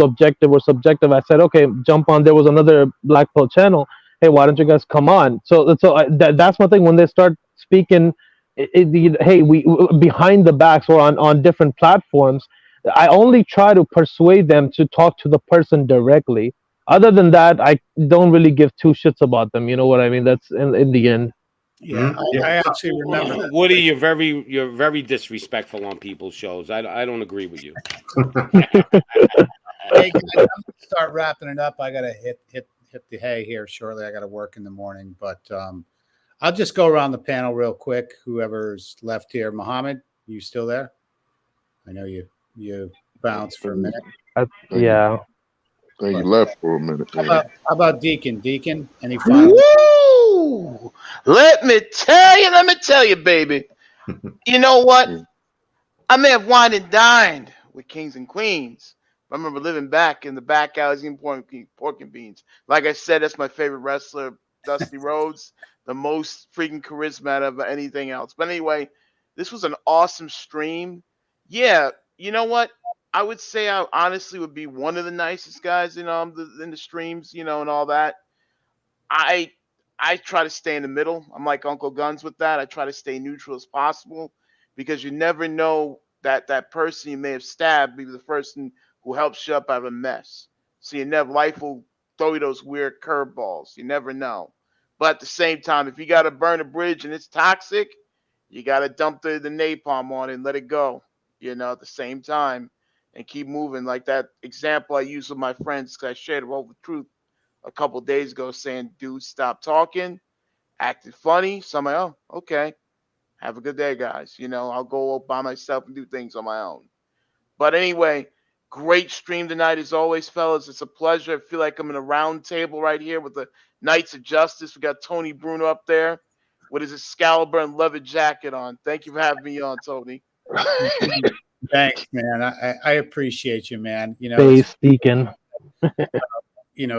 objective or subjective. I said, okay, jump on. There was another Black Pill channel. Hey, why don't you guys come on? That's my thing. When they start speaking, hey, we behind the backs or on different platforms, I only try to persuade them to talk to the person directly. Other than that, I don't really give two shits about them. You know what I mean? That's in the end. Yeah, I actually remember that. Woody, you're very disrespectful on people's shows. I don't agree with you. Hey guys, I'm gonna start wrapping it up. I gotta hit the hay here shortly. I gotta work in the morning, but I'll just go around the panel real quick. Whoever's left here, Mohammed, you still there? I know you bounced for a minute. Yeah. And you left for a minute. How about Deacon? Deacon, any final? Woo! Let me tell you, baby. You know what? I may have wined and dined with kings and queens. I remember living back in the back alleys eating pork and beans. Like I said, that's my favorite wrestler, Dusty Rhodes. The most freaking charisma out of anything else. But anyway, this was an awesome stream. Yeah, you know what? I would say I honestly would be one of the nicest guys in the streams, and all that. I try to stay in the middle. I'm like Uncle Guns with that. I try to stay neutral as possible because you never know that person you may have stabbed be the person who helps you up out of a mess. So life will throw you those weird curveballs. You never know. But at the same time, if you got to burn a bridge and it's toxic, you got to dump the napalm on it and let it go, at the same time and keep moving. Like that example I use with my friends because I shared it with Truth a couple days ago saying, dude, stop talking, acting funny. So I'm like, oh, okay. Have a good day, guys. I'll go by myself and do things on my own. But anyway, great stream tonight as always, fellas. It's a pleasure. I feel like I'm in a round table right here with the Knights of Justice. We got Tony Bruno up there with his Excalibur and leather jacket on. Thank you for having me on, Tony. Thanks, man. I appreciate you, man. Base Deacon.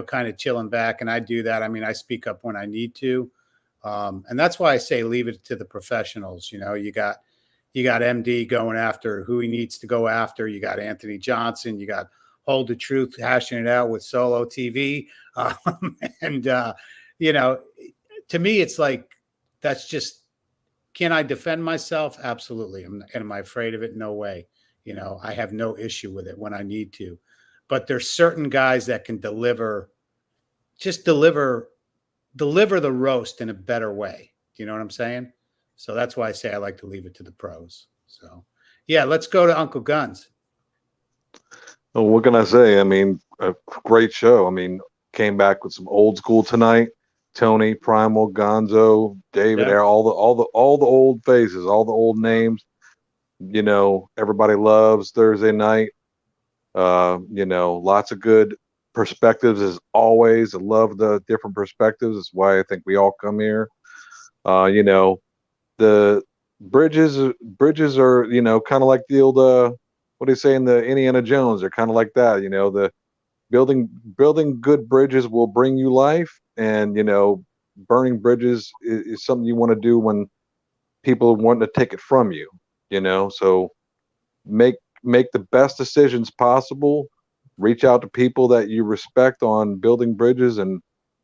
Kind of chilling back, and I do that. I mean, I speak up when I need to, and that's why I say leave it to the professionals. You got MD going after who he needs to go after. You got Anthony Johnson. You got Hold the Truth hashing it out with Solo TV, and to me, it's like that's just. Can I defend myself? Absolutely. Am I afraid of it? No way. I have no issue with it when I need to. But there's certain guys that can deliver the roast in a better way. Do you know what I'm saying? So that's why I say I like to leave it to the pros. So, yeah, let's go to Uncle Guns. Well, what can I say? I mean, a great show. I mean, came back with some old school tonight. Tony, Primal, Gonzo, David, Yeah. all the old faces, all the old names. Everybody loves Thursday night. Lots of good perspectives as always. I love the different perspectives. That's why I think we all come here. The bridges are, kind of like the old, what do you say in the Indiana Jones? They're kind of like that. The building good bridges will bring you life, and burning bridges is something you want to do when people want to take it from you. So make the best decisions possible. Reach out to people that you respect on building bridges, and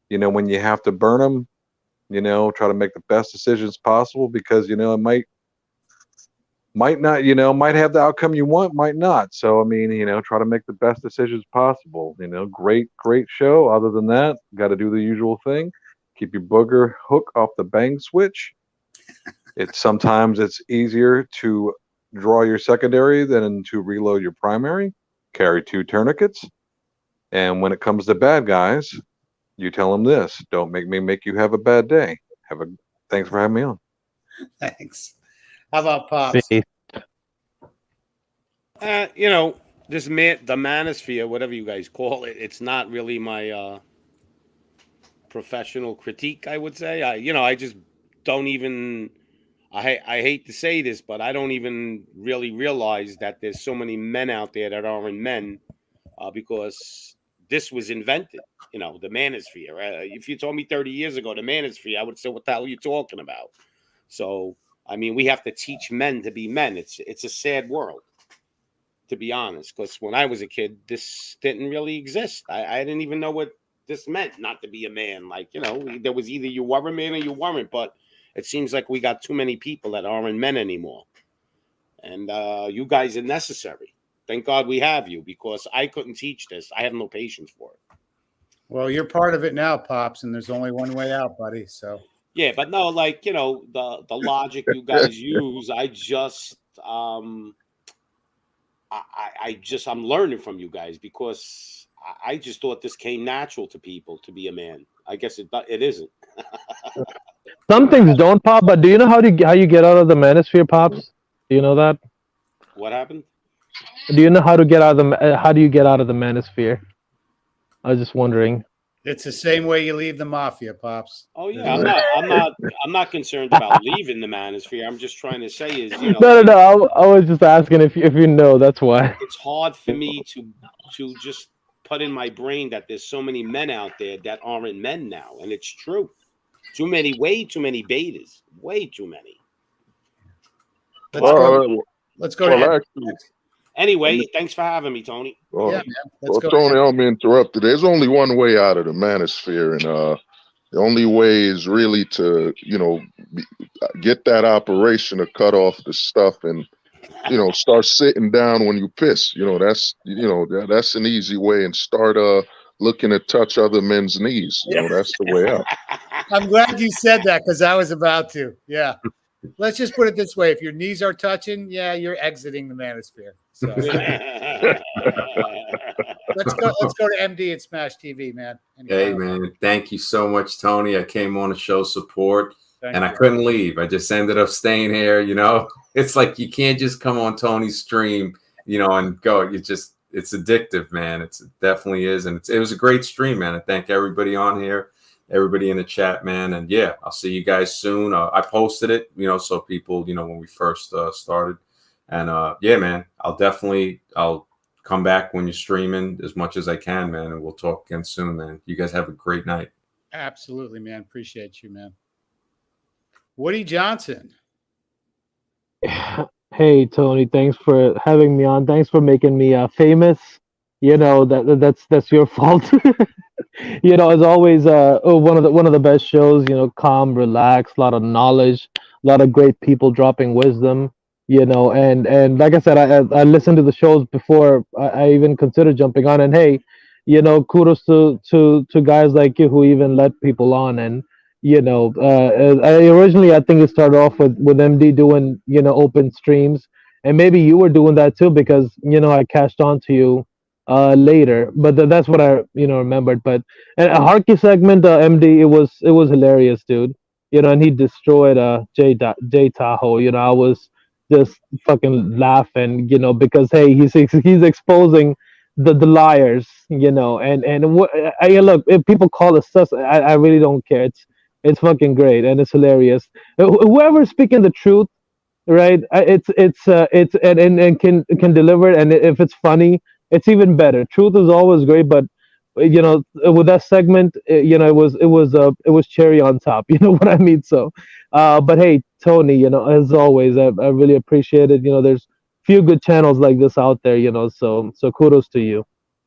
when you have to burn them, try to make the best decisions possible, because it might not, might have the outcome you want, might not. So I mean, try to make the best decisions possible. Great show. Other than that, got to do the usual thing. Keep your booger hook off the bang switch. Sometimes it's easier to draw your secondary than to reload your primary. Carry 2 tourniquets. And when it comes to bad guys, you tell them this: don't make me make you have a bad day. Thanks for having me on. Thanks. How about Pops? You know, the manosphere, whatever you guys call it, it's not really my professional critique, I would say. I just don't even. I hate to say this, but I don't even really realize that there's so many men out there that aren't men, because this was invented. You know, the manosphere. If you told me 30 years ago the manosphere, I would say, "What the hell are you talking about?" So, I mean, we have to teach men to be men. It's a sad world, to be honest, because when I was a kid, this didn't really exist. I didn't even know what this meant, not to be a man. Like, you know, there was either you were a man or you weren't, but it seems like we got too many people that aren't men anymore. And you guys are necessary. Thank God we have you, because I couldn't teach this. I have no patience for it. Well, you're part of it now, Pops, and there's only one way out, buddy. So yeah, but no, like, you know, the logic you guys use, I just I'm learning from you guys, because I just thought this came natural to people to be a man. I guess it isn't. Some things don't, Pop. But do you know how you get out of the manosphere, Pops? Do you know that? What happened? Do you know how to get out of how do you get out of the manosphere? I was just wondering. it's the same way you leave the mafia, Pops. Oh yeah, I'm not concerned about leaving the manosphere. I'm just trying to say is, you know, No. I was just asking if you know. That's why. It's hard for me to just put in my brain that there's so many men out there that aren't men now, and it's true. Way too many betas, way too many. Let's go to actually, anyway, thanks for having me, Tony. Well, yeah, man. Let's go. Tony, I'm interrupted. There's only one way out of the manosphere, and the only way is really to, you know, get that operation to cut off the stuff and, you know, start sitting down when you piss. You know, that's an easy way, and start looking to touch other men's knees. You know, that's the way out. I'm glad you said that, because I was about to. Yeah. Let's just put it this way: if your knees are touching, yeah, you're exiting the manosphere. So let's go to MD and Smash TV, man. Hey, man, thank you so much, Tony. I came on to show support, Thank and you. I couldn't leave. I just ended up staying here. You know, it's like you can't just come on Tony's stream, you know, and go. It's addictive, man. It definitely is, and it was a great stream, man. I thank everybody on here, everybody in the chat, man. And yeah, I'll see you guys soon. I posted it, you know, so people, you know, when we first started. And yeah, man, I'll come back when you're streaming as much as I can, man. And we'll talk again soon, man. You guys have a great night. Absolutely, man. Appreciate you, man. Woody Johnson. Hey, Tony. Thanks for having me on. Thanks for making me famous. You know that's your fault. You know, as always, one of the best shows. You know, calm, relaxed, a lot of knowledge, a lot of great people dropping wisdom. You know, and like I said, I listened to the shows before I even considered jumping on. And hey, you know, kudos to guys like you who even let people on. And you know, I think it started off with MD doing, you know, open streams, and maybe you were doing that too, because you know I catched on to you later, but that's what I, you know, remembered. But and a Harky segment, MD, it was hilarious, dude. You know, and he destroyed J Tahoe. You know, I was just fucking laughing, you know, because hey, he's exposing the liars, you know, and what look, if people call us sus, I really don't care. It's fucking great, and it's hilarious. Whoever's speaking the truth, right? It's and can deliver it, and if it's funny, it's even better. Truth is always great, but you know, with that segment, you know, it was cherry on top. You know what I mean? So, but hey, Tony, you know, as always, I really appreciate it. You know, there's few good channels like this out there. You know, so kudos to you.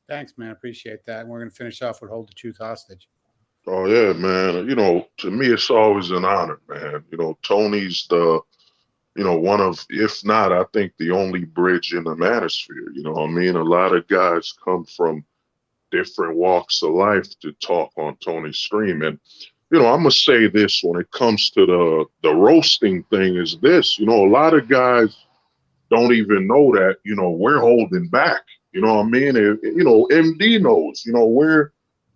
Thanks, man. Appreciate that. And we're gonna finish off with Hold the Truth Hostage. Oh yeah, man. You know, to me, it's always an honor, man. You know, Tony's the, you know, one of, if not, I think the only bridge in the manosphere. You know what I mean? A lot of guys come from different walks of life to talk on Tony's stream. And you know, I'm gonna say this when it comes to the roasting thing is this, you know, a lot of guys don't even know that, you know, we're holding back. You know what I mean? You know, MD knows, you know, we're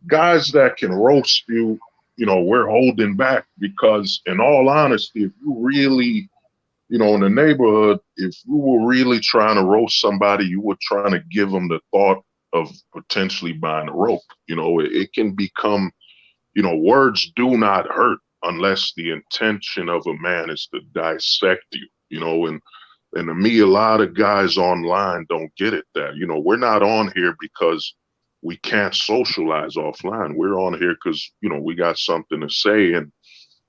guys that can roast you, you know, we're holding back because in all honesty, if you really, you know, in the neighborhood, if you were really trying to roast somebody, you were trying to give them the thought of potentially buying a rope. You know, it can become, you know, words do not hurt unless the intention of a man is to dissect you, you know, and to me, a lot of guys online don't get it that, you know, we're not on here because we can't socialize offline. We're on here because, you know, we got something to say. And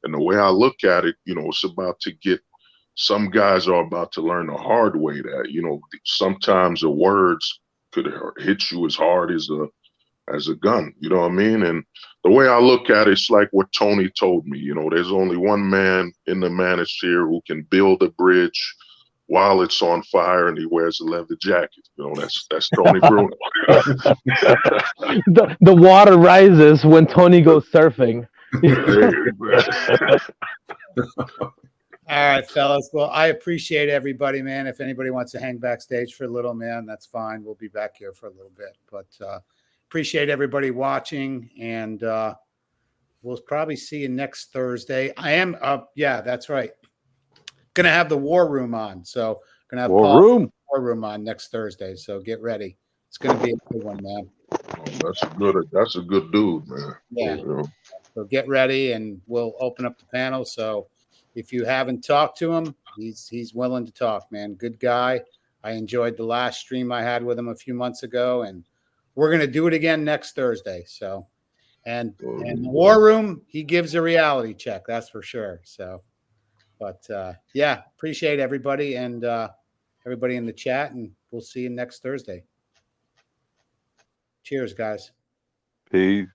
the way I look at it, you know, it's about to get, some guys are about to learn the hard way that, you know, sometimes the words could hit you as hard as a gun, you know what I mean? And the way I look at it, it's like what Tony told me, you know, there's only one man in the manosphere who can build a bridge while it's on fire and he wears a leather jacket. You know, that's Tony Bruno. the water rises when Tony goes surfing. All right, fellas. Well, I appreciate everybody, man. If anybody wants to hang backstage for a little, man, that's fine. We'll be back here for a little bit. But appreciate everybody watching, and we'll probably see you next Thursday. I am yeah, that's right. Gonna have the War Room on. So gonna have War Room on next Thursday. So get ready. It's gonna be a good one, man. Oh, that's a good dude, man. Yeah. You know. So get ready, and we'll open up the panel. So if you haven't talked to him, he's willing to talk, man. Good guy. I enjoyed the last stream I had with him a few months ago, and we're gonna do it again next Thursday. So, and the War Room, he gives a reality check, that's for sure. So, but yeah, appreciate everybody and everybody in the chat, and we'll see you next Thursday. Cheers, guys. Peace.